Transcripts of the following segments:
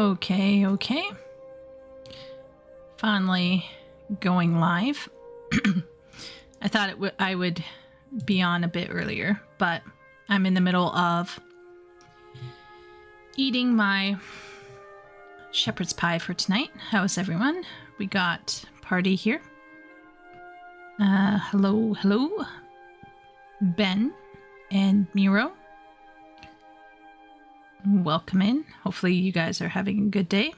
Okay. Finally going live. I thought I would be on a bit earlier, but I'm in the middle of eating my shepherd's pie for tonight. How's everyone? We got Party here. Hello. Ben and Miro. Welcome in. Hopefully you guys are having a good day.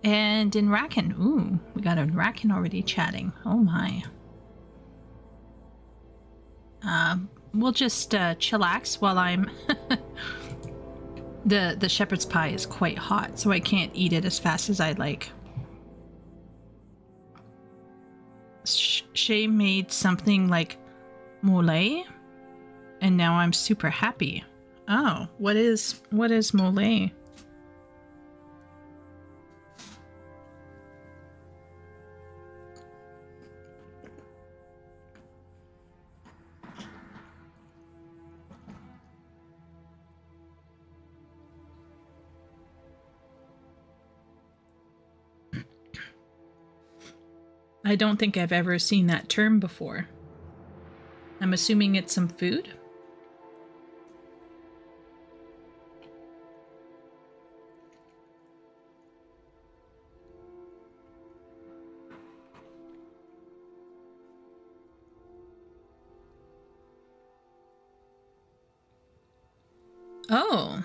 And in Racken. Ooh, we got a Racken already chatting. Oh my. We'll just chillax while I'm... The shepherd's pie is quite hot, so I can't eat it as fast as I'd like. Shay made something like mole, and now I'm super happy. Oh, what is mole? I don't think I've ever seen that term before. I'm assuming it's some food. Oh.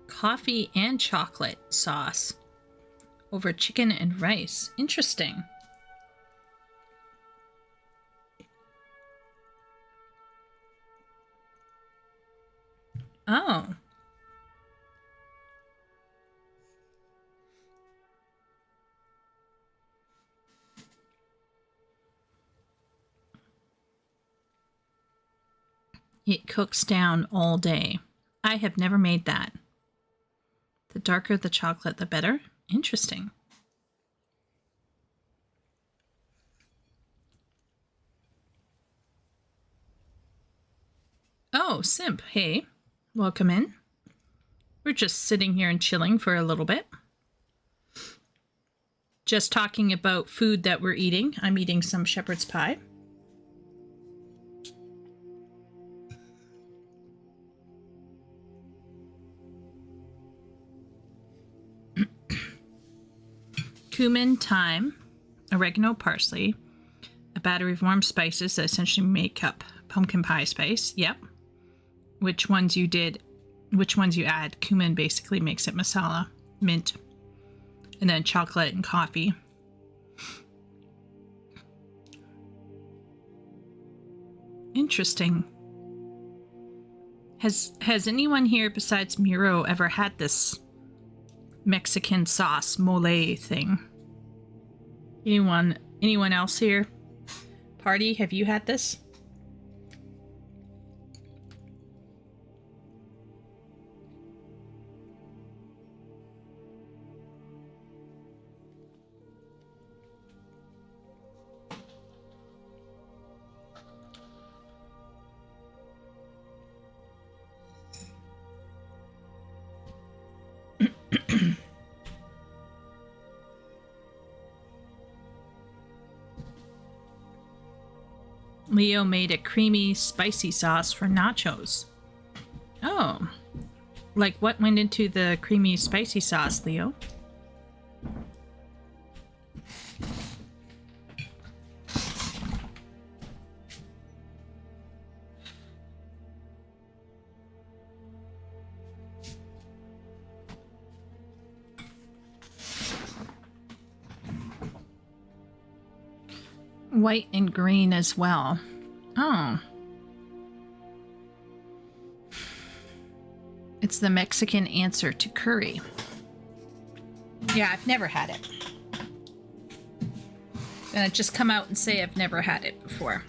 Coffee and chocolate sauce over chicken and rice. Interesting. Oh. It cooks down all day. I have never made that. The darker the chocolate, the better. Interesting. Oh, Simp, hey. Welcome in. We're just sitting here and chilling for a little bit. Just talking about food that we're eating. I'm eating some shepherd's pie. Cumin, thyme, oregano, parsley, a battery of warm spices that essentially make up pumpkin pie spice. Yep. Which ones you add. Cumin basically makes it masala, mint, and then chocolate and coffee. Interesting. Has anyone here besides Miro ever had this Mexican sauce mole thing? Anyone else here? Party, have you had this? Leo made a creamy, spicy sauce for nachos. Oh. Like what went into the creamy, spicy sauce, Leo? White and green as well. Oh. It's the Mexican answer to curry. Yeah, I've never had it. Gonna just come out and say I've never had it before.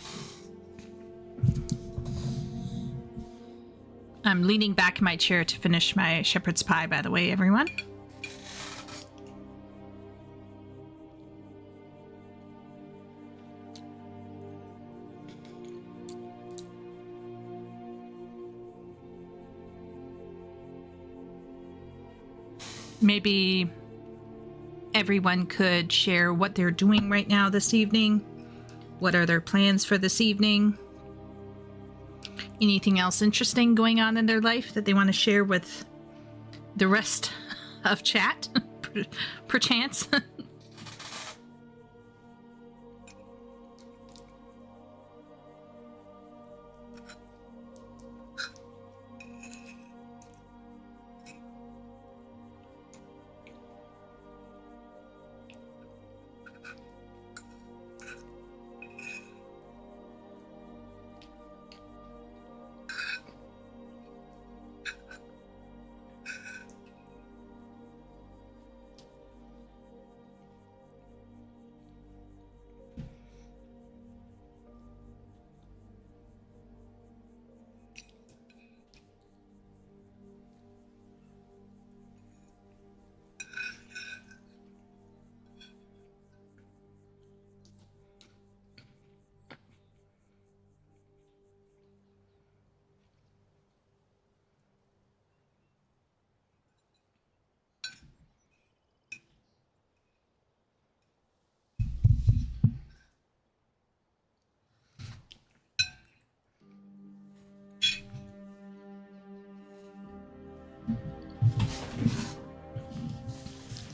I'm leaning back in my chair to finish my shepherd's pie, by the way, everyone. maybe everyone could share what they're doing right now this evening. What are their plans for this evening? Anything else interesting going on in their life that they want to share with the rest of chat, perchance?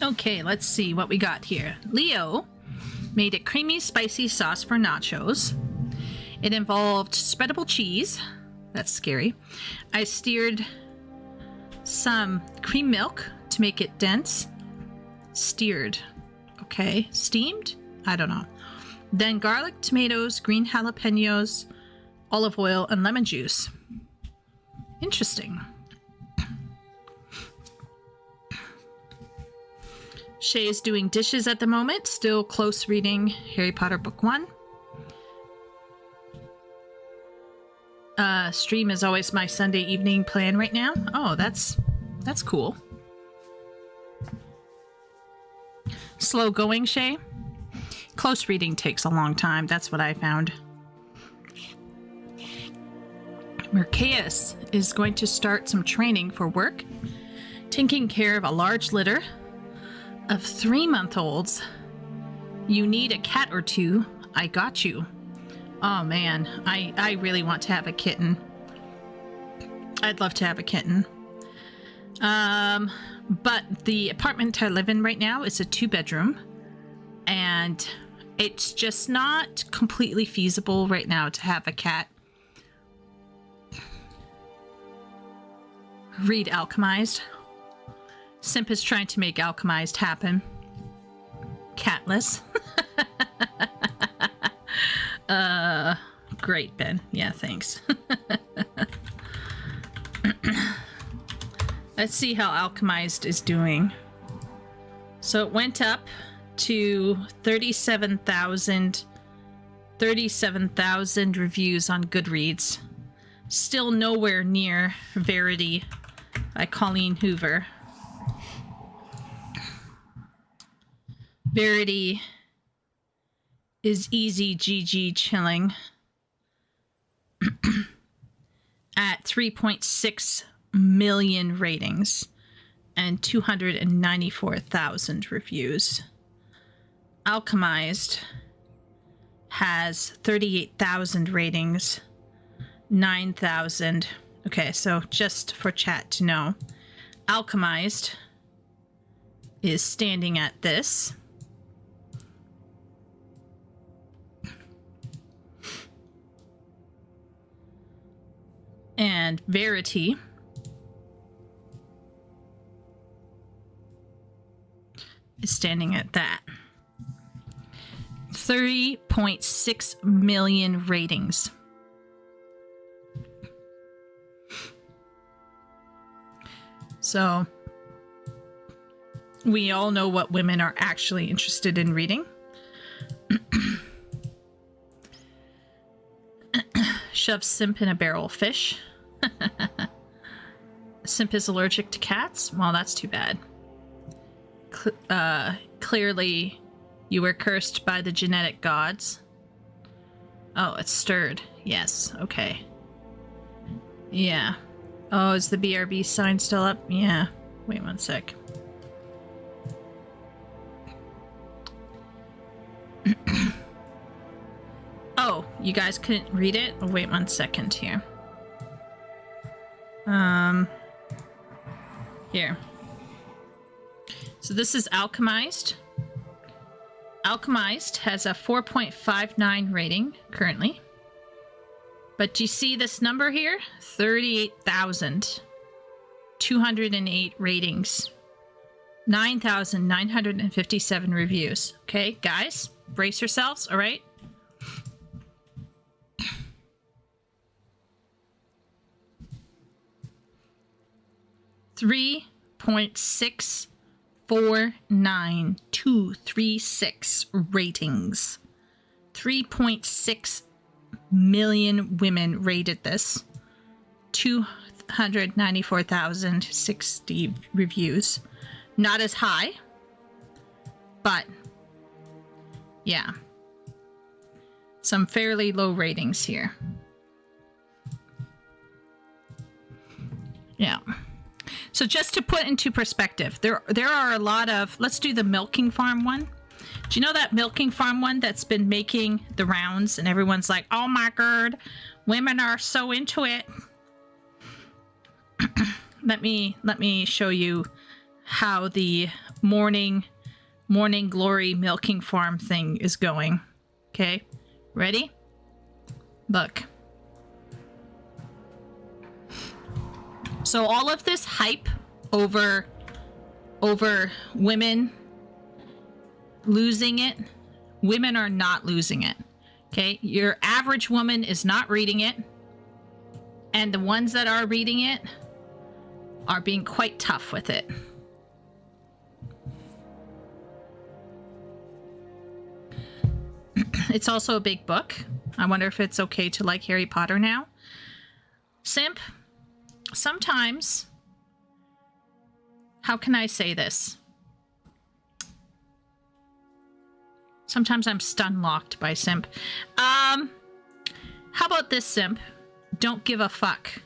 Okay, let's see what we got here. Leo made a creamy, spicy sauce for nachos. It involved spreadable cheese. That's scary. I stirred some cream milk to make it dense. Stirred. Okay. Steamed? I don't know. Then garlic, tomatoes, green jalapenos, olive oil, and lemon juice. Interesting. Shay is doing dishes at the moment, still close reading Harry Potter Book 1. Stream is always my Sunday evening plan right now. Oh, that's cool. Slow going, Shay? Close reading takes a long time. That's what I found. Mercaeus is going to start some training for work, taking care of a large litter of 3-month-olds. You need a cat or two. I got you. Oh man, I really want to have a kitten. I'd love to have a kitten. But the apartment I live in right now is a 2-bedroom, and it's just not completely feasible right now to have a cat. Read Alchemized. Simp is trying to make Alchemized happen. Catless. Great, Ben. Yeah, thanks. Let's see how Alchemized is doing. So it went up to 37,000 reviews on Goodreads. Still nowhere near Verity by Colleen Hoover. Verity is easy GG chilling at 3.6 million ratings and 294,000 reviews. Alchemized has 38,000 ratings, 9,000. Okay, so just for chat to know, Alchemized is standing at this. And Verity is standing at that. 30.6 million ratings. So we all know what women are actually interested in reading. Shove Simp in a barrel of fish. Simp is allergic to cats? Well, that's too bad. Clearly, you were cursed by the genetic gods. Oh, it's stirred. Yes, okay. Yeah. Oh, is the BRB sign still up? Yeah. Wait one sec. You guys couldn't read it? Oh, wait 1 second here. Here. So this is Alchemized. Alchemized has a 4.59 rating currently. But do you see this number here? 38,208 ratings. 9,957 reviews. Okay, guys, brace yourselves, all right? $3.649236 ratings. 3.6 million women rated this. 294,060 reviews. Not as high, but yeah, some fairly low ratings here. Yeah. So just to put into perspective, there are a lot of, let's do the milking farm one. Do you know that milking farm one that's been making the rounds and everyone's like, oh my God, women are so into it. Let me show you how the morning glory milking farm thing is going. Okay, ready? Look. So all of this hype over women losing it, women are not losing it. Okay, your average woman is not reading it, and the ones that are reading it are being quite tough with it. It's also a big book. I wonder if it's okay to like Harry Potter now. Simp, sometimes, how can I say this? Sometimes I'm stun locked by simp. How about this, simp? Don't give a fuck.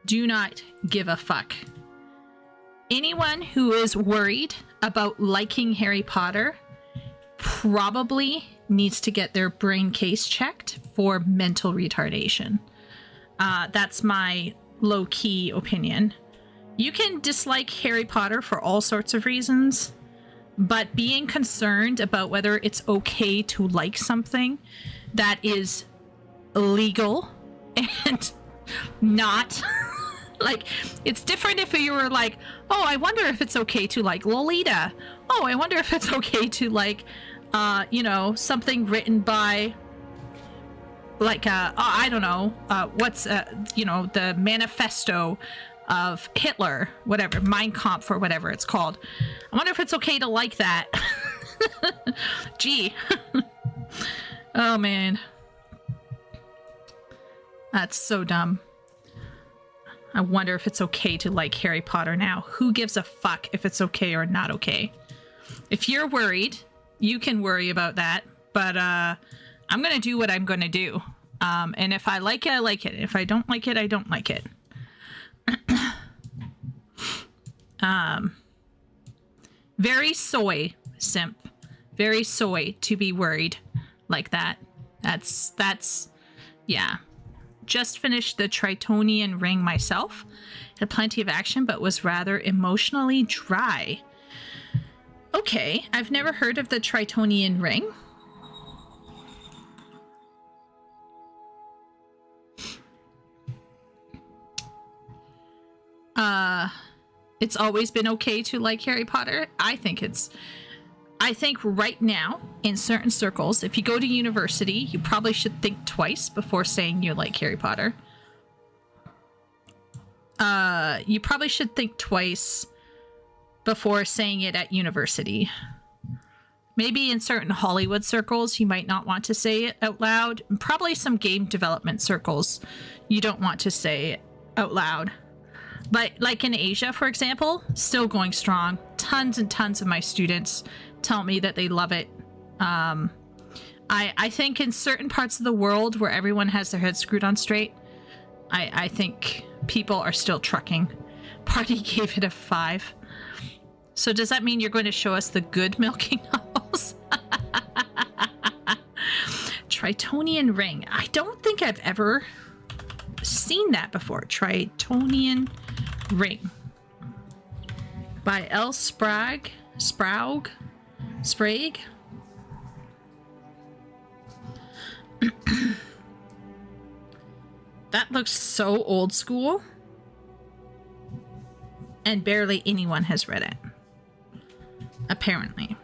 Do not give a fuck. Anyone who is worried about liking Harry Potter probably needs to get their brain case checked for mental retardation. That's my low-key opinion. You can dislike Harry Potter for all sorts of reasons, but being concerned about whether it's okay to like something that is illegal and not like, it's different if you were like, oh, I wonder if it's okay to like Lolita. Oh, I wonder if it's okay to like you know, something written by like I don't know, what's you know, the manifesto of Hitler, whatever, Mein Kampf or whatever it's called. I wonder if it's okay to like that. Gee. Oh man, that's so dumb. I wonder if it's okay to like Harry Potter now. Who gives a fuck if it's okay or not okay? If you're worried, you can worry about that, but I'm gonna do what I'm gonna do. And if I like it, I like it. If I don't like it, I don't like it. Very soy, simp. Very soy to be worried like that. That's yeah. Just finished the Tritonian ring myself. Had plenty of action, but was rather emotionally dry. Okay, I've never heard of the Tritonian ring. It's always been okay to like Harry Potter. I think right now, in certain circles, if you go to university, you probably should think twice before saying you like Harry Potter. You probably should think twice before saying it at university. Maybe in certain Hollywood circles, you might not want to say it out loud. Probably some game development circles, you don't want to say it out loud. But like in Asia, for example, still going strong. Tons and tons of my students tell me that they love it. I think in certain parts of the world where everyone has their head screwed on straight, I think people are still trucking. Party gave it a 5. So does that mean you're going to show us the good milking novels? Tritonian ring. I don't think I've ever seen that before. Tritonian ring by L. Sprague. That looks so old school, and barely anyone has read it, apparently.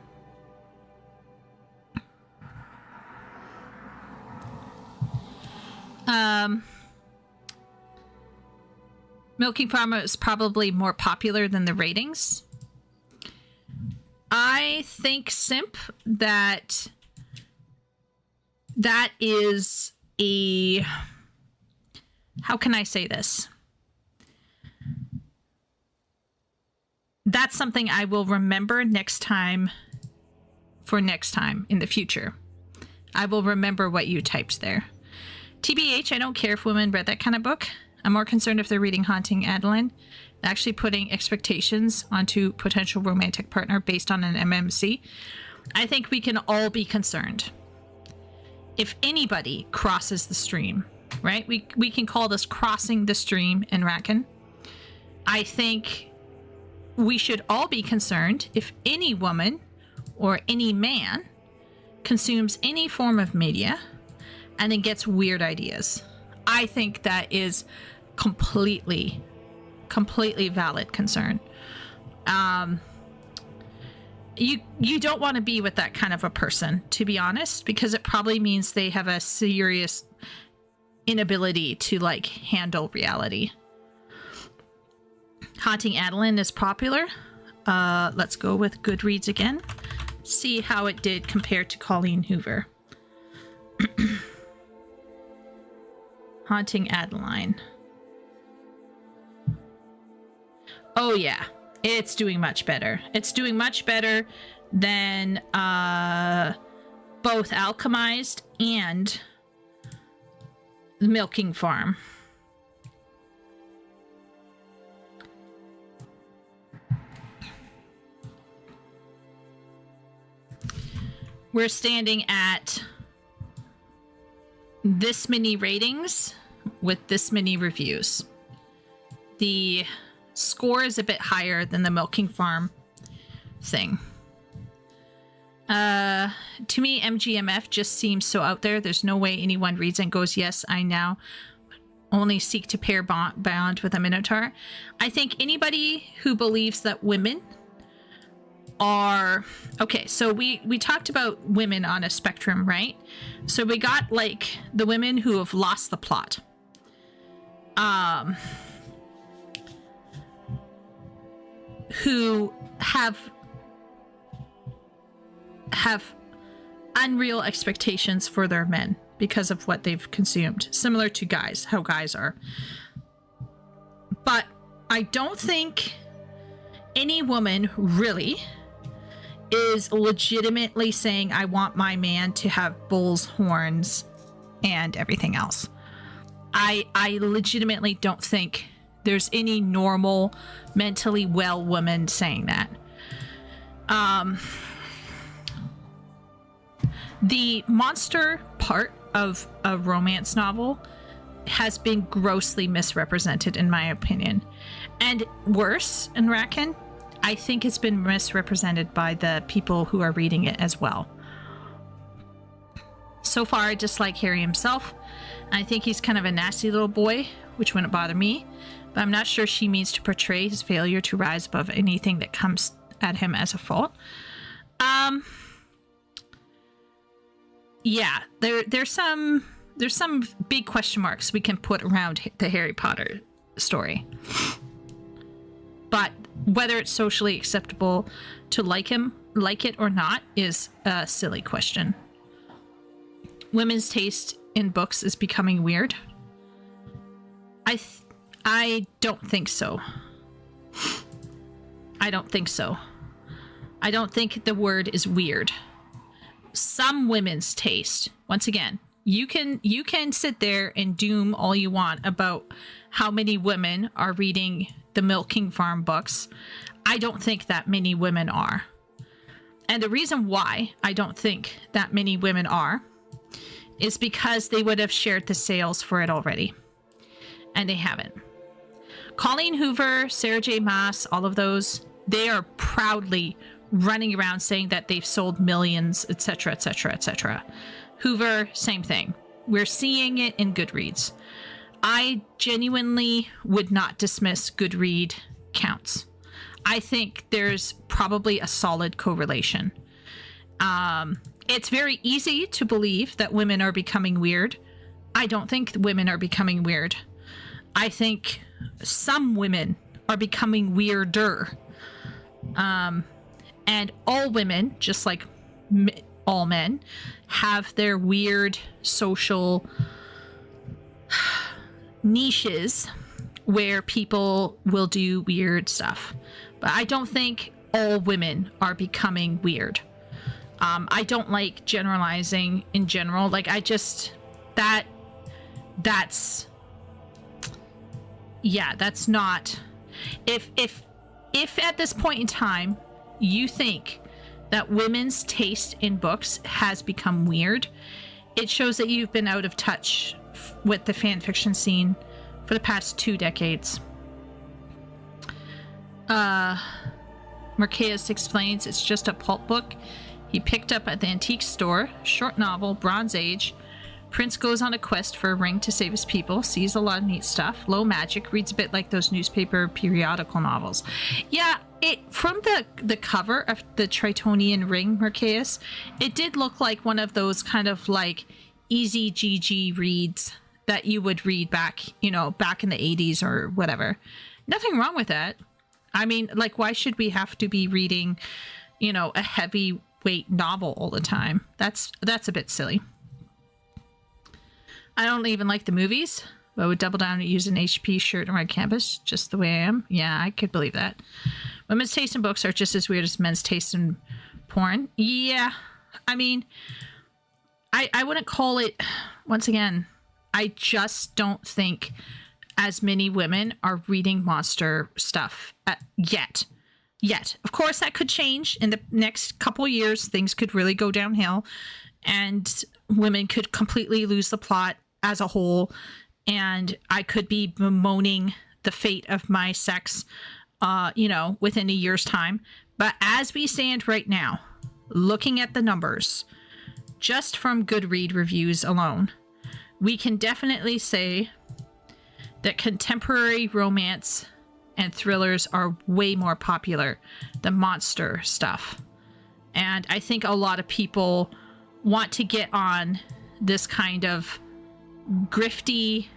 Milking Farmer is probably more popular than the ratings. I think, Simp, that is a... How can I say this? That's something I will remember next time in the future. I will remember what you typed there. TBH, I don't care if women read that kind of book. I'm more concerned if they're reading Haunting Adeline, actually putting expectations onto potential romantic partner based on an MMC. I think we can all be concerned. If anybody crosses the stream, right? We can call this crossing the stream in Rackin. I think we should all be concerned if any woman or any man consumes any form of media and then gets weird ideas. I think that is completely valid concern. You don't want to be with that kind of a person, to be honest, because it probably means they have a serious inability to like handle reality. Haunting Adeline is popular. Let's go with Goodreads again. See how it did compared to Colleen Hoover. Haunting Adeline. Oh yeah, it's doing much better. It's doing much better than both Alchemized and The Milking Farm. We're standing at this many ratings with this many reviews. The score is a bit higher than the Milking Farm thing. To me, MGMF just seems so out there. There's no way anyone reads and goes, yes, I now only seek to pair bond with a Minotaur. I think anybody who believes that women are... Okay, so we talked about women on a spectrum, right? So we got, like, the women who have lost the plot. Who have unreal expectations for their men because of what they've consumed, similar to guys, how guys are. But I don't think any woman really is legitimately saying, I want my man to have bull's horns and everything else. I legitimately don't think there's any normal, mentally well woman saying that. The monster part of a romance novel has been grossly misrepresented, in my opinion. And worse, in Rackin, I think it's been misrepresented by the people who are reading it as well. So far, I dislike Harry himself. I think he's kind of a nasty little boy, which wouldn't bother me. But I'm not sure she means to portray his failure to rise above anything that comes at him as a fault. Yeah, there's some big question marks we can put around the Harry Potter story. But whether it's socially acceptable to like it or not, is a silly question. Women's taste in books is becoming weird. I don't think so. I don't think so. I don't think the word is weird. Some women's taste, once again, you can sit there and doom all you want about how many women are reading the Milking Farm books. I don't think that many women are. And the reason why I don't think that many women are is because they would have shared the sales for it already. And they haven't. Colleen Hoover, Sarah J. Maas, all of those, they are proudly running around saying that they've sold millions, etc., etc., etc. Hoover, same thing. We're seeing it in Goodreads. I genuinely would not dismiss Goodread counts. I think there's probably a solid correlation. It's very easy to believe that women are becoming weird. I don't think women are becoming weird. I think some women are becoming weirder. And all women, just like all men, have their weird social niches where people will do weird stuff. But I don't think all women are becoming weird. I don't like generalizing in general. Like, I just, that's not, if at this point in time you think that women's taste in books has become weird, it shows that you've been out of touch with the fan fiction scene for the past 2 decades. Marquez explains it's just a pulp book he picked up at the antique store. Short novel, Bronze Age. Prince goes on a quest for a ring to save his people, sees a lot of neat stuff. Low magic, reads a bit like those newspaper periodical novels. Yeah, from the cover of the Tritonian ring, Marquez, it did look like one of those kind of like easy GG reads that you would read back in the 80s or whatever. Nothing wrong with that. I mean, like, why should we have to be reading, a heavyweight novel all the time? That's a bit silly. I don't even like the movies, but I would double down and use an HP shirt on my campus, just the way I am. Yeah, I could believe that. Women's taste in books are just as weird as men's taste in porn. Yeah, I mean, I wouldn't call it, once again, I just don't think as many women are reading monster stuff yet. Of course, that could change in the next couple years. Things could really go downhill and women could completely lose the plot as a whole. And I could be bemoaning the fate of my sex, within a year's time. But as we stand right now, looking at the numbers, just from Goodread reviews alone, we can definitely say that contemporary romance and thrillers are way more popular than monster stuff. And I think a lot of people want to get on this kind of grifty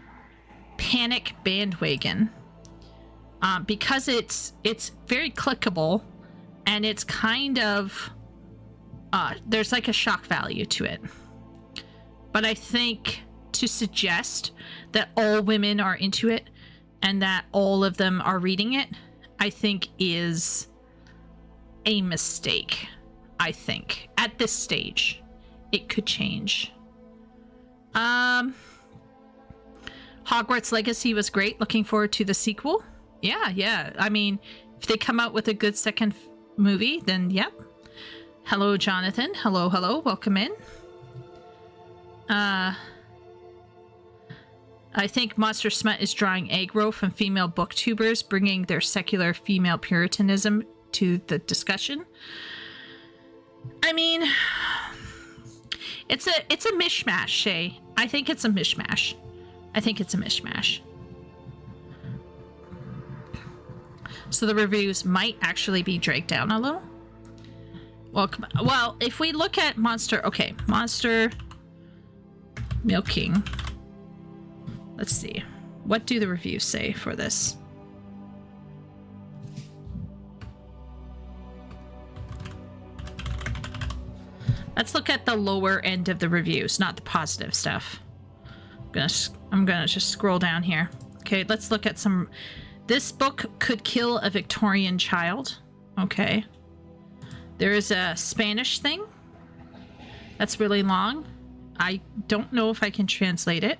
panic bandwagon because it's very clickable and it's kind of there's like a shock value to it. But I think to suggest that all women are into it and that all of them are reading it, I think is a mistake. I think at this stage it could change. Hogwarts Legacy was great. Looking forward to the sequel. Yeah. I mean, if they come out with a good second movie, then yep. Hello, Jonathan. Hello. Welcome in. I think Monster Smut is drawing aggro from female booktubers, bringing their secular female puritanism to the discussion. I mean, it's a mishmash, Shay. I think it's a mishmash. So the reviews might actually be dragged down a little. Well, if we look at Monster Milking. Let's see. What do the reviews say for this? Let's look at the lower end of the reviews, not the positive stuff. I'm gonna just scroll down here. Okay, let's look at some. This book could kill a Victorian child. Okay. There is a Spanish thing. That's really long. I don't know if I can translate it.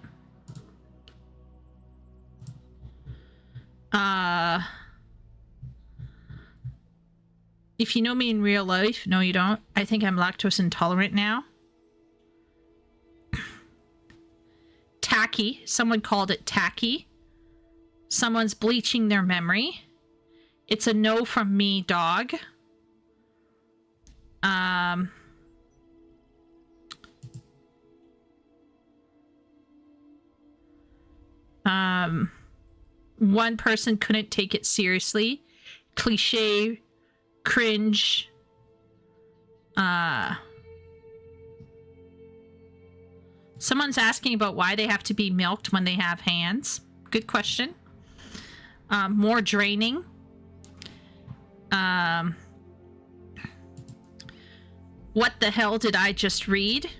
If you know me in real life, no you don't. I think I'm lactose intolerant now. tacky. Someone called it tacky. Someone's bleaching their memory. It's a no from me, dog. One person couldn't take it seriously. Cliche, cringe. Someone's asking about why they have to be milked when they have hands. Good question. More draining. What the hell did I just read?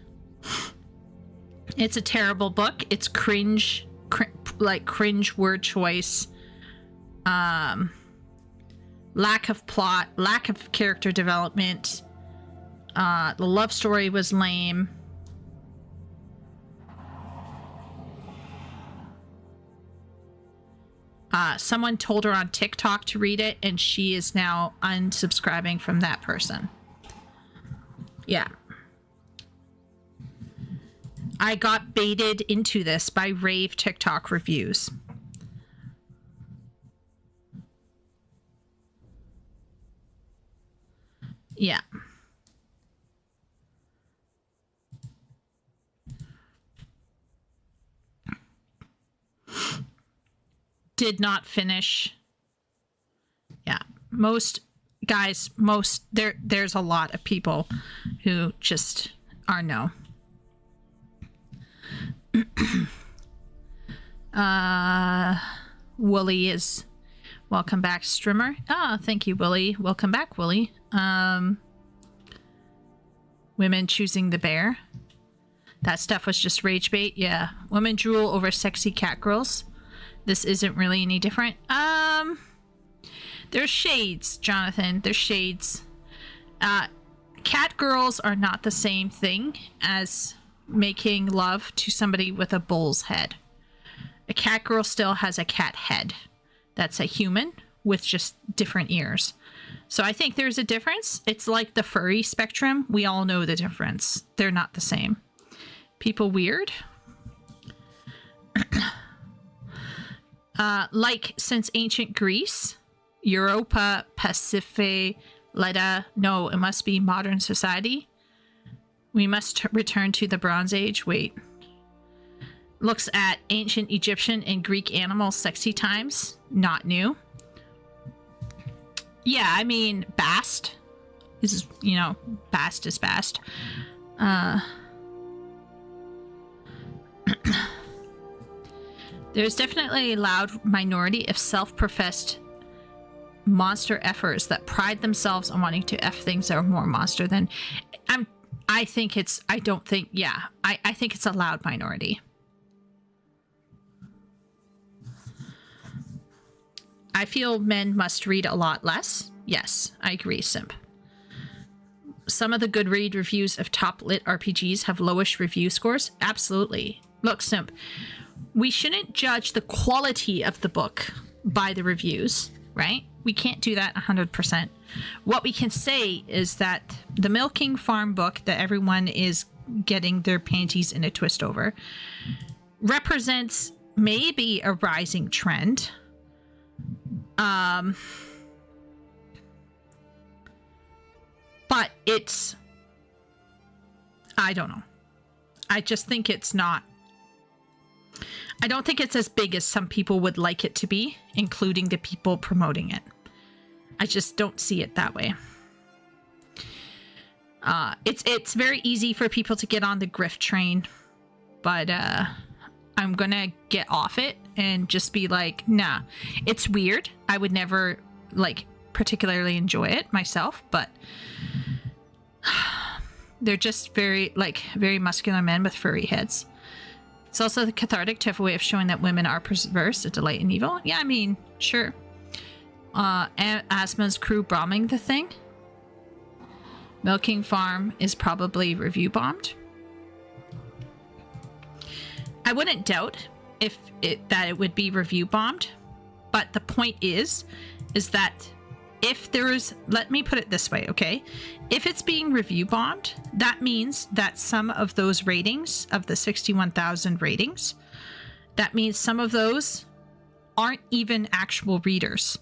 It's a terrible book. It's cringe, cringe word choice. Lack of plot, lack of character development. The love story was lame. Someone told her on TikTok to read it, and she is now unsubscribing from that person. Yeah. I got baited into this by rave TikTok reviews. Yeah. Did not finish. Yeah. Most guys, there's a lot of people who just are no. Wooly is welcome back, streamer. Thank you, Wooly. Welcome back, Wooly. Women choosing the bear. That stuff was just rage bait. Yeah. Women drool over sexy cat girls. This isn't really any different. There's shades, Jonathan. There's shades. Cat girls are not the same thing as making love to somebody with a bull's head. A cat girl still has a cat head. That's a human with just different ears. So I think there's a difference. It's like the furry spectrum. We all know the difference. They're not the same. People weird. Like since ancient Greece, Europa, Pacific, Leda. No, it must be modern society. We must return to the Bronze Age. Wait. Looks at ancient Egyptian and Greek animal sexy times. Not new. Yeah, I mean, Bast is, Bast is Bast. There's definitely a loud minority of self-professed monster effers that pride themselves on wanting to F things that are more monster than... I think it's a loud minority. I feel men must read a lot less. Yes, I agree, Simp. Some of the good read reviews of top lit RPGs have lowish review scores. Absolutely. Look, Simp, we shouldn't judge the quality of the book by the reviews, right? We can't do that 100%. What we can say is that the Milking Farm book that everyone is getting their panties in a twist over represents maybe a rising trend. But it's, I don't know. I just think it's not, I don't think it's as big as some people would like it to be, including the people promoting it. I just don't see it that way. It's very easy for people to get on the grift train, but I'm gonna get off it and just be like, nah, it's weird. I would never particularly enjoy it myself, but they're just very muscular men with furry heads. It's also cathartic to have a way of showing that women are perverse, a delight in evil. Yeah, I mean, sure. Asma's crew bombing the thing. Milking Farm is probably review bombed. I wouldn't doubt that it would be review bombed, but the point is that if there is, let me put it this way, okay? If it's being review bombed, that means that some of those ratings, of the 61,000 ratings, That means some of those aren't even actual readers,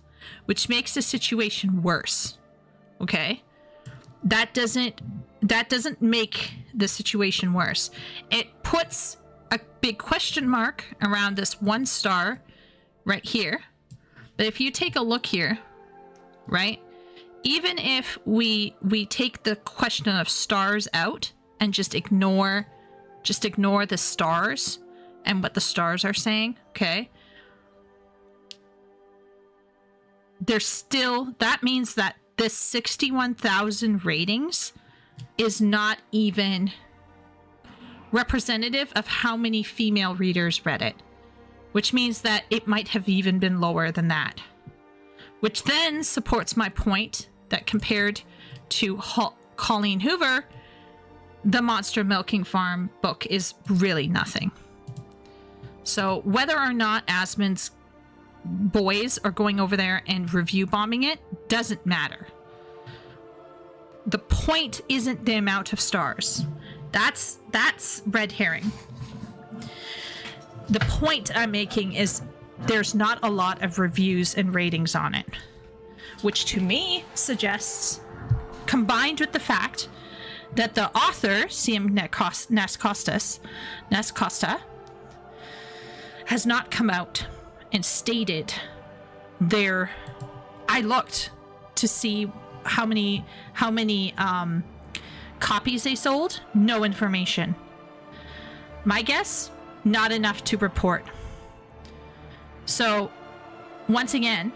which makes the situation worse. Okay? That doesn't make the situation worse. It puts a big question mark around this 1 star right here. But if you take a look here, right? Even if we take the question of stars out and just ignore the stars and what the stars are saying, okay? There's still, that means that this 61,000 ratings is not even representative of how many female readers read it, which means that it might have even been lower than that, which then supports my point that compared to Colleen Hoover, the Monster Milking Farm book is really nothing. So whether or not Asmund's boys are going over there and review bombing it doesn't matter. The point isn't the amount of stars. That's red herring. The point I'm making is there's not a lot of reviews and ratings on it, which to me suggests, combined with the fact that the author, CM Nascosta, has not come out and stated their... I looked to see how many copies they sold. No information. My guess, not enough to report. So, once again,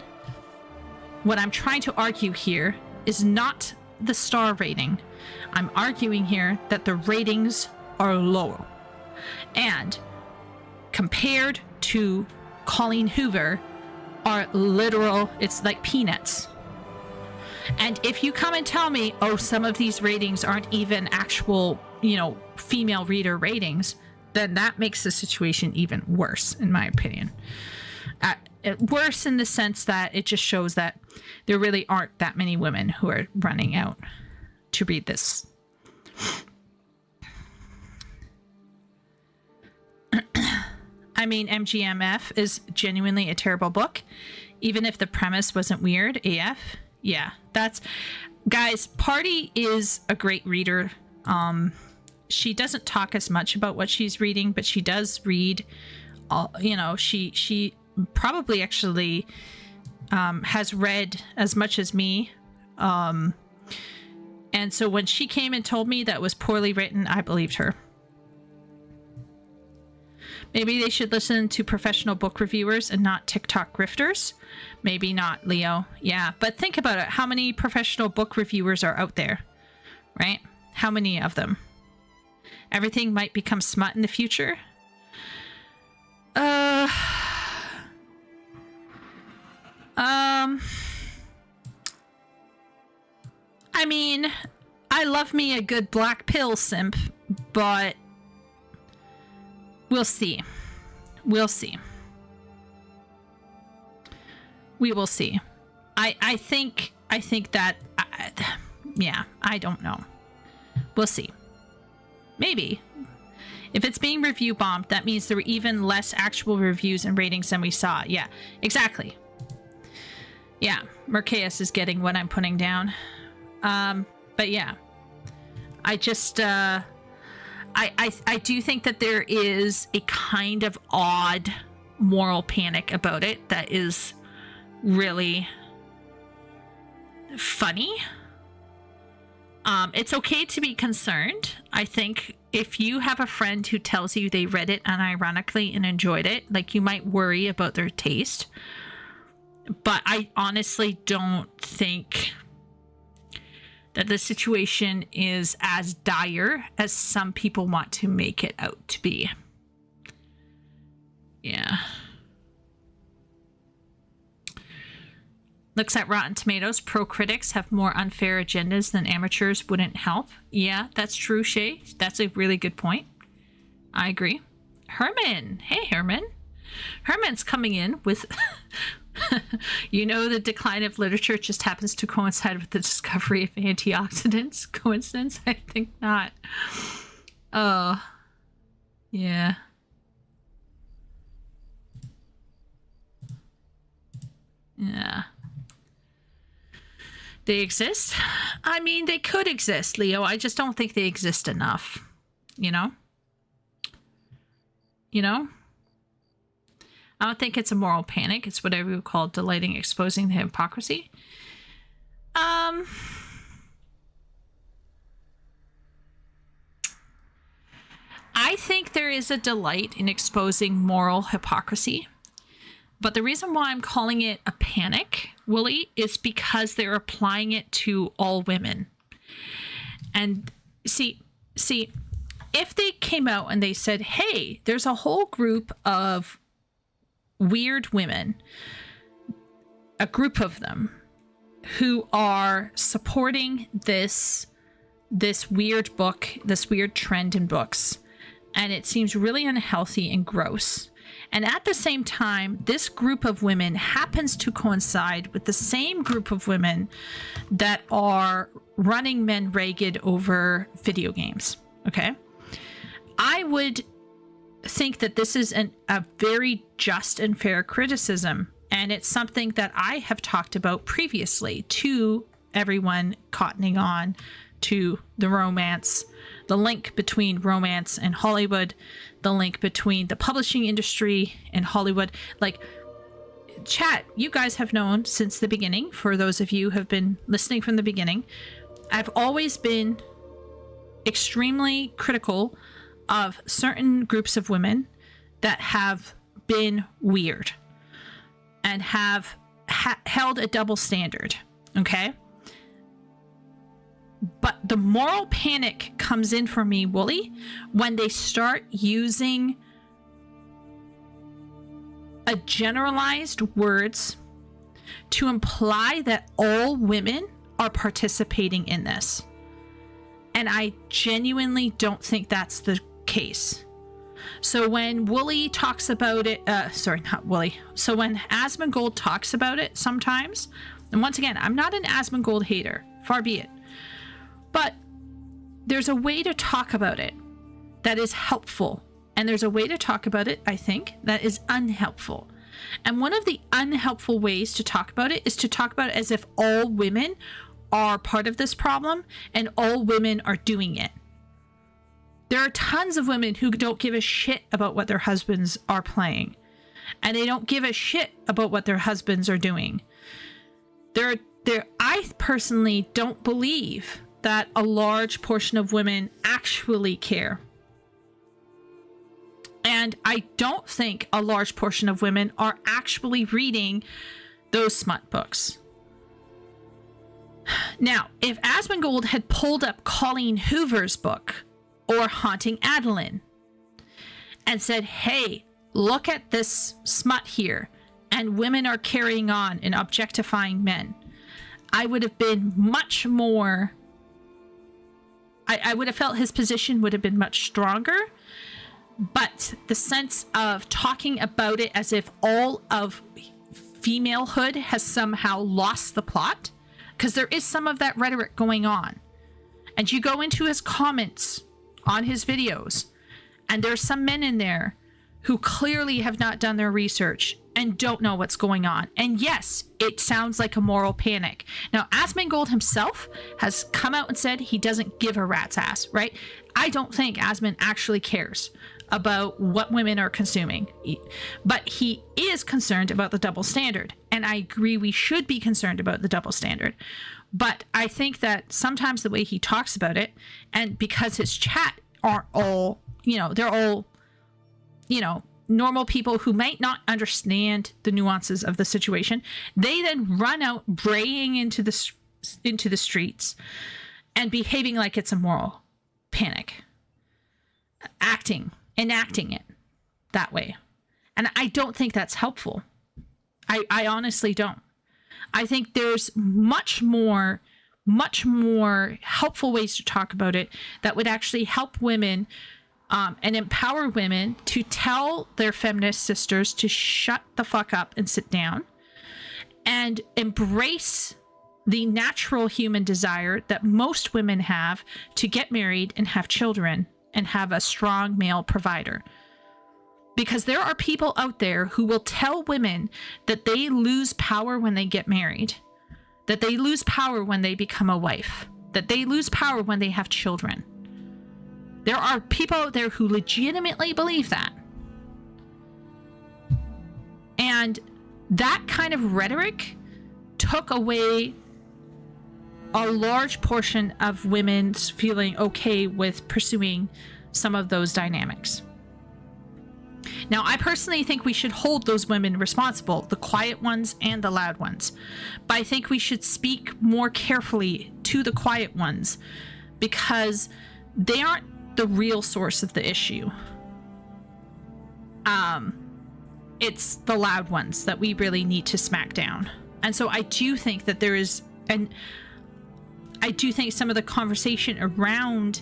what I'm trying to argue here is not the star rating. I'm arguing here that the ratings are low. And compared to Colleen Hoover, are literal, it's like peanuts. And if you come and tell me, oh, some of these ratings aren't even actual, female reader ratings, then that makes the situation even worse, in my opinion. Worse in the sense that it just shows that there really aren't that many women who are running out to read this. I mean, MGMF is genuinely a terrible book, even if the premise wasn't weird AF. Yeah, that's... Guys, Party is a great reader. She doesn't talk as much about what she's reading, but she does read. She probably actually has read as much as me. And so when she came and told me that was poorly written, I believed her. Maybe they should listen to professional book reviewers and not TikTok grifters. Maybe not, Leo. Yeah, but think about it. How many professional book reviewers are out there, right? How many of them? Everything might become smut in the future. I mean, I love me a good black pill simp, but we'll see. We'll see. We will see. I think that, yeah, I don't know. We'll see. Maybe. If it's being review bombed, that means there were even less actual reviews and ratings than we saw. Yeah, exactly. Yeah, Merceus is getting what I'm putting down. But yeah, I just, I do think that there is a kind of odd moral panic about it that is really funny. It's okay to be concerned. I think if you have a friend who tells you they read it unironically and enjoyed it, like, you might worry about their taste. But I honestly don't think that the situation is as dire as some people want to make it out to be. Yeah. Looks at Rotten Tomatoes. Pro critics have more unfair agendas than amateurs wouldn't help. Yeah, that's true, Shay. That's a really good point. I agree. Herman. Hey, Herman. Herman's coming in with... the decline of literature just happens to coincide with the discovery of antioxidants. Coincidence? I think not. Oh, yeah. Yeah. They exist? I mean, they could exist, Leo. I just don't think they exist enough. You know? You know? I don't think it's a moral panic. It's whatever you call delighting exposing the hypocrisy. I think there is a delight in exposing moral hypocrisy. But the reason why I'm calling it a panic, Willie, is because they're applying it to all women. And see, if they came out and they said, hey, there's a whole group of weird women, a group of them, who are supporting this weird book, this weird trend in books, and it seems really unhealthy and gross. And at the same time, this group of women happens to coincide with the same group of women that are running men ragged over video games. Okay? I would think that this is a very just and fair criticism. And it's something that I have talked about previously to everyone cottoning on to the romance, the link between romance and Hollywood, the link between the publishing industry and Hollywood. Like, chat, you guys have known since the beginning, for those of you who have been listening from the beginning, I've always been extremely critical of certain groups of women that have been weird and have held a double standard, okay? But the moral panic comes in for me, Wooly, when they start using a generalized words to imply that all women are participating in this. And I genuinely don't think that's the case. So when Wooly talks about it, sorry, not Wooly. So when Asmongold talks about it sometimes, and once again, I'm not an Asmongold hater, far be it. But there's a way to talk about it that is helpful. And there's a way to talk about it, I think, that is unhelpful. And one of the unhelpful ways to talk about it is to talk about it as if all women are part of this problem and all women are doing it. There are tons of women who don't give a shit about what their husbands are playing. And they don't give a shit about what their husbands are doing. I personally don't believe that a large portion of women actually care. And I don't think a large portion of women are actually reading those smut books. Now, if Asmongold had pulled up Colleen Hoover's book or Haunting Adeline and said, hey, look at this smut here, and women are carrying on and objectifying men, I would have been much more... I would have felt his position would have been much stronger, but the sense of talking about it as if all of femalehood has somehow lost the plot, because there is some of that rhetoric going on. And you go into his comments on his videos, and there's some men in there who clearly have not done their research and don't know what's going on. And yes, it sounds like a moral panic. Now, Asmongold himself has come out and said he doesn't give a rat's ass, right? I don't think Asmon actually cares about what women are consuming, but he is concerned about the double standard. And I agree we should be concerned about the double standard. But I think that sometimes the way he talks about it, and because his chat aren't all, they're all, normal people who might not understand the nuances of the situation, they then run out braying into the streets and behaving like it's a moral panic, enacting it that way. And I don't think that's helpful. I honestly don't. I think there's much more helpful ways to talk about it that would actually help women and empower women to tell their feminist sisters to shut the fuck up and sit down and embrace the natural human desire that most women have to get married and have children and have a strong male provider. Because there are people out there who will tell women that they lose power when they get married, that they lose power when they become a wife, that they lose power when they have children. There are people out there who legitimately believe that. And that kind of rhetoric took away a large portion of women's feeling okay with pursuing some of those dynamics. Now, I personally think we should hold those women responsible, the quiet ones and the loud ones. But I think we should speak more carefully to the quiet ones because they aren't the real source of the issue. It's the loud ones that we really need to smack down. And so I do think that there is, and I do think some of the conversation around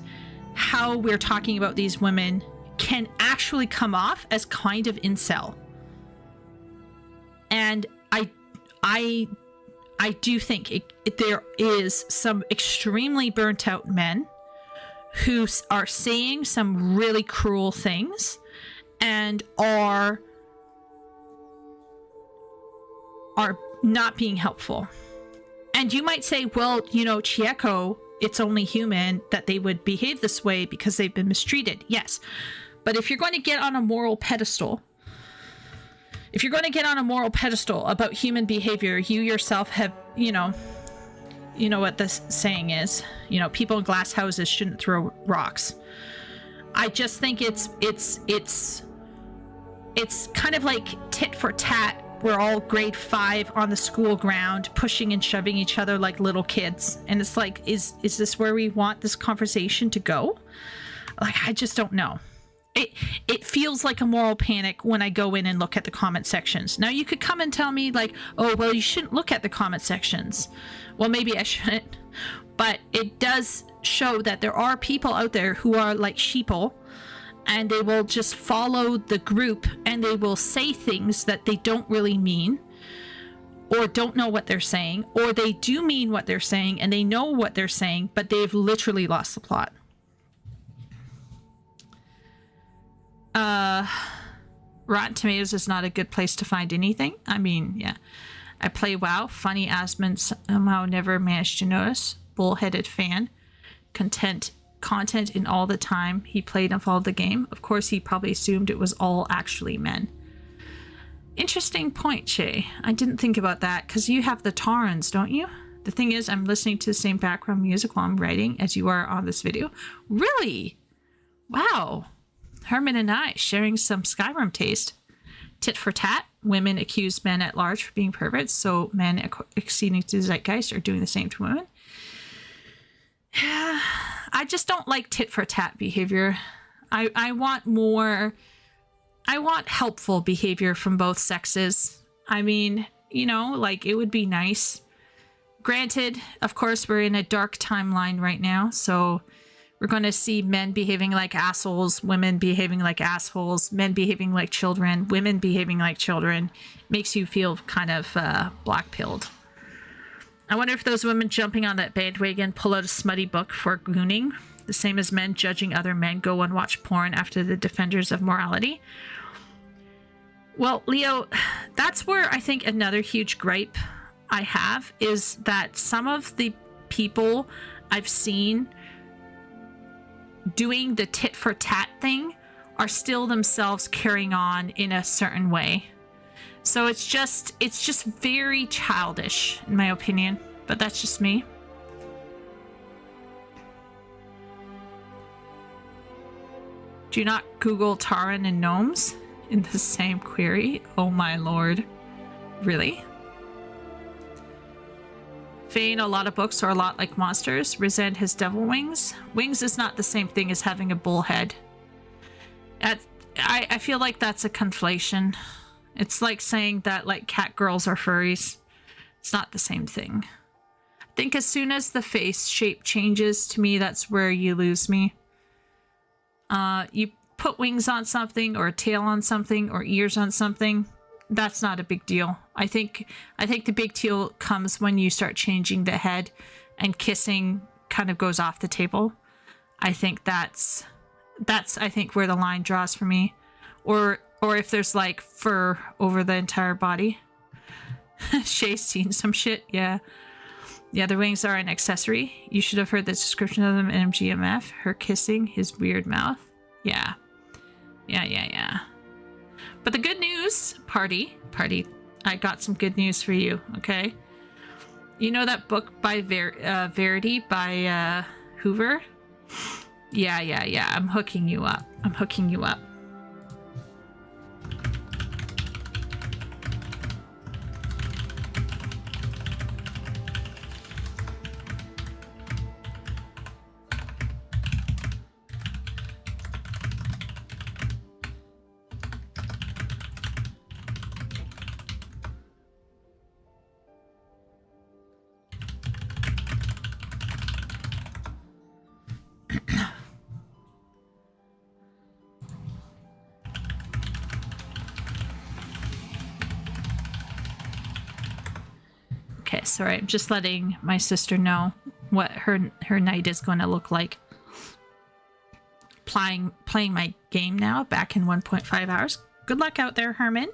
how we're talking about these women can actually come off as kind of incel. And I do think there is some extremely burnt out men who are saying some really cruel things and are not being helpful. And you might say, well, you know, Chieko, it's only human that they would behave this way because they've been mistreated. Yes. But if you're going to get on a moral pedestal, about human behavior, you yourself have, you know what this saying is, you know, people in glass houses shouldn't throw rocks. I just think it's kind of like tit for tat. We're all grade 5 on the school ground, pushing and shoving each other like little kids. And it's like, is this where we want this conversation to go? Like, I just don't know. It feels like a moral panic when I go in and look at the comment sections. Now, you could come and tell me like, oh, well, you shouldn't look at the comment sections. Well, maybe I shouldn't. But it does show that there are people out there who are like sheeple, and they will just follow the group and they will say things that they don't really mean or don't know what they're saying, or they do mean what they're saying and they know what they're saying, but they've literally lost the plot. Rotten Tomatoes is not a good place to find anything. I mean, yeah. I play WoW. Funny Asmund somehow never managed to notice. Bullheaded fan. Content in all the time he played and followed the game. Of course, he probably assumed it was all actually men. Interesting point, Shay. I didn't think about that because you have the Taurans, don't you? The thing is, I'm listening to the same background music while I'm writing as you are on this video. Really? Wow. Herman and I sharing some Skyrim taste. Tit for tat. Women accuse men at large for being perverts, so men acceding to the zeitgeist are doing the same to women. I just don't like tit for tat behavior. I want more. I want helpful behavior from both sexes. I mean, you know, like it would be nice. Granted, of course, we're in a dark timeline right now, so we're going to see men behaving like assholes, women behaving like assholes, men behaving like children, women behaving like children. Makes you feel kind of black-pilled. I wonder if those women jumping on that bandwagon pull out a smutty book for gooning, the same as men judging other men go and watch porn after the defenders of morality. Well, Leo, that's where I think another huge gripe I have is that some of the people I've seen doing the tit for tat thing are still themselves carrying on in a certain way. So it's just very childish in my opinion, but that's just me. Do not Google Tauren and gnomes in the same query. Oh my lord. Really? Fane, a lot of books are a lot like monsters. Rizend has devil wings. Wings is not the same thing as having a bull head. I feel like that's a conflation. It's like saying that like cat girls are furries. It's not the same thing. I think as soon as the face shape changes, to me, that's where you lose me. You put wings on something or a tail on something or ears on something. That's not a big deal. I think the big deal comes when you start changing the head and kissing kind of goes off the table. I think that's I think where the line draws for me. Or Or if there's like fur over the entire body. Shay's seen some shit. Yeah. Yeah, the wings are an accessory. You should have heard the description of them in MGMF. Her kissing his weird mouth. Yeah. Yeah. But the good news, party, I got some good news for you, okay? You know that book by Verity by Hoover? Yeah. I'm hooking you up. Okay, sorry, I'm just letting my sister know what her night is going to look like. Playing my game now, back in 1.5 hours. Good luck out there, Herman.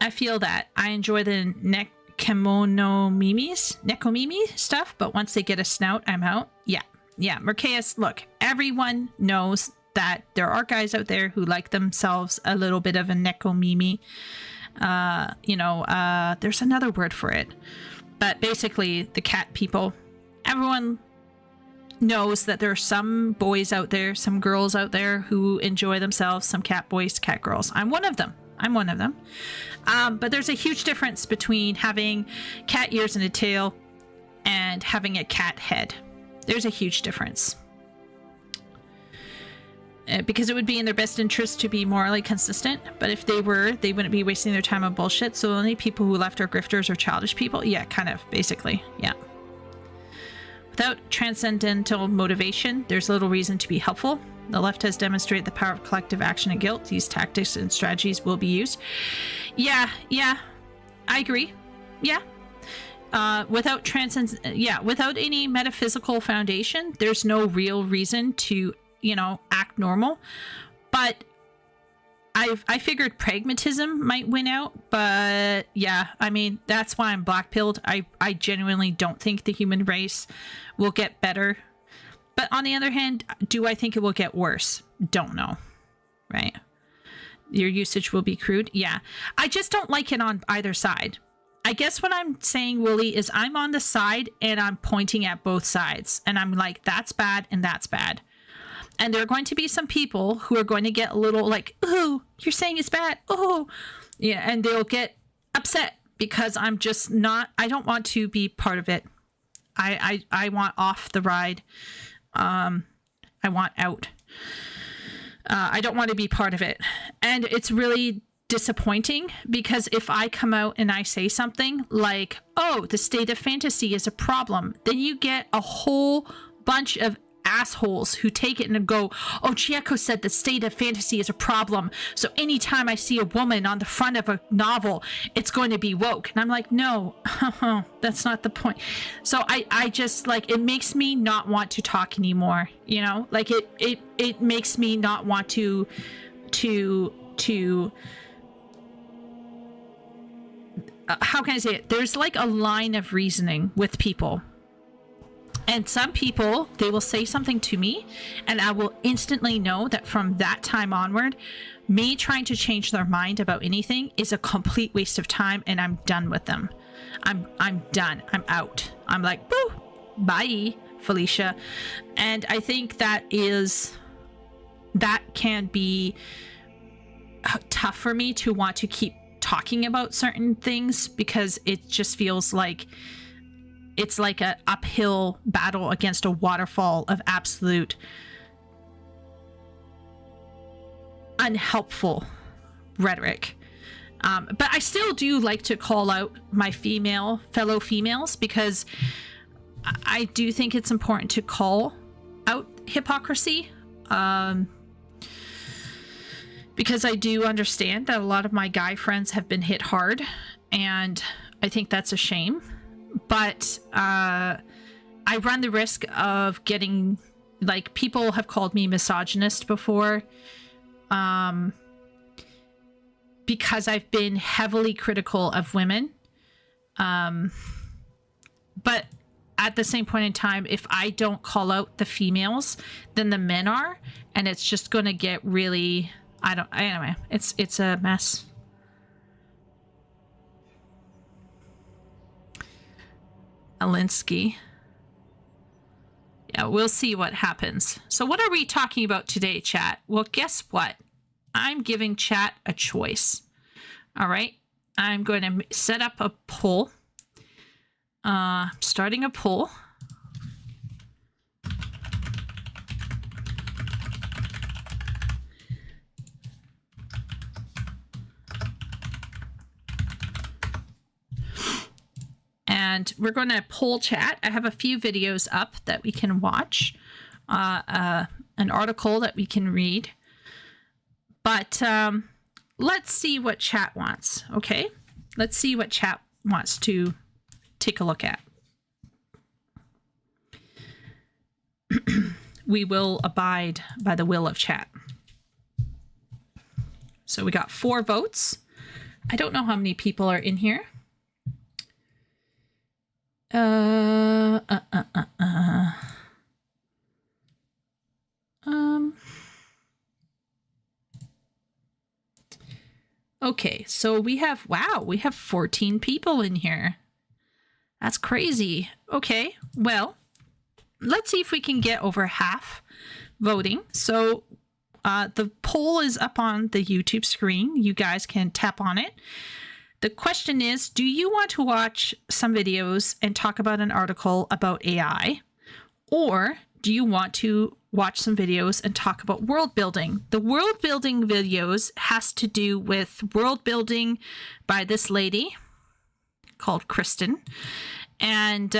I feel that. I enjoy the Nekomimi stuff, but once they get a snout, I'm out. Yeah. Merceus, look, everyone knows that there are guys out there who like themselves a little bit of a Nekomimi. There's another word for it, but basically the cat people. Everyone knows that there are some boys out there, some girls out there who enjoy themselves, some cat boys, cat girls. I'm one of them. But there's a huge difference between having cat ears and a tail and having a cat head. There's a huge difference. Because it would be in their best interest to be morally consistent, but if they were, they wouldn't be wasting their time on bullshit. So only people who left are grifters or childish people. Yeah, kind of, basically. Yeah. Without transcendental motivation, there's little reason to be helpful. The left has demonstrated the power of collective action and guilt. These tactics and strategies will be used. Yeah, I agree. Yeah. Without any metaphysical foundation, there's no real reason to act normal. But I figured pragmatism might win out, but yeah, I mean, that's why I'm black-pilled. I genuinely don't think the human race will get better. But on the other hand, do I think it will get worse? Don't know. Right? Your usage will be crude? Yeah. I just don't like it on either side. I guess what I'm saying, Willie, is I'm on the side and I'm pointing at both sides. And I'm like, that's bad and that's bad. And there are going to be some people who are going to get a little like, oh, you're saying it's bad. Oh, yeah. And they'll get upset because I'm just not, I don't want to be part of it. I want off the ride. I want out. I don't want to be part of it. And it's really disappointing because if I come out and I say something like, oh, the state of fantasy is a problem, then you get a whole bunch of assholes who take it and go, oh, Chieko said the state of fantasy is a problem, so anytime I see a woman on the front of a novel, it's going to be woke. And I'm like, no, that's not the point. So I just like, it makes me not want to talk anymore, like it makes me not want to how can I say it? There's like a line of reasoning with people. And some people, they will say something to me and I will instantly know that from that time onward, me trying to change their mind about anything is a complete waste of time and I'm done with them. I'm done. I'm out. I'm like, boo, bye, Felicia. And I think that can be tough for me to want to keep talking about certain things because it just feels like it's like an uphill battle against a waterfall of absolute unhelpful rhetoric. But I still do like to call out my fellow females because I do think it's important to call out hypocrisy. Because I do understand that a lot of my guy friends have been hit hard and I think that's a shame. But I run the risk of getting like, people have called me misogynist before, because I've been heavily critical of women. But at the same point in time, if I don't call out the females, then the men are, and it's just going to get really, anyway, it's a mess. Alinsky. Yeah, we'll see what happens. So what are we talking about today, chat? Well, guess what? I'm giving chat a choice. All right. I'm going to set up a poll. Starting a poll. And we're going to poll chat. I have a few videos up that we can watch, an article that we can read. But let's see what chat wants, okay? Let's see what chat wants to take a look at. We will abide by the will of chat. So we got 4 votes. I don't know how many people are in here. Okay, so we have, wow, we have 14 people in here. That's crazy. Okay, well, let's see if we can get over half voting. So the poll is up on the YouTube screen. You guys can tap on it. The question is, do you want to watch some videos and talk about an article about AI? Or do you want to watch some videos and talk about world building? The world building videos has to do with world building by this lady called Kristen. And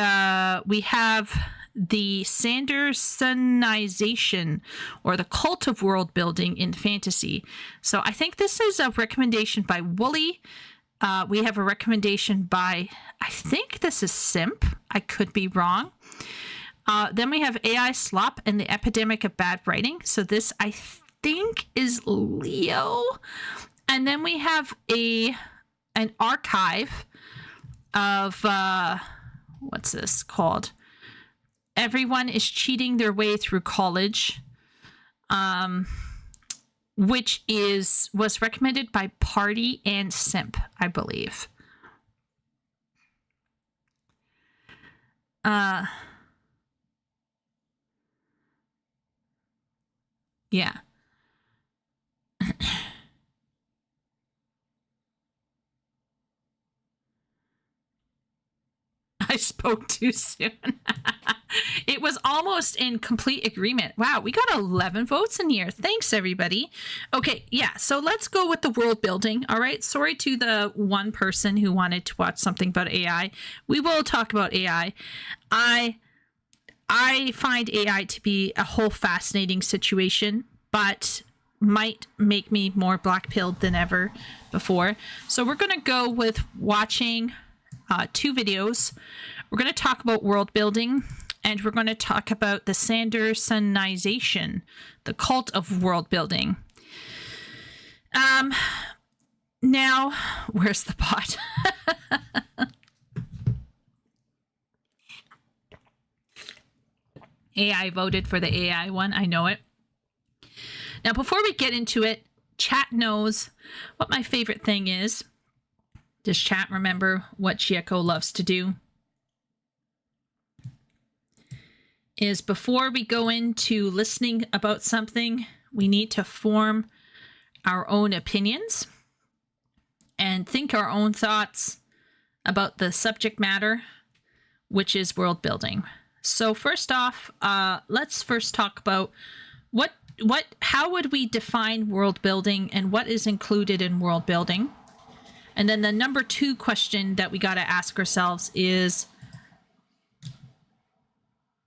we have the Sandersonization, or the cult of world building in fantasy. So I think this is a recommendation by Wooly. We have a recommendation by, I think this is Simp. I could be wrong. Then we have AI Slop and the Epidemic of Bad Writing. So this, I think, is Leo. And then we have an archive of, what's this called? Everyone is Cheating Their Way Through College. Which was recommended by Party and Simp, I believe. Yeah. I spoke too soon. It was almost in complete agreement. Wow, we got 11 votes in here. Thanks, everybody. Okay, yeah, so let's go with the world building. All right, sorry to the one person who wanted to watch something about AI. We will talk about AI. I find AI to be a whole fascinating situation, but might make me more black-pilled than ever before. So we're going to go with watching 2 videos. We're going to talk about world building, and we're going to talk about the Sandersonization, the cult of world building. Now, where's the bot? AI voted for the AI one. I know it. Now, before we get into it, chat knows what my favorite thing is. Does chat remember what Chieko loves to do? Is before we go into listening about something, we need to form our own opinions and think our own thoughts about the subject matter, which is world building. So first off, let's first talk about how would we define world building and what is included in world building. And then the number 2 question that we got to ask ourselves is,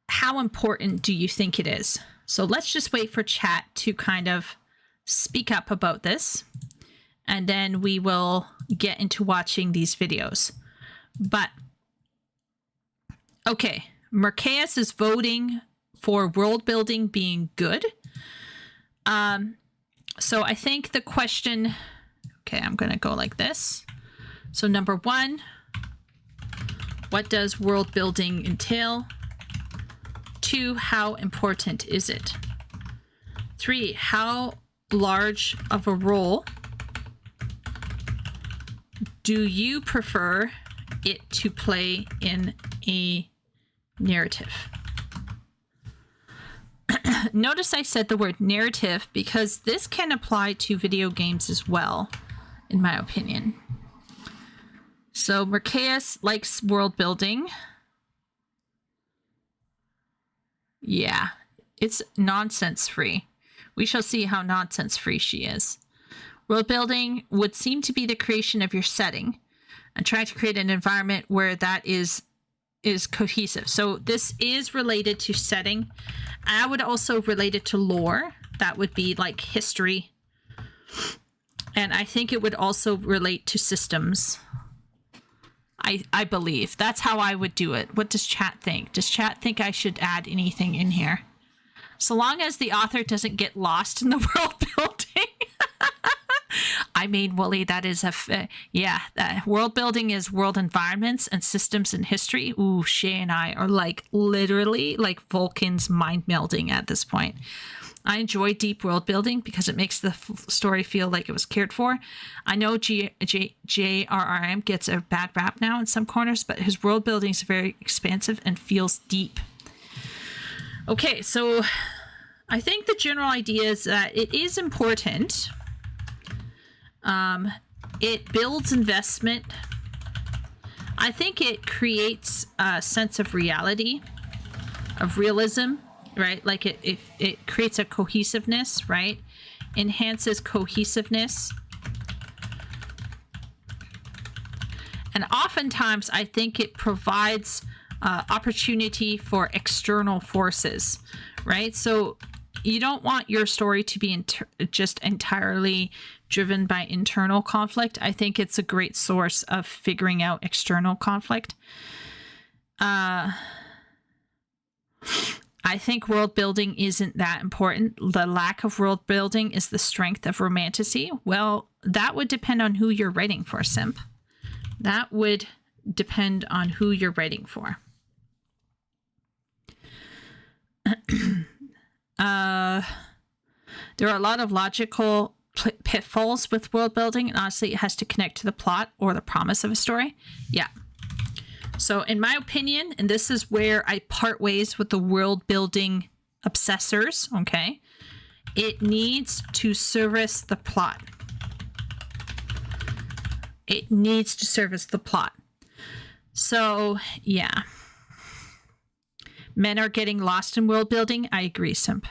how important do you think it is? So let's just wait for chat to kind of speak up about this, and then we will get into watching these videos. But, okay, Merceus is voting for world building being good. So I think the question, okay, I'm going to go like this. So number 1, what does world building entail? 2, how important is it? 3, how large of a role do you prefer it to play in a narrative? Notice I said the word narrative because this can apply to video games as well, in my opinion. So Merceus likes world building. Yeah, it's nonsense free. We shall see how nonsense free she is. World building would seem to be the creation of your setting and trying to create an environment where that is cohesive. So this is related to setting. I would also relate it to lore. That would be like history. And I think it would also relate to systems. I believe. That's how I would do it. What does chat think? Does chat think I should add anything in here? So long as the author doesn't get lost in the world building. I mean, Wooly, that is world building is world environments and systems and history. Ooh, Shay and I are like literally like Vulcan's mind melding at this point. I enjoy deep world building because it makes the story feel like it was cared for. I know J.R.R.M. gets a bad rap now in some corners, but his world building is very expansive and feels deep. Okay, so I think the general idea is that it is important. It builds investment. I think it creates a sense of reality, of realism, right? Like it creates a cohesiveness, right? Enhances cohesiveness. And oftentimes I think it provides opportunity for external forces, right? So you don't want your story to be just entirely driven by internal conflict. I think it's a great source of figuring out external conflict. I think world building isn't that important. The lack of world building is the strength of romantasy. Well, that would depend on who you're writing for, Simp. That would depend on who you're writing for. There are a lot of logical pitfalls with world building, and honestly, it has to connect to the plot or the promise of a story. Yeah. So in my opinion, and this is where I part ways with the world building obsessors, okay, it needs to service the plot. It needs to service the plot. So, yeah. Men are getting lost in world building. I agree, Simp.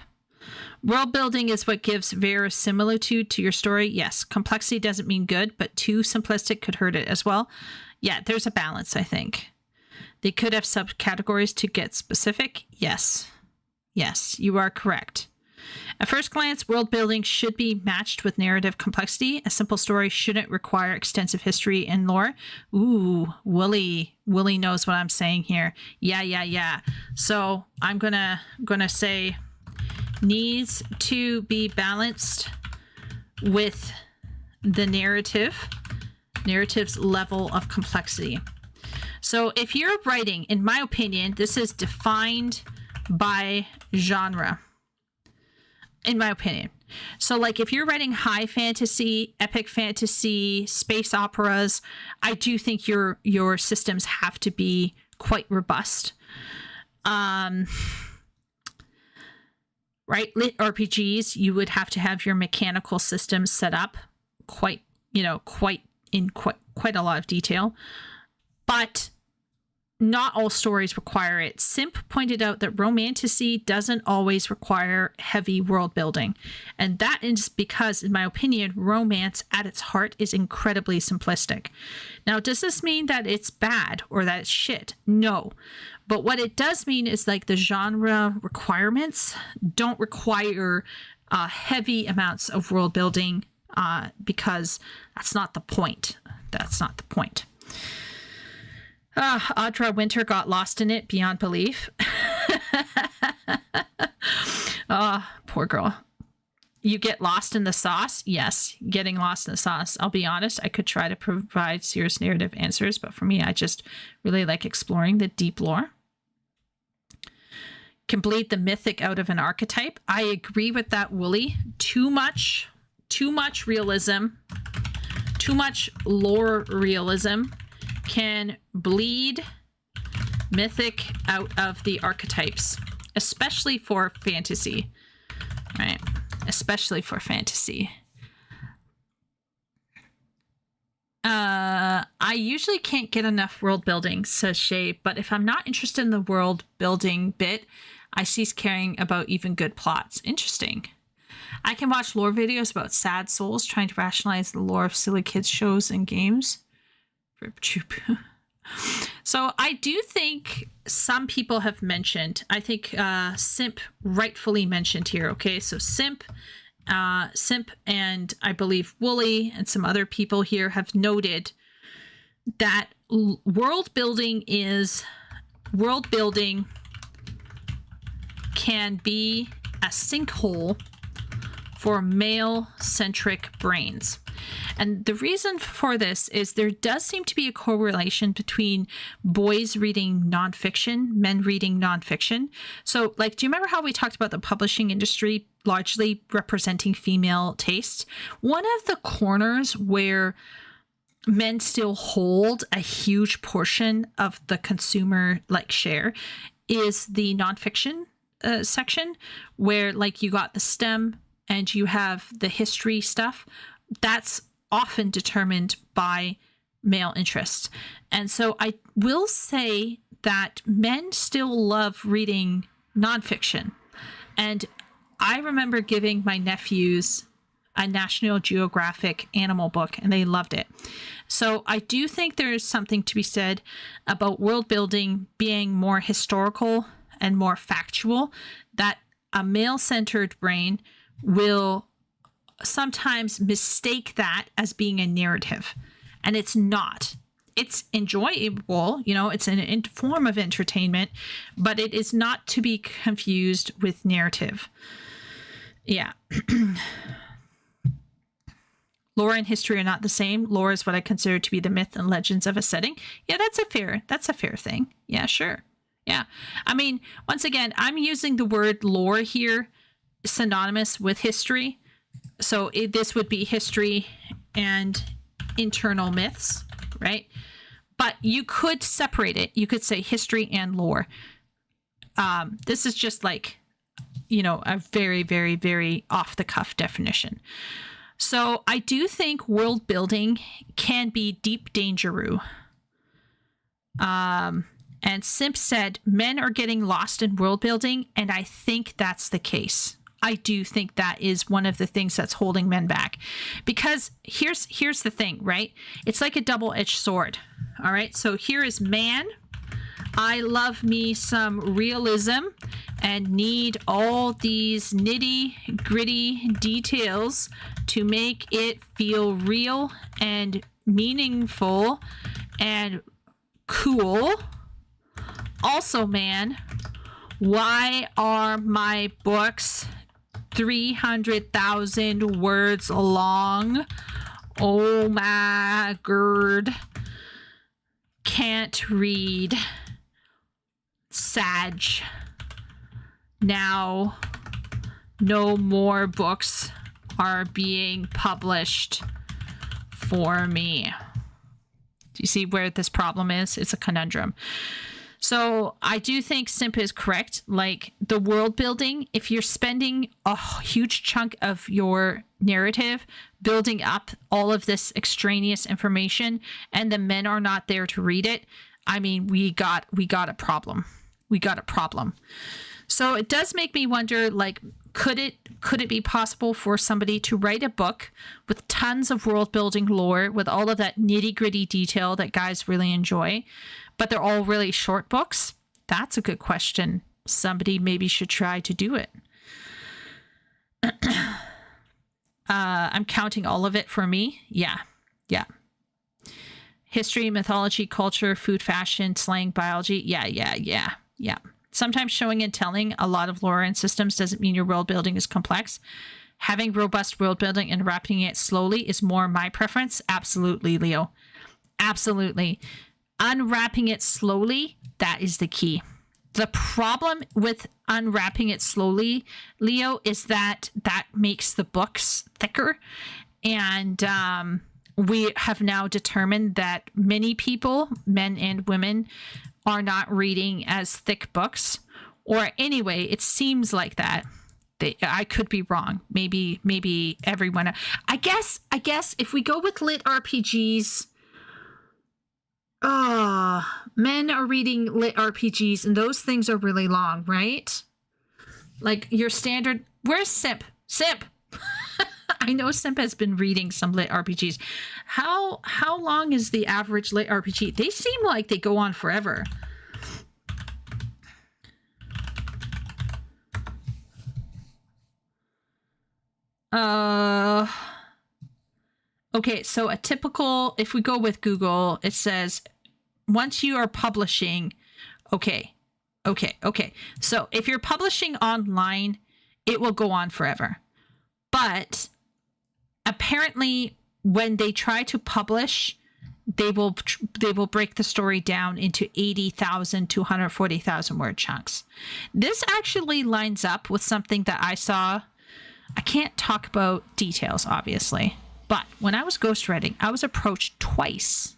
World building is what gives verisimilitude to your story. Yes, complexity doesn't mean good, but too simplistic could hurt it as well. Yeah, there's a balance, I think. They could have subcategories to get specific. Yes. Yes, you are correct. At first glance, world building should be matched with narrative complexity. A simple story shouldn't require extensive history and lore. Ooh, Willie knows what I'm saying here. Yeah. So I'm gonna say needs to be balanced with the narrative's level of complexity. So if you're writing, in my opinion, this is defined by genre. In my opinion. So like if you're writing high fantasy, epic fantasy, space operas, I do think your systems have to be quite robust. Right? Lit RPGs, you would have to have your mechanical systems set up quite a lot of detail. But not all stories require it. Simp pointed out that romantasy doesn't always require heavy world building. And that is because, in my opinion, romance at its heart is incredibly simplistic. Now, does this mean that it's bad or that it's shit? No. But what it does mean is like the genre requirements don't require heavy amounts of world building because that's not the point. That's not the point. Audra Winter got lost in it beyond belief. Oh, poor girl. You get lost in the sauce? Yes, getting lost in the sauce. I'll be honest, I could try to provide serious narrative answers, but for me, I just really like exploring the deep lore. Can bleed the mythic out of an archetype. I agree with that, Wooly. Too much realism, too much lore realism can bleed mythic out of the archetypes, especially for fantasy, right? Especially for fantasy. I usually can't get enough world building, says Shay, but if I'm not interested in the world building bit, I cease caring about even good plots. Interesting. I can watch lore videos about sad souls trying to rationalize the lore of silly kids shows and games. So I do think some people have mentioned, I think Simp rightfully mentioned here. Okay, so Simp and I believe Wooly and some other people here have noted that world building can be a sinkhole for male-centric brains. And the reason for this is there does seem to be a correlation between boys reading nonfiction, men reading nonfiction. So, like, do you remember how we talked about the publishing industry largely representing female tastes? One of the corners where men still hold a huge portion of the consumer share is the nonfiction section, where you got the STEM and you have the history stuff. That's often determined by male interests. And so I will say that men still love reading nonfiction. And I remember giving my nephews a National Geographic animal book, and they loved it. So I do think there is something to be said about world building being more historical and more factual, that a male-centered brain will sometimes mistake that as being a narrative, and it's not. It's enjoyable, it's a form of entertainment, but it is not to be confused with narrative. Yeah. Lore and history are not the same. Lore is what I consider to be the myth and legends of a setting. Yeah, that's a fair thing. Yeah, sure. Yeah. I mean, once again, I'm using the word lore here synonymous with history. So this would be history and internal myths, right? But you could separate it. You could say history and lore. This is just a very, very, very off the cuff definition. So I do think world building can be deep dangeroo. And Simp said men are getting lost in world building, and I think that's the case. I do think that is one of the things that's holding men back, because here's the thing, right? It's like a double-edged sword. All right. So here is man. I love me some realism and need all these nitty gritty details to make it feel real and meaningful and cool. Also, man, why are my books 300,000 words long? Oh my god. Can't read. Sag. Now, no more books are being published for me. Do you see where this problem is? It's a conundrum. So I do think Simp is correct. The world building, if you're spending a huge chunk of your narrative building up all of this extraneous information and the men are not there to read it, I mean, we got a problem. We got a problem. So it does make me wonder, could it be possible for somebody to write a book with tons of world building lore, with all of that nitty gritty detail that guys really enjoy, but they're all really short books? That's a good question. Somebody maybe should try to do it. I'm counting all of it for me. Yeah. History, mythology, culture, food, fashion, slang, biology. Yeah. Sometimes showing and telling a lot of lore and systems doesn't mean your world building is complex. Having robust world building and wrapping it slowly is more my preference. Absolutely, Leo. Absolutely. Unwrapping it slowly, that is the key. The problem with unwrapping it slowly, Leo, is that makes the books thicker. And we have now determined that many people, men and women, are not reading as thick books. Or anyway, it seems like that. I could be wrong. Maybe everyone. I guess if we go with lit RPGs, men are reading lit RPGs, and those things are really long, right? Like your standard. Where's Simp? Simp. I know Simp has been reading some lit RPGs. How long is the average lit RPG? They seem like they go on forever. Okay, so a typical, if we go with Google, it says once you are publishing, okay. So if you're publishing online, it will go on forever. But apparently when they try to publish, they will break the story down into 80,000 to 140,000 word chunks. This actually lines up with something that I saw. I can't talk about details, obviously, but when I was ghostwriting, I was approached twice,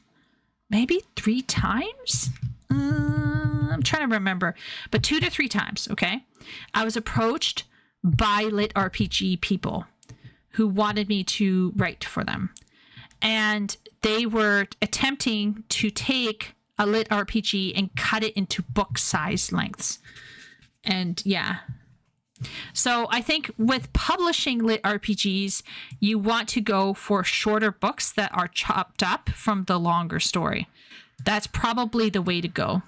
maybe 3 times. I'm trying to remember, but 2 to 3 times. Okay. I was approached by lit RPG people who wanted me to write for them. And they were attempting to take a lit RPG and cut it into book size lengths. And yeah. So I think with publishing lit RPGs, you want to go for shorter books that are chopped up from the longer story. That's probably the way to go.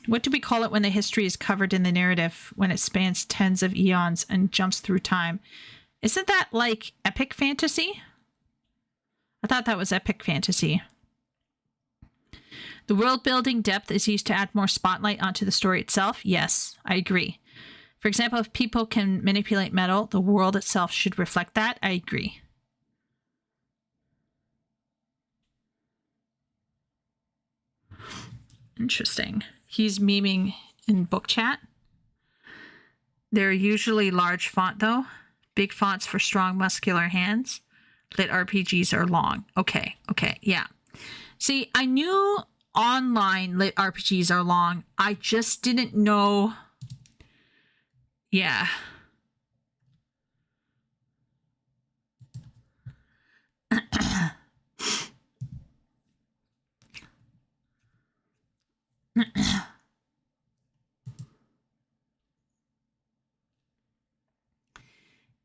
What do we call it when the history is covered in the narrative, when it spans tens of eons and jumps through time? Isn't that like epic fantasy? I thought that was epic fantasy. The world building depth is used to add more spotlight onto the story itself. Yes, I agree. For example, if people can manipulate metal, the world itself should reflect that. I agree. Interesting. He's memeing in book chat. They're usually large font though. Big fonts for strong muscular hands. Lit RPGs are long. Okay, yeah. See, I knew online lit RPGs are long. I just didn't know. Yeah.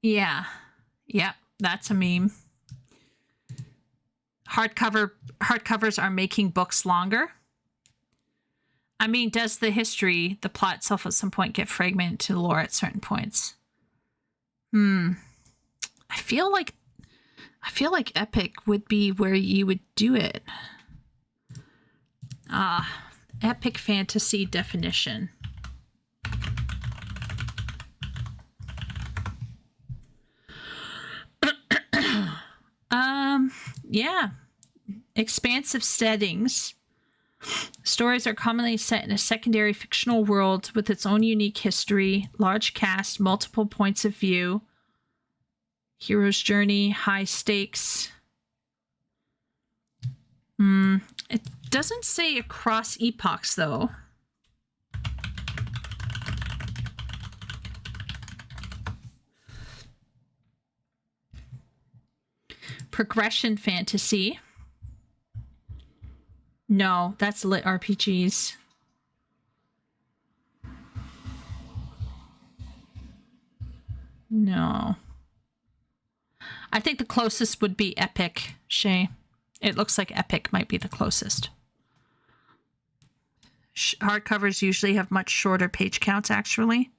Yeah. Yep, that's a meme. Hardcovers are making books longer. I mean, does the plot itself at some point get fragmented to lore at certain points? I feel like epic would be where you would do it. Epic fantasy definition. Yeah. Expansive settings. Stories are commonly set in a secondary fictional world with its own unique history, large cast, multiple points of view, hero's journey, high stakes. It doesn't say across epochs, though. Progression fantasy. No, that's lit RPGs. No. I think the closest would be epic, Shay. It looks like epic might be the closest. Hardcovers usually have much shorter page counts, actually.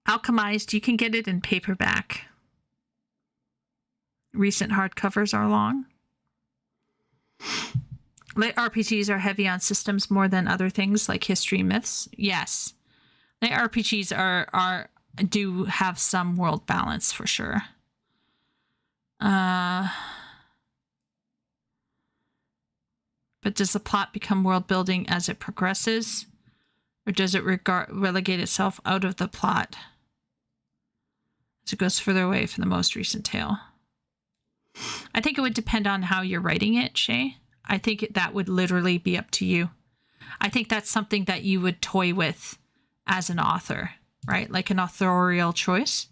Alchemized, you can get it in paperback. Recent hardcovers are long. Light RPGs are heavy on systems more than other things like history and myths. Yes. Light RPGs do have some world balance for sure. But does the plot become world building as it progresses? Or does it relegate itself out of the plot as it goes further away from the most recent tale? I think it would depend on how you're writing it, Shay. I think that would literally be up to you. I think that's something that you would toy with as an author, right? Like an authorial choice.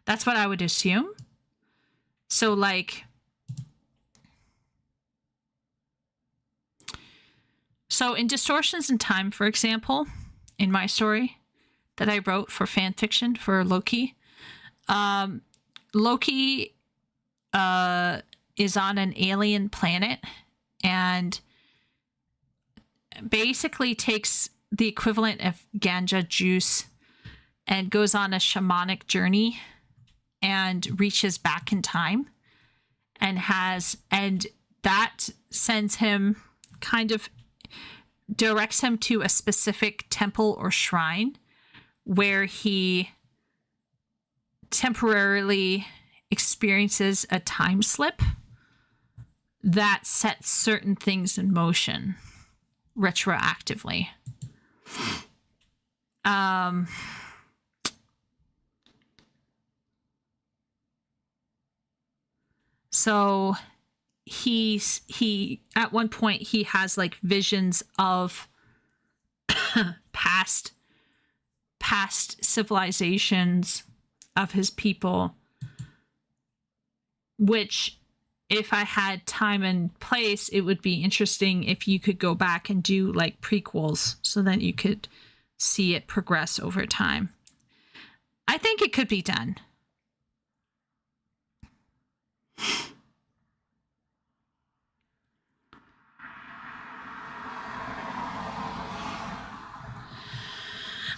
That's what I would assume. So like, so in Distortions in Time, for example, in my story that I wrote for fan fiction for Loki, Loki is on an alien planet and basically takes the equivalent of ganja juice and goes on a shamanic journey and reaches back in time and that sends him, kind of directs him to a specific temple or shrine where he temporarily experiences a time slip that sets certain things in motion retroactively. So he at one point he has like visions of past civilizations of his people, which if I had time and place, it would be interesting if you could go back and do like prequels so then you could see it progress over time. I think it could be done.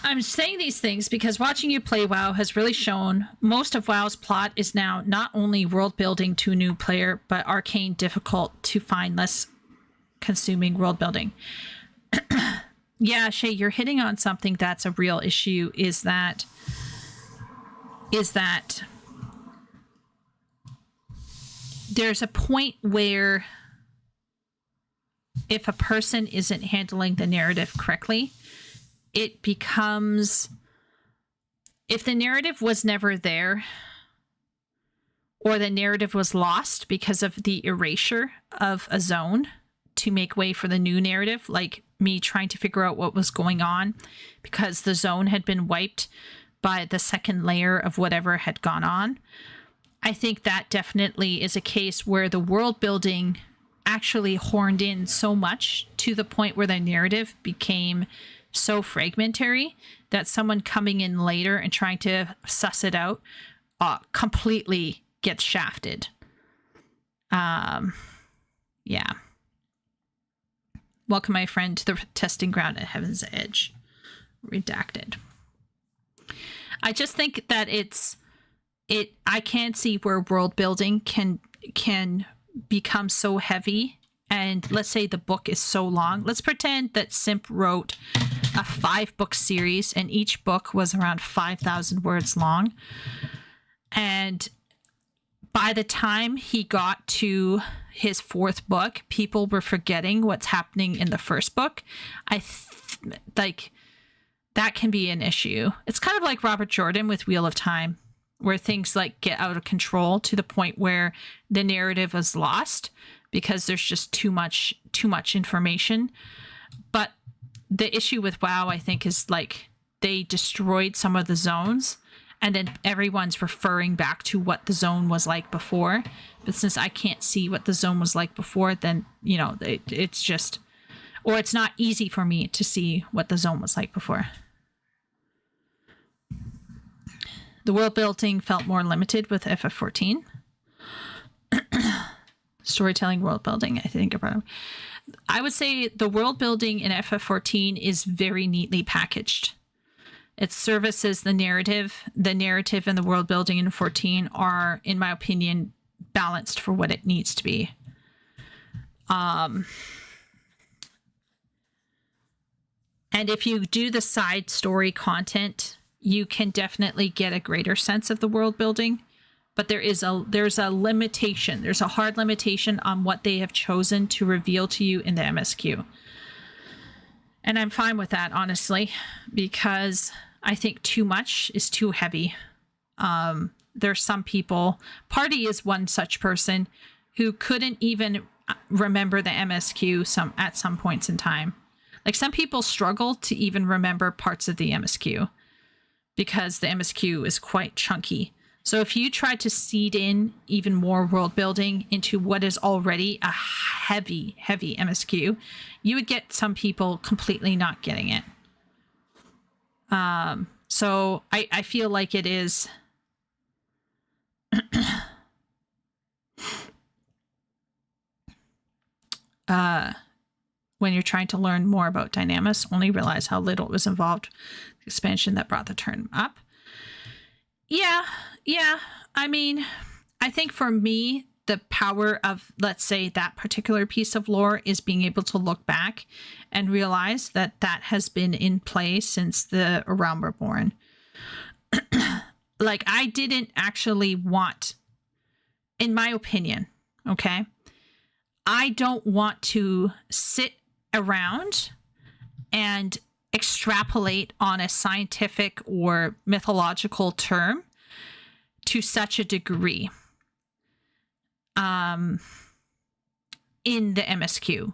I'm saying these things because watching you play WoW has really shown most of WoW's plot is now not only world building to a new player, but arcane, difficult to find, less consuming world building. Yeah, Shay, you're hitting on something that's a real issue, is that there's a point where if a person isn't handling the narrative correctly, it becomes, if the narrative was never there or the narrative was lost because of the erasure of a zone to make way for the new narrative, like me trying to figure out what was going on because the zone had been wiped by the second layer of whatever had gone on. I think that definitely is a case where the world building actually horned in so much to the point where the narrative became so fragmentary that someone coming in later and trying to suss it out completely gets shafted. Yeah. Welcome, my friend, to the testing ground at Heaven's Edge. Redacted. I just think that I can't see where world building can become so heavy. And let's say the book is so long. Let's pretend that Simp wrote a 5-book series and each book was around 5,000 words long. And by the time he got to his 4th book, people were forgetting what's happening in the first book. Like that can be an issue. It's kind of like Robert Jordan with Wheel of Time, where things like get out of control to the point where the narrative is lost because there's just too much information. But the issue with WoW, I think, is like they destroyed some of the zones and then everyone's referring back to what the zone was like before. But since I can't see what the zone was like before, then, you know, it's just, or it's not easy for me to see what the zone was like before. The world building felt more limited with FF14. Storytelling, world building, I think about it. I would say the world building in FF14 is very neatly packaged. It services the narrative. The narrative and the world building in 14 are, in my opinion, balanced for what it needs to be. And if you do the side story content, you can definitely get a greater sense of the world building. But there's a limitation. There's a hard limitation on what they have chosen to reveal to you in the MSQ. And I'm fine with that, honestly, because I think too much is too heavy. There's some people, Party is one such person, who couldn't even remember the MSQ at some points in time. Like, some people struggle to even remember parts of the MSQ because the MSQ is quite chunky. So if you try to seed in even more world building into what is already a heavy, heavy MSQ, you would get some people completely not getting it. So I feel like it is when you're trying to learn more about Dynamis, only realize how little was involved. The expansion that brought the turn up. Yeah. I mean, I think for me, the power of, let's say, that particular piece of lore is being able to look back and realize that that has been in play since the Realm Reborn. Like, I didn't actually want, in my opinion, okay, I don't want to sit around and extrapolate on a scientific or mythological term to such a degree in the MSQ.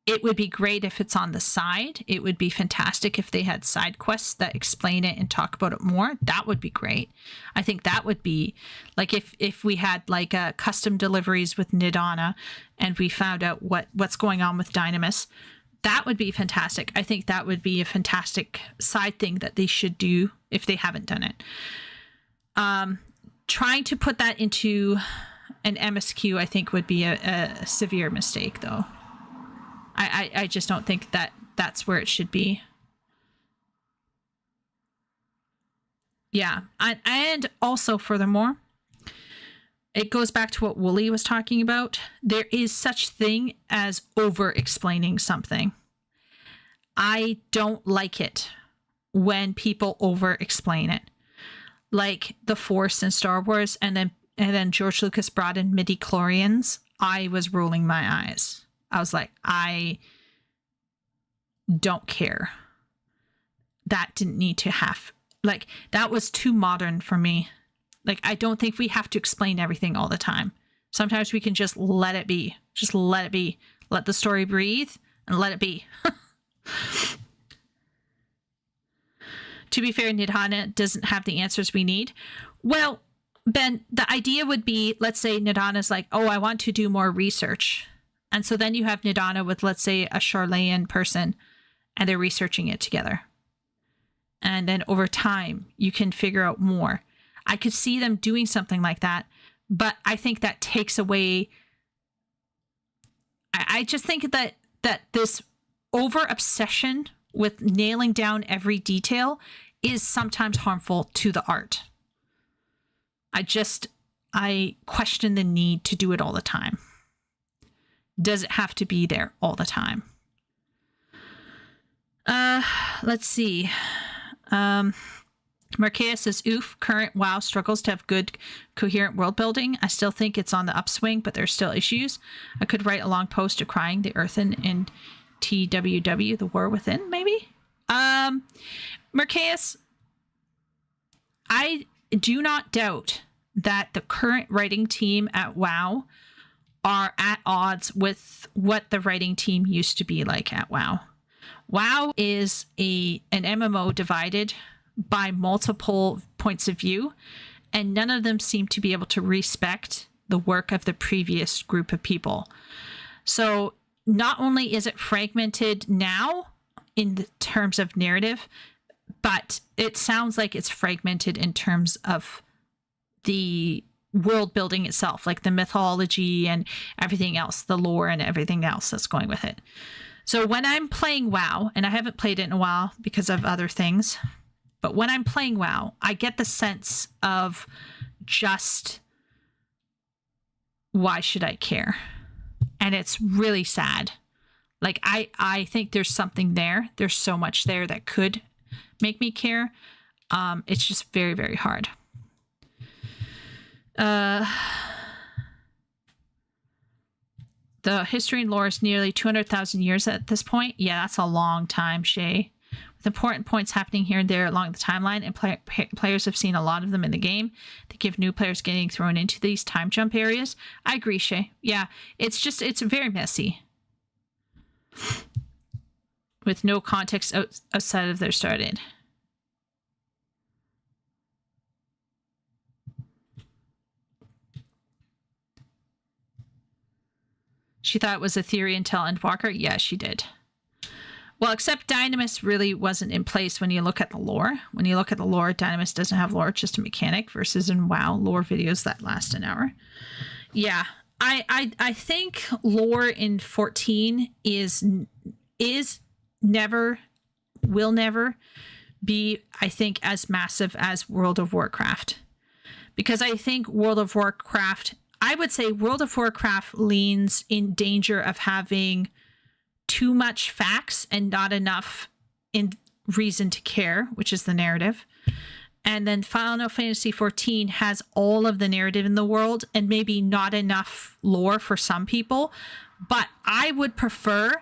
It would be great if it's on the side. It would be fantastic if they had side quests that explain it and talk about it more. That would be great. I think that would be like if we had like custom deliveries with Nidana and we found out what's going on with Dynamis. That would be fantastic. I think that would be a fantastic side thing that they should do if they haven't done it. Trying to put that into an MSQ, I think, would be a severe mistake, though. I just don't think that that's where it should be. Yeah. And also, furthermore, it goes back to what Wooly was talking about. There is such thing as over-explaining something. I don't like it when people over-explain it. Like the Force in Star Wars, and then George Lucas brought in midi-chlorians. I was rolling my eyes. I was like, I don't care. That didn't need to have, like, that was too modern for me. Like, I don't think we have to explain everything all the time. Sometimes we can just let it be. Just let it be. Let the story breathe and let it be. To be fair, Nidana doesn't have the answers we need. Well, Ben, the idea would be, let's say Nidana's like, oh, I want to do more research. And so then you have Nidana with, let's say, a Charlayan person, and they're researching it together. And then over time, you can figure out more. I could see them doing something like that, but I think that takes away. I just think that this over obsession with nailing down every detail is sometimes harmful to the art. I question the need to do it all the time. Does it have to be there all the time? Let's see. Marquez says, oof, current WoW struggles to have good, coherent world building. I still think it's on the upswing, but there's still issues. I could write a long post decrying the Earthen in TWW, the War Within, maybe? Marquez, I do not doubt that the current writing team at WoW are at odds with what the writing team used to be like at WoW. WoW is an MMO divided by multiple points of view, and none of them seem to be able to respect the work of the previous group of people. So not only is it fragmented now in the terms of narrative, but it sounds like it's fragmented in terms of the world building itself, like the mythology and everything else, the lore and everything else that's going with it. So when I'm playing WoW, and I haven't played it in a while because of other things, but when I'm playing WoW, I get the sense of just, why should I care? And it's really sad. Like, I think there's something there. There's so much there that could make me care. It's just very, very hard. The history and lore is nearly 200,000 years at this point. Yeah, that's a long time, Shay. With important points happening here and there along the timeline, and players have seen a lot of them in the game. They give new players getting thrown into these time jump areas. I agree, Shay. Yeah, it's very messy. With no context outside of their start date. She thought it was a theory until Endwalker. Yeah, she did. Well, except Dynamis really wasn't in place when you look at the lore. When you look at the lore, Dynamis doesn't have lore, it's just a mechanic, versus in WoW, lore videos that last an hour. Yeah, I think lore in 14 will never be, I think, as massive as World of Warcraft. Because I think World of Warcraft, I would say World of Warcraft leans in danger of having too much facts and not enough in reason to care, which is the narrative. And then Final Fantasy XIV has all of the narrative in the world and maybe not enough lore for some people. But I would prefer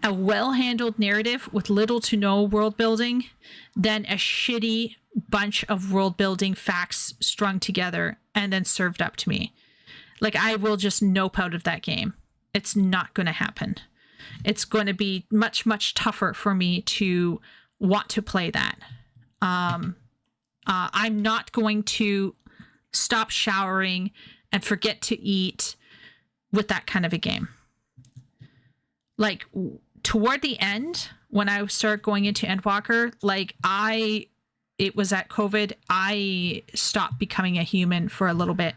a well-handled narrative with little to no world building than a shitty bunch of world building facts strung together and then served up to me. Like, I will just nope out of that game. It's not going to happen. It's going to be much, much tougher for me to want to play that. I'm not going to stop showering and forget to eat with that kind of a game. Like, toward the end, when I started going into Endwalker, like, it was at COVID, I stopped becoming a human for a little bit.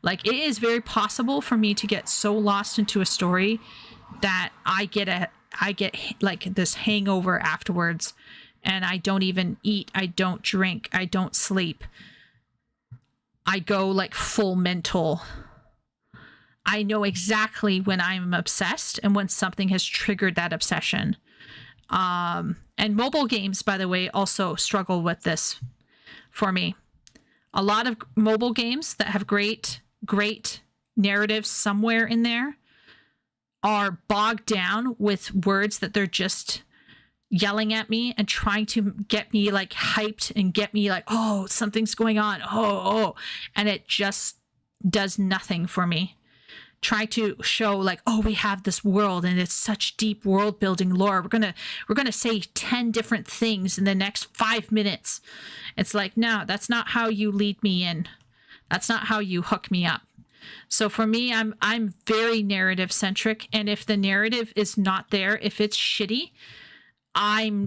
Like, it is very possible for me to get so lost into a story that I get like this hangover afterwards, and I don't even eat, I don't drink, I don't sleep. I go like full mental. I know exactly when I'm obsessed and when something has triggered that obsession. And mobile games, by the way, also struggle with this for me. A lot of mobile games that have great narratives somewhere in there are bogged down with words that they're just yelling at me and trying to get me like hyped and get me like, oh, something's going on. Oh. And it just does nothing for me. Try to show like, oh, we have this world and it's such deep world building lore. We're gonna say 10 different things in the next 5 minutes. It's like, no, that's not how you lead me in. That's not how you hook me up. So for me, I'm very narrative centric, and if the narrative is not there, if it's shitty,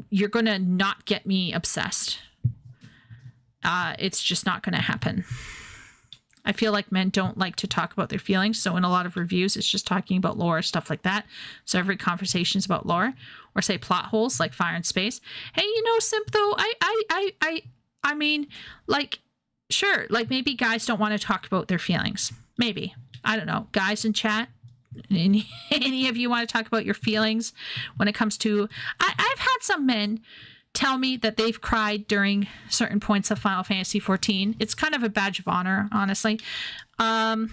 you're gonna not get me obsessed. It's just not gonna happen. I feel like men don't like to talk about their feelings, so in a lot of reviews, it's just talking about lore, stuff like that. So every conversation is about lore, or say plot holes like Fire and Space. Hey, Simp, though, I mean, like, sure, like maybe guys don't want to talk about their feelings. Maybe. I don't know. Guys in chat, any of you want to talk about your feelings when it comes to... I've had some men tell me that they've cried during certain points of Final Fantasy XIV. It's kind of a badge of honor, honestly. But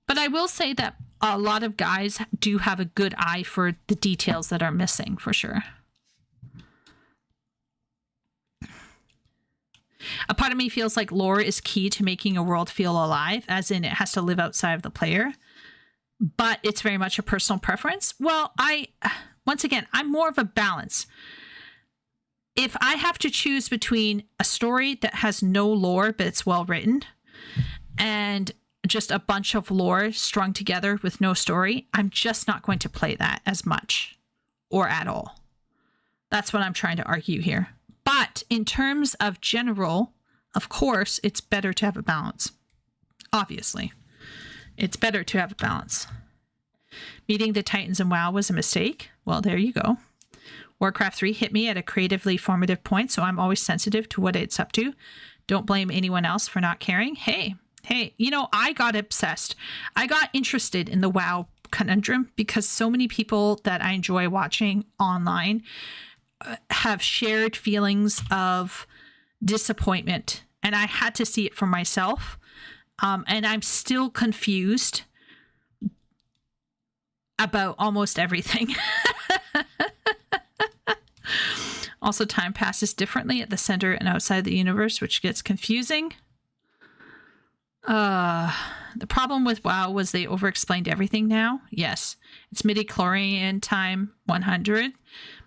I will say that a lot of guys do have a good eye for the details that are missing, for sure. A part of me feels like lore is key to making a world feel alive, as in it has to live outside of the player. But it's very much a personal preference. Well, once again, I'm more of a balance. If I have to choose between a story that has no lore, but it's well written, and just a bunch of lore strung together with no story, I'm just not going to play that as much or at all. That's what I'm trying to argue here. But in terms of general, of course, it's better to have a balance. Obviously, it's better to have a balance. Meeting the Titans in WoW was a mistake. Well, there you go. Warcraft 3 hit me at a creatively formative point, so I'm always sensitive to what it's up to. Don't blame anyone else for not caring. Hey, Hey, I got obsessed. I got interested in the WoW conundrum because so many people that I enjoy watching online have shared feelings of disappointment, and I had to see it for myself. And I'm still confused about almost everything. Also, time passes differently at the center and outside the universe, which gets confusing. The problem with WoW was they over-explained everything now. Yes, it's midi-chlorian time 100.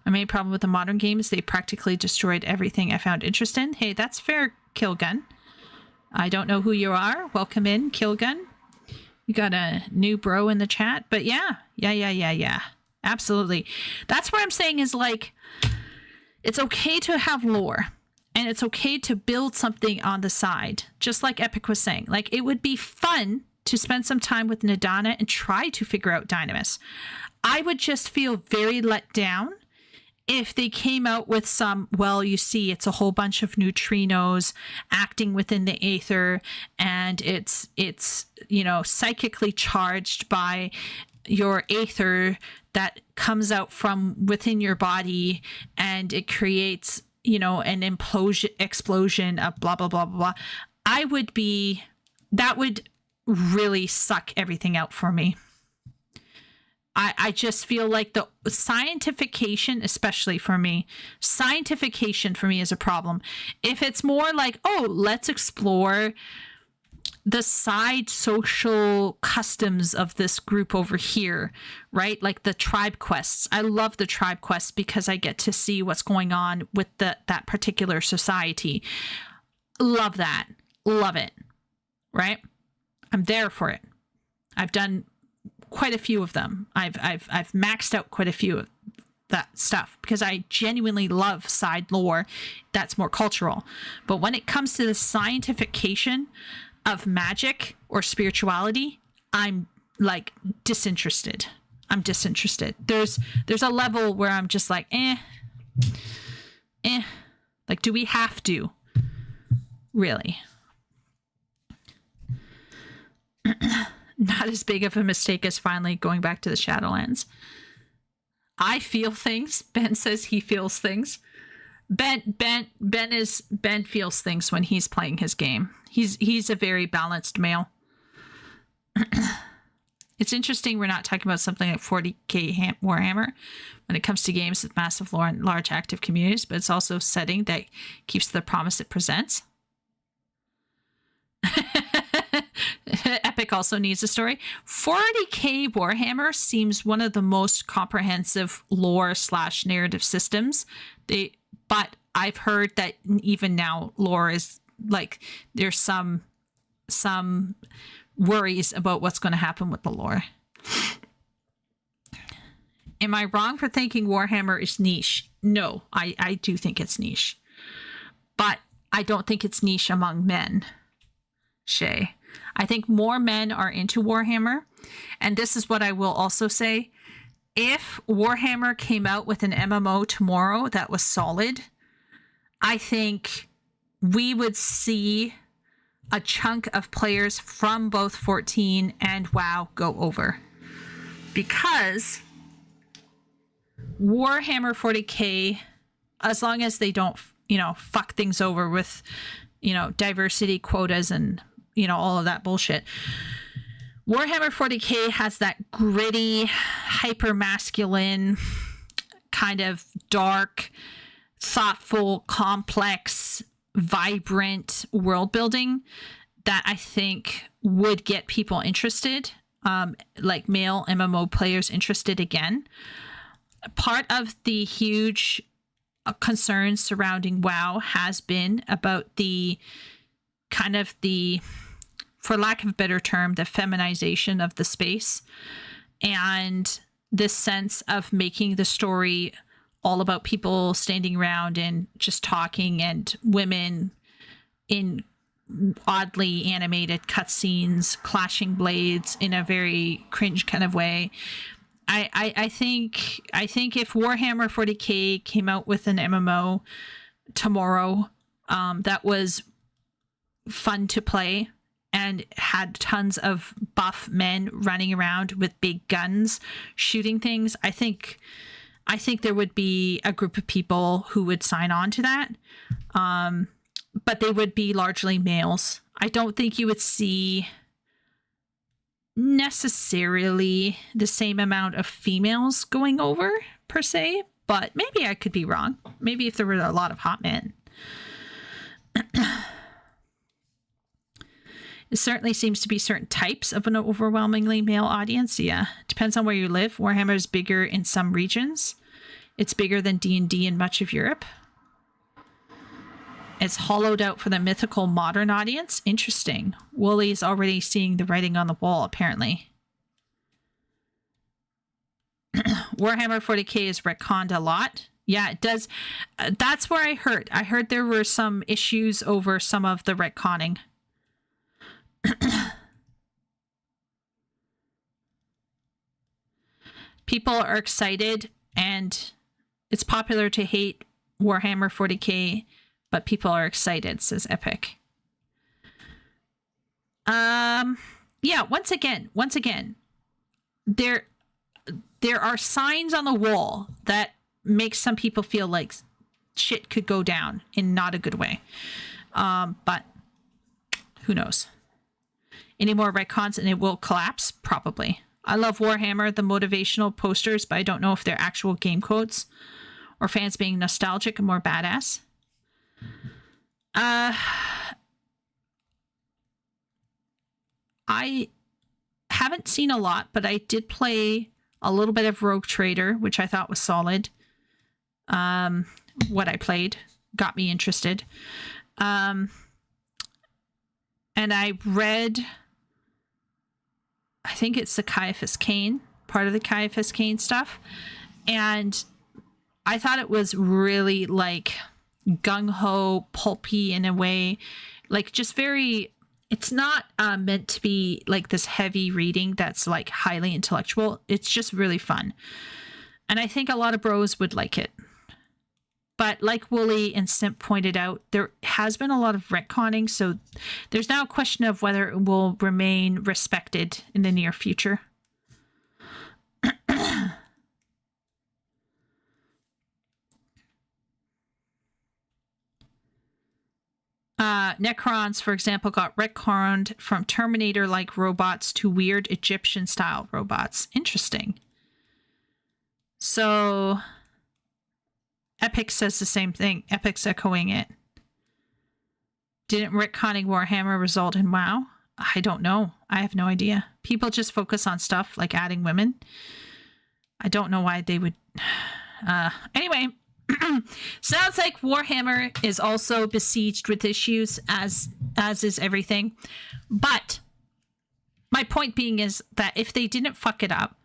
My main problem with the modern game is they practically destroyed everything I found interest in. Hey, that's fair, Killgun. I don't know who you are. Welcome in, Killgun. You got a new bro in the chat. But yeah. Absolutely. That's what I'm saying is, like, it's okay to have lore. And it's okay to build something on the side. Just like Epic was saying. Like, it would be fun to spend some time with Nadana and try to figure out Dynamis. I would just feel very let down if they came out with some, well, you see, it's a whole bunch of neutrinos acting within the aether, and it's psychically charged by your aether that comes out from within your body, and it creates, an explosion of blah, blah, blah, blah, blah. That would really suck everything out for me. I just feel like the scientification, especially for me, is a problem. If it's more like, oh, let's explore the side social customs of this group over here, right? Like the tribe quests. I love the tribe quests because I get to see what's going on with that particular society. Love that. Love it. Right? I'm there for it. I've done quite a few of them. I've maxed out quite a few of that stuff because I genuinely love side lore that's more cultural. But when it comes to the scientification of magic or spirituality, I'm like disinterested. There's a level where I'm just like, like, do we have to? Really? Not as big of a mistake as finally going back to the Shadowlands. I feel things. Ben says he feels things. Ben feels things when he's playing his game. He's a very balanced male. It's interesting we're not talking about something like 40k Warhammer when it comes to games with massive lore and large active communities, but it's also a setting that keeps the promise it presents. Epic also needs a story. 40k Warhammer seems one of the most comprehensive lore / narrative systems. But I've heard that even now lore is like there's some worries about what's going to happen with the lore. Am I wrong for thinking Warhammer is niche? No, I do think it's niche. But I don't think it's niche among men, Shay. I think more men are into Warhammer. And this is what I will also say. If Warhammer came out with an MMO tomorrow that was solid, I think we would see a chunk of players from both 14 and WoW go over. Because Warhammer 40k, as long as they don't, fuck things over with, diversity quotas and, all of that bullshit. Warhammer 40k has that gritty, hyper-masculine, kind of dark, thoughtful, complex, vibrant world building that I think would get people interested, like male MMO players interested again. Part of the huge concerns surrounding WoW has been about the kind of the, for lack of a better term, the feminization of the space and this sense of making the story all about people standing around and just talking and women in oddly animated cutscenes, clashing blades in a very cringe kind of way. I think if Warhammer 40k came out with an MMO tomorrow that was fun to play and had tons of buff men running around with big guns shooting things, I think there would be a group of people who would sign on to that. But they would be largely males. I don't think you would see necessarily the same amount of females going over per se, but maybe I could be wrong. Maybe if there were a lot of hot men. It certainly seems to be certain types of an overwhelmingly male audience. Yeah, depends on where you live. Warhammer is bigger in some regions. It's bigger than D&D in much of Europe. It's hollowed out for the mythical modern audience. Interesting. Wooly's already seeing the writing on the wall, apparently. Warhammer 40k is retconned a lot. Yeah, it does. That's where I heard. I heard there were some issues over some of the retconning. People are excited, and it's popular to hate Warhammer 40k, but people are excited, says Epic. Yeah, once again, there are signs on the wall that make some people feel like shit could go down in not a good way. But who knows? Any more retcons and it will collapse? Probably. I love Warhammer, the motivational posters, but I don't know if they're actual game quotes or fans being nostalgic and more badass. I haven't seen a lot, but I did play a little bit of Rogue Trader, which I thought was solid. What I played got me interested. And I read, I think it's the Caiaphas Cain, part of the Caiaphas Cain stuff. And I thought it was really like gung-ho, pulpy in a way, like just very, it's not meant to be like this heavy reading that's like highly intellectual. It's just really fun. And I think a lot of bros would like it. But like Wooly and Simp pointed out, there has been a lot of retconning, so there's now a question of whether it will remain respected in the near future. Necrons, for example, got retconned from Terminator-like robots to weird Egyptian-style robots. Interesting. So Epic says the same thing. Epic's echoing it. Didn't retconning Warhammer result in WoW? I don't know. I have no idea. People just focus on stuff like adding women. I don't know why they would. Anyway, sounds like Warhammer is also besieged with issues, as is everything. But my point being is that if they didn't fuck it up,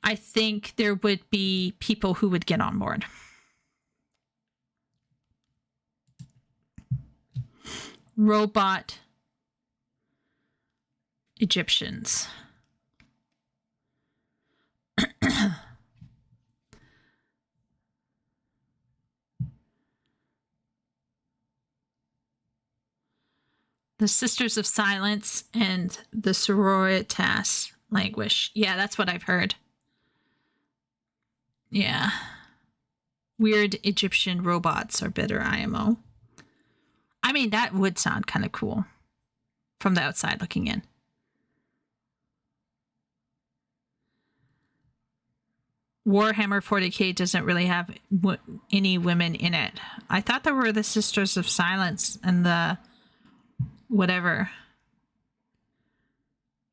I think there would be people who would get on board. Robot Egyptians. The Sisters of Silence and the Sororitas languish. Yeah, that's what I've heard. Yeah. Weird Egyptian robots are better IMO. I mean, that would sound kind of cool from the outside looking in. Warhammer 40k doesn't really have any women in it. I thought there were the Sisters of Silence and the whatever.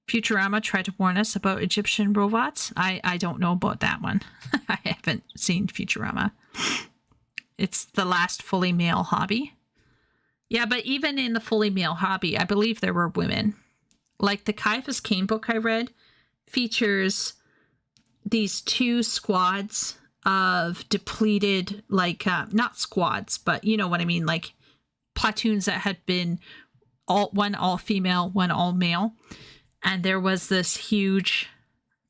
Futurama tried to warn us about Egyptian robots. I don't know about that one. I haven't seen Futurama. It's the last fully male hobby. Yeah, but even in the fully male hobby, I believe there were women. Like the Caiaphas Cain book I read features these two squads of depleted, like, not squads, but you know what I mean, like platoons that had been one all female, one all male. And there was this huge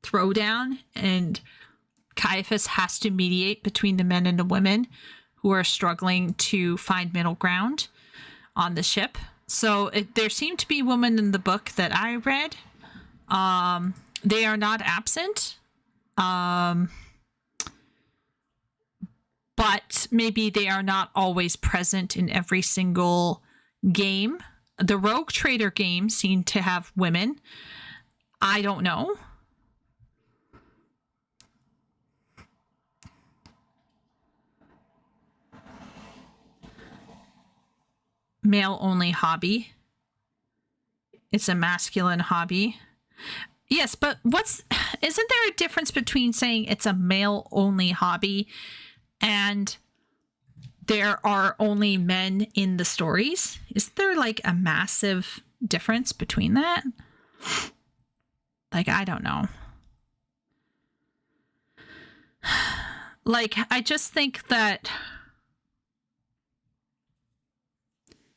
throwdown, and Caiaphas has to mediate between the men and the women who are struggling to find middle ground on the ship. So there seem to be women in the book that I read. They are not absent. But maybe they are not always present in every single game. The Rogue Trader game seemed to have women. I don't know. Male only hobby. It's a masculine hobby. Yes, but isn't there a difference between saying it's a male only hobby and there are only men in the stories? Isn't there like a massive difference between that? Like, I don't know. Like, I just think that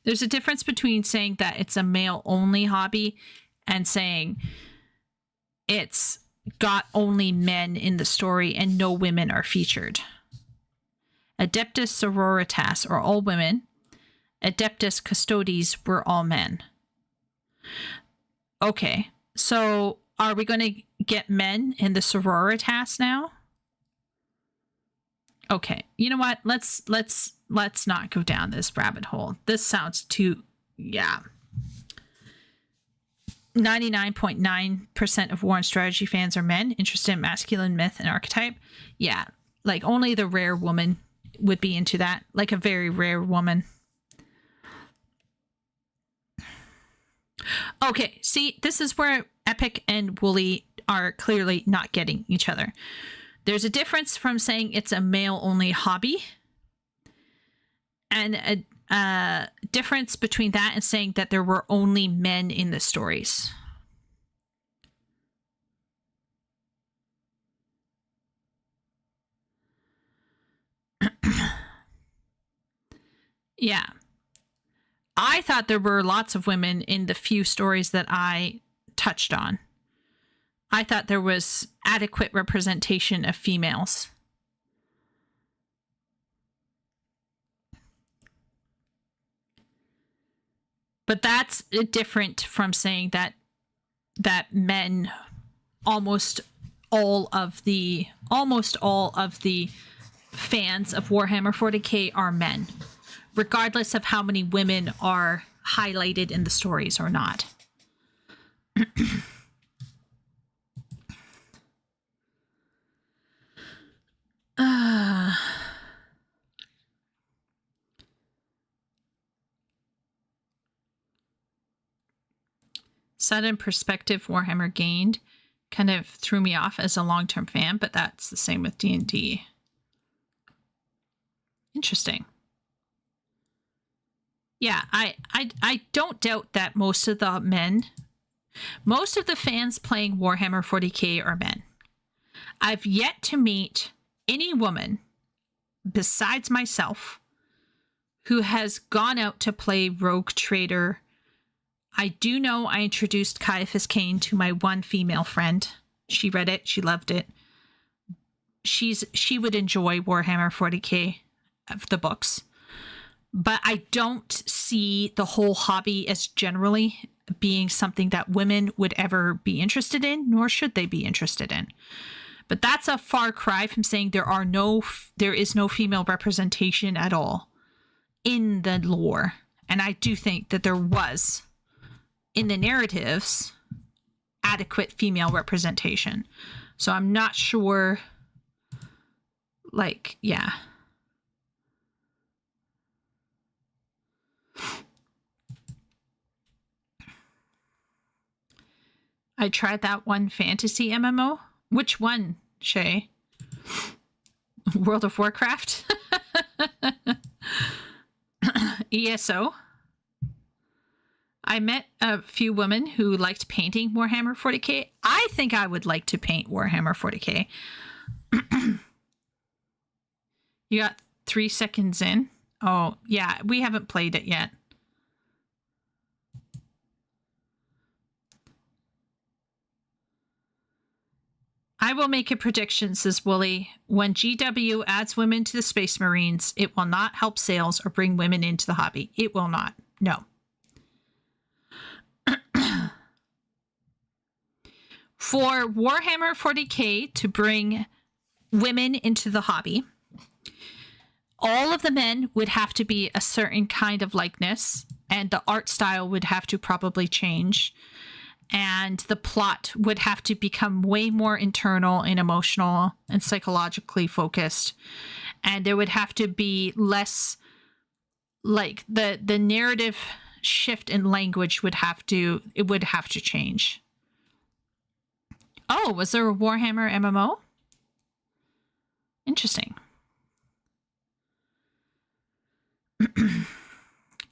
there's a difference between saying that it's a male only hobby and saying it's got only men in the story and no women are featured. Adeptus Sororitas are all women. Adeptus Custodes were all men. Okay, so are we going to get men in the Sororitas now? Okay, you know what? Let's not go down this rabbit hole. This sounds too, yeah. 99.9% of War and Strategy fans are men interested in masculine myth and archetype. Yeah, like only the rare woman would be into that, like a very rare woman. Okay, see, this is where Epic and Wooly are clearly not getting each other. There's a difference from saying it's a male-only hobby and a difference between that and saying that there were only men in the stories. Yeah. I thought there were lots of women in the few stories that I touched on. I thought there was adequate representation of females. But that's different from saying that men, almost all of the fans of Warhammer 40k are men, regardless of how many women are highlighted in the stories or not. Sudden perspective Warhammer gained kind of threw me off as a long-term fan, but that's the same with D&D. Interesting. Yeah, I don't doubt that most of the fans playing Warhammer 40k are men. I've yet to meet any woman besides myself who has gone out to play Rogue Trader. I do know I introduced Caiaphas Cain to my one female friend. She read it. She loved it. She would enjoy Warhammer 40k of the books. But I don't see the whole hobby as generally being something that women would ever be interested in, nor should they be interested in. But that's a far cry from saying there is no female representation at all in the lore. And I do think that there was, in the narratives, adequate female representation. So I'm not sure, like, yeah. I tried that one fantasy MMO. Which one, Shay? World of Warcraft? ESO? I met a few women who liked painting Warhammer 40k. I think I would like to paint Warhammer 40k. You got 3 seconds in? Oh, yeah, we haven't played it yet. I will make a prediction, says Wooly. When GW adds women to the Space Marines, it will not help sales or bring women into the hobby. It will not. No. for Warhammer 40K to bring women into the hobby, all of the men would have to be a certain kind of likeness, and the art style would have to probably change, and the plot would have to become way more internal and emotional and psychologically focused, and there would have to be less, like, the narrative shift in language would have to change. Oh, was there a Warhammer MMO? Interesting.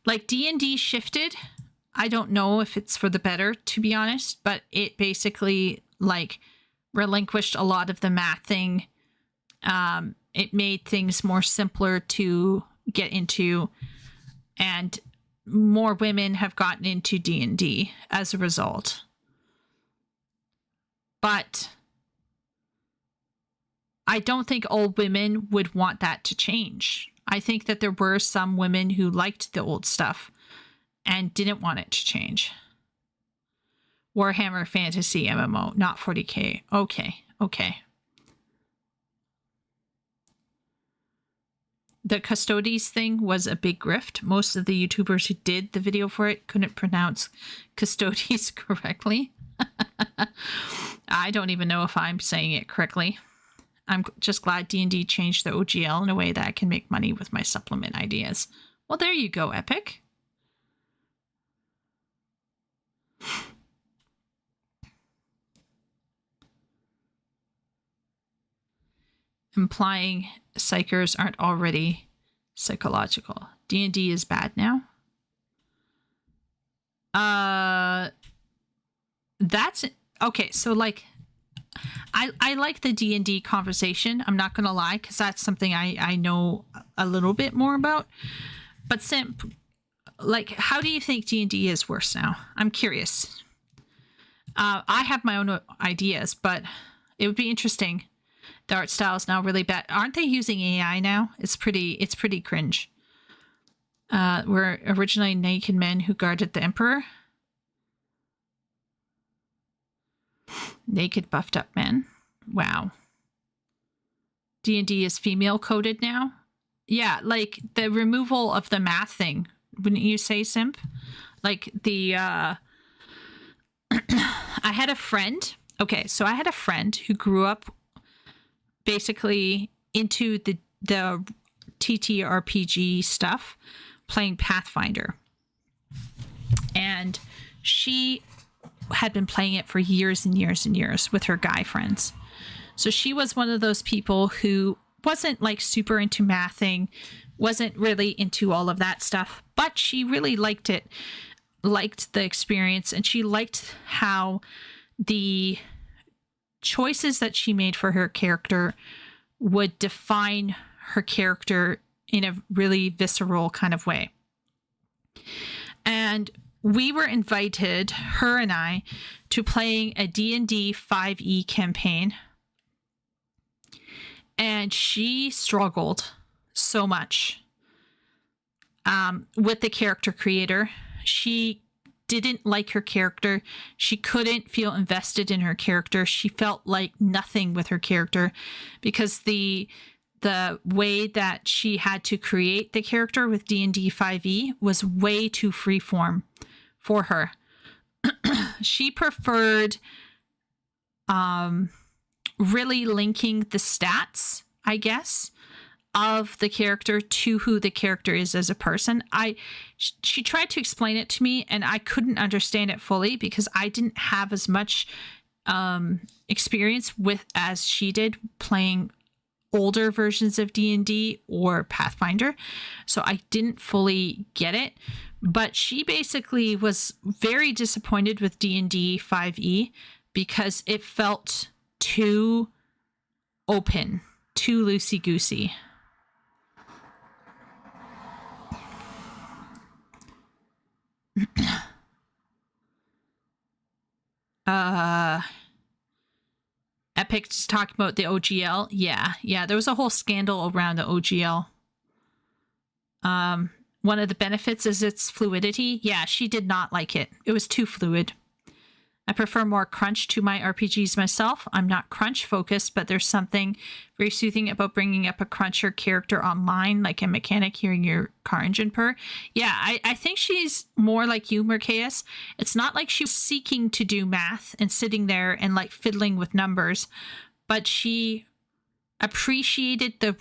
Like, D&D shifted. I don't know if it's for the better, to be honest, but it basically, like, relinquished a lot of the math thing. It made things more simpler to get into, and more women have gotten into D&D as a result. But I don't think all women would want that to change. I think that there were some women who liked the old stuff and didn't want it to change. Warhammer Fantasy MMO, not 40K. Okay. The Custodes thing was a big grift. Most of the YouTubers who did the video for it couldn't pronounce Custodes correctly. I don't even know if I'm saying it correctly. I'm just glad D&D changed the OGL in a way that I can make money with my supplement ideas. Well, there you go, Epic. Implying psychers aren't already psychological. D&D is bad now. That's okay. So, like, I like the D&D conversation. I'm not gonna lie, because that's something I know a little bit more about. But Simp, like, how do you think D&D is worse now? I'm curious. I have my own ideas, but it would be interesting. The art style is now really bad. Aren't they using AI now? It's pretty cringe. Were originally naked men who guarded the emperor. Naked buffed up men. Wow. D&D is female coded now. Yeah, like the removal of the math thing. Wouldn't you say, Simp? Like the I had a friend. Okay, so I had a friend who grew up basically into the TTRPG stuff, playing Pathfinder. And she had been playing it for years and years and years with her guy friends. So she was one of those people who wasn't like super into mathing, wasn't really into all of that stuff, but she really liked it, liked the experience, and she liked how the choices that she made for her character would define her character in a really visceral kind of way. And we were invited, her and I, to playing a D&D 5e campaign. And she struggled so much with the character creator. She didn't like her character. She couldn't feel invested in her character. She felt like nothing with her character because the way that she had to create the character with D&D 5e was way too freeform for her. She preferred really linking the stats, I guess, of the character to who the character is as a person. She tried to explain it to me and I couldn't understand it fully because I didn't have as much experience with as she did playing older versions of D&D or Pathfinder. So I didn't fully get it, but she basically was very disappointed with D&D 5e because it felt too open, too loosey-goosey. Epic's talking about the OGL. Yeah, there was a whole scandal around the OGL. One of the benefits is its fluidity. Yeah, she did not like it. It was too fluid. I prefer more crunch to my RPGs myself. I'm not crunch focused, but there's something very soothing about bringing up a cruncher character online, like a mechanic hearing your car engine purr. Yeah, I think she's more like you, Merceus. It's not like she was seeking to do math and sitting there and like fiddling with numbers, but she appreciated the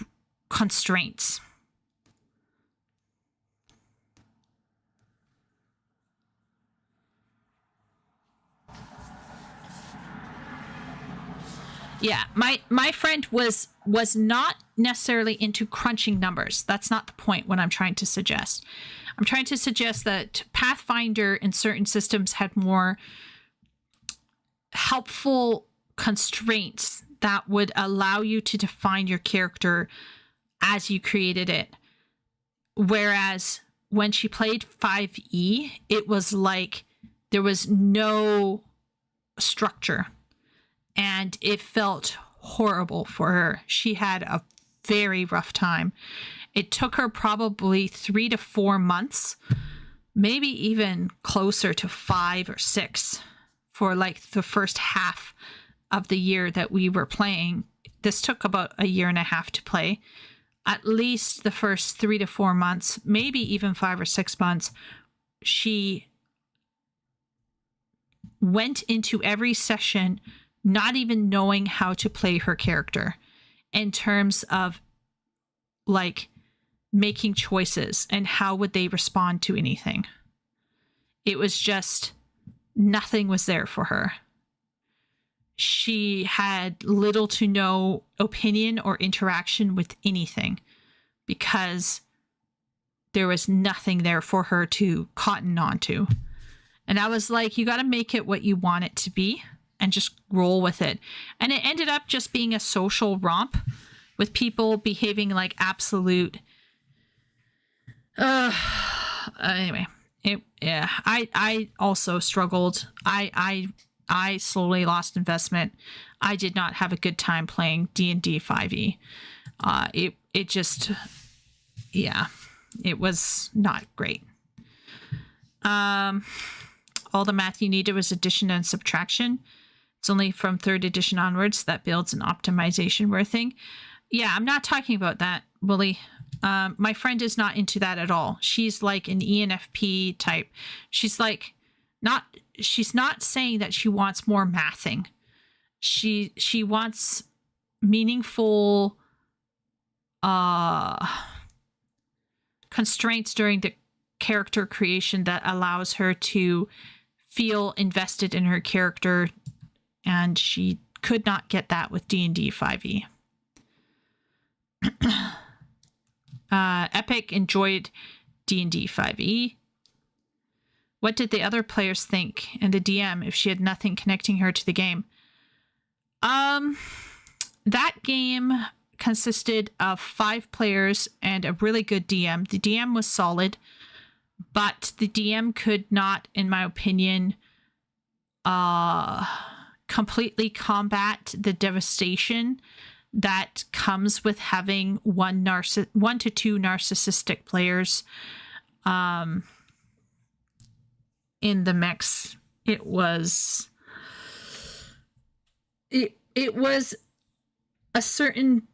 constraints. Yeah, my friend was not necessarily into crunching numbers. That's not the point. What I'm trying to suggest, I'm trying to suggest that Pathfinder in certain systems had more helpful constraints that would allow you to define your character as you created it. Whereas when she played 5e, it was like there was no structure. And it felt horrible for her. She had a very rough time. It took her probably 3 to 4 months, maybe even closer to 5 or 6 for like the first half of the year that we were playing. This took about a year and a half to play. At least the first 3 to 4 months, maybe even 5 or 6 months, she went into every session not even knowing how to play her character in terms of like making choices and how would they respond to anything. It was just nothing was there for her. She had little to no opinion or interaction with anything because there was nothing there for her to cotton onto. And I was like, you got to make it what you want it to be and just roll with it. And it ended up just being a social romp with people behaving like absolute anyway, I also struggled. I slowly lost investment. I did not have a good time playing D&D 5e. It just, yeah, it was not great. All the math you needed was addition and subtraction. It's only from 3rd edition onwards that builds an optimization worth thing. Yeah, I'm not talking about that, Willie. My friend is not into that at all. She's like an ENFP type. She's not saying that she wants more mathing. She wants meaningful constraints during the character creation that allows her to feel invested in her character, and she could not get that with D&D 5e. Epic enjoyed D&D 5e. What did the other players think and the DM if she had nothing connecting her to the game? That game consisted of 5 players and a really good DM. The DM was solid, but the DM could not, in my opinion, completely combat the devastation that comes with having 1 to 2 narcissistic players in the mix. It was a certain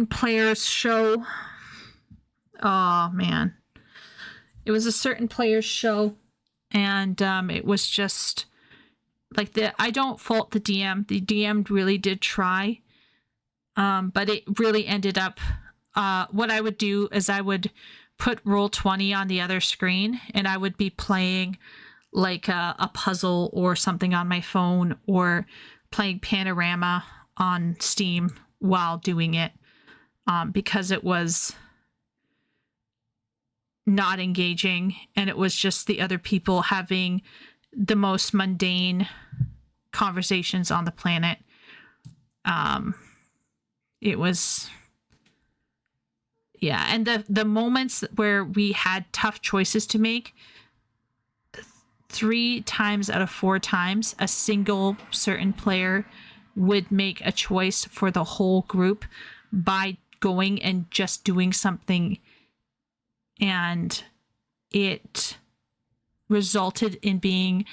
player's show. Oh man, it was a certain player's show, and it was just like I don't fault the DM. The DM really did try, but it really ended up. What I would do is I would put Roll20 on the other screen, and I would be playing like a puzzle or something on my phone, or playing Panorama on Steam while doing it, because it was not engaging, and it was just the other people having the most mundane conversations on the planet. It was, yeah, and the moments where we had tough choices to make, 3 times out of 4 times, a single certain player would make a choice for the whole group by going and just doing something, and it resulted in being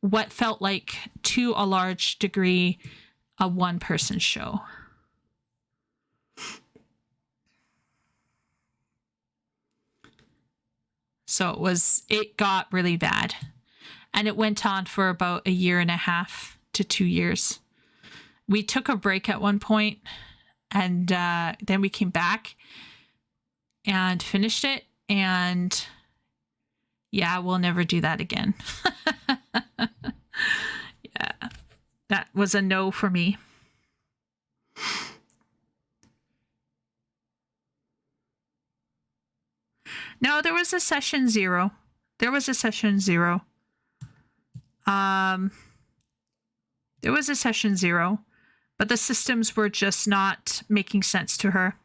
what felt like, to a large degree, a one-person show. So it got really bad. And it went on for about 1.5 to 2 years. We took a break at one point, and then we came back and finished it. And yeah, we'll never do that again. Yeah, that was a no for me. No, there was a session 0. There was a session 0. But the systems were just not making sense to her.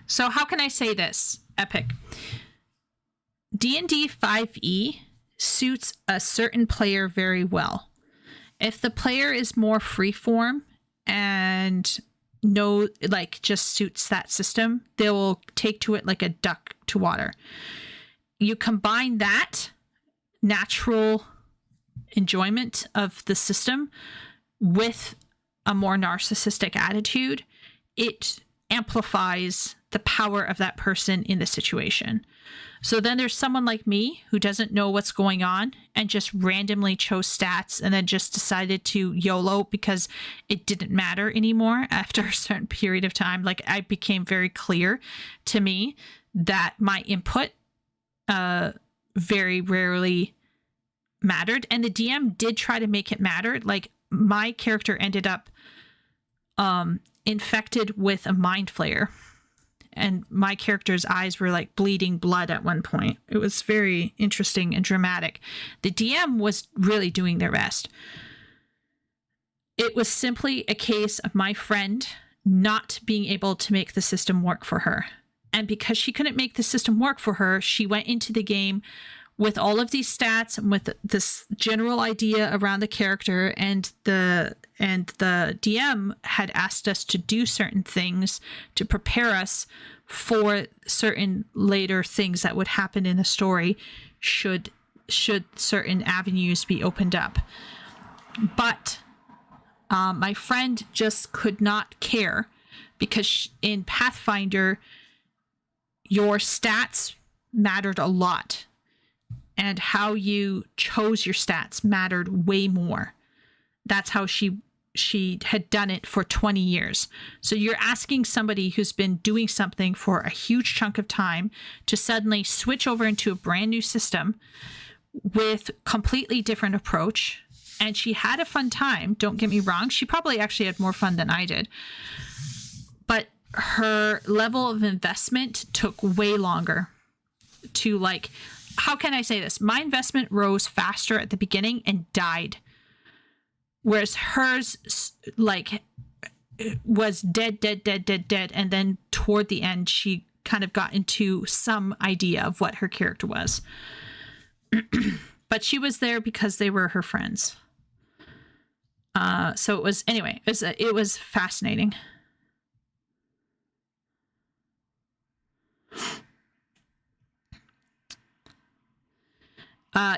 So how can I say this, Epic? D&D 5e suits a certain player very well. If the player is more freeform and just suits that system, they will take to it like a duck to water. You combine that natural enjoyment of the system with a more narcissistic attitude, it amplifies the power of that person in the situation. So then there's someone like me who doesn't know what's going on and just randomly chose stats and then just decided to YOLO because it didn't matter anymore after a certain period of time. Like, I became very clear to me that my input very rarely mattered. And the DM did try to make it matter. Like, my character ended up infected with a mind flayer. And my character's eyes were like bleeding blood at one point. It was very interesting and dramatic. The DM was really doing their best. It was simply a case of my friend not being able to make the system work for her. And because she couldn't make the system work for her, she went into the game with all of these stats and with this general idea around the character, and the DM had asked us to do certain things to prepare us for certain later things that would happen in the story should certain avenues be opened up. But my friend just could not care, because in Pathfinder, your stats mattered a lot. And how you chose your stats mattered way more. That's how she had done it for 20 years. So you're asking somebody who's been doing something for a huge chunk of time to suddenly switch over into a brand new system with completely different approach. And she had a fun time. Don't get me wrong. She probably actually had more fun than I did. But her level of investment took way longer to, like, how can I say this? My investment rose faster at the beginning and died. Whereas hers, like, was dead. And then toward the end, she kind of got into some idea of what her character was. But she was there because they were her friends. So it was, anyway, it was fascinating.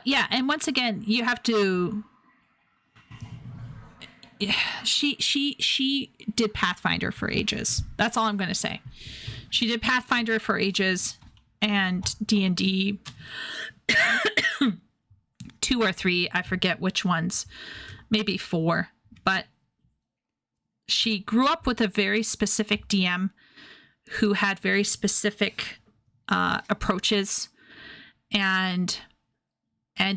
Yeah, and once again, you have to. She did Pathfinder for ages. That's all I'm going to say. She did Pathfinder for ages, and D&D 2 or 3. I forget which ones. Maybe 4. But she grew up with a very specific DM who had very specific approaches, and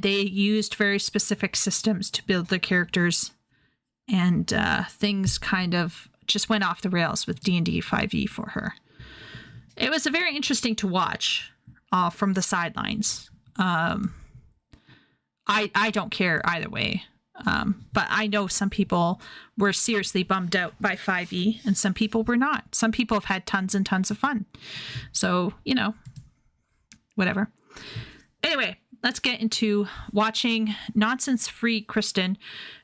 they used very specific systems to build their characters, and things kind of just went off the rails with D&D 5e for her. It was very interesting to watch from the sidelines. I don't care either way, but I know some people were seriously bummed out by 5e, and some people were not. Some people have had tons and tons of fun. So, whatever. Anyway, let's get into watching nonsense-free Kristen,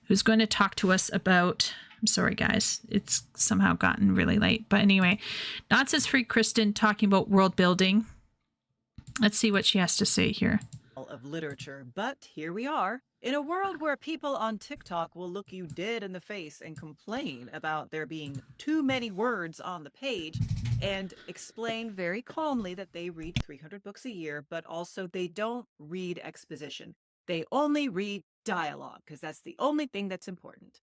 who's going to talk to us about I'm sorry, guys. It's somehow gotten really late. But anyway, Nonsense Free Kristen talking about world building. Let's see what she has to say here. Of literature, but here we are. In a world where people on TikTok will look you dead in the face and complain about there being too many words on the page and explain very calmly that they read 300 books a year, but also they don't read exposition. They only read dialogue because that's the only thing that's important.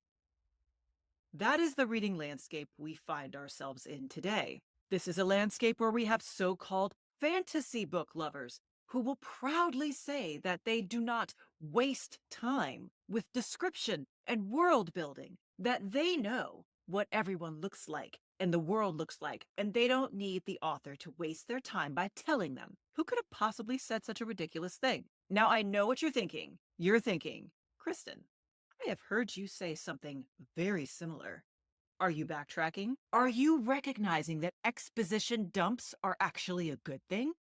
That is the reading landscape we find ourselves in today. This is a landscape where we have so-called fantasy book lovers who will proudly say that they do not waste time with description and world building, that they know what everyone looks like and the world looks like, and they don't need the author to waste their time by telling them. Who could have possibly said such a ridiculous thing? Now, I know what you're thinking. You're thinking, Kristen, I have heard you say something very similar. Are you backtracking? Are you recognizing that exposition dumps are actually a good thing?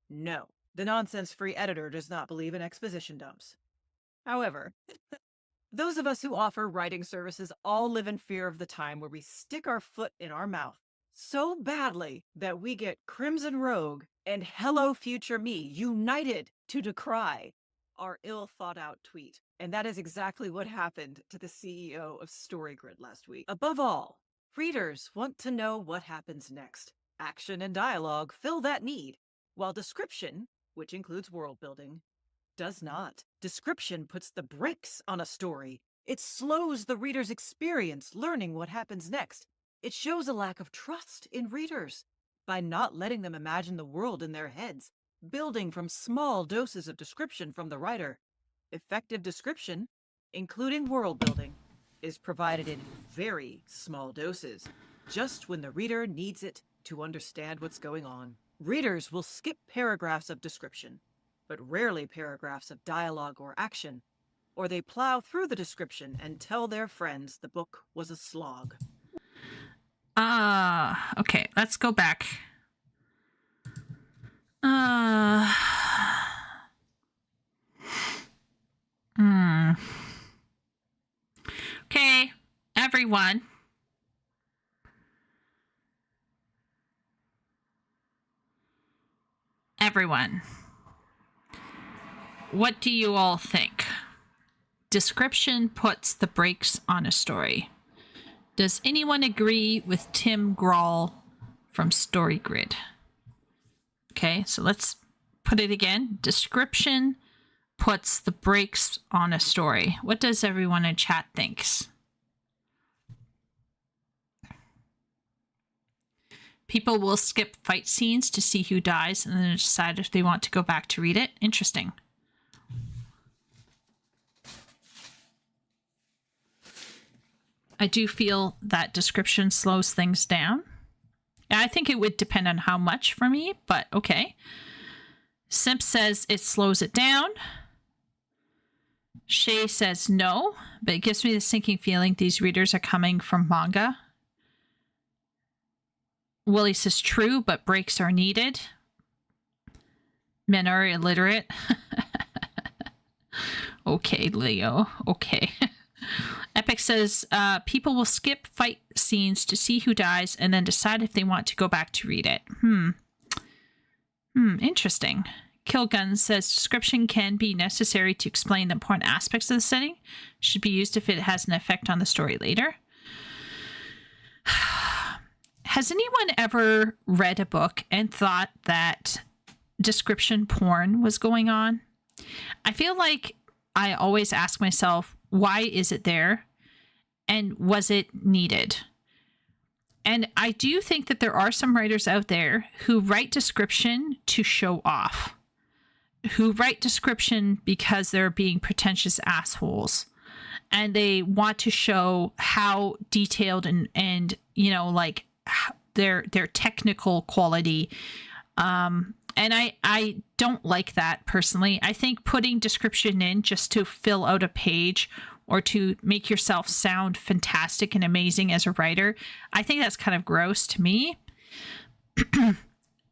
No, the nonsense-free editor does not believe in exposition dumps. However, those of us who offer writing services all live in fear of the time where we stick our foot in our mouth so badly that we get Crimson Rogue and Hello Future Me united to decry our ill-thought-out tweet. And that is exactly what happened to the CEO of StoryGrid last week. Above all, readers want to know what happens next. Action and dialogue fill that need, while description, which includes world building, does not. Description puts the brakes on a story. It slows the reader's experience learning what happens next. It shows a lack of trust in readers by not letting them imagine the world in their heads, building from small doses of description from the writer. Effective description, including world building, is provided in very small doses, just when the reader needs it to understand what's going on. Readers will skip paragraphs of description, but rarely paragraphs of dialogue or action, or they plow through the description and tell their friends the book was a slog. Okay, let's go back. Okay, everyone. Everyone. What do you all think? Description puts the brakes on a story. Does anyone agree with Tim Grawl from StoryGrid? Okay, so let's put it again. Description puts the brakes on a story. What does everyone in chat thinks? People will skip fight scenes to see who dies and then decide if they want to go back to read it. Interesting. I do feel that description slows things down. I think it would depend on how much for me, but okay. Simp says it slows it down. Shay says no, but it gives me the sinking feeling these readers are coming from manga. Willie says true, but breaks are needed. Men are illiterate. Okay, Leo. Okay. Epic says people will skip fight scenes to see who dies and then decide if they want to go back to read it. Interesting. Killgun says description can be necessary to explain the important aspects of the setting. Should be used if it has an effect on the story later. Has anyone ever read a book and thought that description porn was going on? I feel like I always ask myself, why is it there? And was it needed? And I do think that there are some writers out there who write description to show off, who write description because they're being pretentious assholes and they want to show how detailed and you know, like their technical quality. And I don't like that personally. I think putting description in just to fill out a page or to make yourself sound fantastic and amazing as a writer, I think that's kind of gross to me.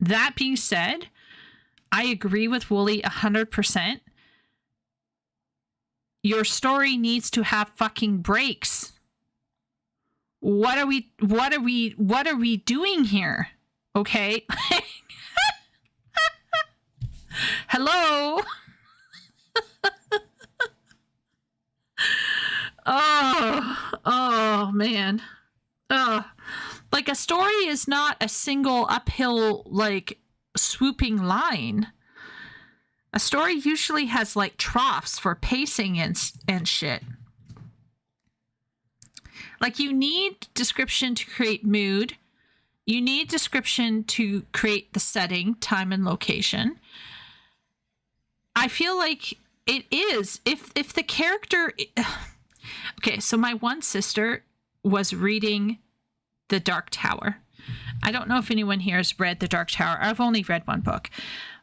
That being said, I agree with Wooly 100%. Your story needs to have fucking breaks. what are we doing here? Okay. Hello. Oh man. Like a story is not a single uphill, like swooping line. A story usually has like troughs for pacing and shit. Like you need description to create mood. You need description to create the setting, time, and location. I feel like it is. If the character... Okay, so my one sister was reading The Dark Tower. I don't know if anyone here has read The Dark Tower. I've only read one book.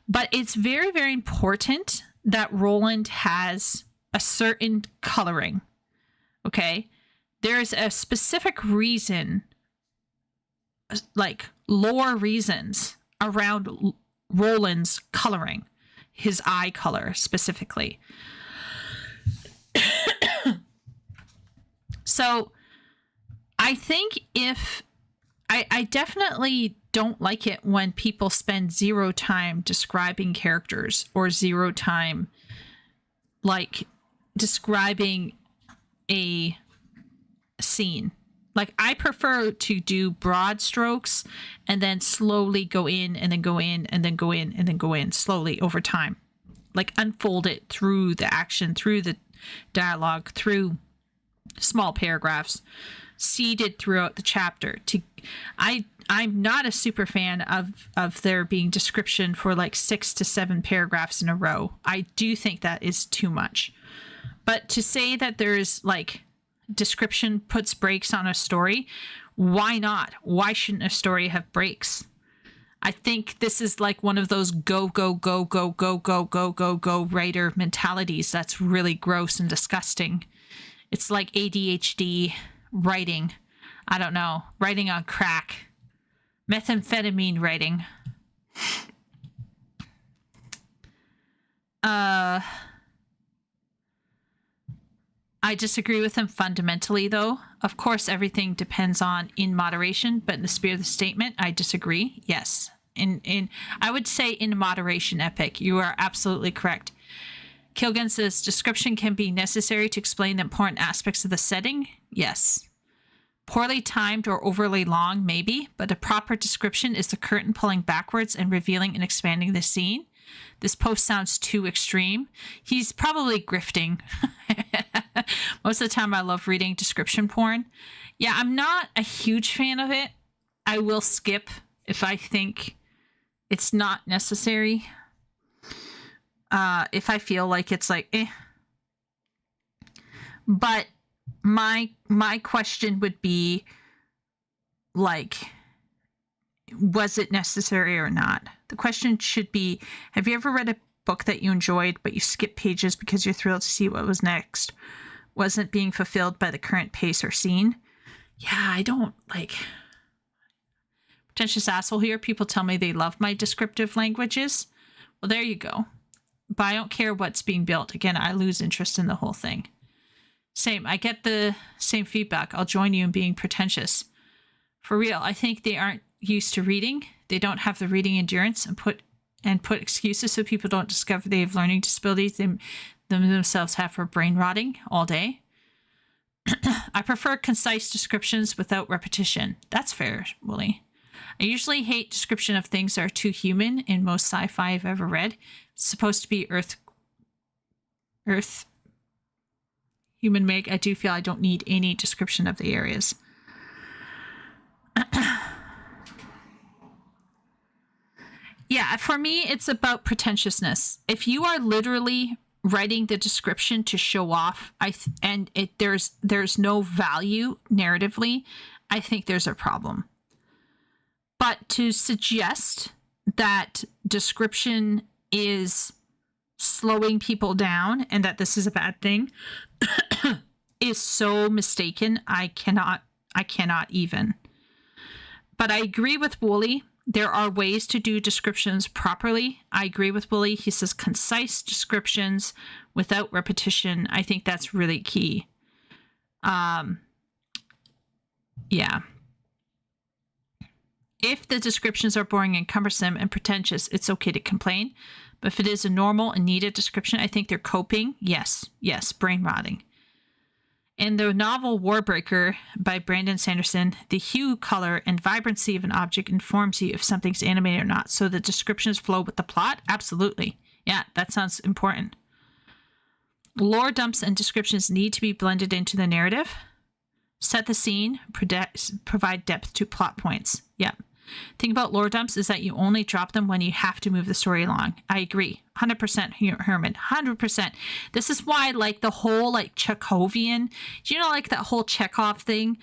But it's very, very important that Roland has a certain coloring. Okay? There's a specific reason, like lore reasons around Roland's coloring, his eye color specifically. So I think I definitely don't like it when people spend zero time describing characters or zero time like describing a scene. Like I prefer to do broad strokes and then slowly go in and then go in and then go in and then go in slowly over time. Like unfold it through the action, through the dialogue, through small paragraphs seeded throughout the chapter. I'm not a super fan of there being description for like 6 to 7 paragraphs in a row. I do think that is too much. But to say that there's like description puts breaks on a story, why not? Why shouldn't a story have breaks? I think this is like one of those go writer mentalities that's really gross and disgusting. It's like ADHD writing. I don't know. Writing on crack. Methamphetamine writing. I disagree with him fundamentally, though. Of course, everything depends on in moderation, but in the spirit of the statement, I disagree. Yes. I would say in moderation, Epic. You are absolutely correct. Kilgan says, description can be necessary to explain the important aspects of the setting. Yes. Poorly timed or overly long, maybe, but a proper description is the curtain pulling backwards and revealing and expanding the scene. This post sounds too extreme. He's probably grifting. Most of the time I love reading description porn. Yeah, I'm not a huge fan of it. I will skip if I think it's not necessary. If I feel like it's like, eh. But my question would be, like, was it necessary or not? The question should be, have you ever read a book that you enjoyed, but you skipped pages because you're thrilled to see what was next? Wasn't being fulfilled by the current pace or scene? Yeah, I don't, like... Pretentious asshole here. People tell me they love my descriptive languages. Well, there you go. But I don't care what's being built. Again, I lose interest in the whole thing. Same. I get the same feedback. I'll join you in being pretentious. For real, I think they aren't used to reading. They don't have the reading endurance and put excuses so people don't discover they have learning disabilities they themselves have for brain rotting all day. I prefer concise descriptions without repetition. That's fair, Willie. I usually hate description of things that are too human in most sci-fi I've ever read. It's supposed to be Earth human make. I do feel I don't need any description of the areas. Yeah, for me, it's about pretentiousness. If you are literally writing the description to show off, there's no value narratively, I think there's a problem. But to suggest that description is slowing people down and that this is a bad thing is so mistaken. I cannot even. But I agree with Wooly. There are ways to do descriptions properly. I agree with Wooly. He says concise descriptions without repetition. I think that's really key. Yeah. If the descriptions are boring and cumbersome and pretentious, it's okay to complain. But if it is a normal and needed description, I think they're coping. Yes, brain rotting. In the novel Warbreaker by Brandon Sanderson, the hue, color, and vibrancy of an object informs you if something's animated or not. So the descriptions flow with the plot? Absolutely. Yeah, that sounds important. Lore dumps and descriptions need to be blended into the narrative. Set the scene, provide depth to plot points. Yeah. Thing about lore dumps is that you only drop them when you have to move the story along. I agree. 100% Herman. 100%. This is why, like, the whole, like, Chekhovian, you know, like, that whole Chekhov thing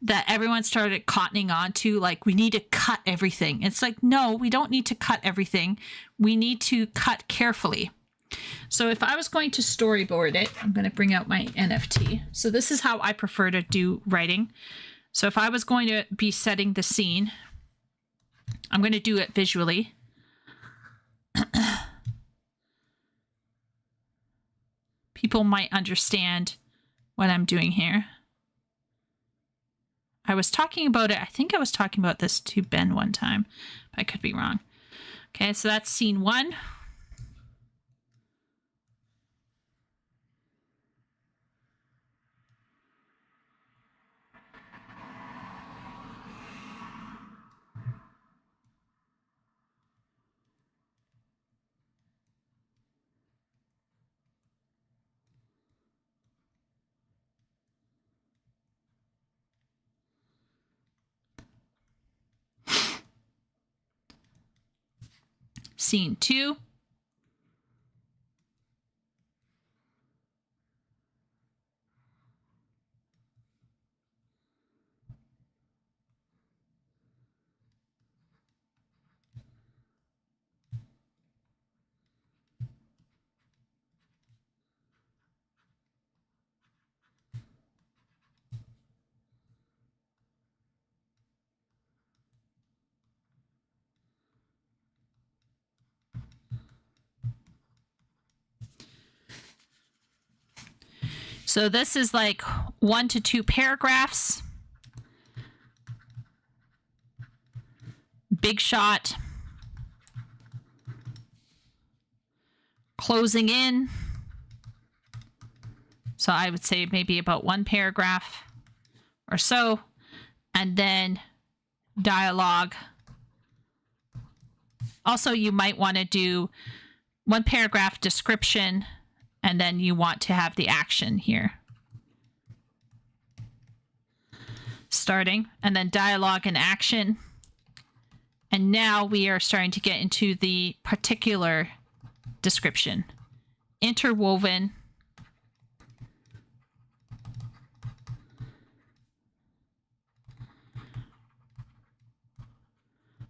that everyone started cottoning on to, like, we need to cut everything. It's like, no, we don't need to cut everything. We need to cut carefully. So if I was going to storyboard it, I'm going to bring out my NFT. So this is how I prefer to do writing. So if I was going to be setting the scene, I'm going to do it visually. People might understand what I'm doing here. I was talking about it. I think I was talking about this to Ben one time, but I could be wrong. Okay, so that's scene 1. Scene 2. So this is like 1 to 2 paragraphs. Big shot. Closing in. So I would say maybe about 1 paragraph or so. And then dialogue. Also, you might want to do 1 paragraph description, and then you want to have the action here. Starting, and then dialogue and action. And now we are starting to get into the particular description. Interwoven.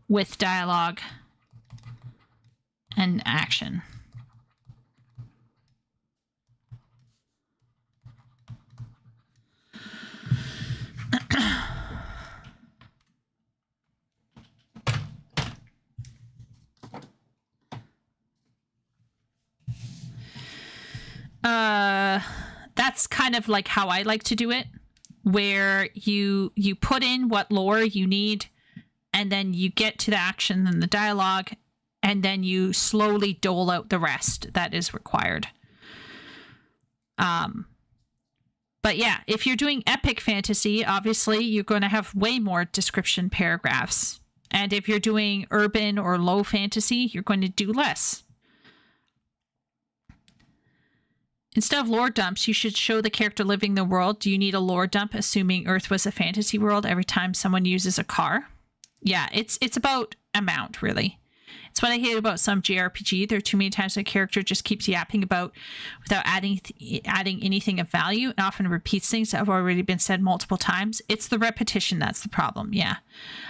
With dialogue and action. That's kind of like how I like to do it, where you put in what lore you need, and then you get to the action and the dialogue, and then you slowly dole out the rest that is required. But yeah, if you're doing epic fantasy, obviously you're going to have way more description paragraphs. And if you're doing urban or low fantasy, you're going to do less. Instead of lore dumps, you should show the character living the world. Do you need a lore dump, assuming Earth was a fantasy world, every time someone uses a car? Yeah, it's about amount, really. It's what I hate about some JRPG. There are too many times a character just keeps yapping about without adding anything of value, and often repeats things that have already been said multiple times. It's the repetition that's the problem, yeah.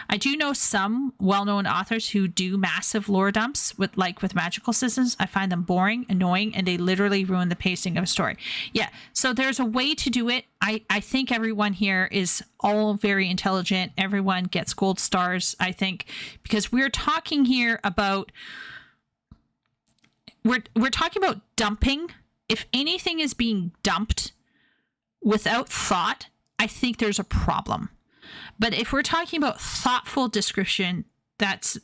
I do know some well-known authors who do massive lore dumps with magical systems. I find them boring, annoying, and they literally ruin the pacing of a story. Yeah, so there's a way to do it. I think everyone here is all very intelligent. Everyone gets gold stars, I think, because we're talking here about we're talking about dumping. If anything is being dumped without thought, I think there's a problem. But if we're talking about thoughtful description, that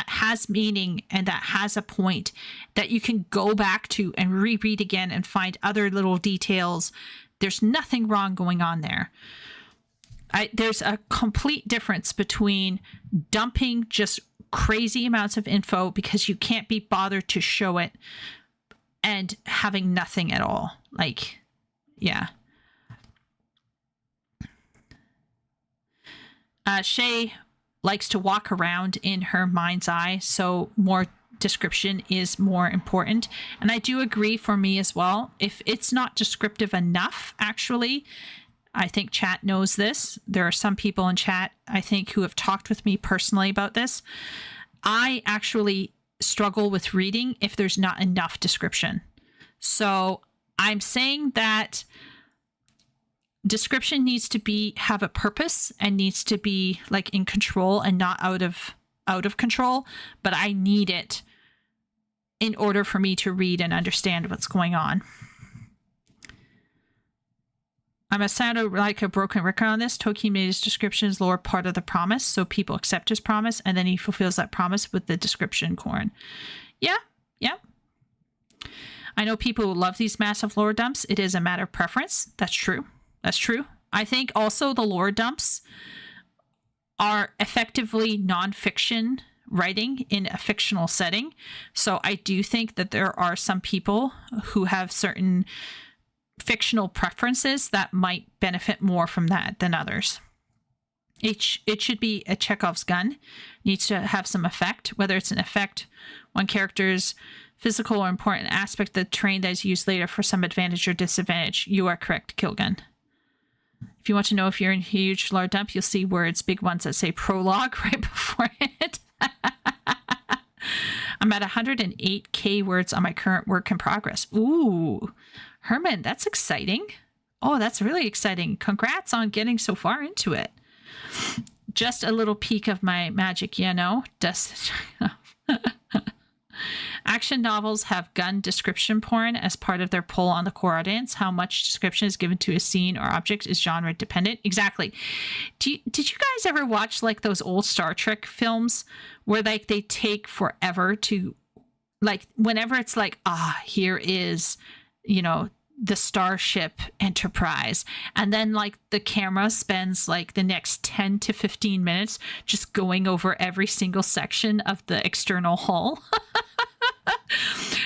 has meaning and that has a point that you can go back to and reread again and find other little details, there's nothing wrong going on there. There's a complete difference between dumping just crazy amounts of info because you can't be bothered to show it and having nothing at all. Like, yeah. Shay likes to walk around in her mind's eye, so more description is more important. And I do agree for me as well. If it's not descriptive enough, actually, I think chat knows this. There are some people in chat, I think, who have talked with me personally about this. I actually struggle with reading if there's not enough description. So I'm saying that description needs to have a purpose and needs to be like in control and not out of control, but I need it in order for me to read and understand what's going on. I'm a sound like a broken record on this. Tolkien made his descriptions lower part of the promise, so people accept his promise, and then he fulfills that promise with the description corn. Yeah. I know people who love these massive lore dumps. It is a matter of preference. That's true. I think also the lore dumps are effectively nonfiction writing in a fictional setting. So I do think that there are some people who have certain fictional preferences that might benefit more from that than others. It should be a Chekhov's gun. It needs to have some effect, whether it's an effect, one character's physical or important aspect of the terrain that is used later for some advantage or disadvantage. You are correct, Kilgun. If you want to know if you're in a huge lore dump, you'll see words, big ones that say prologue right before it. I'm at 108k words on my current work in progress. Ooh, Herman, that's exciting. Oh, that's really exciting. Congrats on getting so far into it. Just a little peek of my magic, Action novels have gun description porn as part of their poll on the core audience. How much description is given to a scene or object is genre dependent. Exactly. Did you guys ever watch like those old Star Trek films where like they take forever to, like, whenever it's like, here is, the Starship Enterprise, and then like the camera spends like the next 10 to 15 minutes just going over every single section of the external hull.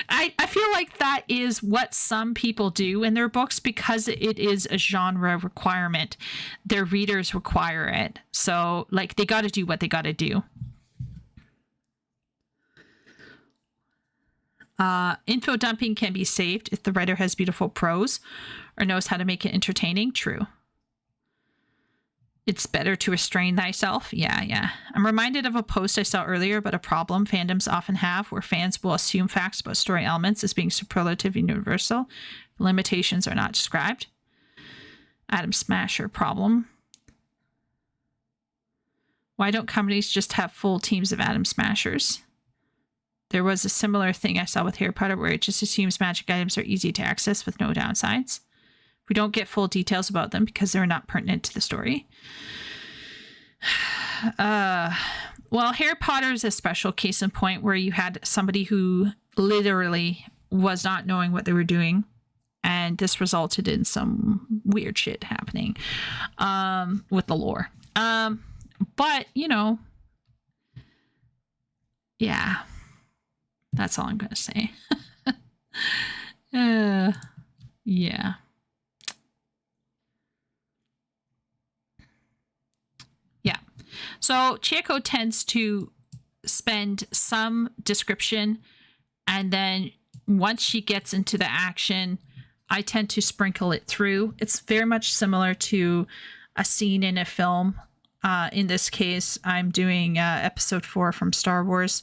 I feel like that is what some people do in their books because it is a genre requirement. Their readers require it. So like they got to do what they got to do. Info dumping can be saved if the writer has beautiful prose or knows how to make it entertaining. True. It's better to restrain thyself. Yeah. I'm reminded of a post I saw earlier about a problem fandoms often have where fans will assume facts about story elements as being superlative and universal. Limitations are not described. Atom Smasher problem. Why don't companies just have full teams of Atom Smashers? There was a similar thing I saw with Harry Potter where it just assumes magic items are easy to access with no downsides. We don't get full details about them because they're not pertinent to the story. Well, Harry Potter is a special case in point where you had somebody who literally was not knowing what they were doing. And this resulted in some weird shit happening with the lore. But, yeah. That's all I'm going to say. Yeah. Yeah. So Chieko tends to spend some description, and then once she gets into the action, I tend to sprinkle it through. It's very much similar to a scene in a film. In this case, I'm doing episode 4 from Star Wars.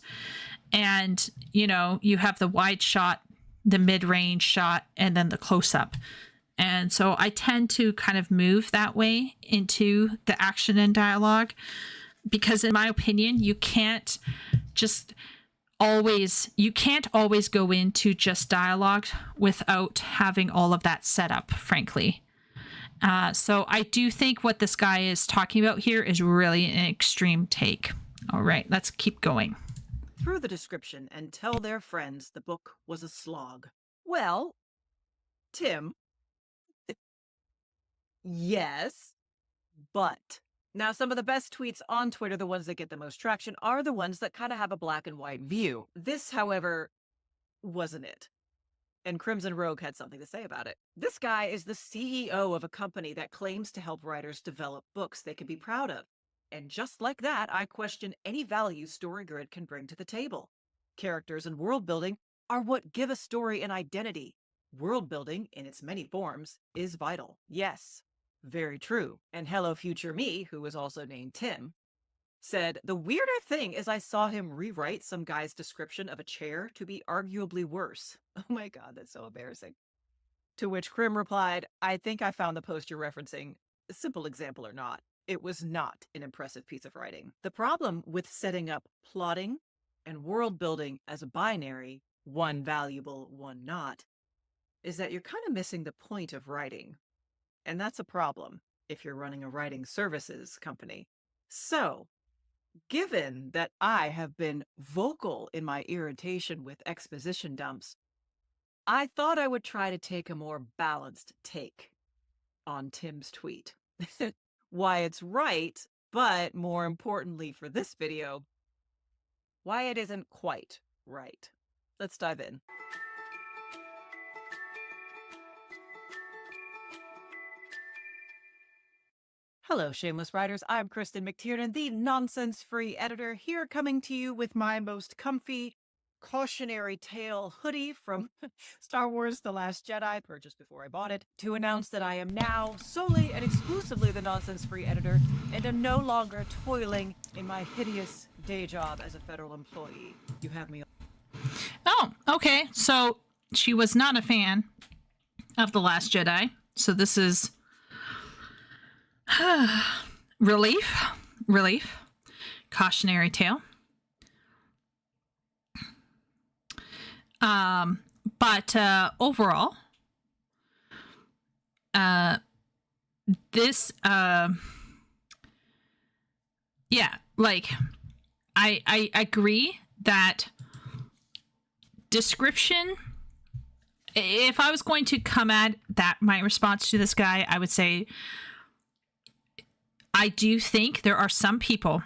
And, you have the wide shot, the mid-range shot, and then the close-up. And so I tend to kind of move that way into the action and dialogue because, in my opinion, you can't always go into just dialogue without having all of that set up, frankly. So I do think what this guy is talking about here is really an extreme take. All right, let's keep going. Through the description and tell their friends the book was a slog. Well, Tim, yes, but now some of the best tweets on Twitter, the ones that get the most traction, are the ones that kind of have a black and white view. This, however, wasn't it. And Crimson Rogue had something to say about it. This guy is the CEO of a company that claims to help writers develop books they can be proud of. And just like that, I question any value StoryGrid can bring to the table. Characters and world building are what give a story an identity. World building, in its many forms, is vital. Yes, very true. And Hello Future Me, who was also named Tim, said, the weirder thing is I saw him rewrite some guy's description of a chair to be arguably worse. Oh my God, that's so embarrassing. To which Krim replied, I think I found the post you're referencing. A simple example or not, it was not an impressive piece of writing. The problem with setting up plotting and world building as a binary, one valuable, one not, is that you're kind of missing the point of writing. And that's a problem if you're running a writing services company. So, given that I have been vocal in my irritation with exposition dumps, I thought I would try to take a more balanced take on Tim's tweet. Why it's right, but more importantly for this video, why it isn't quite right. Let's dive in. Hello, Shameless Writers. I'm Kristen McTiernan, the nonsense-free editor, here coming to you with my most comfy cautionary tale hoodie from Star Wars The Last Jedi, purchased before I bought it, to announce that I am now solely and exclusively the nonsense-free editor and am no longer toiling in my hideous day job as a federal employee. You have me. Oh, okay. So she was not a fan of The Last Jedi. So this is relief, cautionary tale. But overall, this, yeah, like I agree that description. If I was going to come at that, my response to this guy, I would say, I do think there are some people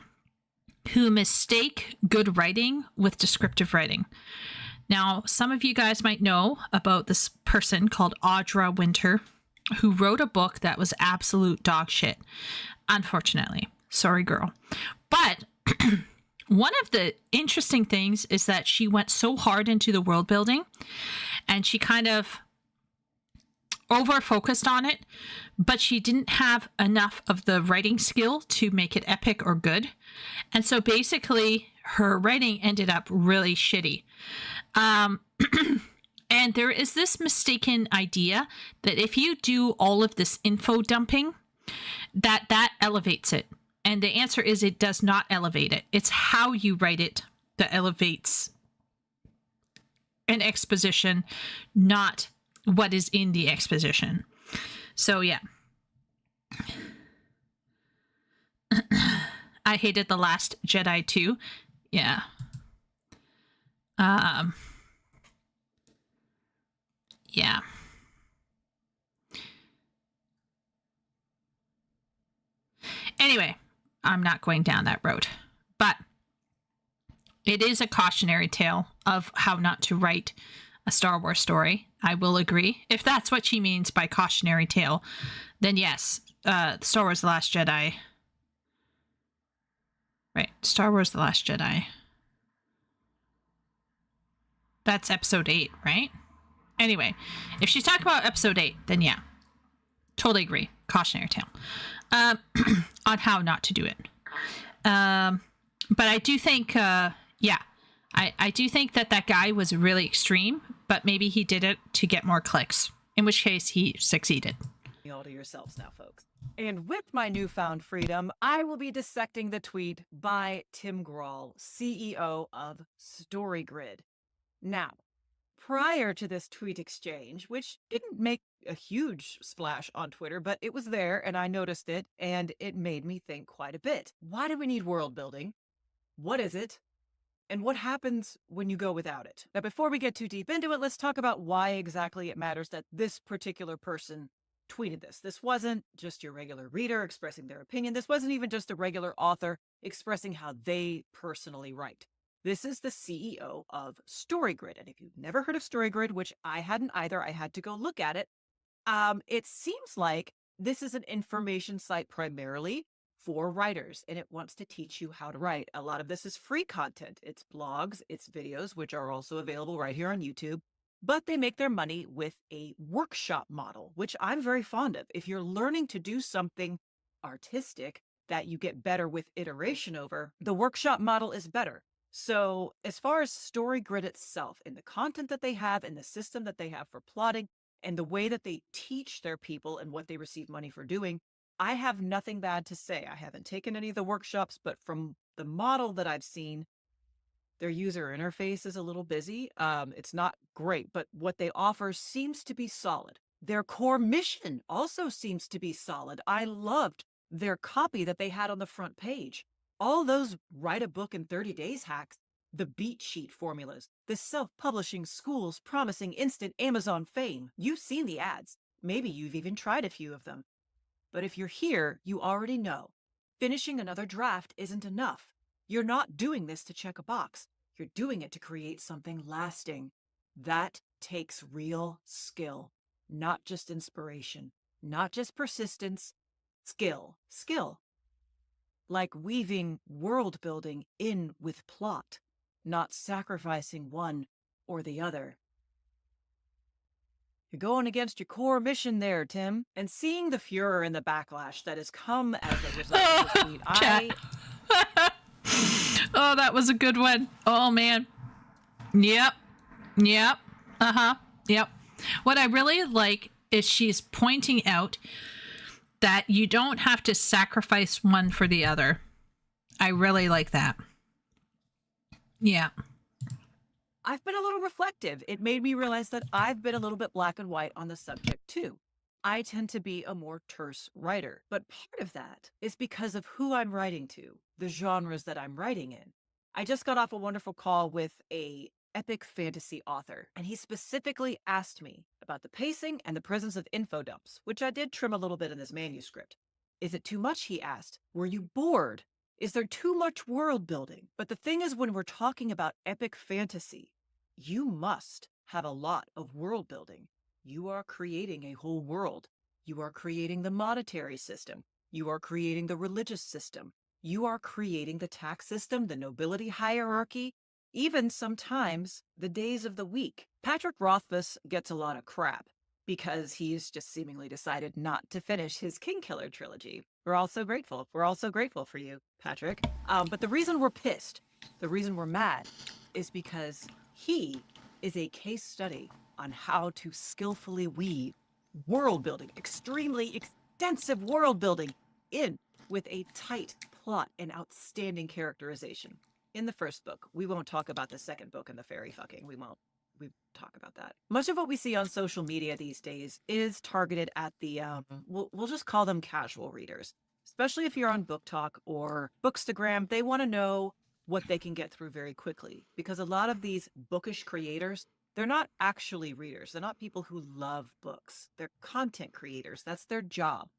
who mistake good writing with descriptive writing. Now, some of you guys might know about this person called Audra Winter, who wrote a book that was absolute dog shit. Unfortunately. Sorry, girl. But one of the interesting things is that she went so hard into the world building and she kind of over-focused on it, but she didn't have enough of the writing skill to make it epic or good. And so basically her writing ended up really shitty. And there is this mistaken idea that if you do all of this info dumping, that elevates it. And the answer is it does not elevate it. It's how you write it that elevates an exposition, not what is in the exposition. So yeah. I hated The Last Jedi too. Yeah. Yeah. Anyway, I'm not going down that road, but it is a cautionary tale of how not to write a Star Wars story. I will agree. If that's what she means by cautionary tale, then yes, Star Wars The Last Jedi. Right, Star Wars The Last Jedi. That's episode 8, right? Anyway, if she's talking about episode 8, then yeah, totally agree. Cautionary tale on how not to do it. But I do think, yeah, I do think that guy was really extreme, but maybe he did it to get more clicks, in which case he succeeded. All to yourselves now, folks. And with my newfound freedom, I will be dissecting the tweet by Tim Grahl, CEO of StoryGrid. Now, prior to this tweet exchange, which didn't make a huge splash on Twitter, but it was there and I noticed it and it made me think quite a bit. Why do we need world building? What is it? And what happens when you go without it? Now, before we get too deep into it, let's talk about why exactly it matters that this particular person tweeted this. This wasn't just your regular reader expressing their opinion. This wasn't even just a regular author expressing how they personally write. This is the CEO of StoryGrid. And if you've never heard of StoryGrid, which I hadn't either, I had to go look at it. It seems like this is an information site primarily for writers, and it wants to teach you how to write. A lot of this is free content. It's blogs, it's videos, which are also available right here on YouTube, but they make their money with a workshop model, which I'm very fond of. If you're learning to do something artistic that you get better with iteration over, the workshop model is better. So as far as StoryGrid itself and the content that they have and the system that they have for plotting and the way that they teach their people and what they receive money for doing, I have nothing bad to say. I haven't taken any of the workshops, but from the model that I've seen, their user interface is a little busy. It's not great, but what they offer seems to be solid. Their core mission also seems to be solid. I loved their copy that they had on the front page. All those write a book in 30 days hacks, the beat sheet formulas, the self-publishing schools promising instant Amazon fame. You've seen the ads. Maybe you've even tried a few of them. But if you're here, you already know. Finishing another draft isn't enough. You're not doing this to check a box. You're doing it to create something lasting. That takes real skill, not just inspiration, not just persistence, skill. Like weaving world building in with plot, not sacrificing one or the other. You're going against your core mission there, Tim. And seeing the furor and the backlash that has come as a result of this tweet, Oh, that was a good one. Oh, man. Yep. Yep. What I really like is she's pointing out that you don't have to sacrifice one for the other. I really like that. Yeah. I've been a little reflective. It made me realize that I've been a little bit black and white on the subject too. I tend to be a more terse writer, but part of that is because of who I'm writing to, the genres that I'm writing in. I just got off a wonderful call with a epic fantasy author, and he specifically asked me about the pacing and the presence of info dumps, which I did trim a little bit in this manuscript. Is it too much, he asked. Were you bored? Is there too much world building? But the thing is, when we're talking about epic fantasy, you must have a lot of world building. You are creating a whole world. You are creating the monetary system. You are creating the religious system. You are creating the tax system, the nobility hierarchy, even sometimes the days of the week. Patrick Rothfuss gets a lot of crap because he's just seemingly decided not to finish his Kingkiller trilogy. We're all so grateful. We're all so grateful for you, Patrick. But the reason we're pissed, the reason we're mad, is because he is a case study on how to skillfully weave world building, extremely extensive world building, in with a tight plot and outstanding characterization. In the first book, we won't talk about the second book and the fairy fucking. We talk about that. Much of what we see on social media these days is targeted at the, we'll just call them casual readers. Especially if you're on Book Talk or Bookstagram, they want to know what they can get through very quickly. Because a lot of these bookish creators, they're not actually readers. They're not people who love books. They're content creators. That's their job.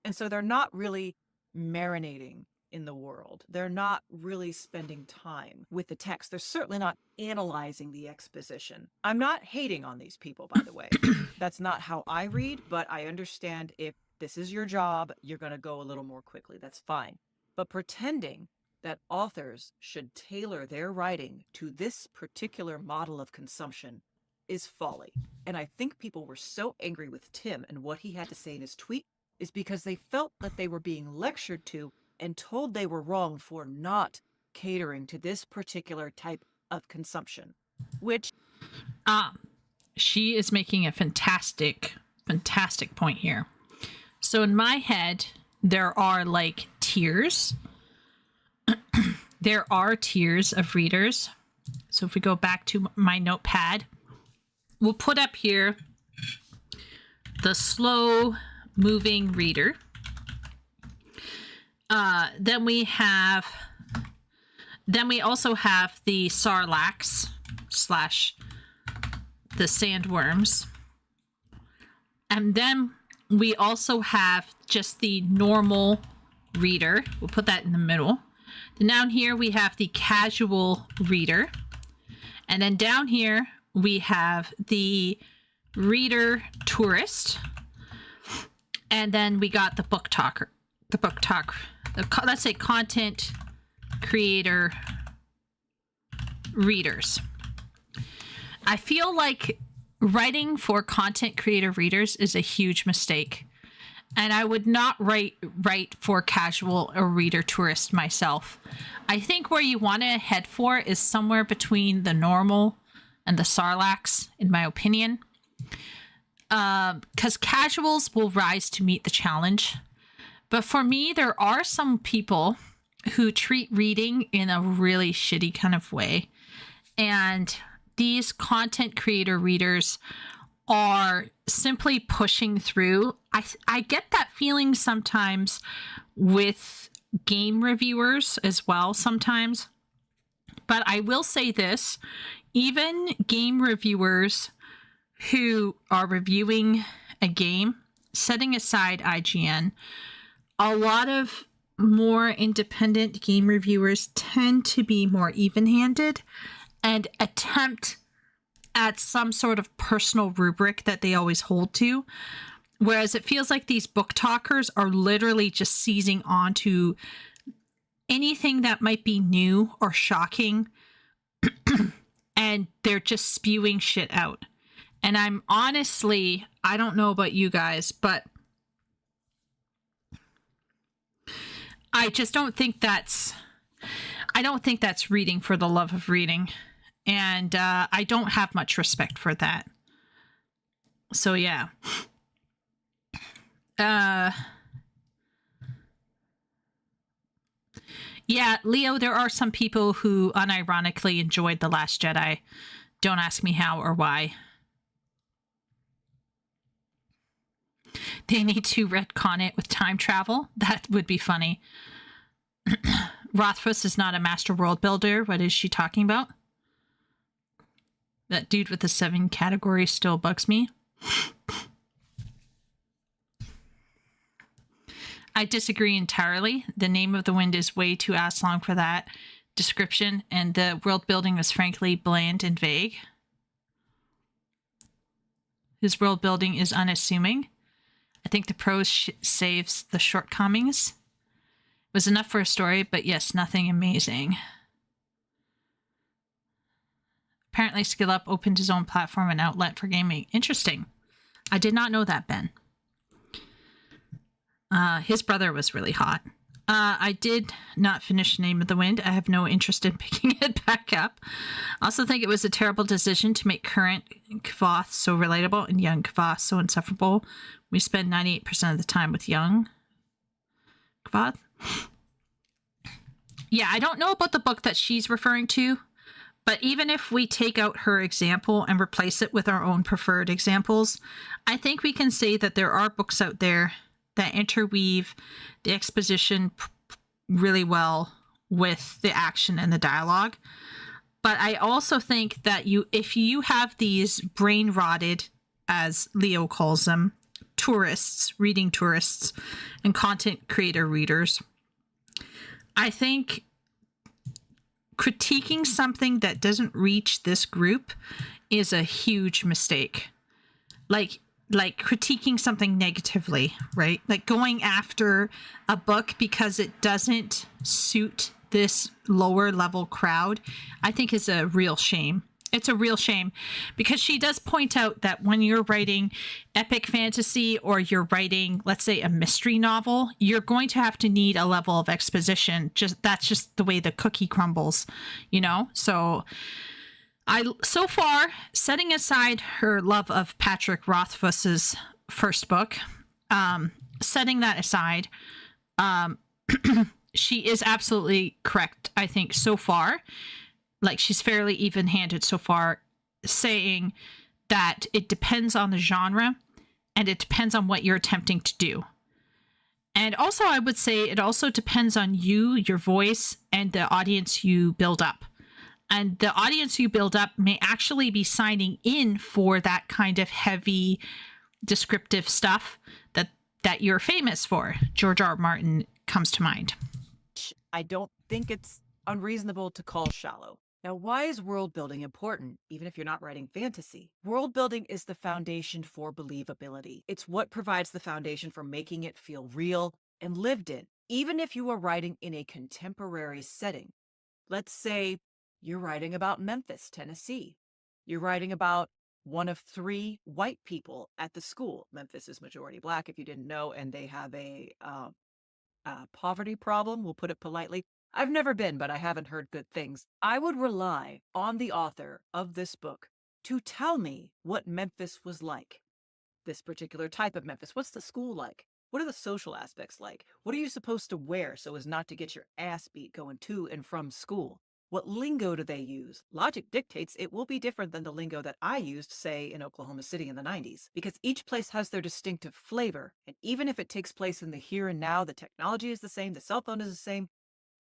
And so they're not really marinating in the world. They're not really spending time with the text. They're certainly not analyzing the exposition. I'm not hating on these people, by the way. That's not how I read, but I understand if this is your job, you're going to go a little more quickly. That's fine. But pretending that authors should tailor their writing to this particular model of consumption is folly. And I think people were so angry with Tim and what he had to say in his tweet is because they felt that they were being lectured to and told they were wrong for not catering to this particular type of consumption, which... She is making a fantastic point here. So in my head, there are like tiers. There are tiers of readers. So if we go back to my notepad, we'll put up here the slow moving reader. Then we also have the sarlaccs / the sandworms. And then we also have just the normal reader. We'll put that in the middle. Then down here we have the casual reader. And then down here we have the reader tourist. And then we got the book talker. Let's say content creator readers. I feel like writing for content creator readers is a huge mistake. And I would not write for casual or reader tourist myself. I think where you want to head for is somewhere between the normal and the sarlaccs, in my opinion. Because casuals will rise to meet the challenge. But for me, there are some people who treat reading in a really shitty kind of way. And these content creator readers are simply pushing through. I get that feeling sometimes with game reviewers as well sometimes. But I will say this, even game reviewers who are reviewing a game, setting aside IGN, a lot of more independent game reviewers tend to be more even-handed and attempt at some sort of personal rubric that they always hold to. Whereas it feels like these book talkers are literally just seizing onto anything that might be new or shocking and they're just spewing shit out. And I'm honestly, I don't know about you guys, but I just don't think that's reading for the love of reading. And I don't have much respect for that. So yeah. Yeah, Leo, there are some people who unironically enjoyed The Last Jedi. Don't ask me how or why. They need to retcon it with time travel. That would be funny. Rothfuss is not a master world builder. What is she talking about? That dude with the 7 categories still bugs me. I disagree entirely. The Name of the Wind is way too ass long for that description, and the world building was frankly bland and vague. His world building is unassuming. I think the prose saves the shortcomings. It was enough for a story, but yes, nothing amazing. Apparently, Skill Up opened his own platform and outlet for gaming. Interesting. I did not know that, Ben. His brother was really hot. I did not finish Name of the Wind. I have no interest in picking it back up. I also think it was a terrible decision to make current Kvoth so relatable and young Kvoth so insufferable. We spend 98% of the time with young Kvoth. Yeah, I don't know about the book that she's referring to, but even if we take out her example and replace it with our own preferred examples, I think we can say that there are books out there that interweave the exposition really well with the action and the dialogue. But I also think that if you have these brain rotted, as Leo calls them, tourists, reading tourists, and content creator readers, I think critiquing something that doesn't reach this group is a huge mistake. Like critiquing something negatively, right? Like going after a book because it doesn't suit this lower level crowd, I think is a real shame. It's a real shame because she does point out that when you're writing epic fantasy or you're writing, let's say, a mystery novel, you're going to have to need a level of exposition. That's just the way the cookie crumbles, you know? So far, setting aside her love of Patrick Rothfuss's first book, setting that aside, she is absolutely correct, I think, so far. Like, she's fairly even-handed so far, saying that it depends on the genre and it depends on what you're attempting to do. And also, I would say it also depends on you, your voice, and the audience you build up. And the audience you build up may actually be signing in for that kind of heavy descriptive stuff that you're famous for. George R. R. Martin comes to mind. I don't think it's unreasonable to call shallow. Now, why is world building important, even if you're not writing fantasy? World building is the foundation for believability. It's what provides the foundation for making it feel real and lived in, even if you are writing in a contemporary setting. Let's say you're writing about Memphis, Tennessee. You're writing about one of 3 white people at the school. Memphis is majority Black, if you didn't know, and they have a poverty problem, we'll put it politely. I've never been, but I haven't heard good things. I would rely on the author of this book to tell me what Memphis was like. This particular type of Memphis. What's the school like? What are the social aspects like? What are you supposed to wear so as not to get your ass beat going to and from school? What lingo do they use? Logic dictates it will be different than the lingo that I used, say, in Oklahoma City in the 90s, because each place has their distinctive flavor. And even if it takes place in the here and now, the technology is the same, the cell phone is the same,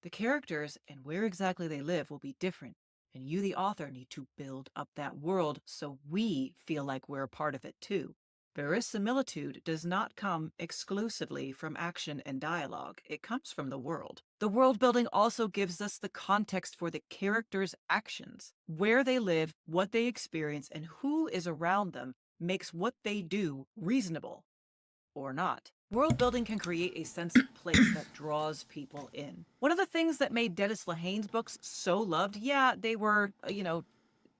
the characters and where exactly they live will be different. And you, the author, need to build up that world so we feel like we're a part of it too. Verisimilitude does not come exclusively from action and dialogue. It comes from the world. The world building also gives us the context for the characters' actions. Where they live, what they experience, and who is around them makes what they do reasonable or not. World building can create a sense of place that draws people in. One of the things that made Dennis Lehane's books so loved, yeah, they were,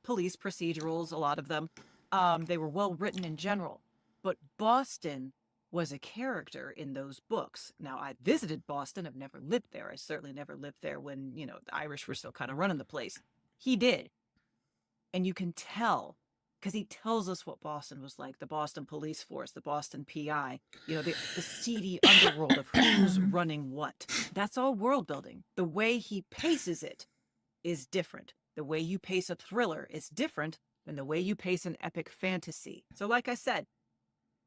police procedurals, a lot of them. They were well written in general. But Boston was a character in those books. Now, I visited Boston. I've never lived there. I certainly never lived there when, the Irish were still kind of running the place. He did. And you can tell, because he tells us what Boston was like, the Boston police force, the Boston PI, the seedy underworld of who's running what. That's all world building. The way he paces it is different. The way you pace a thriller is different than the way you pace an epic fantasy. So like I said,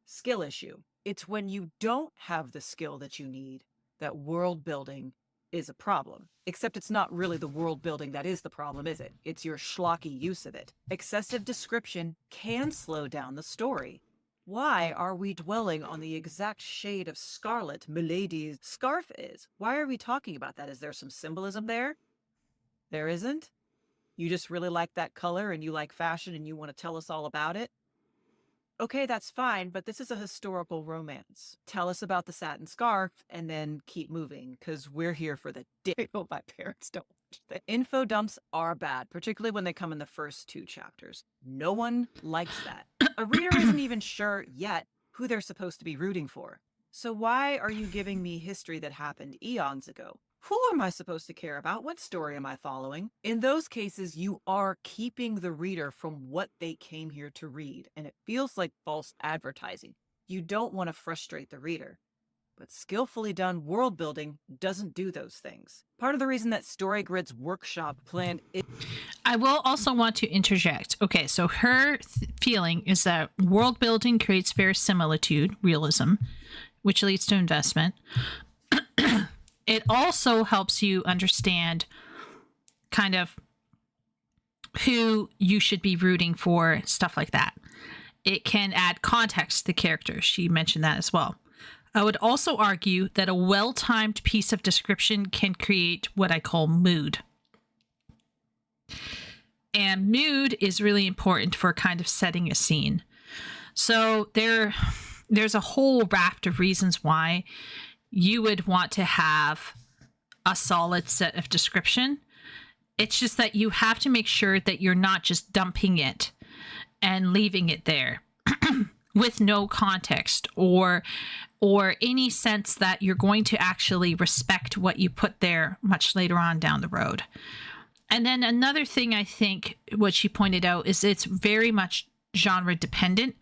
skill issue. It's when you don't have the skill that you need that world building is a problem. Except it's not really the world building that is the problem, is it? It's your schlocky use of it. Excessive description can slow down the story. Why are we dwelling on the exact shade of scarlet Milady's scarf is? Why are we talking about that? Is there some symbolism there? There isn't? You just really like that color and you like fashion and you want to tell us all about it? Okay, that's fine, but this is a historical romance. Tell us about the satin scarf and then keep moving, because we're here for the dick. Oh, my parents don't watch that. Info dumps are bad, particularly when they come in the first 2 chapters. No one likes that. A reader isn't even sure yet who they're supposed to be rooting for. So why are you giving me history that happened eons ago? Who am I supposed to care about? What story am I following? In those cases, you are keeping the reader from what they came here to read, and it feels like false advertising. You don't want to frustrate the reader. But skillfully done world building doesn't do those things. Part of the reason that StoryGrid's workshop plan is... I will also want to interject. Okay, so her feeling is that world building creates verisimilitude, realism, which leads to investment. It also helps you understand kind of who you should be rooting for, stuff like that. It can add context to the characters. She mentioned that as well. I would also argue that a well-timed piece of description can create what I call mood. And mood is really important for kind of setting a scene. So there's a whole raft of reasons why you would want to have a solid set of description. It's just that you have to make sure that you're not just dumping it and leaving it there with no context or any sense that you're going to actually respect what you put there much later on down the road. And then another thing I think what she pointed out is it's very much genre dependent,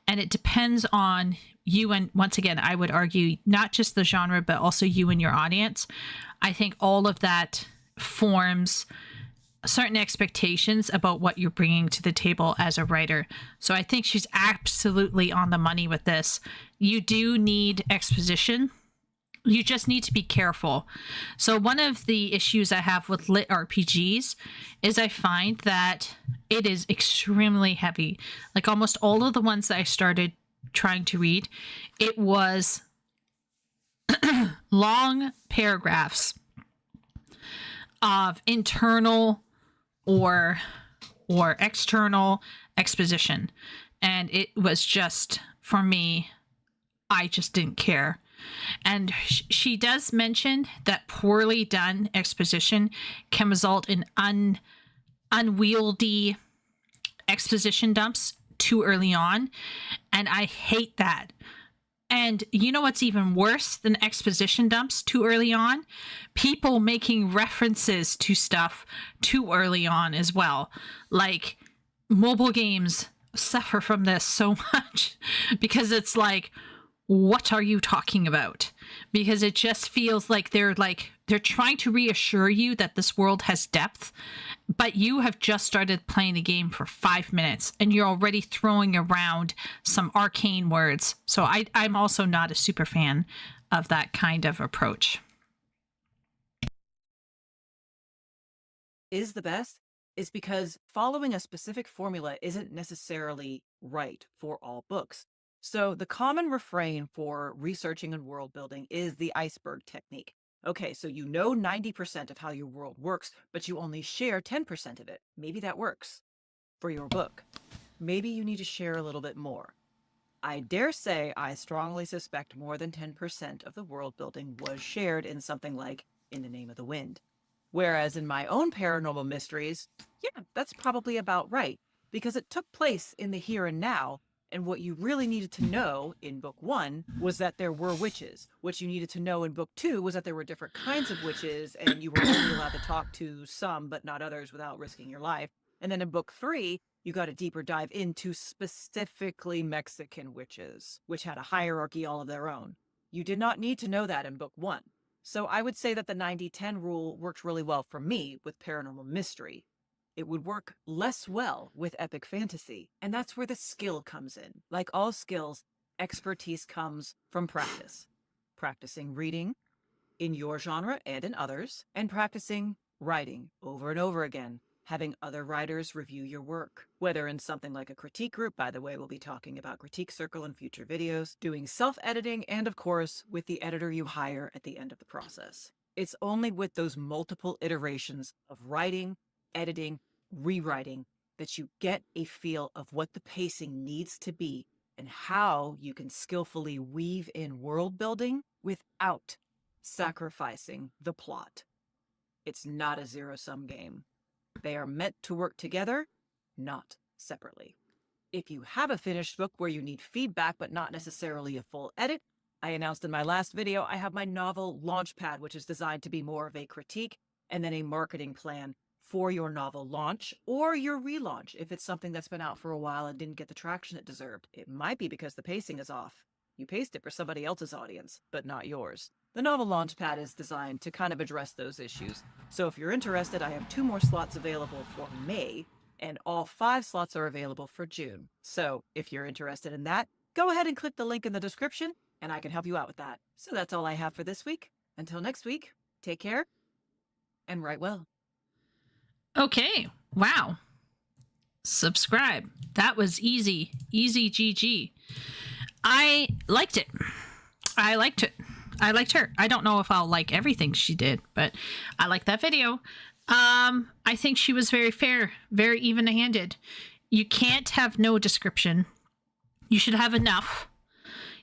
and it depends on you. And once again, I would argue not just the genre, but also you and your audience. I think all of that forms certain expectations about what you're bringing to the table as a writer. So I think she's absolutely on the money with this. You do need exposition. You just need to be careful. So one of the issues I have with lit RPGs is I find that it is extremely heavy. Like almost all of the ones that I started trying to read, it was long paragraphs of internal or external exposition, and it was just, for me, I just didn't care. And she does mention that poorly done exposition can result in unwieldy exposition dumps too early on, and I hate that. And you know what's even worse than exposition dumps too early on? People making references to stuff too early on as well. Like, mobile games suffer from this so much because it's like, what are you talking about? Because it just feels like they're trying to reassure you that this world has depth, but you have just started playing the game for 5 minutes and you're already throwing around some arcane words. So I'm also not a super fan of that kind of approach. Is the best is because following a specific formula isn't necessarily right for all books. So the common refrain for researching and world building is the iceberg technique. Okay, so you know 90% of how your world works, but you only share 10% of it. Maybe that works for your book. Maybe you need to share a little bit more. I dare say I strongly suspect more than 10% of the world building was shared in something like In the Name of the Wind. Whereas in my own paranormal mysteries, yeah, that's probably about right, because it took place in the here and now. And what you really needed to know in book 1 was that there were witches. What you needed to know in book 2 was that there were different kinds of witches, and you were only allowed to talk to some, but not others, without risking your life. And then in book 3, you got a deeper dive into specifically Mexican witches, which had a hierarchy all of their own. You did not need to know that in book 1. So I would say that the 90-10 rule worked really well for me with paranormal mystery. It would work less well with epic fantasy, and that's where the skill comes in. Like all skills, expertise comes from practice. Practicing reading in your genre and in others, and practicing writing over and over again, having other writers review your work, whether in something like a critique group. By the way, we'll be talking about Critique Circle in future videos, doing self-editing, and of course, with the editor you hire at the end of the process. It's only with those multiple iterations of writing, editing, rewriting that you get a feel of what the pacing needs to be and how you can skillfully weave in world building without sacrificing the plot. It's not a zero-sum game. They are meant to work together, not separately. If you have a finished book where you need feedback but not necessarily a full edit, I announced in my last video I have my novel Launchpad, which is designed to be more of a critique and then a marketing plan for your novel launch or your relaunch if it's something that's been out for a while and didn't get the traction it deserved. It might be because the pacing is off. You paced it for somebody else's audience, but not yours. The novel Launchpad is designed to kind of address those issues. So if you're interested, I have 2 more slots available for May, and all 5 slots are available for June. So if you're interested in that, go ahead and click the link in the description, and I can help you out with that. So that's all I have for this week. Until next week, take care and write well. Okay. Wow. Subscribe. That was easy. Easy GG. I liked it. I liked it. I liked her. I don't know if I'll like everything she did, but I liked that video. I think she was very fair, very even-handed. You can't have no description. You should have enough.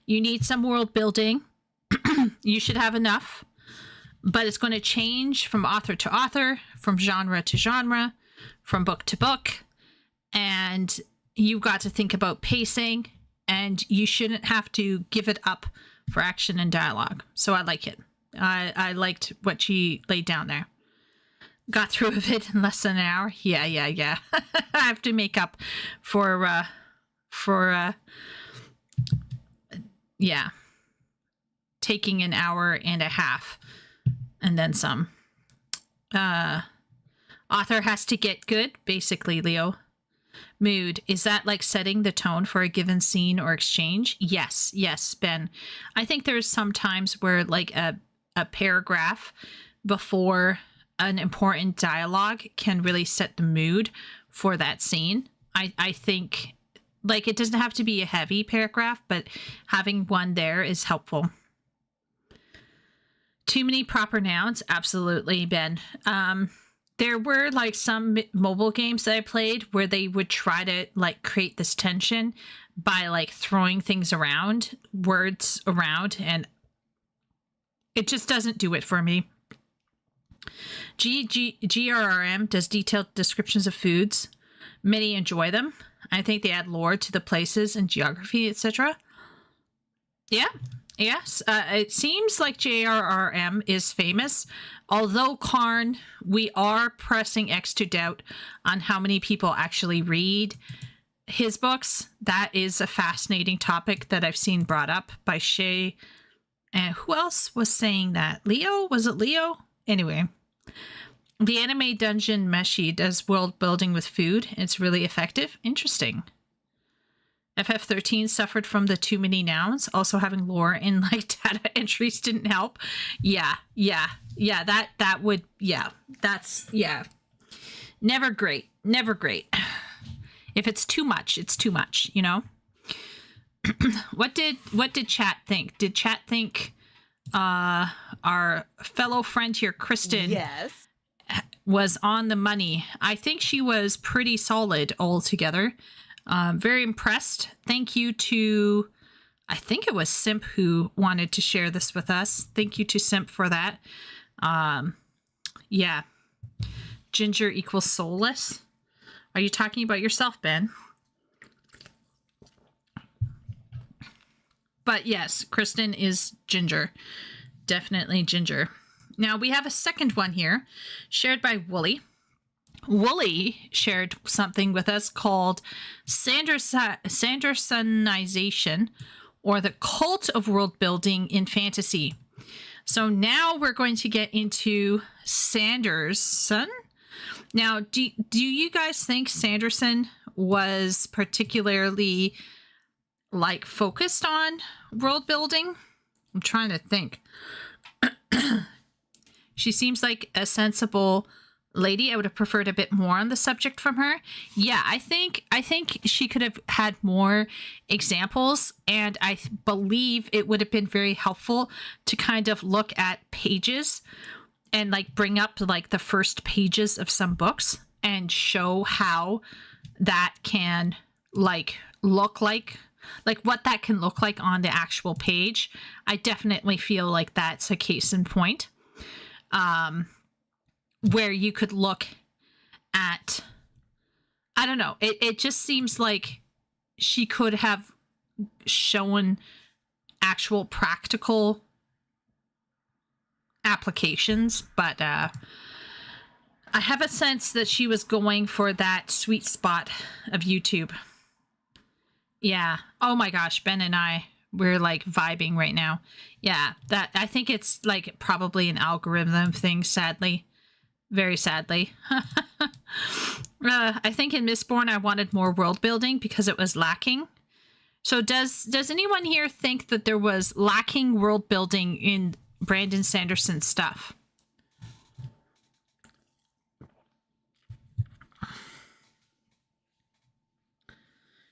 You need some world building. You should have enough. But it's going to change from author to author, from genre to genre, from book to book. And you've got to think about pacing, and you shouldn't have to give it up for action and dialogue. So I like it. I liked what she laid down there. Got through a vid in less than an hour. Yeah. I have to make up for taking an hour and a half and then some. Author has to get good, basically, Leo. Mood, is that like setting the tone for a given scene or exchange? Yes, Ben. I think there's some times where like a paragraph before an important dialogue can really set the mood for that scene. I think like it doesn't have to be a heavy paragraph, but having one there is helpful. Too many proper nouns? Absolutely, Ben. There were like some mobile games that I played where they would try to like create this tension by like throwing things around, words around, and it just doesn't do it for me. GRRM does detailed descriptions of foods. Many enjoy them. I think they add lore to the places and geography, etc. Yeah. Yes, it seems like JRRM is famous. Although, Karn, we are pressing X to doubt on how many people actually read his books. That is a fascinating topic that I've seen brought up by Shay. And who else was saying that? Leo? Was it Leo? Anyway. The anime dungeon Meshi does world building with food. It's really effective. Interesting. FF13 suffered from the too many nouns. Also having lore in like data entries didn't help. Yeah. That would, yeah. That's, yeah. Never great. If it's too much, it's too much, you know? What did chat think? Did chat think our fellow friend here, Kristen, Yes, was on the money? I think she was pretty solid altogether. Very impressed. Thank you to, I think it was Simp who wanted to share this with us. Thank you to Simp for that. Yeah. Ginger equals soulless. Are you talking about yourself, Ben? But yes, Kristen is ginger. Definitely ginger. Now we have a second one here shared by Wooly. Wooly shared something with us called Sandersonization, or the cult of world building in fantasy. So now we're going to get into Sanderson. Now, do you guys think Sanderson was particularly like focused on world building? I'm trying to think. She seems like a sensible lady. I would have preferred a bit more on the subject from her. Yeah, I think she could have had more examples, and I believe it would have been very helpful to kind of look at pages and like bring up like the first pages of some books and show how that can like look like what that can look like on the actual page. I definitely feel like that's a case in point. Where you could look at, I don't know, it just seems like she could have shown actual practical applications, but I have a sense that she was going for that sweet spot of YouTube. Yeah. Oh my gosh, Ben and we're like vibing right now. Yeah, that I think it's like probably an algorithm thing, sadly. Very sadly. I think in Mistborn I wanted more world building because it was lacking. So does anyone here think that there was lacking world building in Brandon Sanderson's stuff?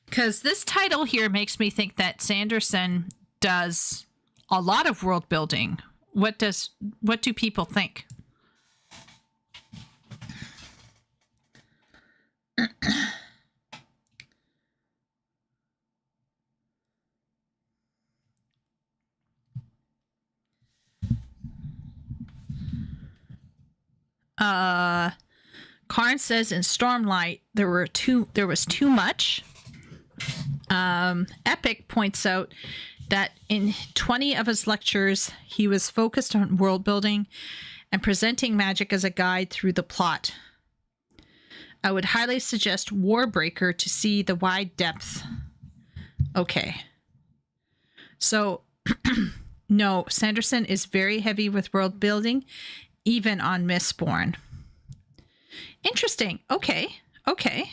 Because this title here makes me think that Sanderson does a lot of world building. What do people think? Karn says in Stormlight there was too much. Epic points out that in 20 of his lectures he was focused on world building and presenting magic as a guide through the plot. I would highly suggest Warbreaker to see the wide depth. Okay. So, no, Sanderson is very heavy with world building, even on Mistborn. Interesting. Okay. Okay.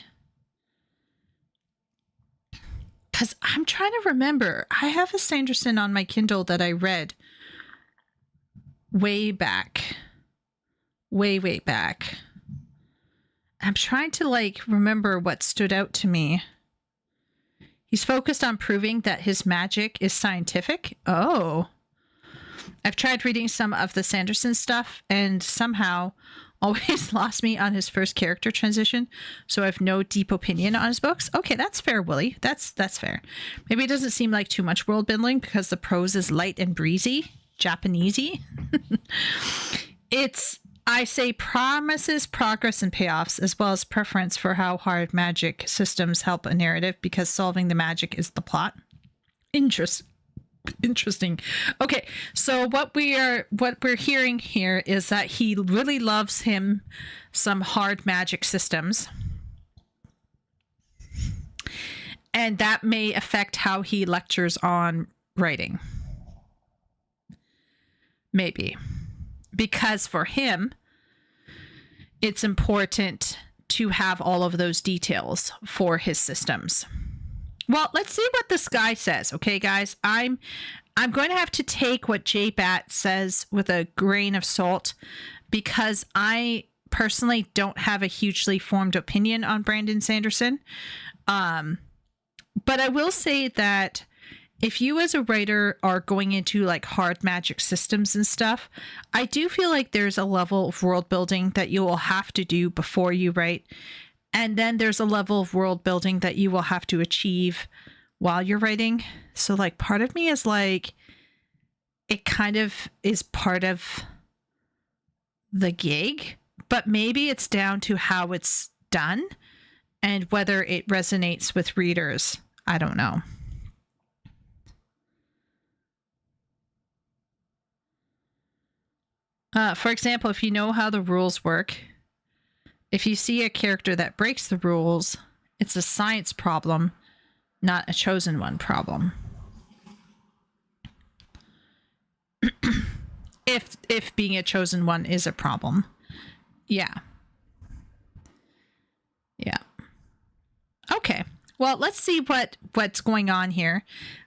Because I'm trying to remember. I have a Sanderson on my Kindle that I read way back. Way back. I'm trying to like remember what stood out to me. He's focused on proving that his magic is scientific. Oh. I've tried reading some of the Sanderson stuff and somehow always lost me on his first character transition, so I have no deep opinion on his books. Okay, that's fair, Willie. That's fair. Maybe it doesn't seem like too much world building because the prose is light and breezy, Japanesey. It's, I say, promises, progress, and payoffs, as well as preference for how hard magic systems help a narrative because solving the magic is the plot. Interesting. Okay, so what we're hearing here is that he really loves him some hard magic systems, and that may affect how he lectures on writing. Maybe because for him it's important to have all of those details for his systems. Well, let's see what this guy says. Okay, guys, I'm going to have to take what J-Bat says with a grain of salt because I personally don't have a hugely formed opinion on Brandon Sanderson. But I will say that if you as a writer are going into like hard magic systems and stuff, I do feel like there's a level of world building that you will have to do before you write. And then there's a level of world building that you will have to achieve while you're writing. So like part of me is like, it kind of is part of the gig, but maybe it's down to how it's done and whether it resonates with readers. I don't know. For example, if you know how the rules work, if you see a character that breaks the rules, it's a science problem, not a chosen one problem. If being a chosen one is a problem. Yeah. Yeah. Okay. Well, let's see what's going on here.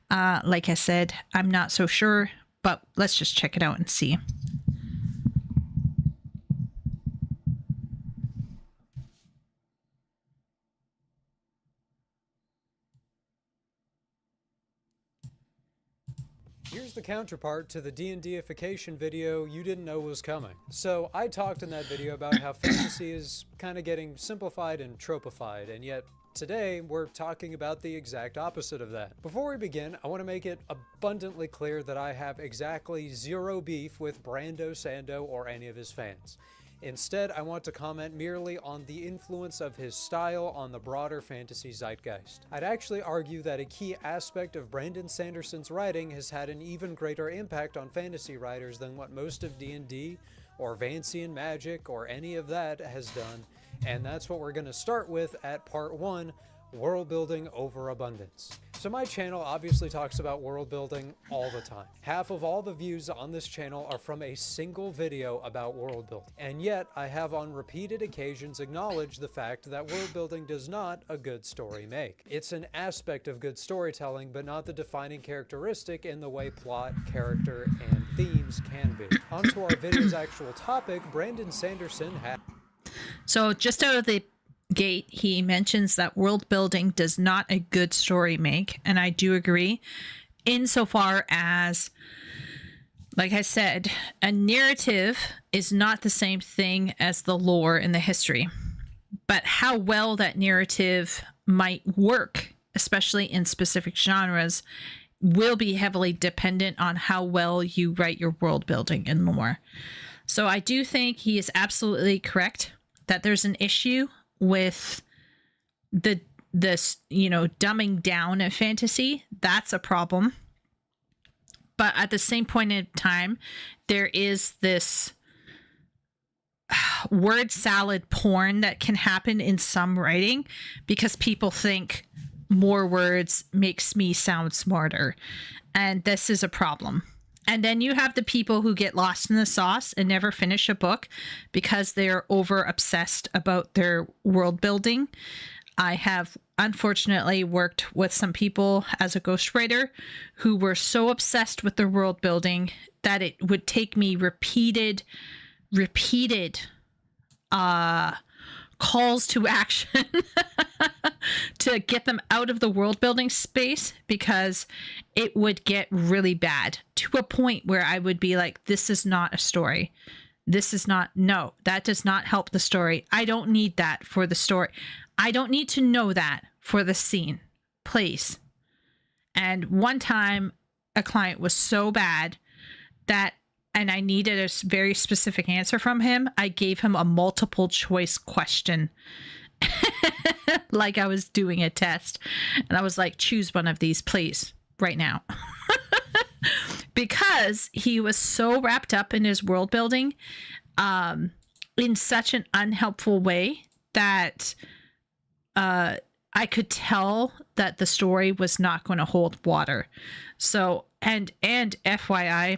Like I said, I'm not so sure, but let's just check it out and see. Here's the counterpart to the D&Dification video you didn't know was coming. So I talked in that video about how fantasy is kind of getting simplified and tropified, and yet today we're talking about the exact opposite of that. Before we begin, I want to make it abundantly clear that I have exactly zero beef with Brando Sando or any of his fans. Instead, I want to comment merely on the influence of his style on the broader fantasy zeitgeist. I'd actually argue that a key aspect of Brandon Sanderson's writing has had an even greater impact on fantasy writers than what most of D&D or Vancian Magic or any of that has done, and that's what we're going to start with at part 1, World Building Overabundance. So my channel obviously talks about world building all the time. Half of all the views on this channel are from a single video about world building. And yet I have on repeated occasions acknowledged the fact that world building does not a good story make. It's an aspect of good storytelling, but not the defining characteristic in the way plot, character, and themes can be. On to our video's actual topic, Brandon Sanderson had... So just out of the gate, he mentions that world building does not a good story make, and I do agree, insofar as, like I said, a narrative is not the same thing as the lore and the history, but how well that narrative might work, especially in specific genres, will be heavily dependent on how well you write your world building and more. So I do think he is absolutely correct that there's an issue with this dumbing down of fantasy. That's a problem. But at the same point in time, there is this word salad porn that can happen in some writing because people think more words makes me sound smarter. And this is a problem. And then you have the people who get lost in the sauce and never finish a book because they're over obsessed about their world building. I have unfortunately worked with some people as a ghostwriter who were so obsessed with their world building that it would take me repeated calls to action to get them out of the world building space, because it would get really bad to a point where I would be like, this is not a story. This is not, no, that does not help the story. I don't need that for the story. I don't need to know that for the scene, please. And one time a client was so bad that, and I needed a very specific answer from him, I gave him a multiple choice question. Like I was doing a test. And I was like, choose one of these, please, right now. Because he was so wrapped up in his world building in such an unhelpful way that I could tell that the story was not going to hold water. So, and FYI,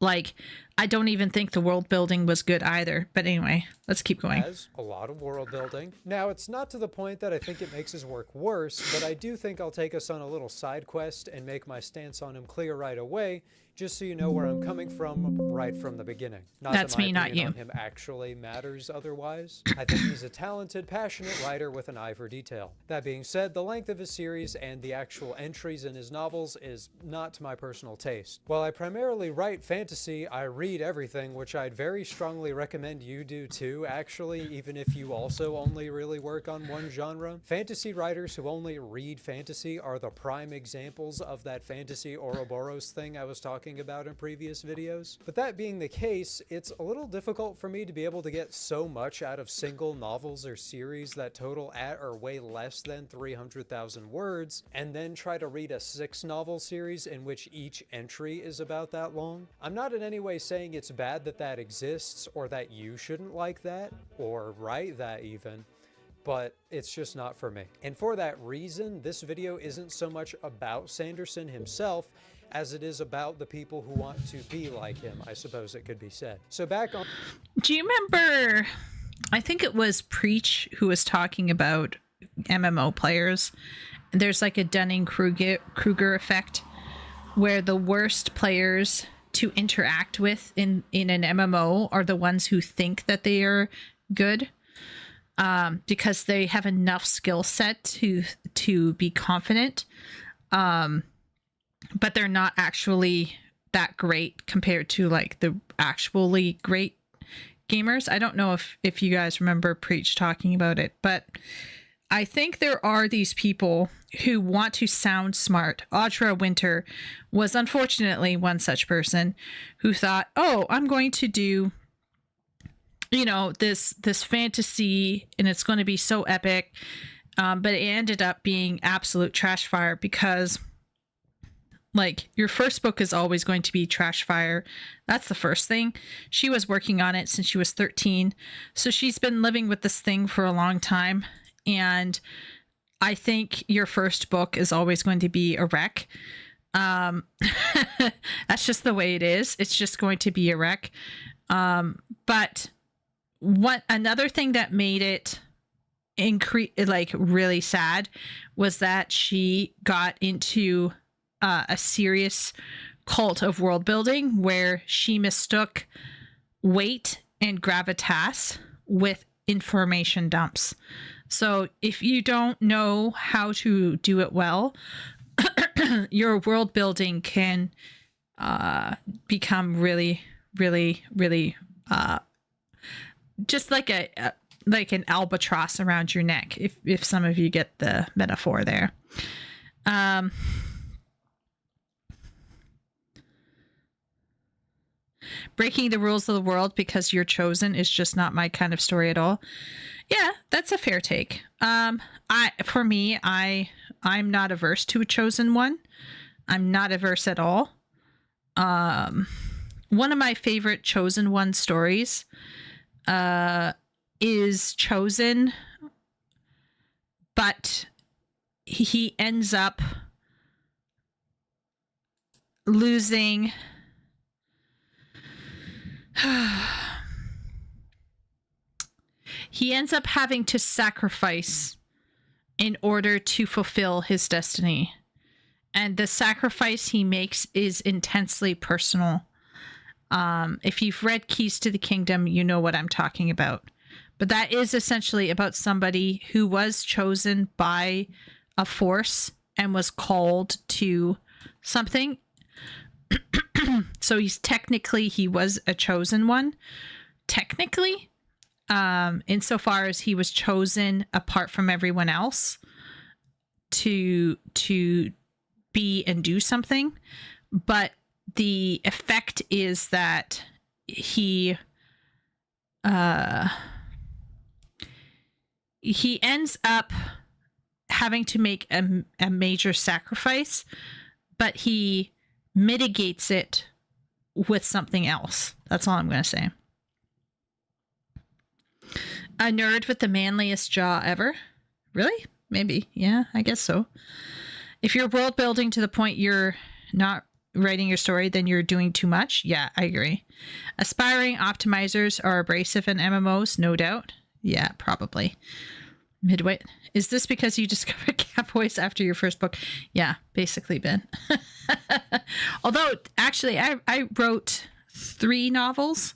like, I don't even think the world building was good either. But anyway, let's keep going. Has a lot of world building. Now, it's not to the point that I think it makes his work worse, but I do think I'll take us on a little side quest and make my stance on him clear right away, just so you know where I'm coming from right from the beginning. Not That's that my me, not opinion you. on him actually matters otherwise. I think he's a talented, passionate writer with an eye for detail. That being said, the length of his series and the actual entries in his novels is not to my personal taste. While I primarily write fantasy, I read everything, which I'd very strongly recommend you do too, actually, even if you also only really work on one genre. Fantasy writers who only read fantasy are the prime examples of that fantasy Ouroboros thing I was talking about in previous videos. But that being the case, it's a little difficult for me to be able to get so much out of single novels or series that total at or way less than 300,000 words, and then try to read a 6-novel series in which each entry is about that long. I'm not in any way saying it's bad that that exists, or that you shouldn't like that, or write that even, but it's just not for me. And for that reason, this video isn't so much about Sanderson himself as it is about the people who want to be like him, I suppose it could be said. So back on... Do you remember, I think it was Preach who was talking about MMO players. There's like a Dunning-Kruger effect where the worst players to interact with in an MMO are the ones who think that they are good, because they have enough skill set to be confident. But they're not actually that great compared to like the actually great gamers. I don't know if you guys remember Preach talking about it, but I think there are these people who want to sound smart. Audra Winter was unfortunately one such person who thought, oh, I'm going to do, you know, this fantasy and it's going to be so epic. But it ended up being absolute trash fire because, like, your first book is always going to be trash fire. That's the first thing. She was working on it since she was 13. So she's been living with this thing for a long time. And I think your first book is always going to be a wreck. That's just the way it is. It's just going to be a wreck. But another thing that made it really sad was that she got into a serious cult of world building where she mistook weight and gravitas with information dumps. So if you don't know how to do it well, your world building can become really, really, really just like an albatross around your neck, if some of you get the metaphor there. Breaking the rules of the world because you're chosen is just not my kind of story at all. Yeah, that's a fair take. I'm not averse to a chosen one. I'm not averse at all. One of my favorite chosen one stories is Chosen, but he ends up losing he ends up having to sacrifice in order to fulfill his destiny. And the sacrifice he makes is intensely personal. If you've read Keys to the Kingdom, you know what I'm talking about. But that is essentially about somebody who was chosen by a force and was called to something. So he was a chosen one. Technically, insofar as he was chosen apart from everyone else to be and do something. But the effect is that he ends up having to make a major sacrifice, but he mitigates it with something else. That's all I'm going to say. A nerd with the manliest jaw ever? Really? Maybe. Yeah, I guess so. If you're world building to the point you're not writing your story, then you're doing too much. Yeah, I agree. Aspiring optimizers are abrasive in MMOs, no doubt. Yeah, probably. Midway. Is this because you discovered cat voice after your first book? Yeah, basically, Ben. Although, actually, I wrote 3 novels.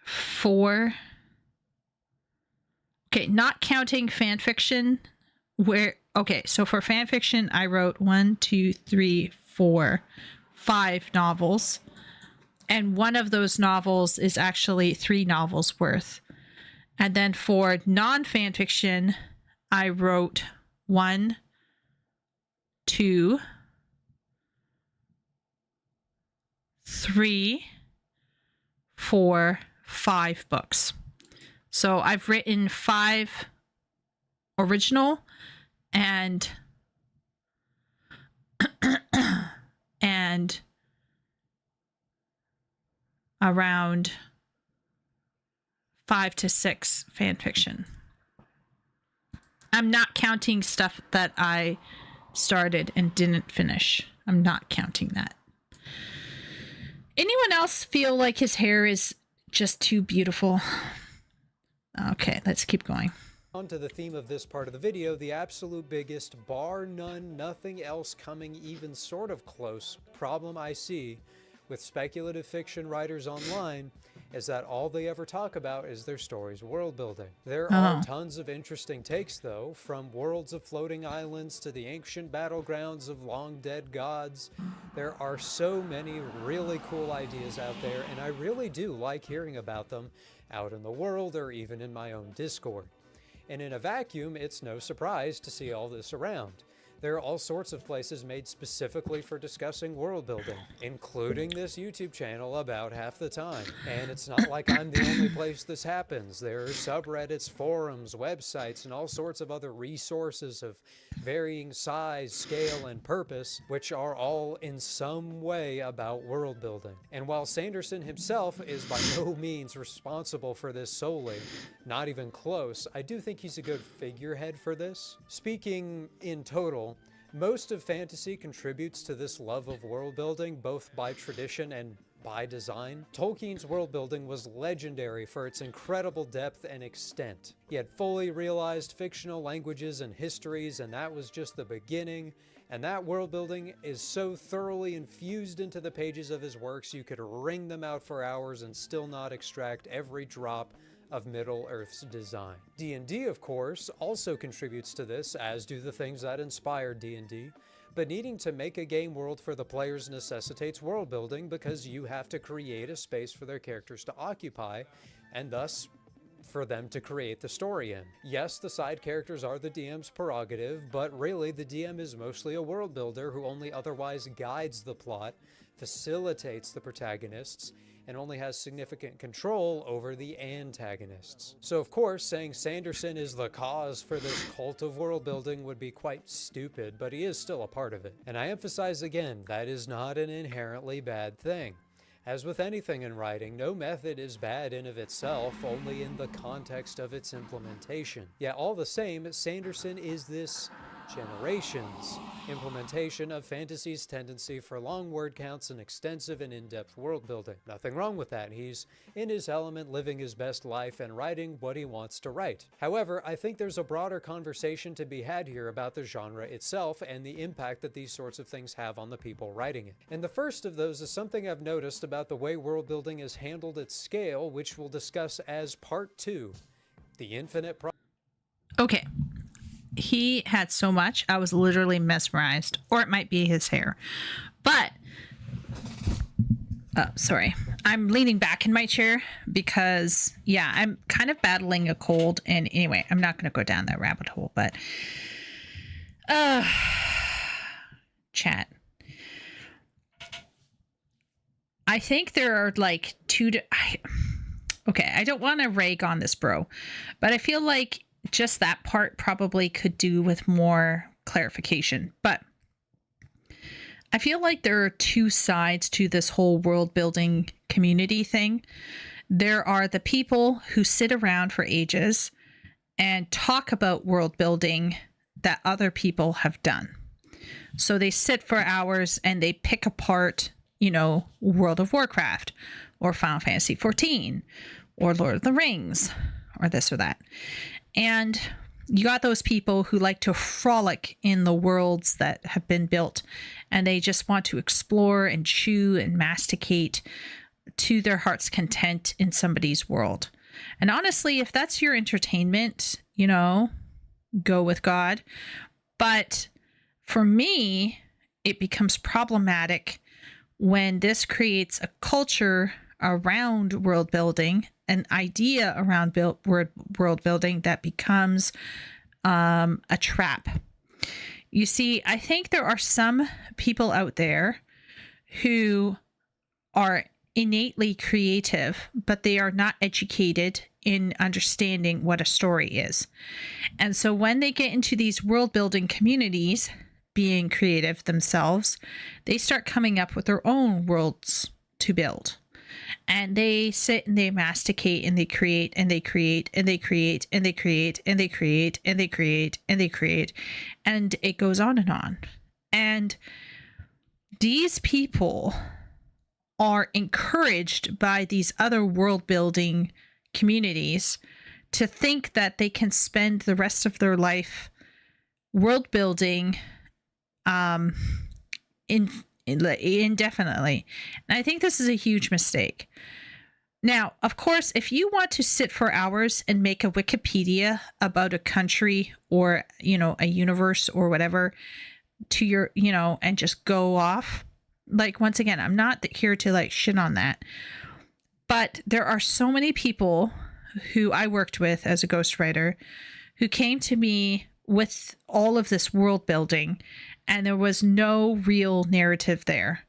4. Okay, not counting fan fiction. So for fan fiction, I wrote 1, 2, 3, 4, 5 novels. And one of those novels is actually 3 novels worth. And then for non-fan fiction, I wrote 1, 2, 3, 4, 5 books. So I've written 5 original and around 5 to 6 fan fiction. I'm not counting stuff that I started and didn't finish. I'm not counting that. Anyone else feel like his hair is just too beautiful? Okay, let's keep going. On to the theme of this part of the video, the absolute biggest, bar none, nothing else coming even sort of close problem I see with speculative fiction writers online is that all they ever talk about is their story's world building. There are tons of interesting takes though, from worlds of floating islands to the ancient battlegrounds of long dead gods. There are so many really cool ideas out there, and I really do like hearing about them out in the world or even in my own Discord. And in a vacuum, it's no surprise to see all this around. There are all sorts of places made specifically for discussing world building, including this YouTube channel about half the time. And it's not like I'm the only place this happens. There are subreddits, forums, websites, and all sorts of other resources of varying size, scale, and purpose, which are all in some way about world building. And while Sanderson himself is by no means responsible for this solely, not even close, I do think he's a good figurehead for this. Speaking in total, most of fantasy contributes to this love of world building, both by tradition and by design. Tolkien's world building was legendary for its incredible depth and extent. He had fully realized fictional languages and histories, and that was just the beginning. And that world building is so thoroughly infused into the pages of his works, you could wring them out for hours and still not extract every drop of Middle-earth's design. D&D, of course, also contributes to this, as do the things that inspired D&D, but needing to make a game world for the players necessitates world building because you have to create a space for their characters to occupy, and thus for them to create the story in. Yes, the side characters are the DM's prerogative, but really the DM is mostly a world builder who only otherwise guides the plot, facilitates the protagonists, and only has significant control over the antagonists. So of course, saying Sanderson is the cause for this cult of world building would be quite stupid, but he is still a part of it. And I emphasize again, that is not an inherently bad thing. As with anything in writing, no method is bad in of itself, only in the context of its implementation. Yet all the same, Sanderson is this generations. Implementation of fantasy's tendency for long word counts and extensive and in-depth world building. Nothing wrong with that. He's in his element, living his best life and writing what he wants to write. However, I think there's a broader conversation to be had here about the genre itself and the impact that these sorts of things have on the people writing it. And the first of those is something I've noticed about the way world building is handled at scale, which we'll discuss as part 2, the infinite Okay. He had so much, I was literally mesmerized. Or it might be his hair. But, sorry. I'm leaning back in my chair because, yeah, I'm kind of battling a cold. And anyway, I'm not going to go down that rabbit hole, but, chat. I think there are like okay, I don't want to rag on this bro, but I feel like just that part probably could do with more clarification. But I feel like there are two sides to this whole world building community thing. There are the people who sit around for ages and talk about world building that other people have done. So they sit for hours and they pick apart, World of Warcraft or Final Fantasy XIV or Lord of the Rings or this or that. And you got those people who like to frolic in the worlds that have been built, and they just want to explore and chew and masticate to their heart's content in somebody's world. And honestly, if that's your entertainment, go with God. But for me, it becomes problematic when this creates a culture around world building, an idea around world building that becomes a trap. You see, I think there are some people out there who are innately creative, but they are not educated in understanding what a story is. And so when they get into these world building communities, being creative themselves, they start coming up with their own worlds to build. And they sit and they masticate and they create and they create and they create and they create and they create and they create and they create. And it goes on and on. And these people are encouraged by these other world building communities to think that they can spend the rest of their life world building indefinitely. And I think this is a huge mistake. Now, of course, if you want to sit for hours and make a Wikipedia about a country or, a universe or whatever to your, and just go off, like, once again, I'm not here to shit on that. But there are so many people who I worked with as a ghostwriter who came to me with all of this world building, and there was no real narrative there.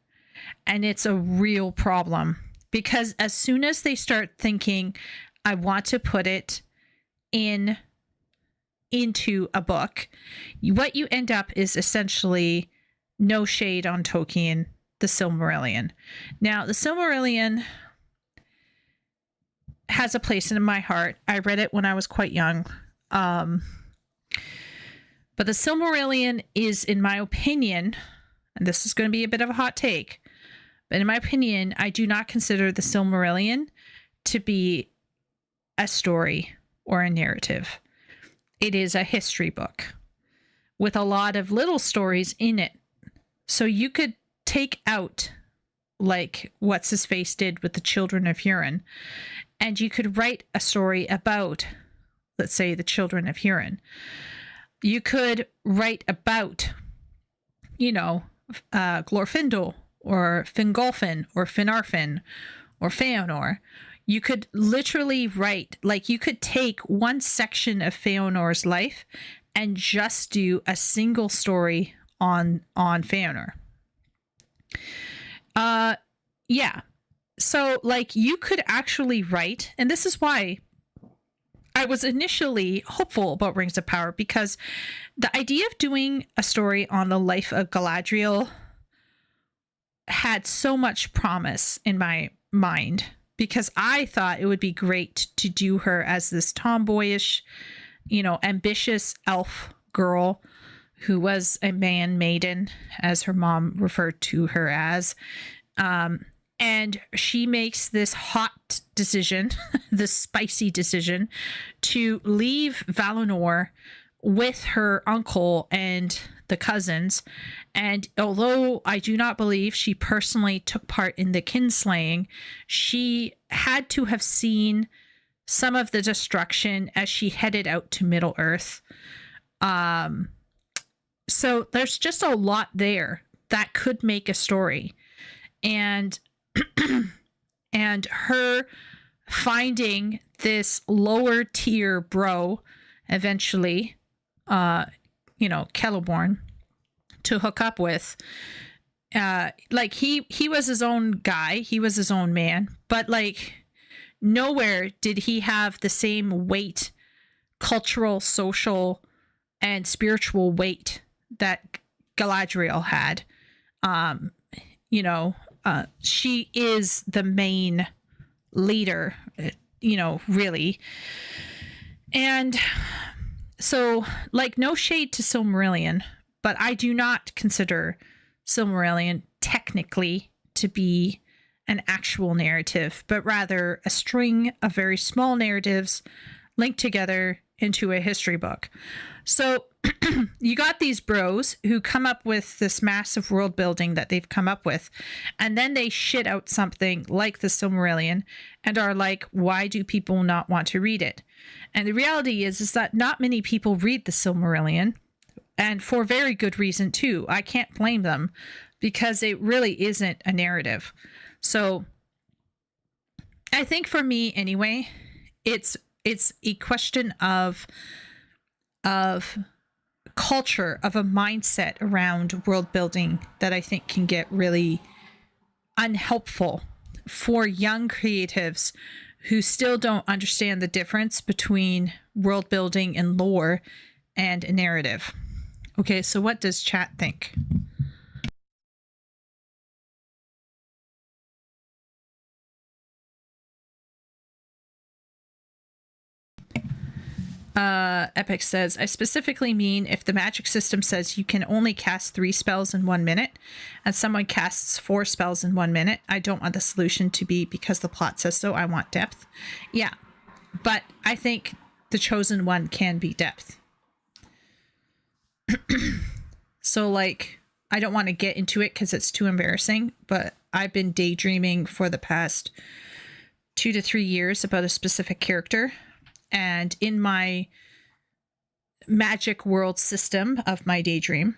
And it's a real problem because as soon as they start thinking, I want to put it into a book, what you end up is essentially, no shade on Tolkien, the Silmarillion. Now, the Silmarillion has a place in my heart. I read it when I was quite young. But the Silmarillion is, in my opinion, and this is going to be a bit of a hot take, but in my opinion, I do not consider the Silmarillion to be a story or a narrative. It is a history book with a lot of little stories in it. So you could take out, like What's-His-Face did with the Children of Hurin, and you could write a story about, let's say, the Children of Hurin. You could write about, Glorfindel or Fingolfin or Finarfin or Feanor. You could literally write, you could take one section of Feanor's life and just do a single story on Feanor. Yeah. So, you could actually write, and this is why I was initially hopeful about Rings of Power, because the idea of doing a story on the life of Galadriel had so much promise in my mind, because I thought it would be great to do her as this tomboyish, ambitious elf girl who was a man maiden, as her mom referred to her as. And she makes this hot decision, this spicy decision, to leave Valinor with her uncle and the cousins. And although I do not believe she personally took part in the kinslaying, she had to have seen some of the destruction as she headed out to Middle Earth. So there's just a lot there that could make a story. And and her finding this lower tier bro eventually, Celeborn, to hook up with. Like he was his own guy, he was his own man, but like nowhere did he have the same weight, cultural, social, and spiritual weight that Galadriel had. She is the main leader, really. And so, like, no shade to Silmarillion, but I do not consider Silmarillion technically to be an actual narrative, but rather a string of very small narratives linked together into a history book. So you got these bros who come up with this massive world building that they've come up with, and then they shit out something like the Silmarillion and are like, why do people not want to read it? And the reality is that not many people read the Silmarillion, and for very good reason too. I can't blame them, because it really isn't a narrative. So I think for me anyway, it's a question of culture, of a mindset around world building that I think can get really unhelpful for young creatives who still don't understand the difference between world building and lore and a narrative. Okay, so what does chat think? Epic says, I specifically mean if the magic system says you can only cast 3 spells in 1 minute and someone casts 4 spells in 1 minute, I don't want the solution to be because the plot says so. I want depth. Yeah, but I think the chosen one can be depth. So, like, I don't want to get into it because it's too embarrassing, but I've been daydreaming for the past 2 to 3 years about a specific character. And in my magic world system of my daydream,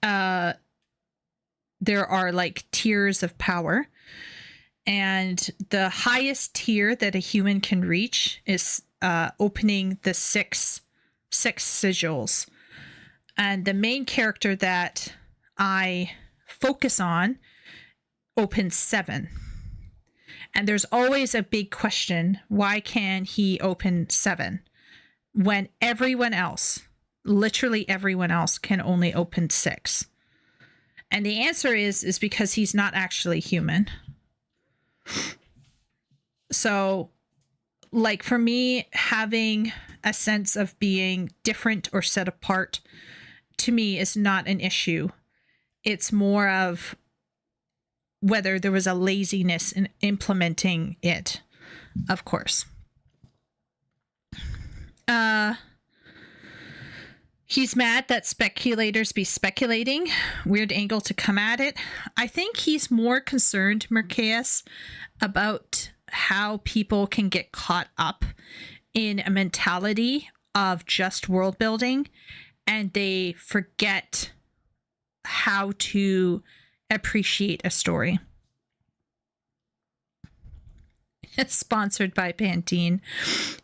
there are like tiers of power. And the highest tier that a human can reach is opening the six sigils. And the main character that I focus on opens 7. And there's always a big question, why can he open 7 when everyone else, literally everyone else, can only open 6? And the answer is because he's not actually human. So, like, for me, having a sense of being different or set apart, to me, is not an issue. It's more of whether there was a laziness in implementing it, of course. He's mad that speculators be speculating. Weird angle to come at it. I think he's more concerned, Merceus, about how people can get caught up in a mentality of just world building, and they forget how to appreciate a story. It's sponsored by Pantene.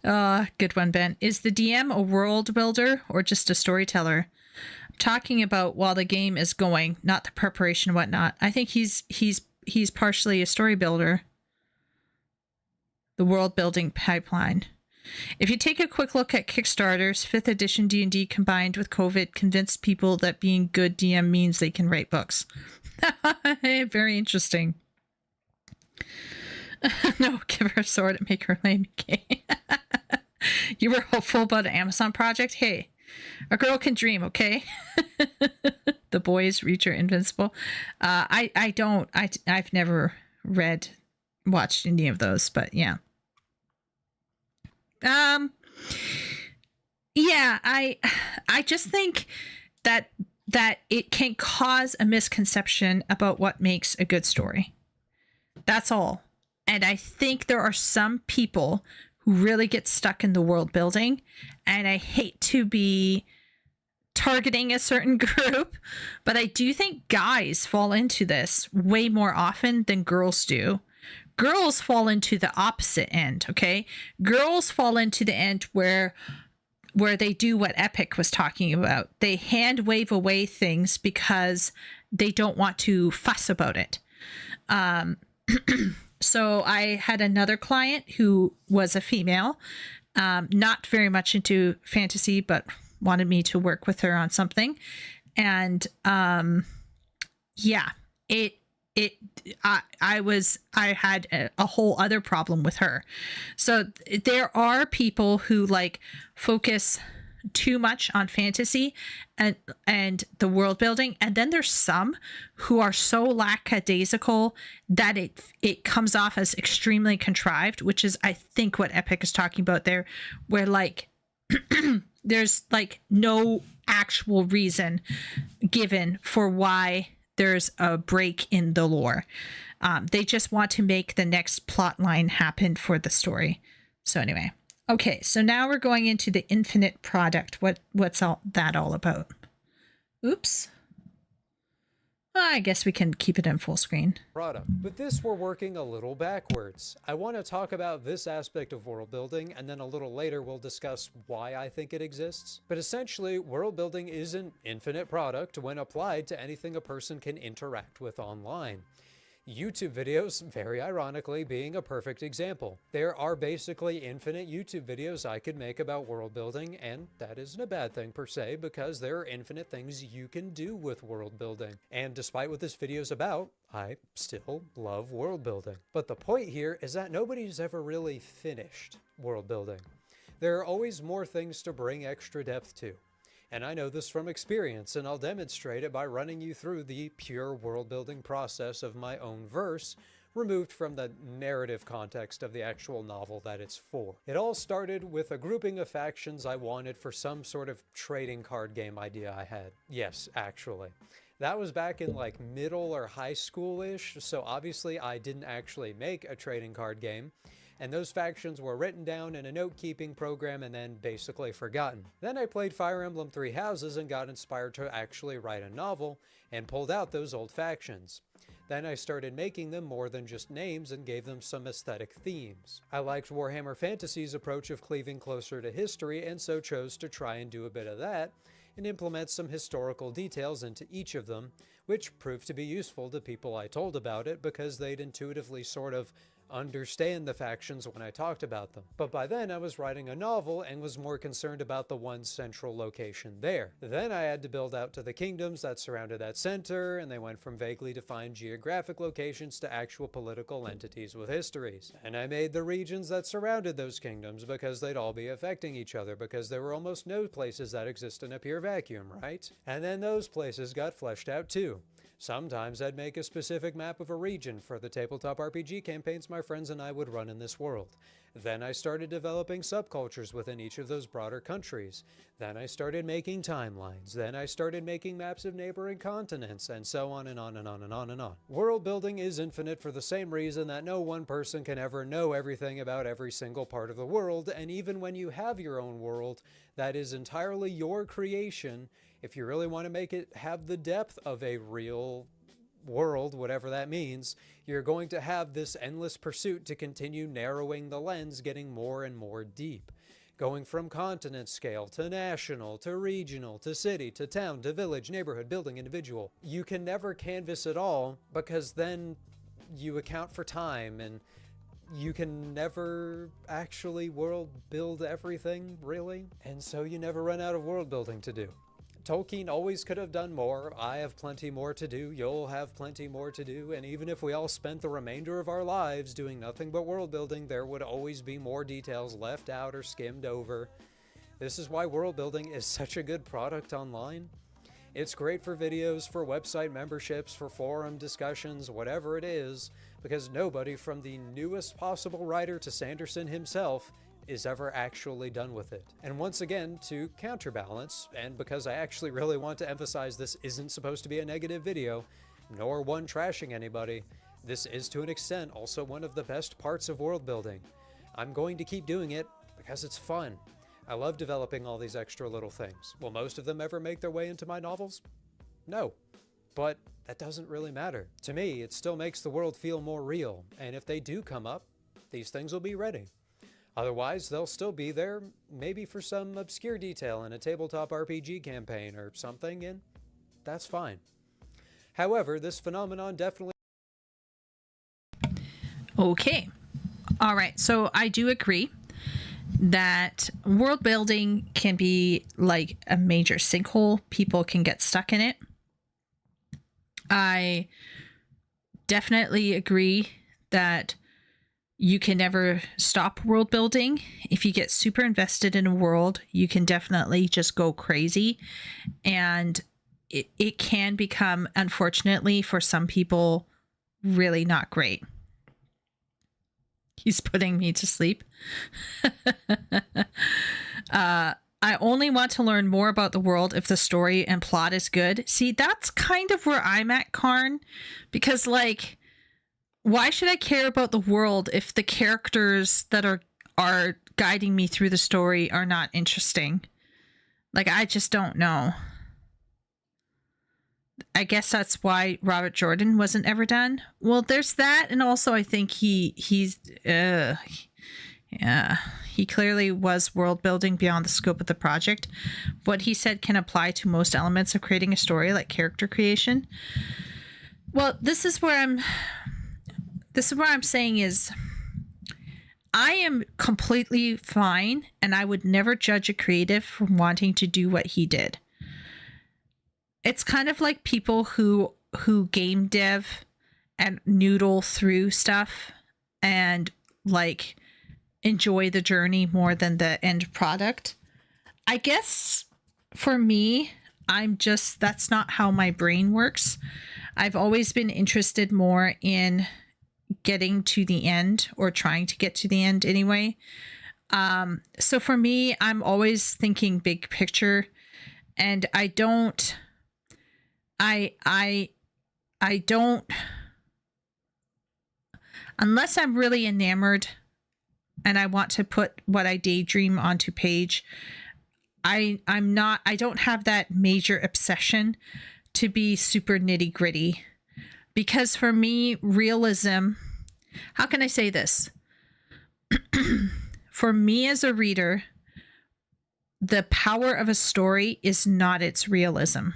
Good one, Ben. Is the DM a world builder or just a storyteller? I'm talking about while the game is going, not the preparation and whatnot. I think he's partially a story builder. The world building pipeline. If you take a quick look at Kickstarter's 5th edition D&D combined with COVID convinced people that being good DM means they can write books. Very interesting. No, give her a sword and make her lame. Okay. You were hopeful about an Amazon project? Hey, A girl can dream, okay? The boys reach are invincible. I don't. I've never watched any of those, but yeah. Yeah, I just think that it can cause a misconception about what makes a good story. That's all. And I think there are some people who really get stuck in the world building, and I hate to be targeting a certain group, but I do think guys fall into this way more often than girls do. Girls fall into the opposite end, okay? Girls fall into the end where they do what Epic was talking about. They hand wave away things because they don't want to fuss about it. So I had another client who was a female, not very much into fantasy, but wanted me to work with her on something. And yeah, I had a whole other problem with her. So there are people who like focus too much on fantasy and the world building, and then there's some who are so lackadaisical that it comes off as extremely contrived, which is I think what Epic is talking about there, where like there's like no actual reason given for why there's a break in the lore. They just want to make the next plot line happen for the story. So anyway, okay, so now we're going into the infinite product. What's all that all about? Oops. I guess we can keep it in full screen. Product. With this, we're working a little backwards. I want to talk about this aspect of world building, and then a little later we'll discuss why I think it exists. But essentially, world building is an infinite product when applied to anything a person can interact with online. YouTube videos, very ironically, being a perfect example. There are basically infinite YouTube videos I could make about world building, and that isn't a bad thing per se, because there are infinite things you can do with world building. And despite what this video is about, I still love world building. But the point here is that nobody's ever really finished world building. There are always more things to bring extra depth to. And I know this from experience, and I'll demonstrate it by running you through the pure world-building process of my own verse, removed from the narrative context of the actual novel that it's for. It all started with a grouping of factions I wanted for some sort of trading card game idea I had. Yes, actually. That was back in like middle or high school-ish, so obviously I didn't actually make a trading card game. And those factions were written down in a note-keeping program and then basically forgotten. Then I played Fire Emblem Three Houses and got inspired to actually write a novel and pulled out those old factions. Then I started making them more than just names and gave them some aesthetic themes. I liked Warhammer Fantasy's approach of cleaving closer to history, and so chose to try and do a bit of that and implement some historical details into each of them, which proved to be useful to people I told about it because they'd intuitively sort of understand the factions when I talked about them. But by then I was writing a novel and was more concerned about the one central location there. Then I had to build out to the kingdoms that surrounded that center, and they went from vaguely defined geographic locations to actual political entities with histories. And I made the regions that surrounded those kingdoms because they'd all be affecting each other, because there were almost no places that exist in a pure vacuum, right? And then those places got fleshed out too. Sometimes I'd make a specific map of a region for the tabletop RPG campaigns my friends and I would run in this world. Then I started developing subcultures within each of those broader countries. Then I started making timelines. Then I started making maps of neighboring continents, and so on and on and on and on and on. World building is infinite for the same reason that no one person can ever know everything about every single part of the world, and even when you have your own world that is entirely your creation, if you really want to make it have the depth of a real world, whatever that means, you're going to have this endless pursuit to continue narrowing the lens, getting more and more deep. Going from continent scale to national to regional to city to town to village, neighborhood, building, individual. You can never canvas it all because then you account for time, and you can never actually world build everything, really. And so you never run out of world building to do. Tolkien always could have done more. I have plenty more to do. You'll have plenty more to do. And even if we all spent the remainder of our lives doing nothing but world building, there would always be more details left out or skimmed over. This is why world building is such a good product online. It's great for videos, for website memberships, for forum discussions, whatever it is, because nobody from the newest possible writer to Sanderson himself is ever actually done with it. And once again, to counterbalance, and because I actually really want to emphasize this isn't supposed to be a negative video, nor one trashing anybody, this is to an extent also one of the best parts of world building. I'm going to keep doing it because it's fun. I love developing all these extra little things. Will most of them ever make their way into my novels? No. But that doesn't really matter. To me, it still makes the world feel more real, and if they do come up, these things will be ready. Otherwise, they'll still be there, maybe for some obscure detail in a tabletop RPG campaign or something, and that's fine. However, this phenomenon definitely... Okay. All right. So I do agree that world building can be like a major sinkhole. People can get stuck in it. I definitely agree that you can never stop world building. If you get super invested in a world, you can definitely just go crazy. And it can become, unfortunately, for some people, really not great. He's putting me to sleep. I only want to learn more about the world if the story and plot is good. See, that's kind of where I'm at, Karn. Because, like, why should I care about the world if the characters that are guiding me through the story are not interesting? Like, I just don't know. I guess that's why Robert Jordan wasn't ever done. Well, there's that, and also I think he clearly was world building beyond the scope of the project. What he said can apply to most elements of creating a story, like character creation. Well, this is where I'm saying is I am completely fine, and I would never judge a creative for wanting to do what he did. It's kind of like people who game dev and noodle through stuff and like enjoy the journey more than the end product. I guess for me, that's not how my brain works. I've always been interested more in getting to the end, or trying to get to the end anyway. So for me, I'm always thinking big picture, and I don't, unless I'm really enamored and I want to put what I daydream onto page, I don't have that major obsession to be super nitty gritty, because for me, realism, how can I say this? For me as a reader, the power of a story is not its realism.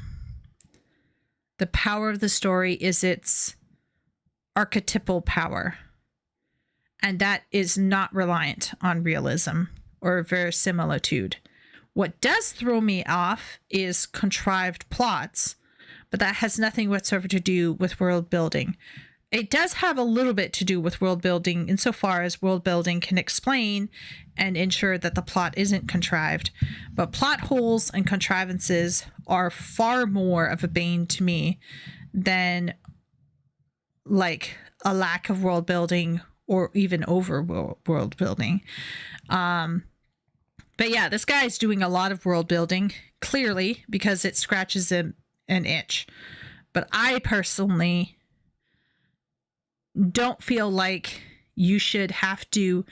The power of the story is its archetypal power. And that is not reliant on realism or verisimilitude. What does throw me off is contrived plots, but that has nothing whatsoever to do with world building. It does have a little bit to do with world building insofar as world building can explain and ensure that the plot isn't contrived. But plot holes and contrivances are far more of a bane to me than like a lack of world building or even over world building. But yeah, this guy is doing a lot of world building, clearly, because it scratches an itch. But I personally don't feel like you should have to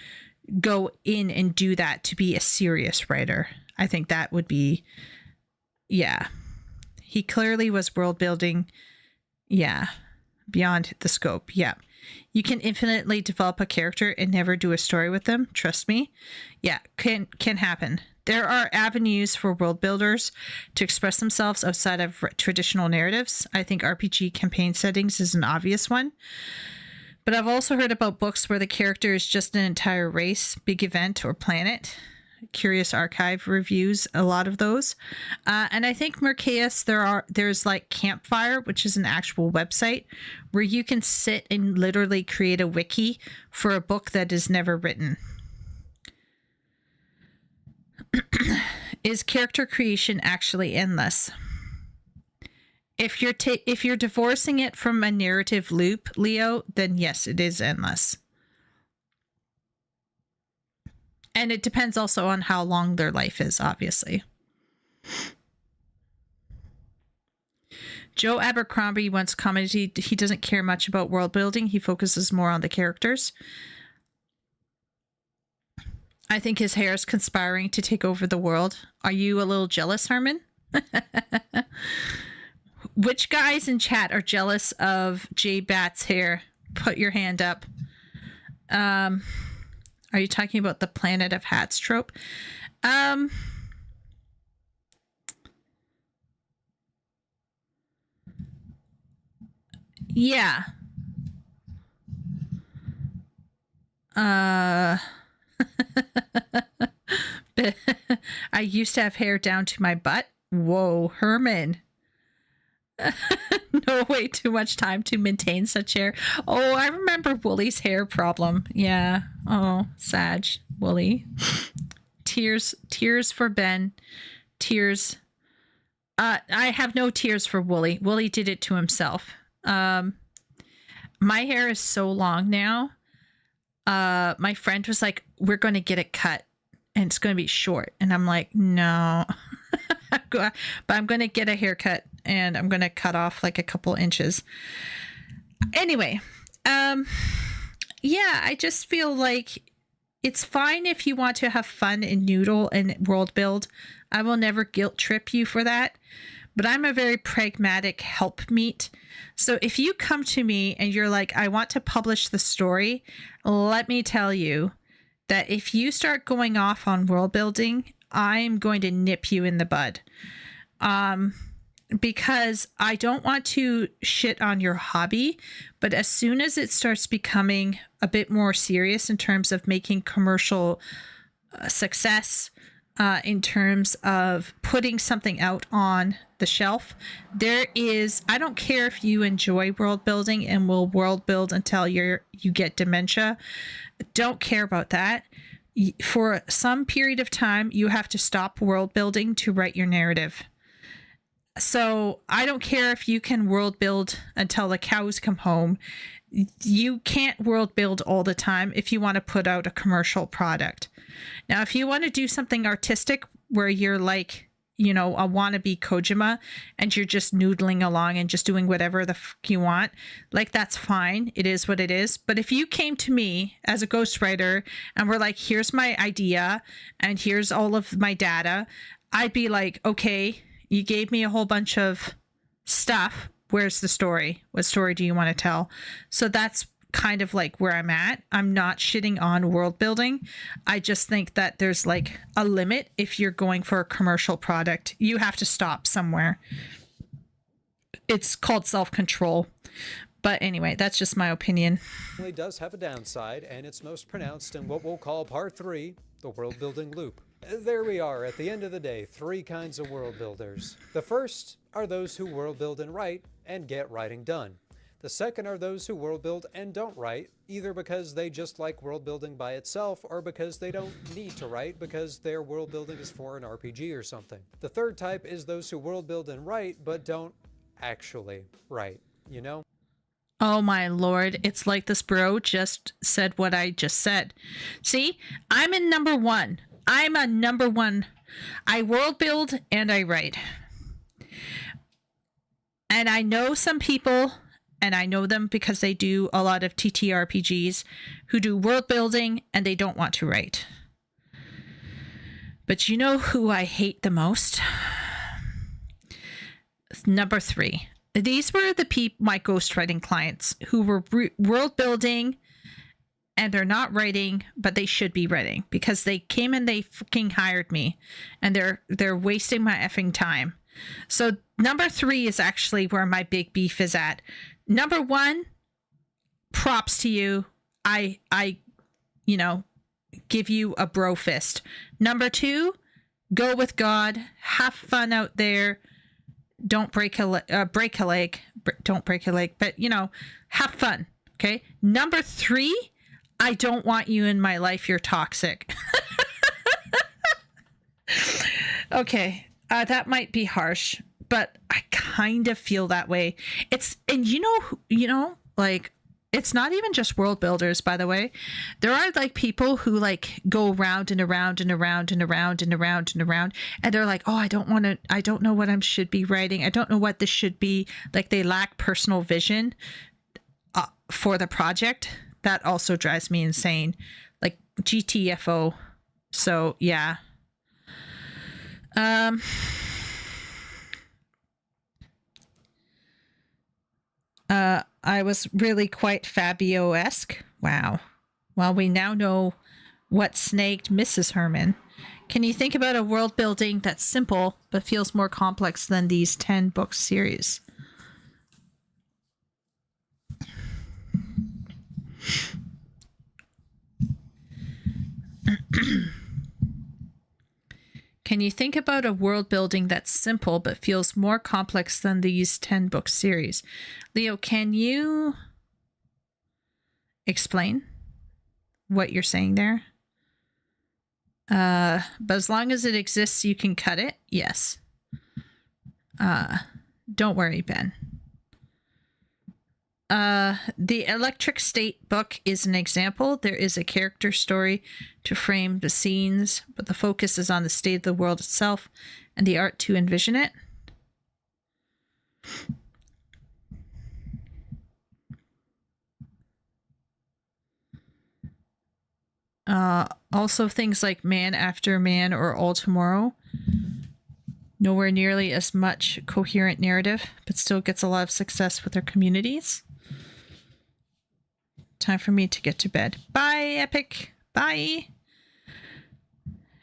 go in and do that to be a serious writer. I think that would be, yeah. He clearly was world building, yeah, beyond the scope, yeah. You can infinitely develop a character and never do a story with them. Trust me. Yeah, can happen. There are avenues for world builders to express themselves outside of traditional narratives. I think RPG campaign settings is an obvious one. But I've also heard about books where the character is just an entire race, big event, or planet. Curious Archive reviews a lot of those. And I think Mercaeus, there's like Campfire, which is an actual website where you can sit and literally create a wiki for a book that is never written. Is character creation actually endless? If you're divorcing it from a narrative loop, Leo, then yes, it is endless. And it depends also on how long their life is, obviously. Joe Abercrombie once commented he doesn't care much about world building. He focuses more on the characters. I think his hair is conspiring to take over the world. Are you a little jealous, Herman? Which guys in chat are jealous of Jay Bat's hair? Put your hand up. Are you talking about the Planet of Hats trope? Yeah. I used to have hair down to my butt. Whoa, Herman. No way too much time to maintain such hair. Oh, I remember Wooly's hair problem. Yeah. Oh, Sag, Wooly. Tears for Ben. Tears. I have no tears for Wooly. Wooly did it to himself. My hair is so long now. My friend was like, we're going to get it cut and it's going to be short. And I'm like, no. But I'm going to get a haircut and I'm going to cut off like a couple inches. Anyway, yeah, I just feel like it's fine if you want to have fun and noodle and world build. I will never guilt trip you for that. But I'm a very pragmatic helpmeet. So if you come to me and you're like, I want to publish the story, let me tell you that if you start going off on world building, I'm going to nip you in the bud. Because I don't want to shit on your hobby, but as soon as it starts becoming a bit more serious in terms of making commercial success, in terms of putting something out on the shelf, I don't care if you enjoy world building and will world build until you get dementia. Don't care about that. For some period of time, you have to stop world building to write your narrative. So I don't care if you can world build until the cows come home. You can't world build all the time if you want to put out a commercial product. Now, if you want to do something artistic where you're like, you know, a wannabe Kojima and you're just noodling along and just doing whatever the fuck you want, like, that's fine. It is what it is. But if you came to me as a ghostwriter and were like, here's my idea and here's all of my data, I'd be like, okay, you gave me a whole bunch of stuff. Where's the story? What story do you want to tell? So that's kind of like where I'm at. I'm not shitting on world building. I just think that there's like a limit. If you're going for a commercial product, you have to stop somewhere. It's called self-control. But anyway, that's just my opinion. It does have a downside, and it's most pronounced in what we'll call part 3, the world building loop. There we are, at the end of the day, 3 kinds of world builders. The first are those who world build and write and get writing done. The second are those who world build and don't write, either because they just like world building by itself or because they don't need to write because their world building is for an RPG or something. The third type is those who world build and write but don't actually write, you know? Oh my lord, it's like this bro just said what I just said. See, I'm in number 1. I'm a number 1. I world build and I write. And I know some people, and I know them because they do a lot of TTRPGs, who do world building and they don't want to write. But you know who I hate the most? Number 3. These were my ghostwriting clients who were world building and they're not writing, but they should be writing because they came and they fucking hired me and they're wasting my effing time. So number 3 is actually where my big beef is at. Number 1, props to you. I you know, give you a bro fist. Number 2, go with God. Have fun out there. Don't break a leg. Don't break a leg, but, you know, have fun. Okay. Number 3, I don't want you in my life. You're toxic. Okay, that might be harsh, but I kind of feel that way. And like, it's not even just world builders, by the way. There are like people who like go around and around and around and around and around and around, and they're like, oh, I don't know what I should be writing. I don't know what this should be. Like, they lack personal vision for the project. That also drives me insane. Like, GTFO. So yeah. I was really quite Fabio-esque. Wow. Well, we now know what snagged Mrs. Herman. Can you think about a world building that's simple but feels more complex than these 10-book series? Can you think about a world building that's simple but feels more complex than these 10-book series? Leo, can you explain what you're saying there? But as long as it exists, you can cut it. Yes. Don't worry, Ben. The Electric State book is an example. There is a character story to frame the scenes, but the focus is on the state of the world itself and the art to envision it. Also things like Man After Man or All Tomorrow. Nowhere nearly as much coherent narrative, but still gets a lot of success with their communities. Time for me to get to bed. Bye, Epic. Bye.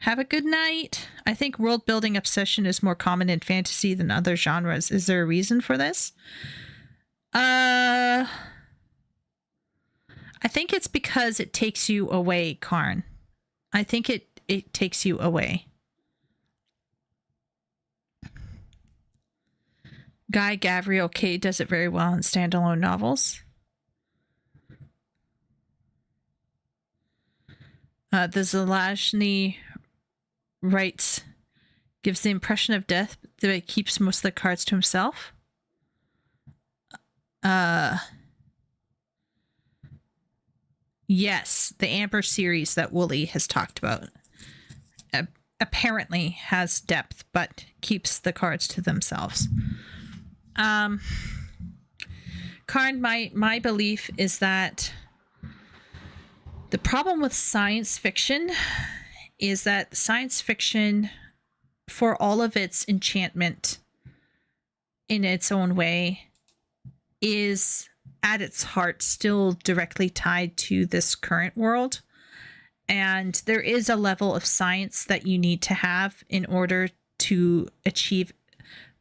Have a good night. I think world building obsession is more common in fantasy than other genres. Is there a reason for this? I think it's because it takes you away, Karn. I think it takes you away. Guy Gavriel Kay does it very well in standalone novels. The Zelazny writes, gives the impression of death, but it keeps most of the cards to himself. Yes, the Amber series that Wooly has talked about apparently has depth, but keeps the cards to themselves. Karn, my belief is that the problem with science fiction is that science fiction, for all of its enchantment in its own way, is at its heart still directly tied to this current world. And there is a level of science that you need to have in order to achieve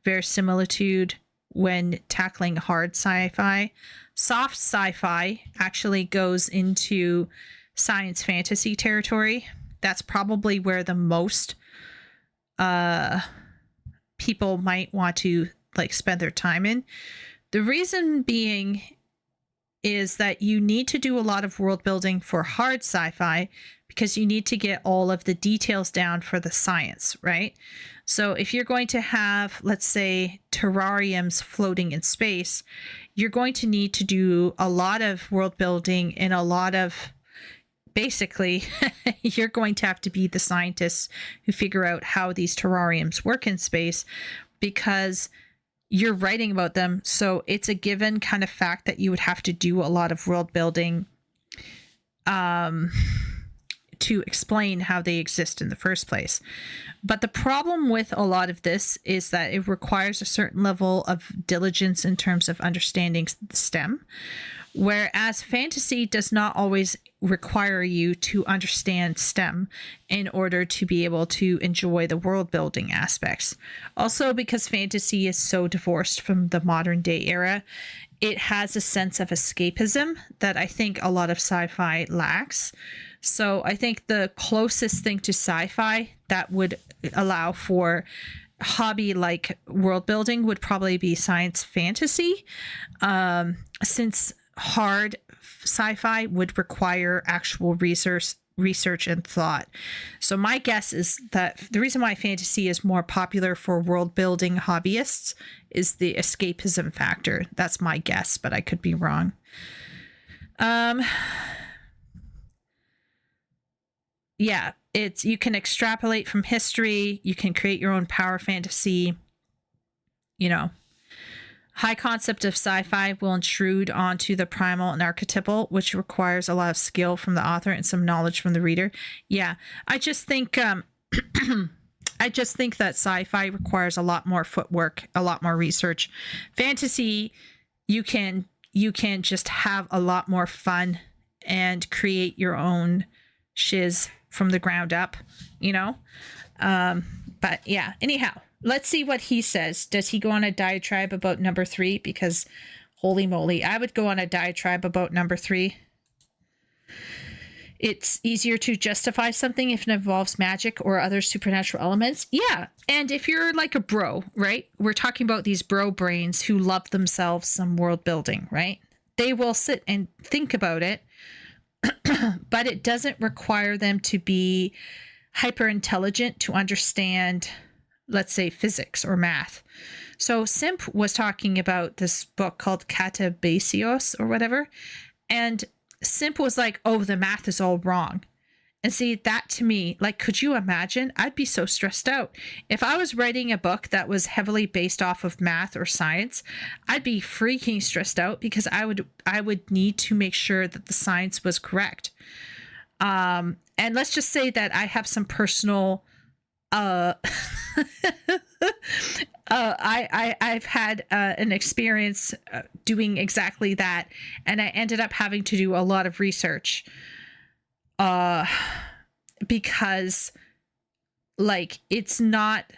verisimilitude when tackling hard sci-fi. Soft sci-fi actually goes into science fantasy territory. That's probably where the most people might want to like spend their time in. The reason being is that you need to do a lot of world building for hard sci-fi because you need to get all of the details down for the science, right? So if you're going to have, let's say, terrariums floating in space, you're going to need to do a lot of world building and a lot of, basically, you're going to have to be the scientists who figure out how these terrariums work in space because you're writing about them. So it's a given kind of fact that you would have to do a lot of world building to explain how they exist in the first place. But the problem with a lot of this is that it requires a certain level of diligence in terms of understanding the STEM, whereas fantasy does not always require you to understand STEM in order to be able to enjoy the world building aspects. Also, because fantasy is so divorced from the modern day era, it has a sense of escapism that I think a lot of sci-fi lacks. So I think the closest thing to sci-fi that would allow for hobby like world building would probably be science fantasy, since hard sci-fi would require actual research research and thought. So my guess is that the reason why fantasy is more popular for world building hobbyists is the escapism factor. That's my guess, but I could be wrong. Yeah, it's, you can extrapolate from history, you can create your own power fantasy, you know. High concept of sci-fi will intrude onto the primal and archetypal, which requires a lot of skill from the author and some knowledge from the reader. Yeah, I just think I just think that sci-fi requires a lot more footwork, a lot more research. Fantasy, you can just have a lot more fun and create your own shiz from the ground up, you know. But yeah, anyhow, let's see what he says. Does he go on a diatribe about number 3? Because holy moly, I would go on a diatribe about number 3. It's easier to justify something if it involves magic or other supernatural elements. Yeah. And if you're like a bro, right? We're talking about these bro brains who love themselves some world building, right? They will sit and think about it, but it doesn't require them to be hyper intelligent to understand, let's say, physics or math. So Simp was talking about this book called Catabasios or whatever, and Simp was like, oh, the math is all wrong. And see, that to me, like, could you imagine? I'd be so stressed out. If I was writing a book that was heavily based off of math or science, I'd be freaking stressed out because I would need to make sure that the science was correct. And let's just say that I have some personal I've had an experience doing exactly that, and I ended up having to do a lot of research because, like, it's not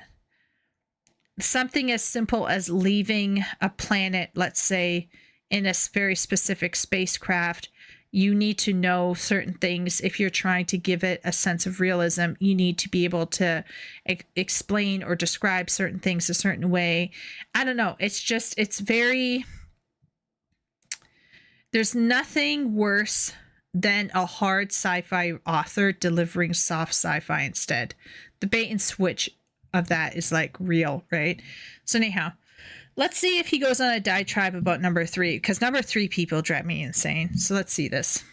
something as simple as leaving a planet, let's say, in a very specific spacecraft. You need to know certain things. If you're trying to give it a sense of realism, you need to be able to explain or describe certain things a certain way. I don't know. It's just, it's very, there's nothing worse than a hard sci-fi author delivering soft sci-fi instead. The bait and switch of that is like real, right? So anyhow, let's see if he goes on a diatribe about number 3, because number 3 people drive me insane. So let's see this.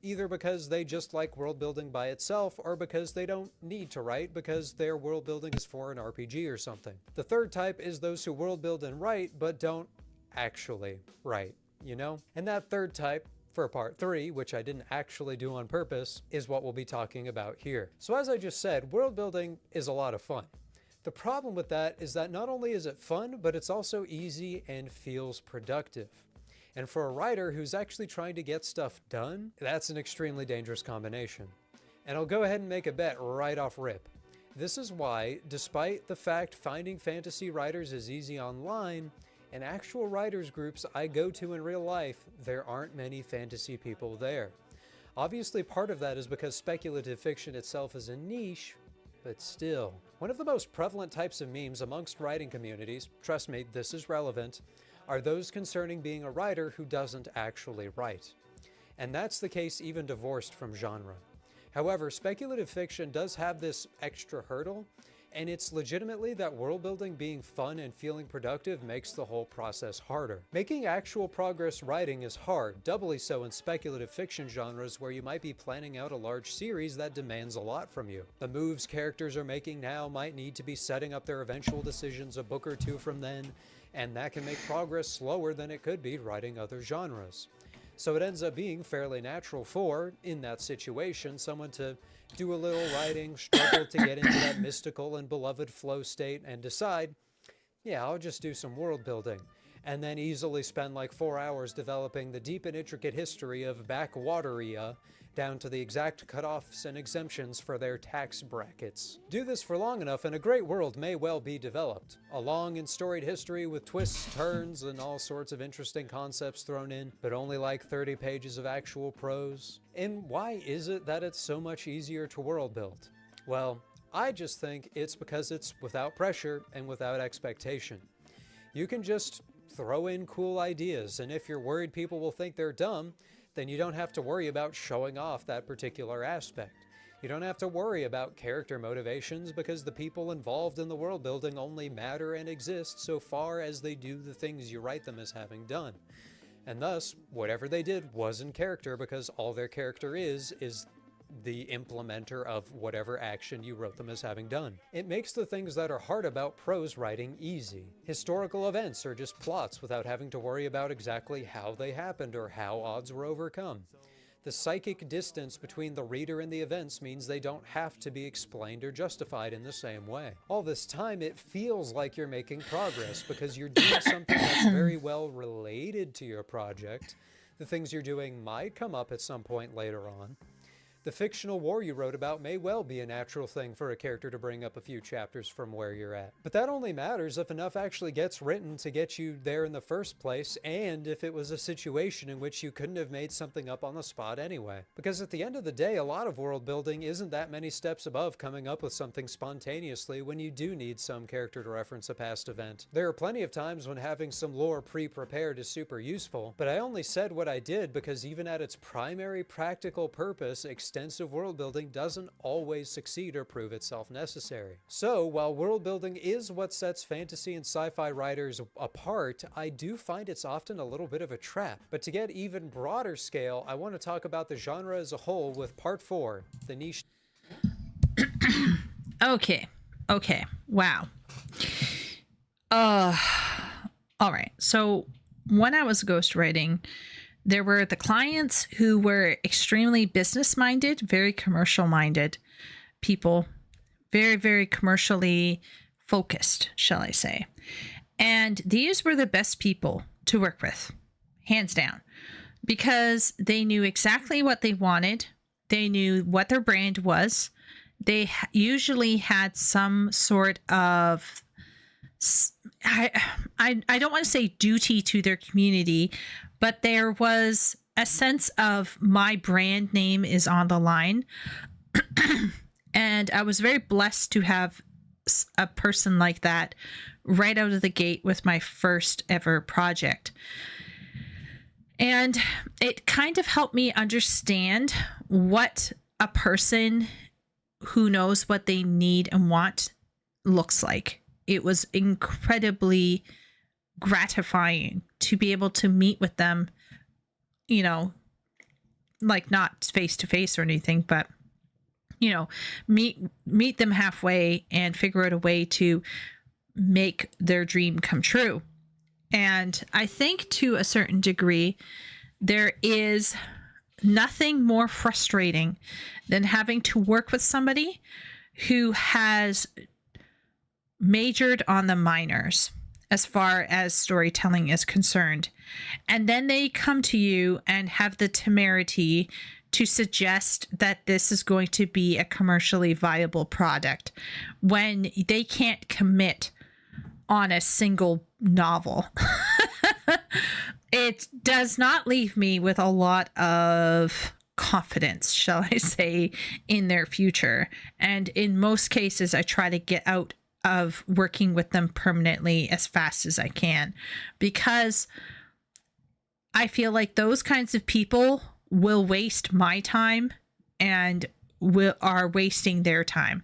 Either because they just like world building by itself, or because they don't need to write because their world building is for an RPG or something. The third type is those who world build and write, but don't actually write, you know? And that third type, for part 3, which I didn't actually do on purpose, is what we'll be talking about here. So as I just said, world building is a lot of fun. The problem with that is that not only is it fun, but it's also easy and feels productive. And for a writer who's actually trying to get stuff done, that's an extremely dangerous combination. And I'll go ahead and make a bet right off rip. This is why, despite the fact finding fantasy writers is easy online, in actual writers groups I go to in real life, there aren't many fantasy people there. Obviously, part of that is because speculative fiction itself is a niche, but still. One of the most prevalent types of memes amongst writing communities, trust me, this is relevant, are those concerning being a writer who doesn't actually write. And that's the case even divorced from genre. However, speculative fiction does have this extra hurdle, and it's legitimately that world building being fun and feeling productive makes the whole process harder. Making actual progress writing is hard, doubly so in speculative fiction genres where you might be planning out a large series that demands a lot from you. The moves characters are making now might need to be setting up their eventual decisions a book or two from then, and that can make progress slower than it could be writing other genres. So it ends up being fairly natural for, in that situation, someone to do a little writing, struggle to get into that mystical and beloved flow state, and decide, yeah, I'll just do some world building, and then easily spend like 4 hours developing the deep and intricate history of Backwateria down to the exact cutoffs and exemptions for their tax brackets. Do this for long enough and a great world may well be developed. A long and storied history with twists, turns, and all sorts of interesting concepts thrown in, but only like 30 pages of actual prose. And why is it that it's so much easier to world build? Well, I just think it's because it's without pressure and without expectation. You can just throw in cool ideas, and if you're worried people will think they're dumb, then you don't have to worry about showing off that particular aspect. You don't have to worry about character motivations because the people involved in the world building only matter and exist so far as they do the things you write them as having done. And thus, whatever they did was in character because all their character is the implementer of whatever action you wrote them as having done. It makes the things that are hard about prose writing easy. Historical events are just plots without having to worry about exactly how they happened or how odds were overcome. The psychic distance between the reader and the events means they don't have to be explained or justified in the same way. All this time, it feels like you're making progress because you're doing something that's very well related to your project. The things you're doing might come up at some point later on. The fictional war you wrote about may well be a natural thing for a character to bring up a few chapters from where you're at. But that only matters if enough actually gets written to get you there in the first place, and if it was a situation in which you couldn't have made something up on the spot anyway. Because at the end of the day, a lot of world building isn't that many steps above coming up with something spontaneously when you do need some character to reference a past event. There are plenty of times when having some lore pre-prepared is super useful, but I only said what I did because even at its primary practical purpose, extensive world building doesn't always succeed or prove itself necessary. So, while world building is what sets fantasy and sci-fi writers apart, I do find it's often a little bit of a trap. But to get even broader scale, I want to talk about the genre as a whole with part 4, the niche. Okay. Wow. All right. So when I was ghostwriting, there were the clients who were extremely business-minded, very commercial-minded people, very, very commercially focused, shall I say. And these were the best people to work with, hands down, because they knew exactly what they wanted. They knew what their brand was. They usually had some sort of, I don't want to say duty to their community, but there was a sense of my brand name is on the line. And I was very blessed to have a person like that right out of the gate with my first ever project. And it kind of helped me understand what a person who knows what they need and want looks like. It was incredibly gratifying to be able to meet with them, you know, like not face to face or anything, but you know, meet them halfway and figure out a way to make their dream come true. And I think to a certain degree, there is nothing more frustrating than having to work with somebody who has majored on the minors as far as storytelling is concerned. And then they come to you and have the temerity to suggest that this is going to be a commercially viable product when they can't commit on a single novel. It does not leave me with a lot of confidence, shall I say, in their future. And in most cases, I try to get out of working with them permanently as fast as I can, because I feel like those kinds of people will waste my time and are wasting their time.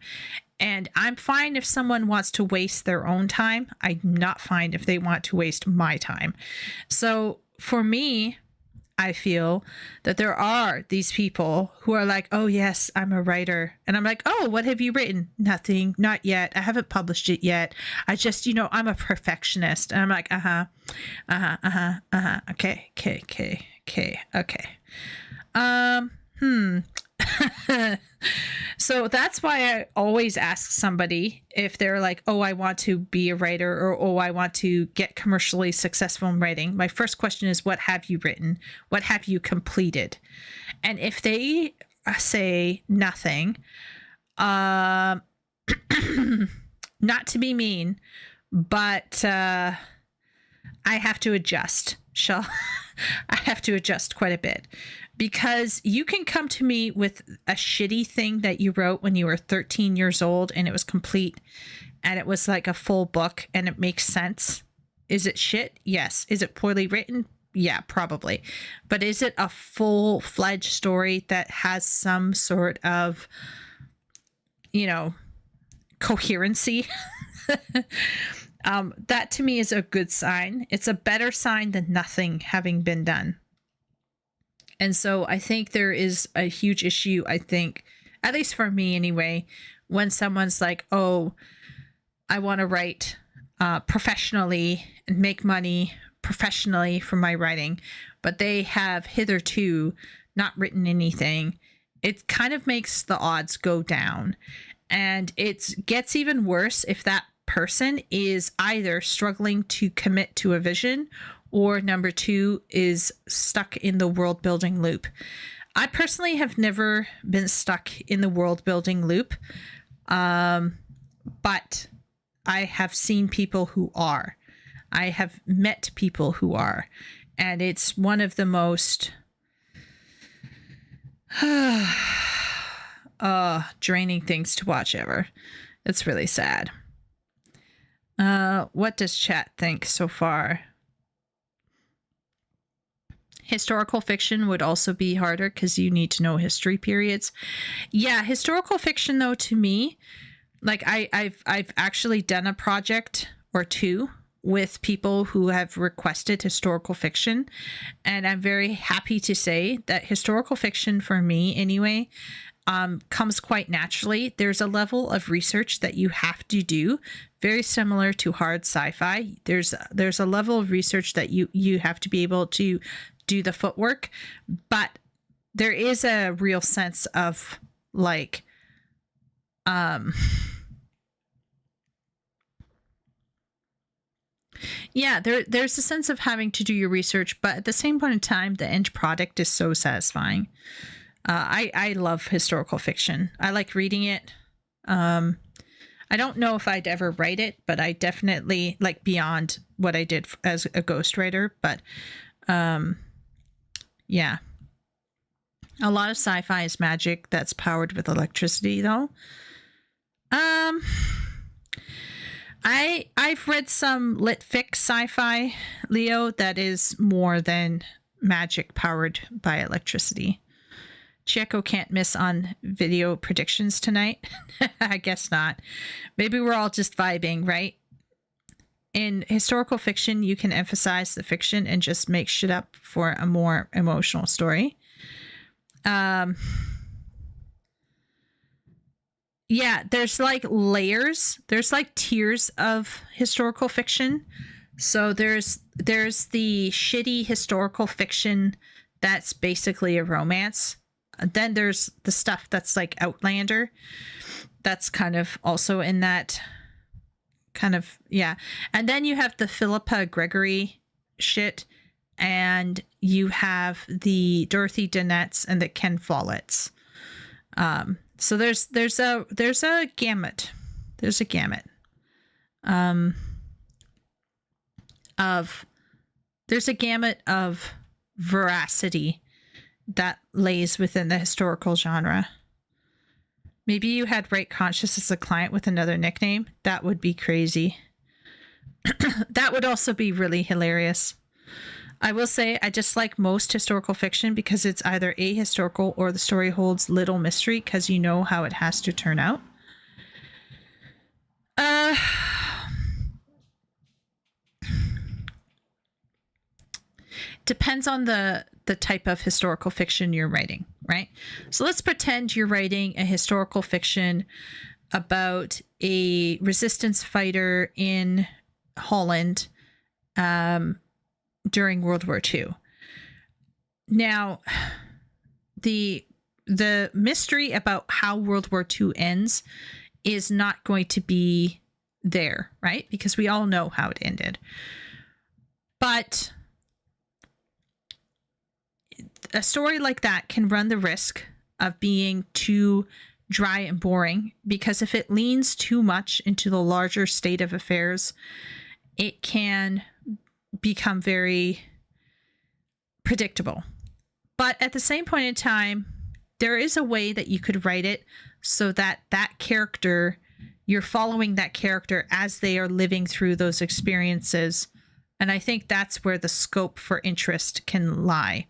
And I'm fine if someone wants to waste their own time. I'm not fine if they want to waste my time. So for me, I feel that there are these people who are like, oh yes, I'm a writer. And I'm like, oh, what have you written? Nothing, not yet. I haven't published it yet. I just, I'm a perfectionist. And I'm like, okay. So that's why I always ask somebody if they're like, oh, I want to be a writer, or, oh, I want to get commercially successful in writing. My first question is, what have you written? What have you completed? And if they say nothing, not to be mean, but I have to adjust. I have to adjust quite a bit, because you can come to me with a shitty thing that you wrote when you were 13 years old and it was complete and it was like a full book and it makes sense. Is it shit? Yes. Is it poorly written? Yeah, probably. But is it a full-fledged story that has some sort of, coherency? That to me is a good sign. It's a better sign than nothing having been done. And so I think there is a huge issue, I think, at least for me anyway, when someone's like, oh, I want to write professionally and make money professionally from my writing, but they have hitherto not written anything. It kind of makes the odds go down. And it gets even worse if that person is either struggling to commit to a vision, or number two, is stuck in the world building loop. I personally have never been stuck in the world building loop, but I have seen people who are. I have met people who are. And it's one of the most draining things to watch ever. It's really sad. What does chat think so far? Historical fiction would also be harder because you need to know history periods. Yeah, historical fiction though, to me, like I've actually done a project or two with people who have requested historical fiction, and I'm very happy to say that historical fiction for me anyway comes quite naturally. There's a level of research that you have to do, very similar to hard sci-fi. There's a level of research that you have to be able to do the footwork, but there is a real sense of like yeah, there's a sense of having to do your research, but at the same point in time, the end product is so satisfying. I love historical fiction. I like reading it. I don't know if I'd ever write it, but I definitely like beyond what I did as a ghostwriter. But yeah, a lot of sci-fi is magic that's powered with electricity, though. I've read some lit fic sci-fi, Leo, that is more than magic powered by electricity. Chieko can't miss on video predictions tonight. I guess not. Maybe we're all just vibing, right? In historical fiction, you can emphasize the fiction and just make shit up for a more emotional story. Yeah, there's like layers. There's like tiers of historical fiction. So there's the shitty historical fiction that's basically a romance. Then there's the stuff that's like Outlander. That's kind of also in that kind of, yeah. And then you have the Philippa Gregory shit, and you have the Dorothy Dinnett's and the Ken Follett's. So there's a gamut. There's a gamut of veracity that lays within the historical genre. Maybe you had Right Conscious as a client with another nickname. That would be crazy. That would also be really hilarious. I will say I dislike most historical fiction because it's either ahistorical or the story holds little mystery because you know how it has to turn out. Depends on the type of historical fiction you're writing, right? So let's pretend you're writing a historical fiction about a resistance fighter in Holland during World War II. Now, the mystery about how World War II ends is not going to be there, right? Because we all know how it ended. But a story like that can run the risk of being too dry and boring, because if it leans too much into the larger state of affairs, it can become very predictable. But at the same point in time, there is a way that you could write it so that character, you're following that character as they are living through those experiences And I think that's where the scope for interest can lie.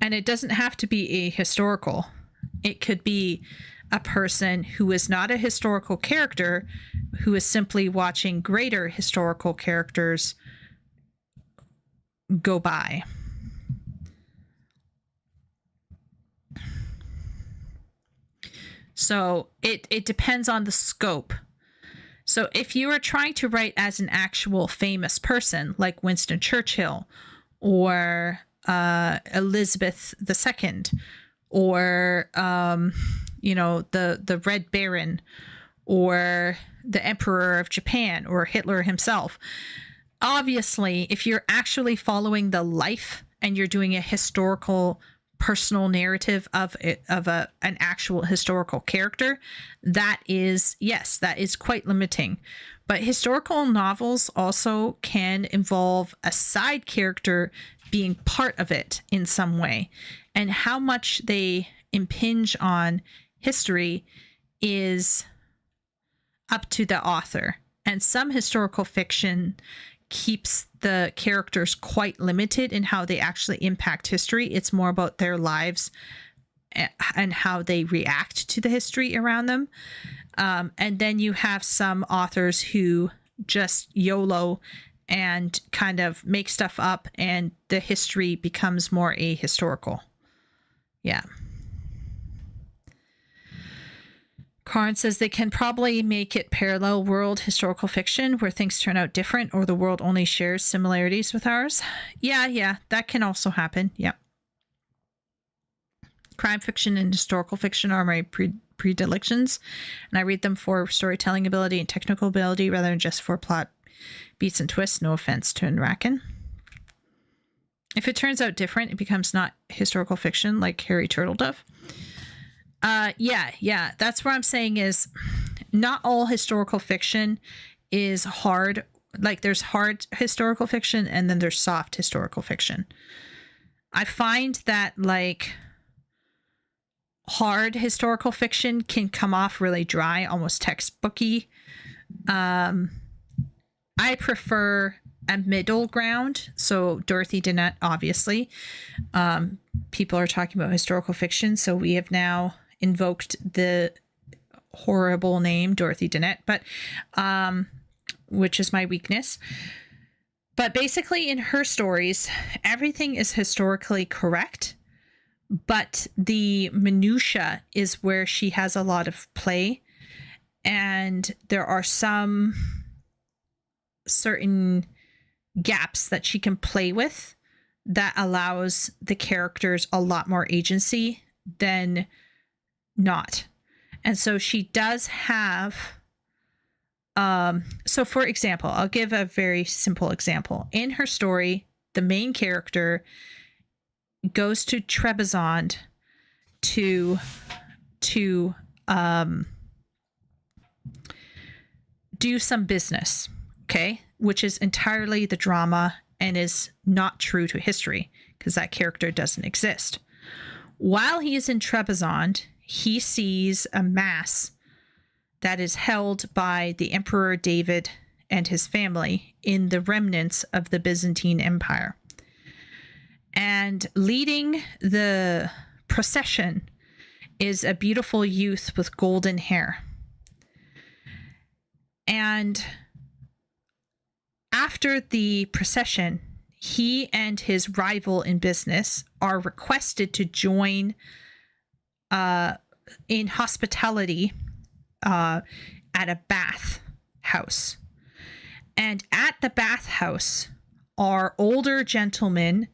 And it doesn't have to be a historical. It could be a person who is not a historical character, who is simply watching greater historical characters go by. So it depends on the scope. So if you are trying to write as an actual famous person, like Winston Churchill or Elizabeth II, or the Red Baron, or the Emperor of Japan, or Hitler himself, obviously, if you're actually following the life and you're doing a historical personal narrative of an actual historical character, that is quite limiting. But historical novels also can involve a side character being part of it in some way, and how much they impinge on history is up to the author. And some historical fiction keeps the characters quite limited in how they actually impact history. It's more about their lives and how they react to the history around them. And then you have some authors who just YOLO and kind of make stuff up, and the history becomes more ahistorical. Yeah. Karn says they can probably make it parallel world historical fiction where things turn out different, or the world only shares similarities with ours. Yeah, that can also happen. Yeah. Crime fiction and historical fiction are my predilections, and I read them for storytelling ability and technical ability rather than just for plot beats and twists. No offense to Nraken. If it turns out different, it becomes not historical fiction like Harry Turtledove. Yeah. That's what I'm saying is not all historical fiction is hard. Like there's hard historical fiction and then there's soft historical fiction. I find that like hard historical fiction can come off really dry, almost textbooky. I prefer a middle ground. So Dorothy Dinette, obviously. People are talking about historical fiction, so we have now invoked the horrible name Dorothy Dinette, but which is my weakness. But basically in her stories, everything is historically correct, but the minutia is where she has a lot of play, and there are some certain gaps that she can play with that allows the characters a lot more agency than not. And so she does have so for example, I'll give a very simple example. In her story, the main character goes to Trebizond to do some business, okay, which is entirely the drama and is not true to history because that character doesn't exist. While he is in Trebizond, he sees a mass that is held by the Emperor David and his family in the remnants of the Byzantine Empire. And leading the procession is a beautiful youth with golden hair. And after the procession, he and his rival in business are requested to join in hospitality at a bath house. And at the bath house are older gentlemen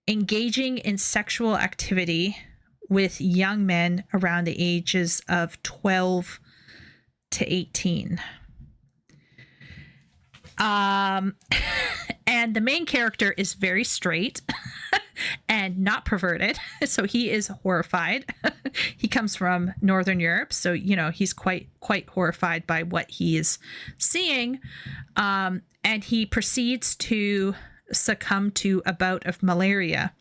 engaging in sexual activity with young men around the ages of 12 to 18. And the main character is very straight and not perverted, so he is horrified. He comes from Northern Europe, so he's quite horrified by what he is seeing, and he proceeds to succumb to a bout of malaria.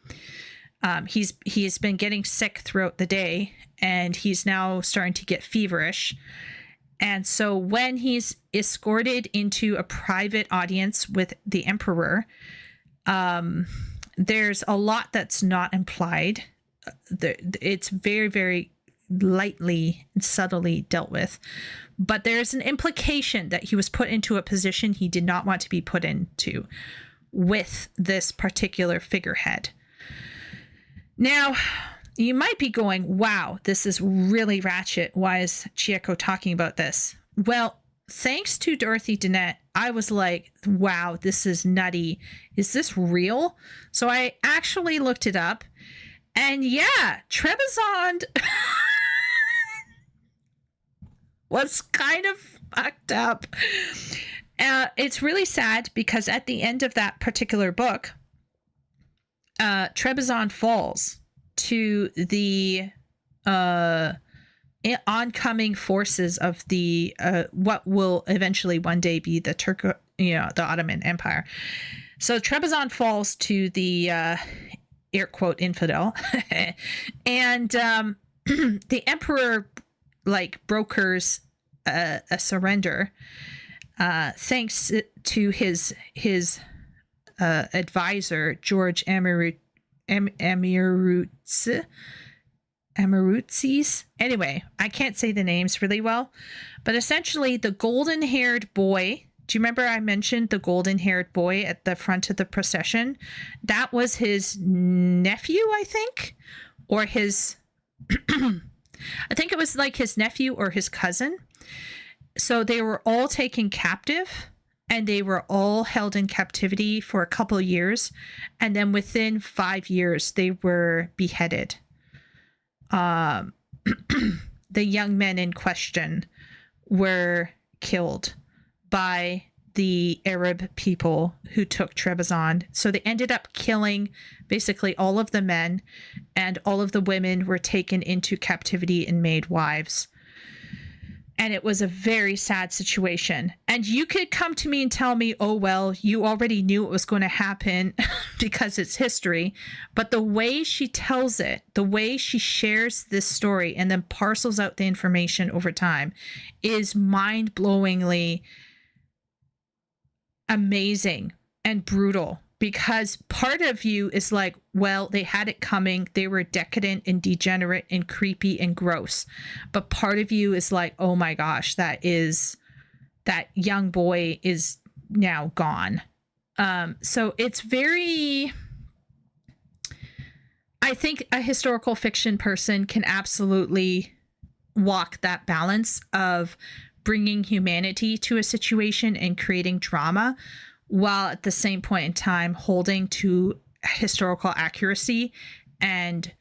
He's been getting sick throughout the day, and he's now starting to get feverish. And so when he's escorted into a private audience with the emperor, there's a lot that's not implied. It's very, very lightly and subtly dealt with. But there's an implication that he was put into a position he did not want to be put into with this particular figurehead. Now, you might be going, wow, this is really ratchet. Why is Chieko talking about this? Well, thanks to Dorothy Dinette, I was like, wow, this is nutty. Is this real? So I actually looked it up. And yeah, Trebizond was kind of fucked up. It's really sad because at the end of that particular book, Trebizond falls to the oncoming forces of the what will eventually one day be the the Ottoman Empire. So Trebizond falls to the air quote infidel, and the emperor brokers a surrender thanks to his advisor George Amaruzzi. Anyway, I can't say the names really well, but essentially the golden-haired boy, do you remember I mentioned the golden-haired boy at the front of the procession? That was his nephew, I think, or his I think it was like his nephew or his cousin. So they were all taken captive, and they were all held in captivity for a couple of years, and then within 5 years they were beheaded. The young men in question were killed by the Arab people who took Trebizond. So they ended up killing basically all of the men, and all of the women were taken into captivity and made wives. And it was a very sad situation. And you could come to me and tell me, oh, well, you already knew it was going to happen because it's history. But the way she tells it, the way she shares this story and then parcels out the information over time is mind-blowingly amazing and brutal. Because part of you is like, well, they had it coming. They were decadent and degenerate and creepy and gross. But part of you is like, oh my gosh, that young boy is now gone. So it's very, I think a historical fiction person can absolutely walk that balance of bringing humanity to a situation and creating drama, while at the same point in time holding to historical accuracy and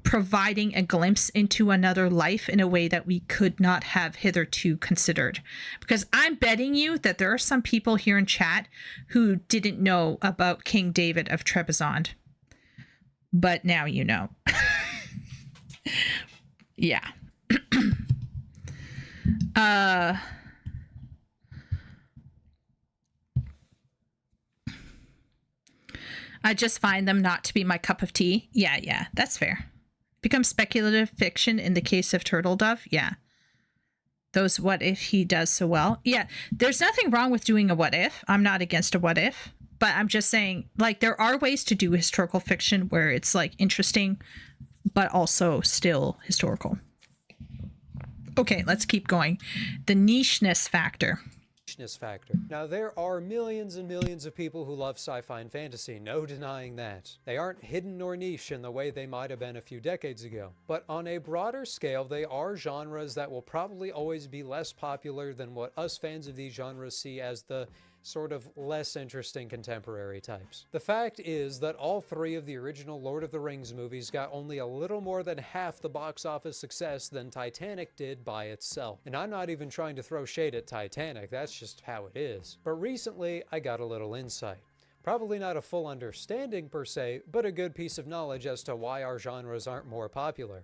providing a glimpse into another life in a way that we could not have hitherto considered. Because I'm betting you that there are some people here in chat who didn't know about King David of Trebizond. But now you know. Yeah. I just find them not to be my cup of tea. Yeah, that's fair. Becomes speculative fiction in the case of Turtle Dove. Yeah. Those what if he does so well. Yeah, there's nothing wrong with doing a what if. I'm not against a what if. But I'm just saying, like, there are ways to do historical fiction where it's, like, interesting, but also still historical. Okay, let's keep going. The nicheness factor. Now, there are millions and millions of people who love sci-fi and fantasy, no denying that. They aren't hidden nor niche in the way they might have been a few decades ago. But on a broader scale, they are genres that will probably always be less popular than what us fans of these genres see as the sort of less interesting contemporary types. The fact is that all three of the original Lord of the Rings movies got only a little more than half the box office success than Titanic did by itself. And I'm not even trying to throw shade at Titanic, that's just how it is. But recently, I got a little insight. Probably not a full understanding per se, but a good piece of knowledge as to why our genres aren't more popular.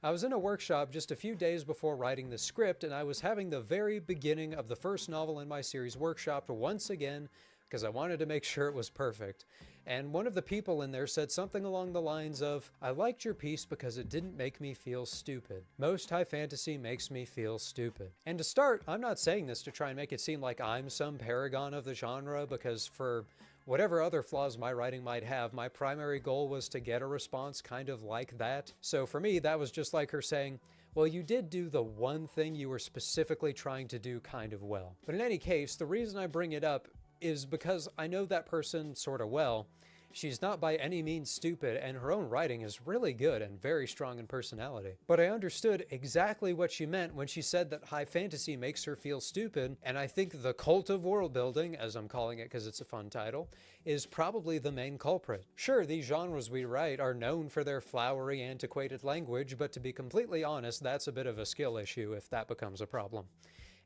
I was in a workshop just a few days before writing the script, and I was having the very beginning of the first novel in my series workshopped once again because I wanted to make sure it was perfect. And one of the people in there said something along the lines of, "I liked your piece because it didn't make me feel stupid. Most high fantasy makes me feel stupid." And to start, I'm not saying this to try and make it seem like I'm some paragon of the genre, because for whatever other flaws my writing might have, my primary goal was to get a response kind of like that. So for me, that was just like her saying, well, you did do the one thing you were specifically trying to do kind of well. But in any case, the reason I bring it up is because I know that person sort of well. She's not by any means stupid, and her own writing is really good and very strong in personality. But I understood exactly what she meant when she said that high fantasy makes her feel stupid, and I think the cult of world building, as I'm calling it because it's a fun title, is probably the main culprit. Sure, these genres we write are known for their flowery, antiquated language, but to be completely honest, that's a bit of a skill issue if that becomes a problem.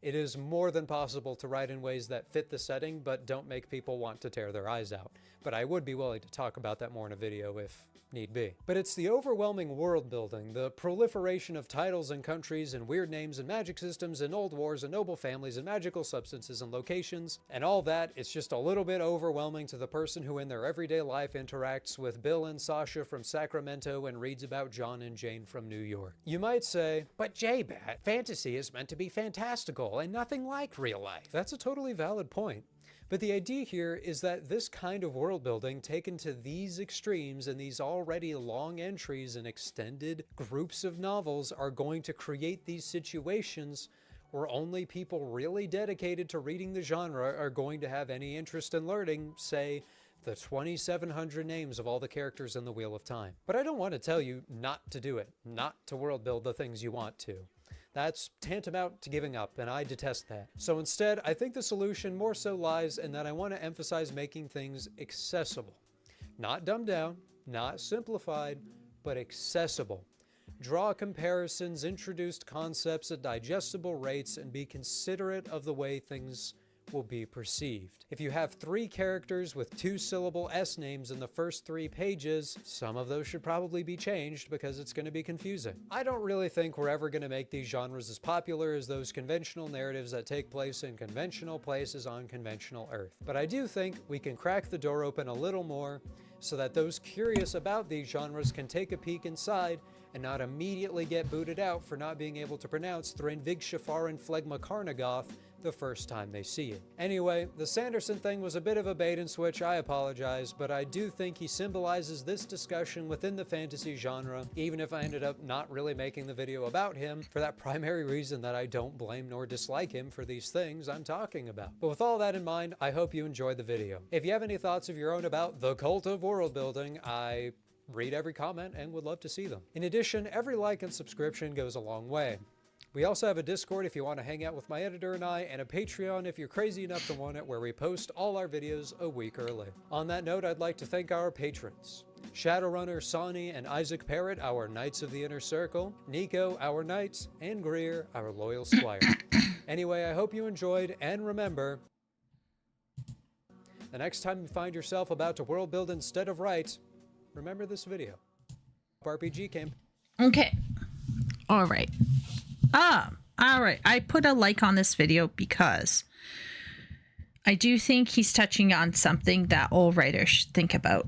It is more than possible to write in ways that fit the setting, but don't make people want to tear their eyes out. But I would be willing to talk about that more in a video if need be. But it's the overwhelming world building, the proliferation of titles and countries and weird names and magic systems and old wars and noble families and magical substances and locations, and all that, it's just a little bit overwhelming to the person who in their everyday life interacts with Bill and Sasha from Sacramento and reads about John and Jane from New York. You might say, but J-Bat, fantasy is meant to be fantastical and nothing like real life. That's a totally valid point. But the idea here is that this kind of world building taken to these extremes and these already long entries and extended groups of novels are going to create these situations where only people really dedicated to reading the genre are going to have any interest in learning, say, the 2,700 names of all the characters in the Wheel of Time. But I don't want to tell you not to do it, not to world build the things you want to. That's tantamount to giving up, and I detest that. So instead, I think the solution more so lies in that I want to emphasize making things accessible. Not dumbed down, not simplified, but accessible. Draw comparisons, introduce concepts at digestible rates, and be considerate of the way things will be perceived. If you have 3 characters with 2-syllable S names in the first 3 pages, some of those should probably be changed because it's going to be confusing. I don't really think we're ever going to make these genres as popular as those conventional narratives that take place in conventional places on conventional Earth. But I do think we can crack the door open a little more so that those curious about these genres can take a peek inside and not immediately get booted out for not being able to pronounce Threnvig Shafar Phlegma Karnagoth the first time they see it. Anyway, the Sanderson thing was a bit of a bait and switch, I apologize, but I do think he symbolizes this discussion within the fantasy genre, even if I ended up not really making the video about him for that primary reason that I don't blame nor dislike him for these things I'm talking about. But with all that in mind, I hope you enjoyed the video. If you have any thoughts of your own about the cult of world building, I read every comment and would love to see them. In addition, every like and subscription goes a long way. We also have a Discord if you want to hang out with my editor and I, and a Patreon if you're crazy enough to want it, where we post all our videos a week early. On that note, I'd like to thank our patrons. Shadowrunner, Sani, and Isaac Parrott, our Knights of the Inner Circle, Nico, our Knights, and Greer, our loyal squire. Anyway, I hope you enjoyed, and remember, the next time you find yourself about to world build instead of write, remember this video. RPG Camp. Okay. All right. All right. I put a like on this video because I do think he's touching on something that all writers should think about,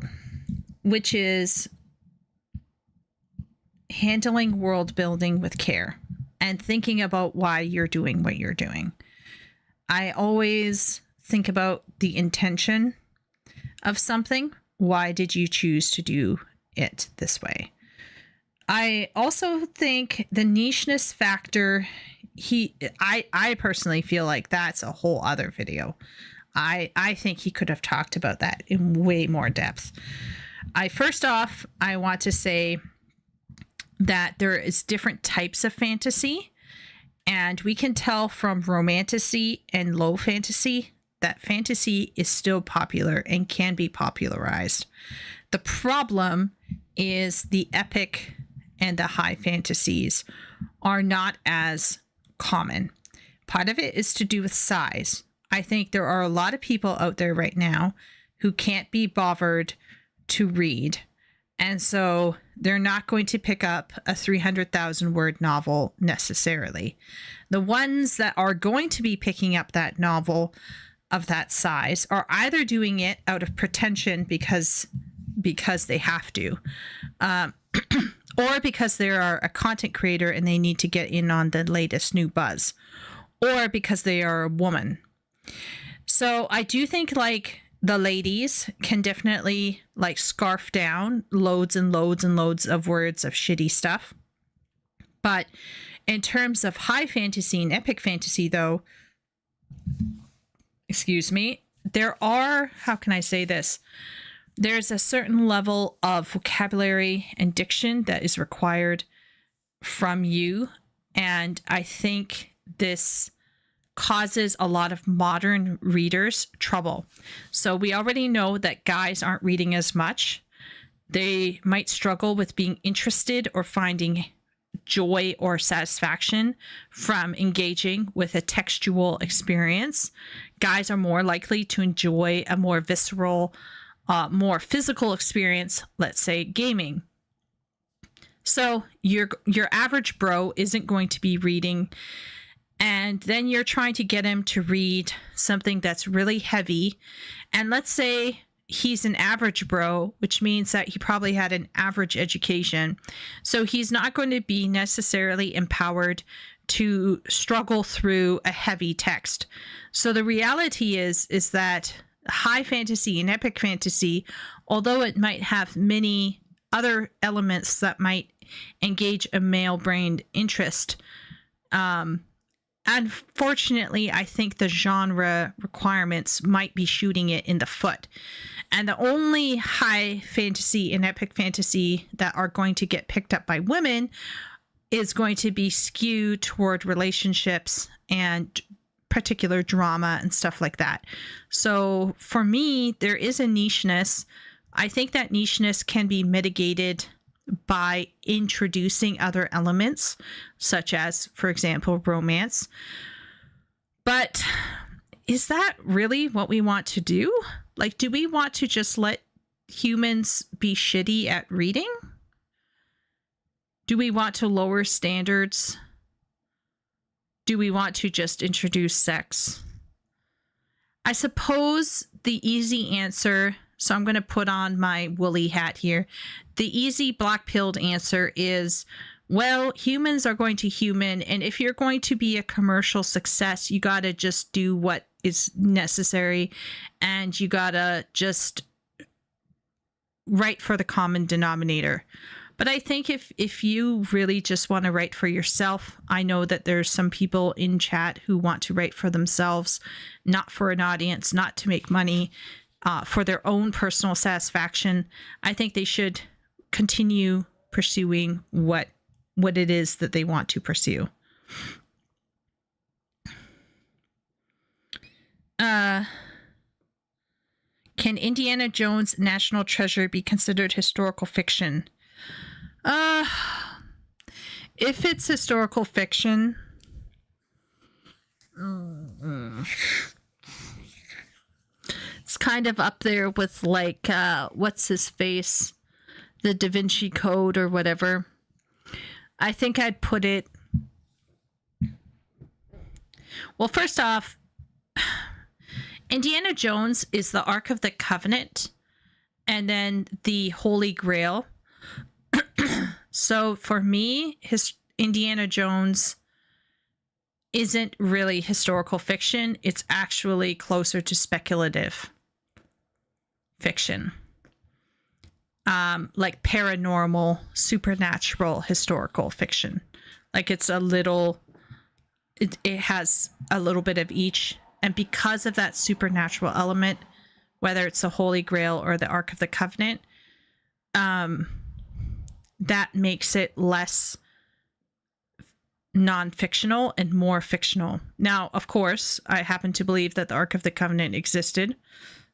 which is handling world building with care and thinking about why you're doing what you're doing. I always think about the intention of something. Why did you choose to do it this way? I also think the nicheness factor, I personally feel like that's a whole other video. I think he could have talked about that in way more depth. First off, I want to say that there is different types of fantasy, and we can tell from romantasy and low fantasy that fantasy is still popular and can be popularized. The problem is the epic and the high fantasies are not as common. Part of it is to do with size. I think there are a lot of people out there right now who can't be bothered to read, and so they're not going to pick up a 300,000 word novel necessarily. The ones that are going to be picking up that novel of that size are either doing it out of pretension because they have to, or because they are a content creator and they need to get in on the latest new buzz, or because they are a woman. So I do think like the ladies can definitely like scarf down loads and loads and loads of words of shitty stuff. But in terms of high fantasy and epic fantasy, though, excuse me, there are, how can I say this? There's a certain level of vocabulary and diction that is required from you. And I think this causes a lot of modern readers trouble. So we already know that guys aren't reading as much. They might struggle with being interested or finding joy or satisfaction from engaging with a textual experience. Guys are more likely to enjoy a more visceral, more physical experience, let's say gaming. So your average bro isn't going to be reading, and then you're trying to get him to read something that's really heavy. And let's say he's an average bro, which means that he probably had an average education. So he's not going to be necessarily empowered to struggle through a heavy text. So the reality is that high fantasy and epic fantasy, although it might have many other elements that might engage a male-brained interest, unfortunately, I think the genre requirements might be shooting it in the foot. And the only high fantasy and epic fantasy that are going to get picked up by women is going to be skewed toward relationships and particular drama and stuff like that. So for me, there is a nicheness. I think that nicheness can be mitigated by introducing other elements, such as, for example, romance. But is that really what we want to do? Like, do we want to just let humans be shitty at reading? Do we want to lower standards? Do we want to just introduce sex? I suppose the easy answer, so I'm going to put on my woolly hat here. The easy black-pilled answer is, well, humans are going to human, and if you're going to be a commercial success, you got to just do what is necessary, and you got to just write for the common denominator. But I think if you really just want to write for yourself, I know that there's some people in chat who want to write for themselves, not for an audience, not to make money, for their own personal satisfaction. I think they should continue pursuing what it is that they want to pursue. Can Indiana Jones National Treasure be considered historical fiction? If it's historical fiction, it's kind of up there with like, what's his face? The Da Vinci Code or whatever. I think I'd put it... Well, first off, Indiana Jones is the Ark of the Covenant and then the Holy Grail. So for me, Indiana Jones isn't really historical fiction. It's actually closer to speculative fiction. Like paranormal, supernatural, historical fiction. Like it's a little, it has a little bit of each. And because of that supernatural element, whether it's the Holy Grail or the Ark of the Covenant, that makes it less non-fictional and more fictional. Now, of course, I happen to believe that the Ark of the Covenant existed.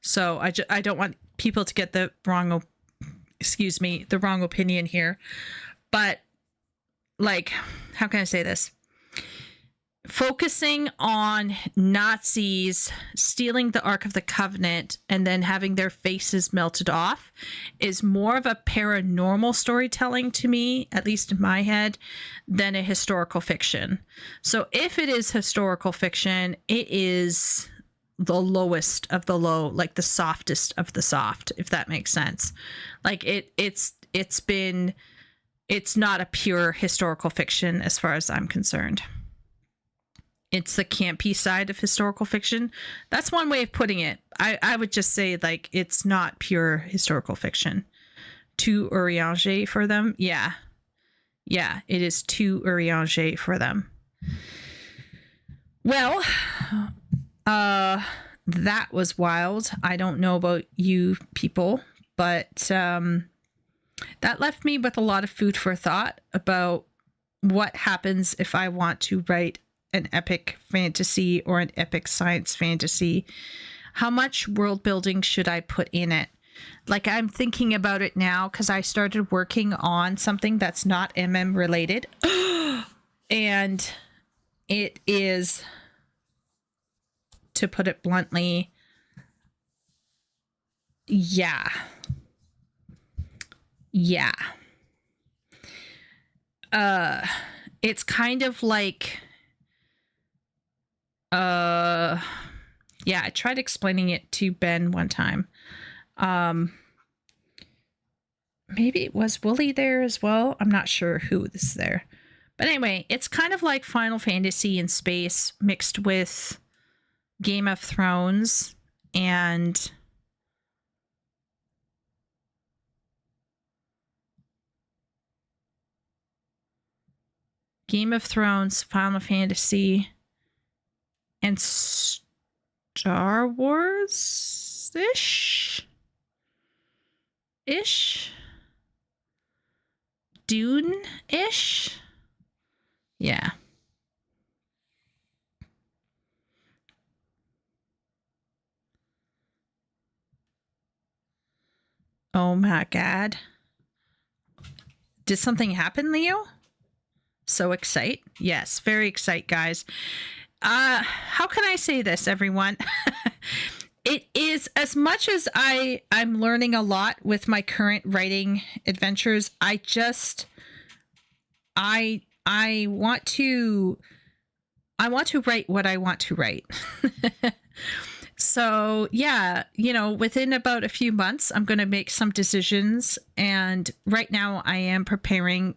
So I don't want people to get the wrong opinion here. But like, how can I say this? Focusing on Nazis stealing the Ark of the Covenant and then having their faces melted off is more of a paranormal storytelling to me, at least in my head, than a historical fiction. So if it is historical fiction, it is the lowest of the low, like the softest of the soft, if that makes sense. Like it's not a pure historical fiction as far as I'm concerned. It's the campy side of historical fiction. That's one way of putting it. I would just say, like, it's not pure historical fiction. Too orienté for them. Yeah. Yeah, it is too orienté for them. Well, that was wild. I don't know about you people, but that left me with a lot of food for thought about what happens if I want to write an epic fantasy or an epic science fantasy. How much world building should I put in it? Like, I'm thinking about it now because I started working on something that's not MM related. And it is, to put it bluntly, yeah. It's kind of like, I tried explaining it to Ben one time. Maybe it was Wooly there as well. I'm not sure who is there. But anyway, it's kind of like Final Fantasy in space mixed with Game of Thrones and Final Fantasy, and Star Wars-ish? Dune-ish? Yeah. Oh my God. Did something happen, Leo? So excite. Yes, very excite, guys. How can I say this, everyone? It is, as much as I'm learning a lot with my current writing adventures, I want to write what I want to write. So yeah, within about a few months, I'm going to make some decisions. And right now I am preparing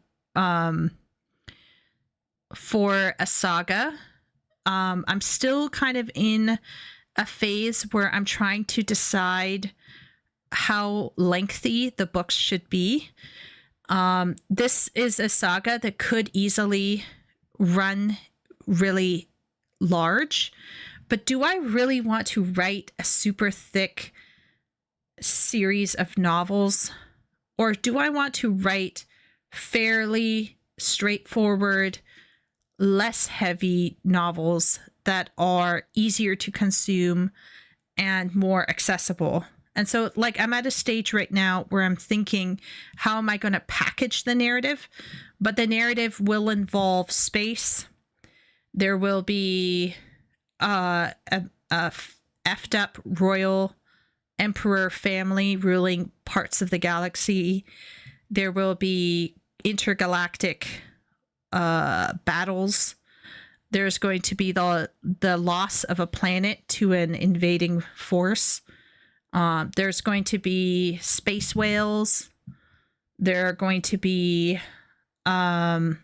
for a saga. I'm still kind of in a phase where I'm trying to decide how lengthy the books should be. This is a saga that could easily run really large, but do I really want to write a super thick series of novels? Or do I want to write fairly straightforward, less heavy novels that are easier to consume and more accessible? And so, like, I'm at a stage right now where I'm thinking, how am I going to package the narrative? But the narrative will involve space. There will be a effed up royal emperor family ruling parts of the galaxy. There will be intergalactic battles. There's going to be the loss of a planet to an invading force. There's going to be space whales. There are going to be cat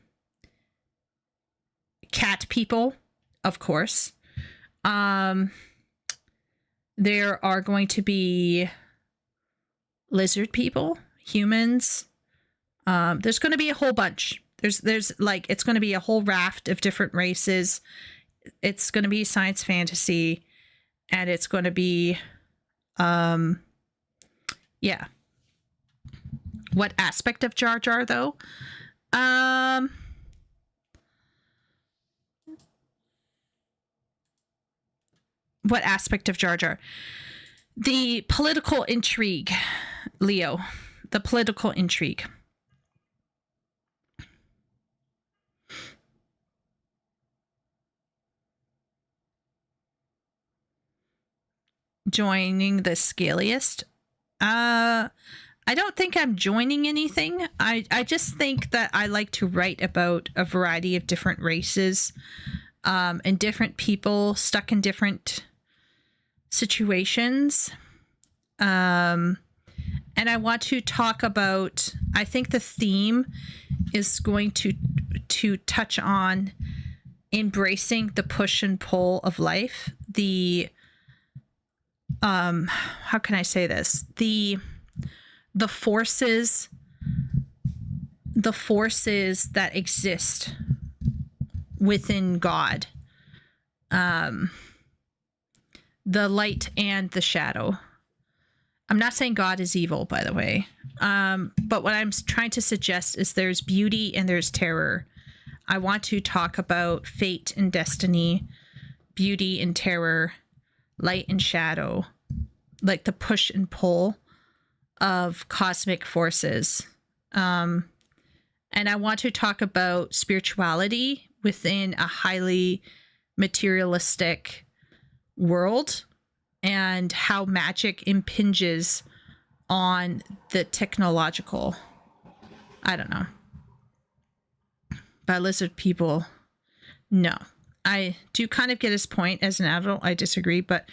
people, of course. There are going to be lizard people, humans. There's going to be a whole bunch. There's like, it's going to be a whole raft of different races. It's going to be science fantasy, and it's going to be, yeah. What aspect of Jar Jar, though? What aspect of Jar Jar? The political intrigue, Leo. The political intrigue. Joining the scaliest. I don't think I'm joining anything. I just think that I like to write about a variety of different races, and different people stuck in different situations. And I want to talk about, I think the theme is going to touch on embracing the push and pull of life. How can I say this? The forces that exist within God. The light and the shadow. I'm not saying God is evil, by the way. But what I'm trying to suggest is there's beauty and there's terror. I want to talk about fate and destiny, beauty and terror, light and shadow, like the push and pull of cosmic forces. And I want to talk about spirituality within a highly materialistic world, and how magic impinges on the technological. I don't know. By lizard people, no. I do kind of get his point as an adult. I disagree, but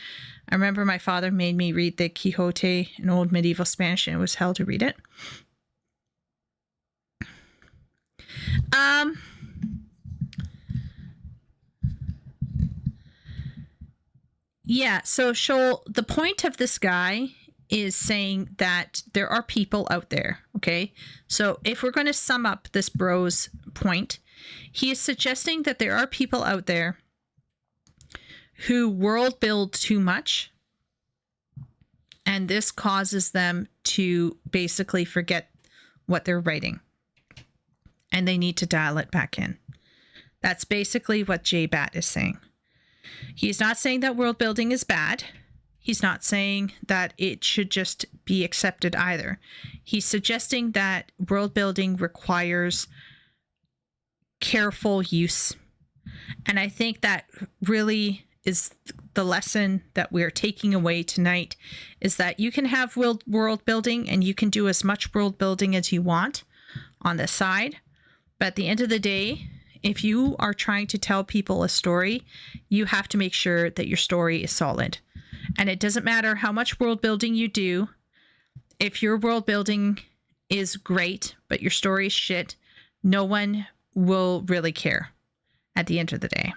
I remember my father made me read the Quixote in old medieval Spanish, and it was hell to read it. Yeah, so Shoal, the point of this guy is saying that there are people out there, okay? So if we're going to sum up this bro's point, he is suggesting that there are people out there who world build too much, and this causes them to basically forget what they're writing, and they need to dial it back in. That's basically what J-Bat is saying. He's not saying that world building is bad. He's not saying that it should just be accepted either. He's suggesting that world building requires careful use. And I think that really is the lesson that we're taking away tonight, is that you can have world building and you can do as much world building as you want on the side. But at the end of the day, if you are trying to tell people a story, you have to make sure that your story is solid. And it doesn't matter how much world building you do. If your world building is great, but your story is shit, no one will really care at the end of the day.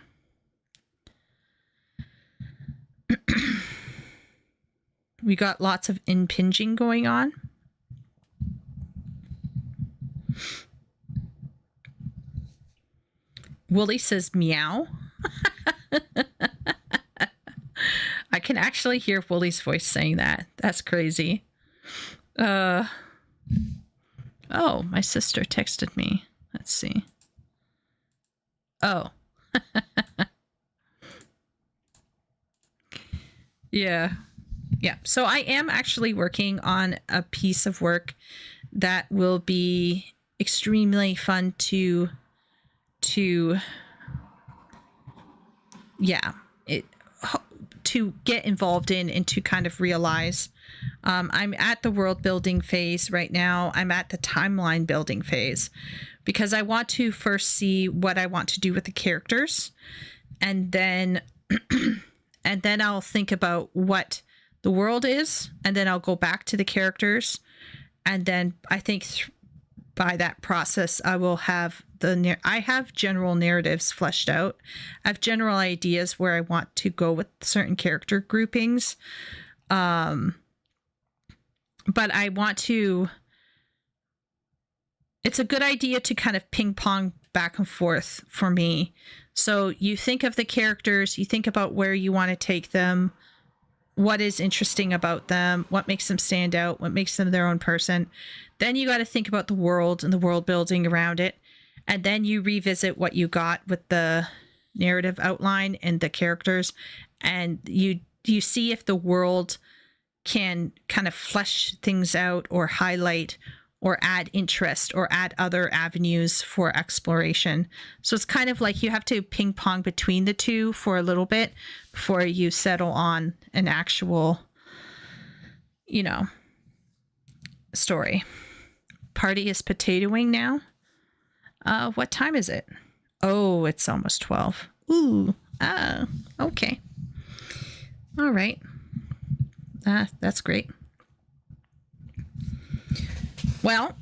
We got lots of impinging going on. Wooly says meow. I can actually hear Wooly's voice saying that. That's crazy. Oh, my sister texted me. Let's see. Oh. Yeah. Yeah. So I am actually working on a piece of work that will be extremely fun to get involved in and to kind of realize. I'm at the world building phase right now. I'm at the timeline building phase because I want to first see what I want to do with the characters, and then I'll think about what the world is, and then I'll go back to the characters, and then I think by that process I will have I have general narratives fleshed out. I have general ideas where I want to go with certain character groupings. But I want to, it's a good idea to kind of ping pong back and forth for me. So you think of the characters, you think about where you want to take them, what is interesting about them, what makes them stand out, what makes them their own person. Then you got to think about the world and the world building around it. And then you revisit what you got with the narrative outline and the characters. And you see if the world can kind of flesh things out or highlight or add interest or add other avenues for exploration. So it's kind of like you have to ping pong between the two for a little bit before you settle on an actual, story. Party is potatoing now. What time is it? Oh, it's almost 12. Ooh. Okay. All right. That's great. Well,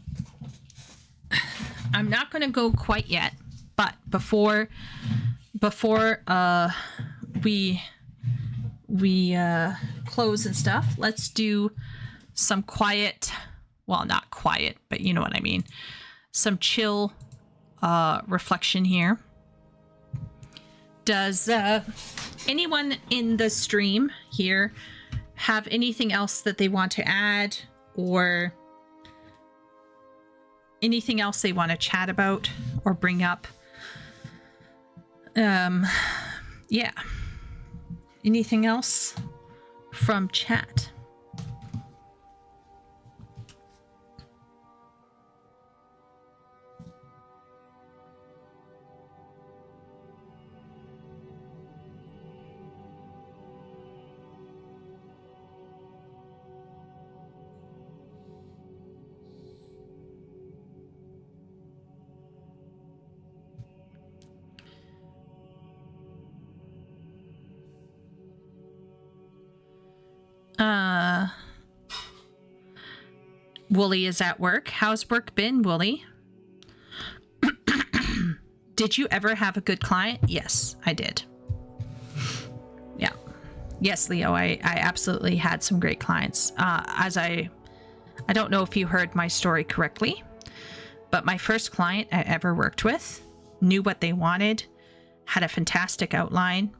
I'm not going to go quite yet, but before we close and stuff, let's do some quiet, well, not quiet, but you know what I mean, some chill reflection here. Does anyone in the stream here have anything else that they want to add, or anything else they want to chat about or bring up? Yeah. Anything else from chat? Wooly is at work. How's work been, Wooly? Did you ever have a good client? Yes, I did. Yeah. Yes, Leo, I absolutely had some great clients. I don't know if you heard my story correctly, but my first client I ever worked with knew what they wanted, had a fantastic outline,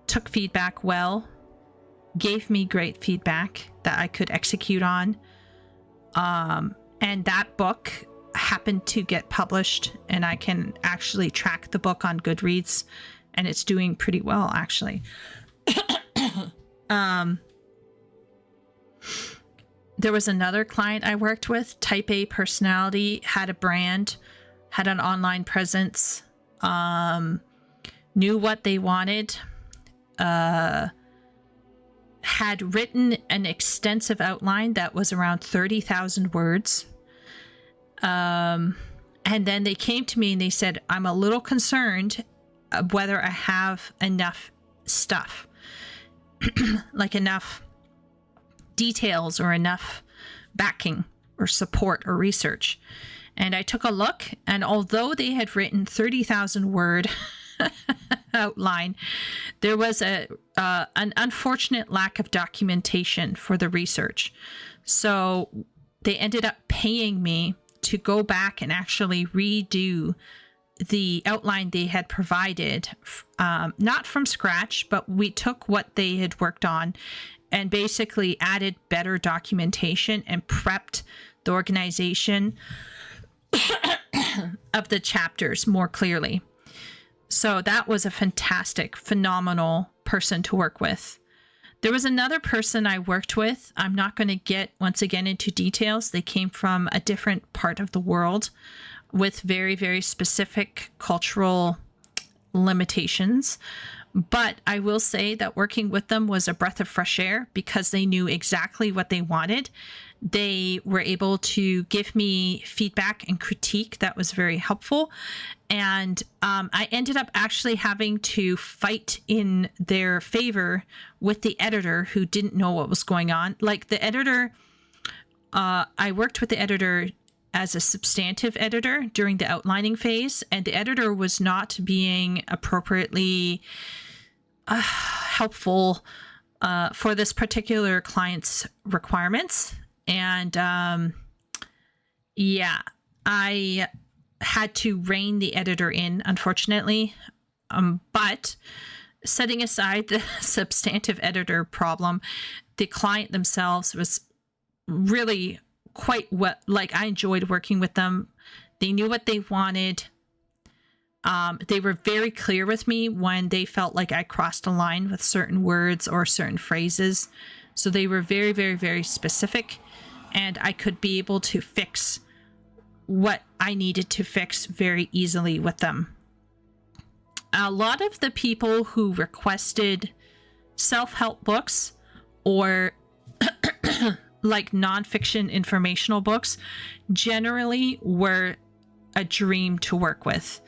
took feedback well, gave me great feedback that I could execute on. And that book happened to get published, and I can actually track the book on Goodreads, and it's doing pretty well, actually. There was another client I worked with, type A personality, had a brand, had an online presence, knew what they wanted, had written an extensive outline that was around 30,000 words. And then they came to me and they said, I'm a little concerned whether I have enough stuff, like enough details or enough backing or support or research. And I took a look, and although they had written 30,000 word outline, there was an unfortunate lack of documentation for the research. So they ended up paying me to go back and actually redo the outline they had provided, not from scratch, but we took what they had worked on and basically added better documentation and prepped the organization of the chapters more clearly. So that was a fantastic, phenomenal person to work with. There was another person I worked with. I'm not going to get, once again, into details. They came from a different part of the world with very, very specific cultural limitations. But I will say that working with them was a breath of fresh air because they knew exactly what they wanted. They were able to give me feedback and critique that was very helpful. And I ended up actually having to fight in their favor with the editor who didn't know what was going on. Like the editor, I worked with the editor as a substantive editor during the outlining phase, and the editor was not being appropriately helpful for this particular client's requirements. And yeah, I had to rein the editor in, unfortunately. But setting aside the substantive editor problem, the client themselves was really quite what, like, I enjoyed working with them. They knew what they wanted. They were very clear with me when they felt like I crossed a line with certain words or certain phrases. So they were very, very, very specific, and I could be able to fix what I needed to fix very easily with them. A lot of the people who requested self-help books or like nonfiction informational books generally were a dream to work with.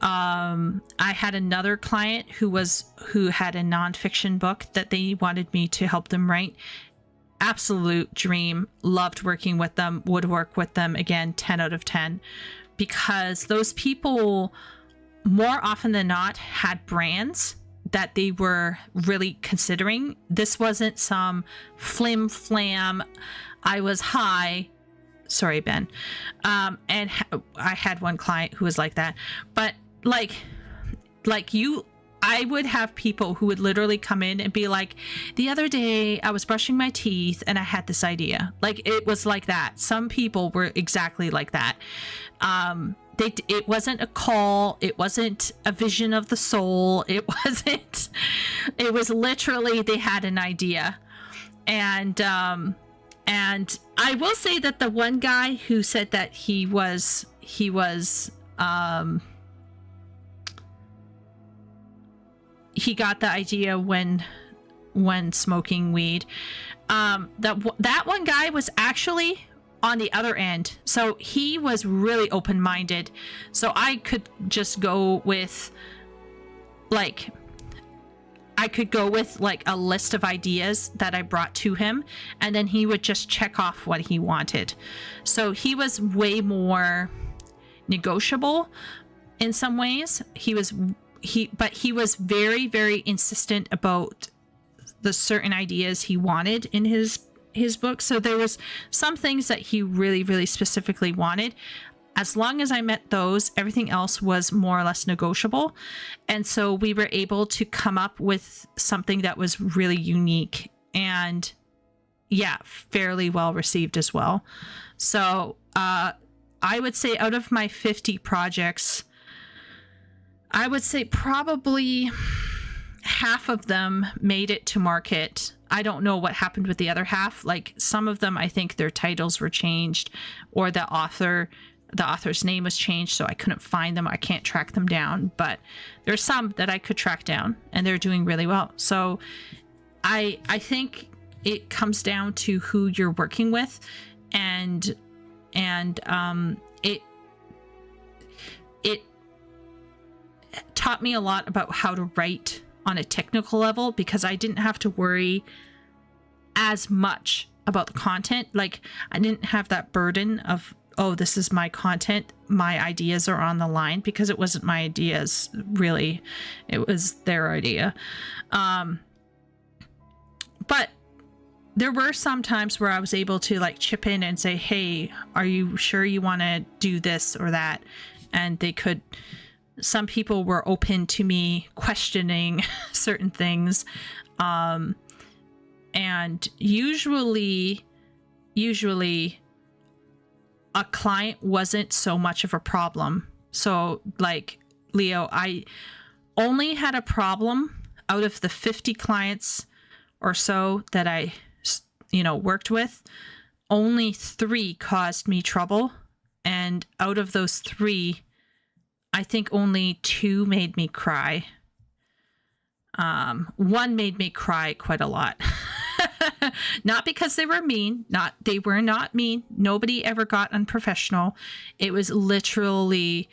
I had another client who had a nonfiction book that they wanted me to help them write. Absolute dream. Loved working with them. Would work with them again, 10 out of 10, because those people more often than not had brands that they were really considering. This wasn't some flim flam. I was high. Sorry, Ben. And I had one client who was like that, but like you, I would have people who would literally come in and be like, the other day I was brushing my teeth and I had this idea. Like, it was like that. Some people were exactly like that. It wasn't a call. It wasn't a vision of the soul. It was literally, they had an idea. And I will say that the one guy who said that he got the idea when smoking weed, that one guy was actually on the other end. So he was really open-minded. So I could just go with like a list of ideas that I brought to him, and then he would just check off what he wanted. So he was way more negotiable in some ways. But he was very, very insistent about the certain ideas he wanted in his book. So there was some things that he really, really specifically wanted. As long as I met those, everything else was more or less negotiable. And so we were able to come up with something that was really unique and, yeah, fairly well received as well. So I would say out of my 50 projects, I would say probably half of them made it to market. I don't know what happened with the other half. Like, some of them, I think their titles were changed, or the author's name was changed, so I couldn't find them. I can't track them down, but there's some that I could track down, and they're doing really well. So I think it comes down to who you're working with, and it taught me a lot about how to write on a technical level, because I didn't have to worry as much about the content. Like, I didn't have that burden of, oh, this is my content, my ideas are on the line, because it wasn't my ideas, really. It was their idea. But there were some times where I was able to like chip in and say, hey, are you sure you want to do this or that? And they could. Some people were open to me questioning certain things. And usually a client wasn't so much of a problem. So like Leo, I only had a problem out of the 50 clients or so that I, worked with. Only 3 caused me trouble. And out of those 3, I think only 2 made me cry. 1 made me cry quite a lot. Not because they were mean. They were not mean. Nobody ever got unprofessional. It was literally,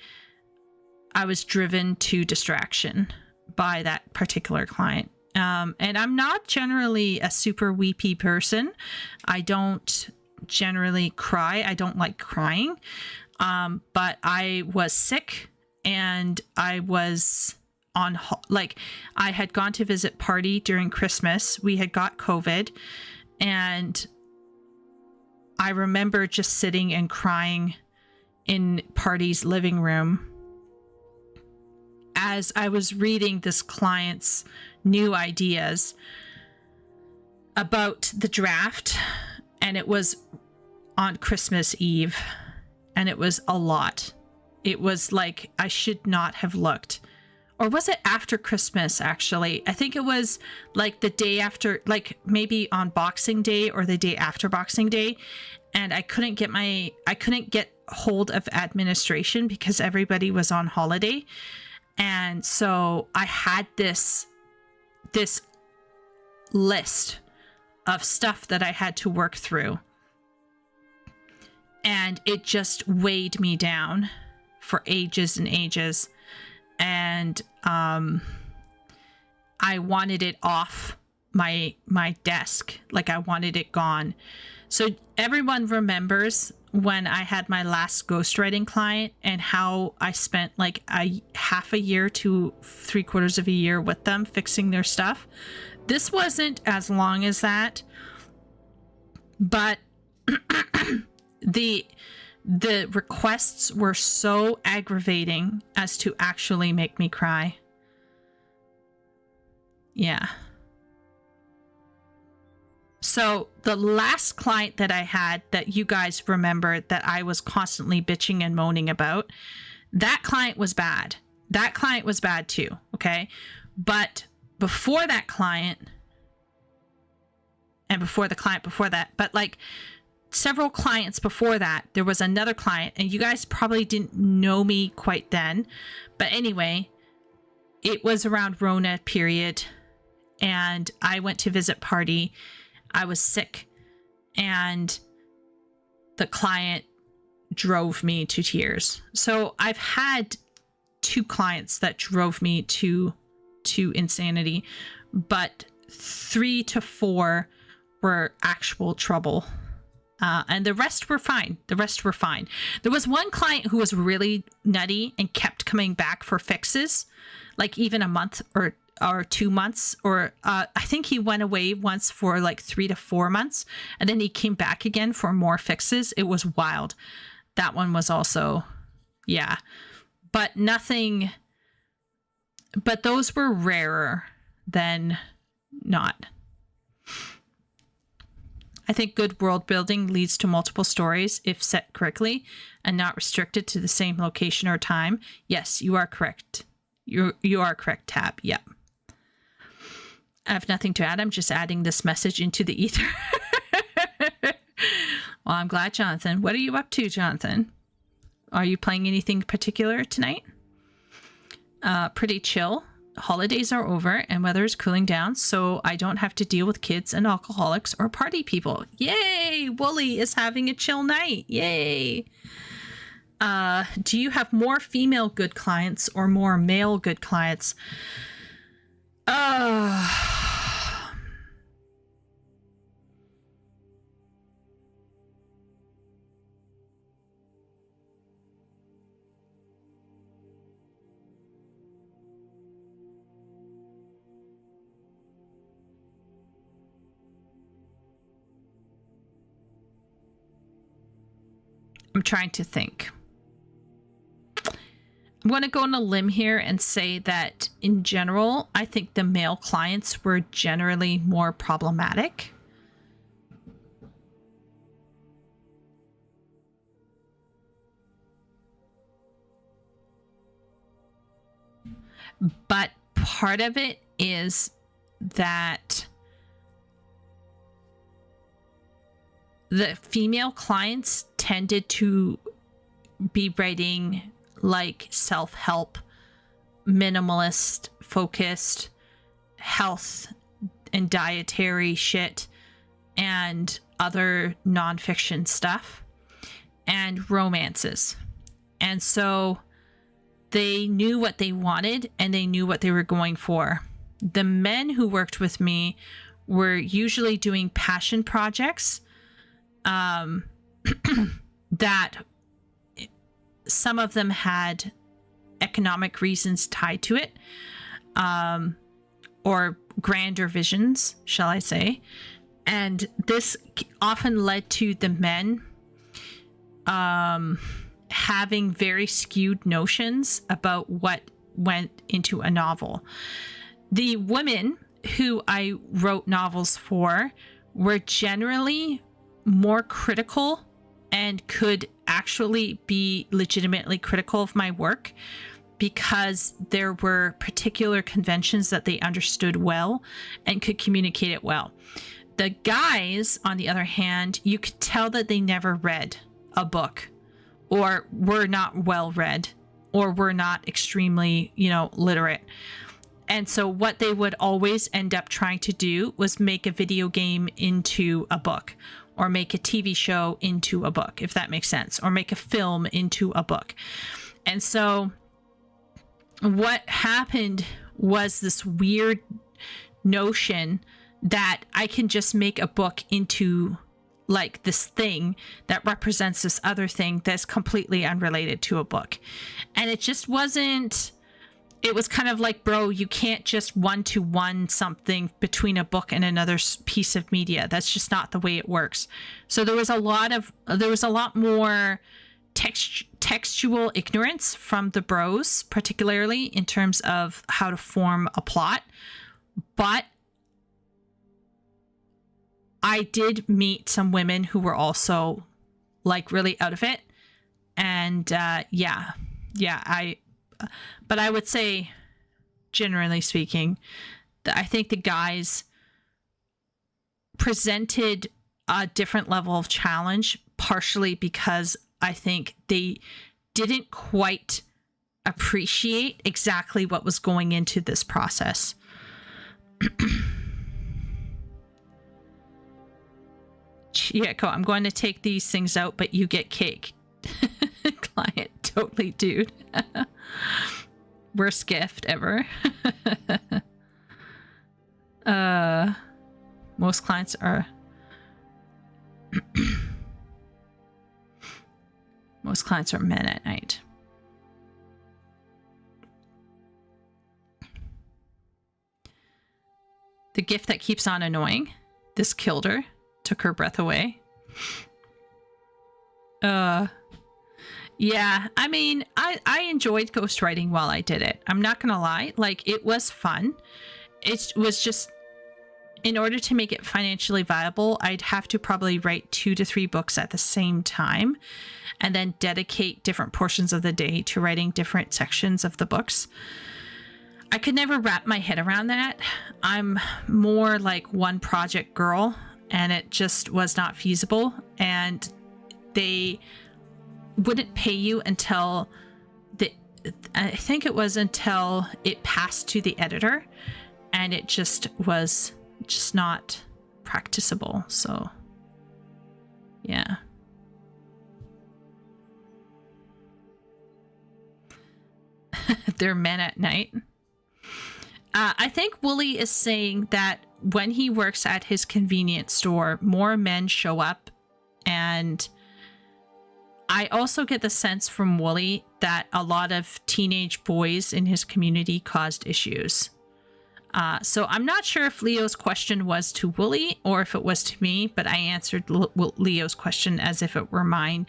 I was driven to distraction by that particular client. And I'm not generally a super weepy person. I don't generally cry. I don't like crying. But I was sick. And I was I had gone to visit Party during Christmas. We had got COVID. And I remember just sitting and crying in Party's living room as I was reading this client's new ideas about the draft. And it was on Christmas Eve. And it was a lot. It was like, I should not have looked. Or was it after Christmas, actually? I think it was like the day after, like maybe on Boxing Day or the day after Boxing Day. And I couldn't get hold of administration because everybody was on holiday. And so I had this list of stuff that I had to work through. And it just weighed me down for ages and ages. and I wanted it off my desk. Like, I wanted it gone. So everyone remembers when I had my last ghostwriting client and how I spent like a half a year to 3/4 of a year with them fixing their stuff. This wasn't as long as that, but the requests were so aggravating as to actually make me cry. Yeah. So the last client that I had that you guys remember that I was constantly bitching and moaning about, that client was bad. That client was bad too, okay? But before that client, and before the client before that, but like several clients before that, there was another client, and you guys probably didn't know me quite then. But anyway, it was around Rona period, and I went to visit party. I was sick, and the client drove me to tears. So I've had 2 clients that drove me to insanity, but 3 to 4 were actual trouble. And the rest were fine. The rest were fine. There was one client who was really nutty and kept coming back for fixes, like even a month or 2 months, or I think he went away once for like 3 to 4 months, and then he came back again for more fixes. It was wild. That one was also, yeah, but nothing, but those were rarer than not. I think good world building leads to multiple stories if set correctly and not restricted to the same location or time. Yes, you are correct. You are correct, Tab. Yep. I have nothing to add. I'm just adding this message into the ether. Well, I'm glad, Jonathan. What are you up to, Jonathan? Are you playing anything particular tonight? Pretty chill. Holidays are over and weather is cooling down, so I don't have to deal with kids and alcoholics or party people. Yay! Wooly is having a chill night. Yay! Do you have more female good clients or more male good clients? I'm trying to think. I'm going to go on a limb here and say that in general, I think the male clients were generally more problematic. But part of it is that the female clients tended to be writing like self-help, minimalist focused health and dietary shit and other nonfiction stuff and romances. And so they knew what they wanted and they knew what they were going for. The men who worked with me were usually doing passion projects that some of them had economic reasons tied to it, or grander visions, shall I say. And this often led to the men having very skewed notions about what went into a novel. The women who I wrote novels for were generally more critical and could actually be legitimately critical of my work because there were particular conventions that they understood well and could communicate it well. The guys, on the other hand, you could tell that they never read a book or were not well read or were not extremely, literate. And so what they would always end up trying to do was make a video game into a book, or make a TV show into a book, if that makes sense, or make a film into a book. And so what happened was this weird notion that I can just make a book into like this thing that represents this other thing that's completely unrelated to a book. And it just wasn't, it was kind of like, bro, you can't just one-to-one something between a book and another piece of media. That's just not the way it works. So there was a lot more textual ignorance from the bros, particularly in terms of how to form a plot. But I did meet some women who were also like really out of it. And but I would say, generally speaking, that I think the guys presented a different level of challenge, partially because I think they didn't quite appreciate exactly what was going into this process. Chieko, I'm going to take these things out, but you get cake. Client, totally, dude. Worst gift ever. Most clients are most clients are men at night. The gift that keeps on annoying. This killed her. Took her breath away. Yeah, I mean, I enjoyed ghostwriting while I did it. I'm not gonna lie. Like, it was fun. It was just, in order to make it financially viable, I'd have to probably write 2 to 3 books at the same time and then dedicate different portions of the day to writing different sections of the books. I could never wrap my head around that. I'm more like one project girl, and it just was not feasible. And they wouldn't pay you until I think it was until it passed to the editor, and it just was just not practicable. So yeah. They're men at night. I think Wooly is saying that when he works at his convenience store, more men show up. And I also get the sense from Wooly that a lot of teenage boys in his community caused issues. So I'm not sure if Leo's question was to Wooly or if it was to me, but I answered Leo's question as if it were mine.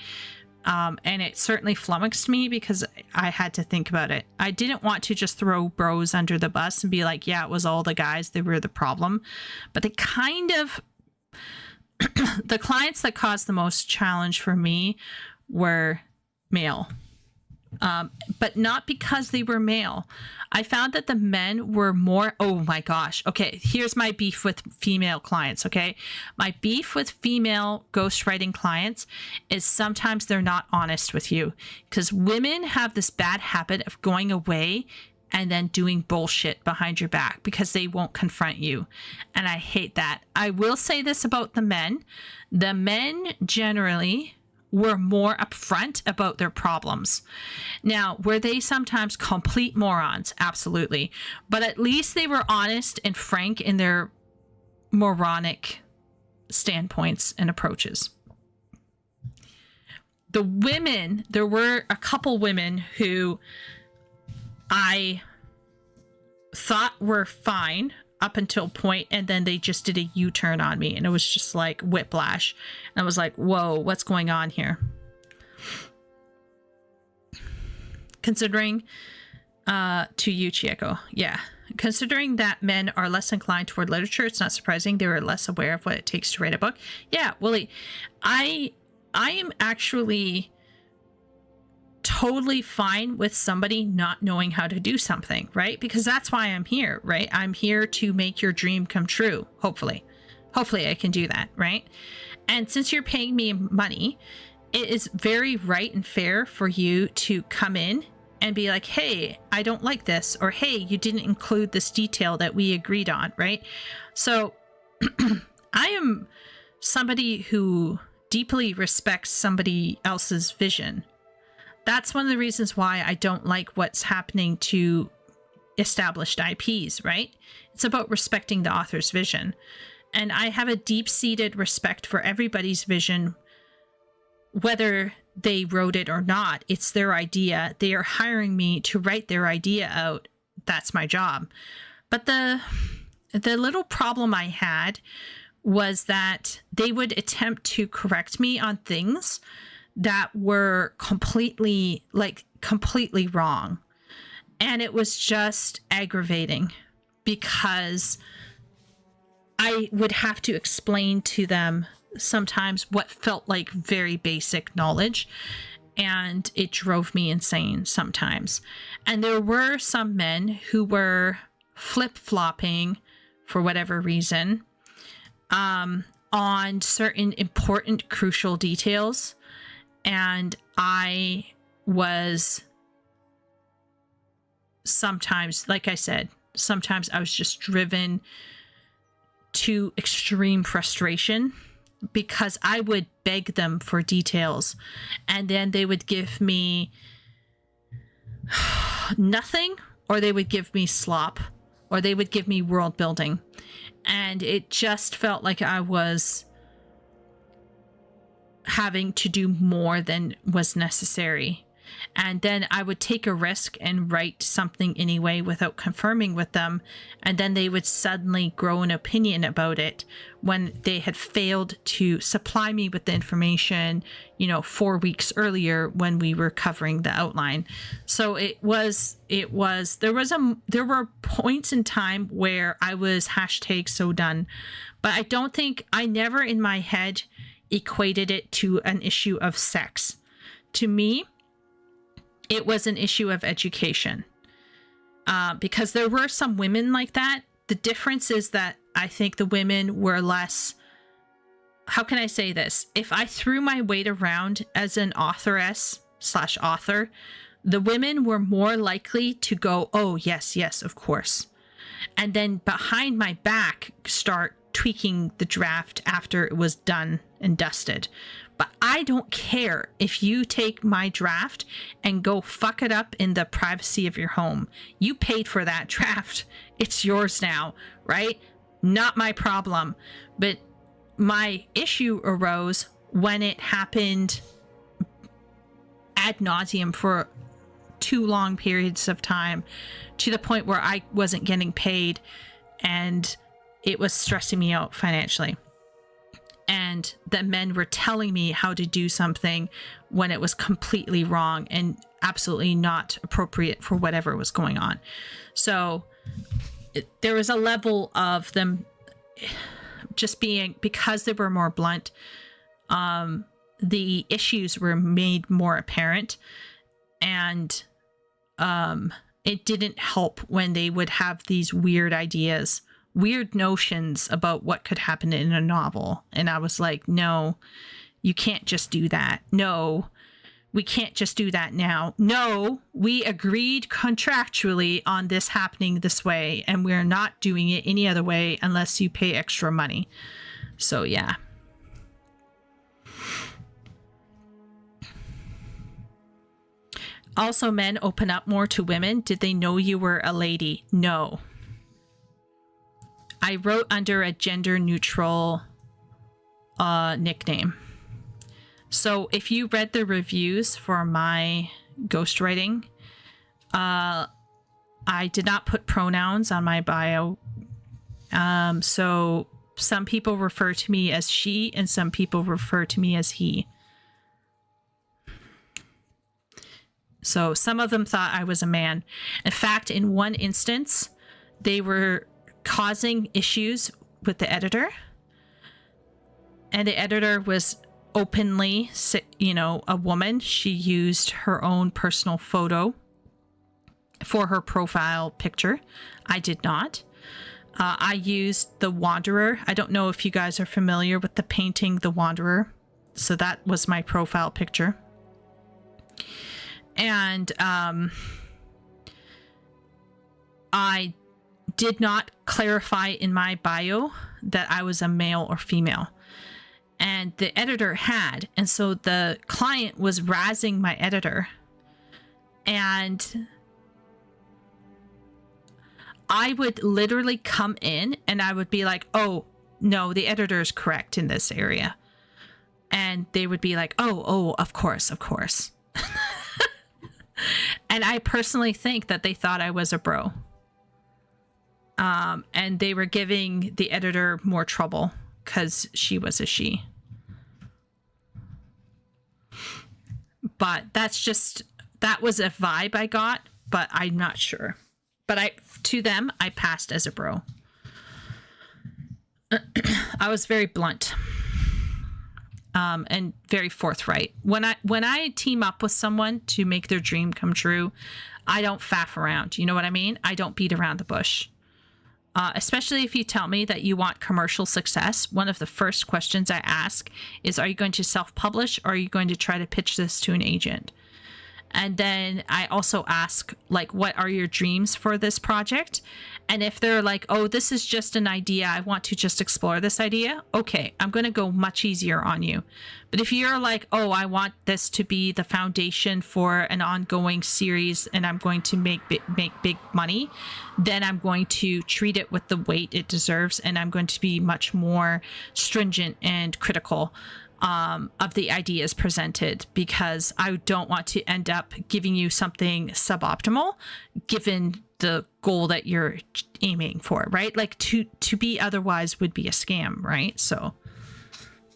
And it certainly flummoxed me because I had to think about it. I didn't want to just throw bros under the bus and be like, yeah, it was all the guys. They were the problem. But they kind of, the clients that caused the most challenge for me were male. But not because they were male. I found that the men were more, oh my gosh. Okay, here's my beef with female clients, okay? My beef with female ghostwriting clients is sometimes they're not honest with you, because women have this bad habit of going away and then doing bullshit behind your back because they won't confront you. And I hate that. I will say this about the men. The men generally were more upfront about their problems. Now, were they sometimes complete morons? Absolutely. But at least they were honest and frank in their moronic standpoints and approaches. The women, there were a couple women who I thought were fine up until a point, and then they just did a U-turn on me, and it was just like whiplash. And I was like, whoa, what's going on here? Considering, to you, Chieko, yeah. Considering that men are less inclined toward literature, it's not surprising they were less aware of what it takes to write a book. Yeah, Willie, I am actually totally fine with somebody not knowing how to do something, right? Because that's why I'm here, right? I'm here to make your dream come true, hopefully. Hopefully I can do that, right? And since you're paying me money, it is very right and fair for you to come in and be like, hey, I don't like this, or hey, you didn't include this detail that we agreed on, right? So I am somebody who deeply respects somebody else's vision. That's one of the reasons why I don't like what's happening to established IPs, right? It's about respecting the author's vision. And I have a deep-seated respect for everybody's vision, whether they wrote it or not. It's their idea. They are hiring me to write their idea out. That's my job. But the little problem I had was that they would attempt to correct me on things that were completely wrong. And it was just aggravating because I would have to explain to them sometimes what felt like very basic knowledge, and it drove me insane sometimes. And there were some men who were flip-flopping for whatever reason on certain important, crucial details, and I was sometimes, like I said, sometimes I was just driven to extreme frustration because I would beg them for details and then they would give me nothing, or they would give me slop, or they would give me world building. And it just felt like I was having to do more than was necessary. And then I would take a risk and write something anyway without confirming with them. And then they would suddenly grow an opinion about it when they had failed to supply me with the information, 4 weeks earlier when we were covering the outline. So there were points in time where I was #so done, but I never in my head equated it to an issue of sex. To me, it was an issue of education, because there were some women like that. The difference is that I think the women were less, how can I say this? If I threw my weight around as an authoress/author, the women were more likely to go, oh, yes, of course. And then behind my back, start tweaking the draft after it was done and dusted. But I don't care if you take my draft and go fuck it up in the privacy of your home. You paid for that draft. It's yours now, right? Not my problem. But my issue arose when it happened ad nauseum for too long periods of time, to the point where I wasn't getting paid and it was stressing me out financially. And the men were telling me how to do something when it was completely wrong and absolutely not appropriate for whatever was going on. So there was a level of them just being, because they were more blunt, the issues were made more apparent. And it didn't help when they would have these weird ideas, weird notions about what could happen in a novel. And I was like, no, you can't just do that. No, we can't just do that now. No, we agreed contractually on this happening this way, and we're not doing it any other way unless you pay extra money. So yeah. Also, men open up more to women. Did they know you were a lady? No. I wrote under a gender neutral nickname. So if you read the reviews for my ghostwriting, I did not put pronouns on my bio. So some people refer to me as she and some people refer to me as he. So some of them thought I was a man. In fact, in one instance, they were causing issues with the editor. And the editor was openly, a woman. She used her own personal photo for her profile picture. I did not. I used The Wanderer. I don't know if you guys are familiar with the painting The Wanderer. So that was my profile picture. And I did not clarify in my bio that I was a male or female. And the editor had. And so the client was razzing my editor And I would literally come in and I would be like, oh, no, the editor is correct in this area. And they would be like, oh, of course, of course. And I personally think that they thought I was a bro. And they were giving the editor more trouble because she was a she. But that was a vibe I got, but I'm not sure. But to them, I passed as a bro. I was very blunt. And very forthright. When I team up with someone to make their dream come true, I don't faff around. You know what I mean? I don't beat around the bush. Especially if you tell me that you want commercial success, one of the first questions I ask is, are you going to self-publish or are you going to try to pitch this to an agent? And then I also ask, like, what are your dreams for this project? And if they're like, oh, this is just an idea, I want to just explore this idea, okay, I'm going to go much easier on you. But if you're like, oh, I want this to be the foundation for an ongoing series and I'm going to make big money, then I'm going to treat it with the weight it deserves, and I'm going to be much more stringent and critical of the ideas presented, because I don't want to end up giving you something suboptimal given the goal that you're aiming for, right? Like to be otherwise would be a scam, right? So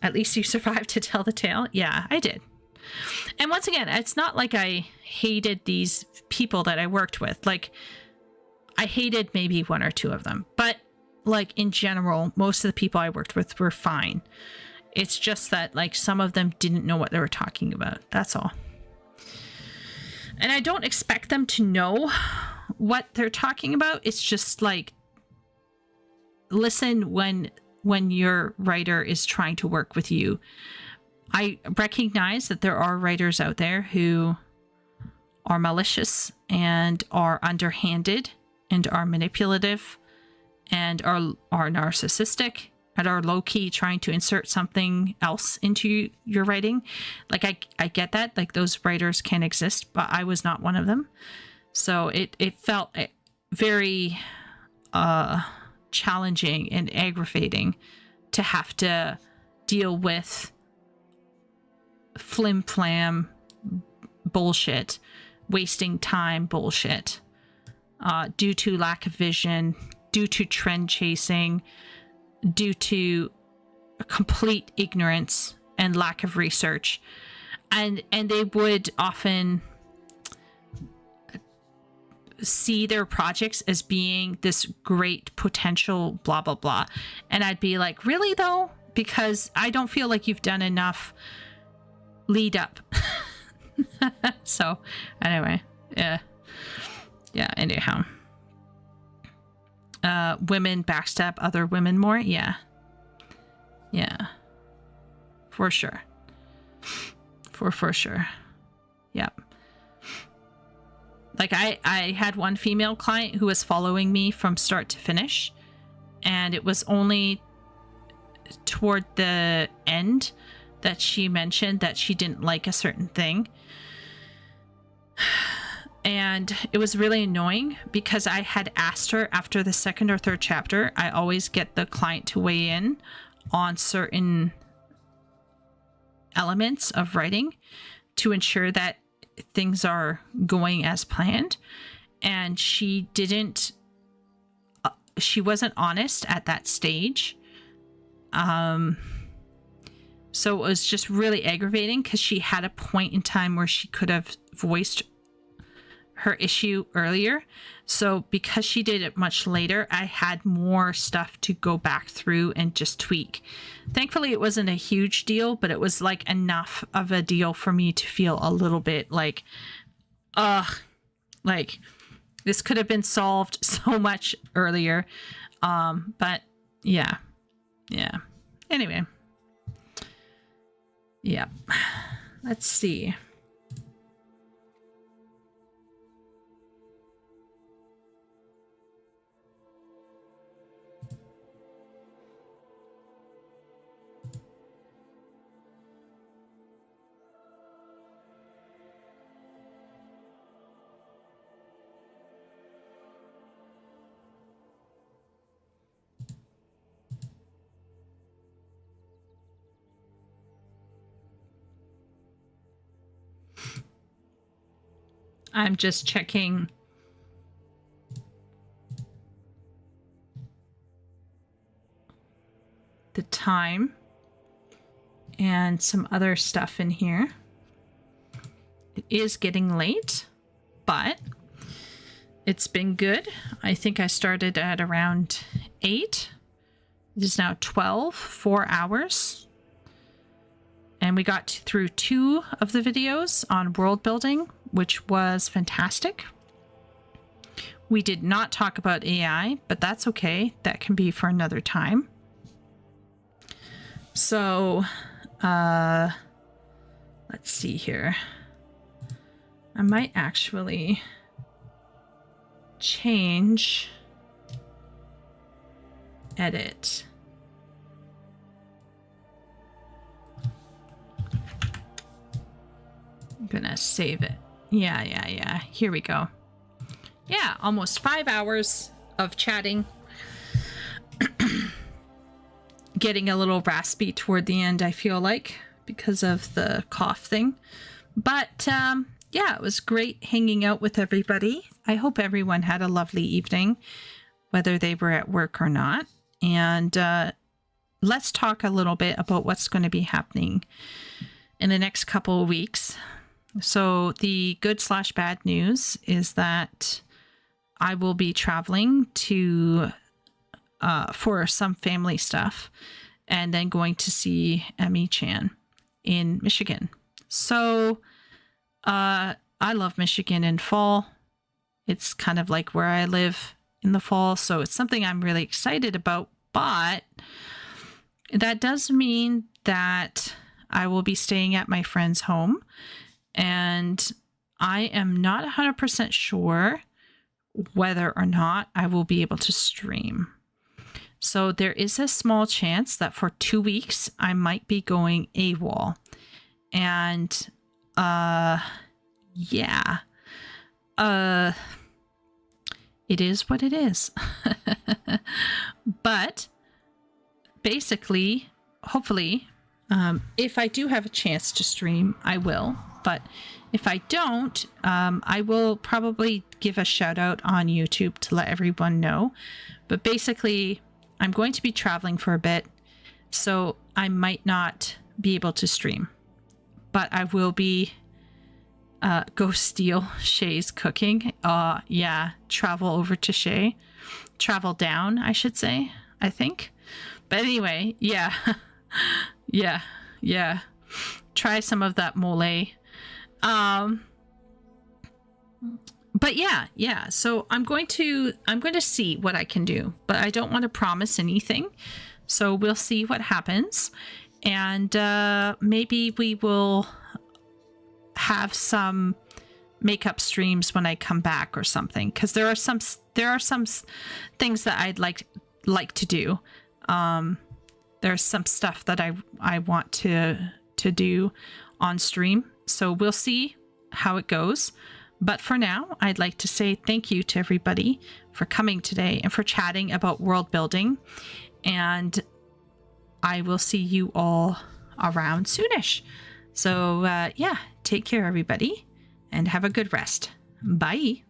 at least you survived to tell the tale. Yeah, I did. And once again, it's not like I hated these people that I worked with. Like, I hated maybe one or two of them, but like in general, most of the people I worked with were fine. It's just that, like, some of them didn't know what they were talking about. That's all. And I don't expect them to know what they're talking about. It's just like, listen when your writer is trying to work with you. I recognize that there are writers out there who are malicious and are underhanded and are manipulative and are narcissistic and are low-key trying to insert something else into your writing. Like, I get that. Like, those writers can exist, but I was not one of them. So it felt very challenging and aggravating to have to deal with flim-flam bullshit, wasting time bullshit, due to lack of vision, due to trend chasing, due to complete ignorance and lack of research. And they would often see their projects as being this great potential blah blah blah, and I'd be like, really though? Because I don't feel like you've done enough lead up. So anyway, anyhow, women backstab other women more. Yeah, for sure, for sure. Yep. Like, I had one female client who was following me from start to finish, and it was only toward the end that she mentioned that she didn't like a certain thing. And it was really annoying because I had asked her after the second or third chapter. I always get the client to weigh in on certain elements of writing to ensure that things are going as planned. And she wasn't honest at that stage. So it was just really aggravating because she had a point in time where she could have voiced her issue earlier. So because she did it much later, I had more stuff to go back through and just tweak. Thankfully, it wasn't a huge deal, but it was like enough of a deal for me to feel a little bit like, like this could have been solved so much earlier. But yeah. Anyway. Yeah. Let's see. I'm just checking the time and some other stuff in here. It is getting late, but it's been good. I think I started at around 8. It is now 12, 4 hours. And we got through 2 of the videos on world building, which was fantastic. We did not talk about AI, but that's okay. That can be for another time. So, let's see here. I might actually change edit. I'm gonna save it. Yeah. Here we go. Yeah, almost 5 hours of chatting. Getting a little raspy toward the end, I feel like, because of the cough thing. But yeah, it was great hanging out with everybody. I hope everyone had a lovely evening, whether they were at work or not. And let's talk a little bit about what's going to be happening in the next couple of weeks. So the good/bad news is that I will be traveling to for some family stuff, and then going to see Emmy Chan in Michigan. So I love Michigan in fall. It's kind of like where I live in the fall, so it's something I'm really excited about. But that does mean that I will be staying at my friend's home, and I am not 100% sure whether or not I will be able to stream. So there is a small chance that for 2 weeks I might be going AWOL. And yeah. It is what it is. But basically, hopefully, if I do have a chance to stream, I will. But if I don't, I will probably give a shout out on YouTube to let everyone know. But basically, I'm going to be traveling for a bit, so I might not be able to stream. But I will be go steal Shay's cooking. Yeah, travel over to Shay. Travel down, I should say, I think. But anyway, yeah. yeah. Try some of that mole. But yeah. So I'm going to see what I can do, but I don't want to promise anything. So we'll see what happens, and maybe we will have some makeup streams when I come back or something. Because there are some things that I'd like to do. There's some stuff that I want to do on stream. So we'll see how it goes. But for now, I'd like to say thank you to everybody for coming today and for chatting about world building. And I will see you all around soonish. So yeah, take care, everybody, and have a good rest. Bye.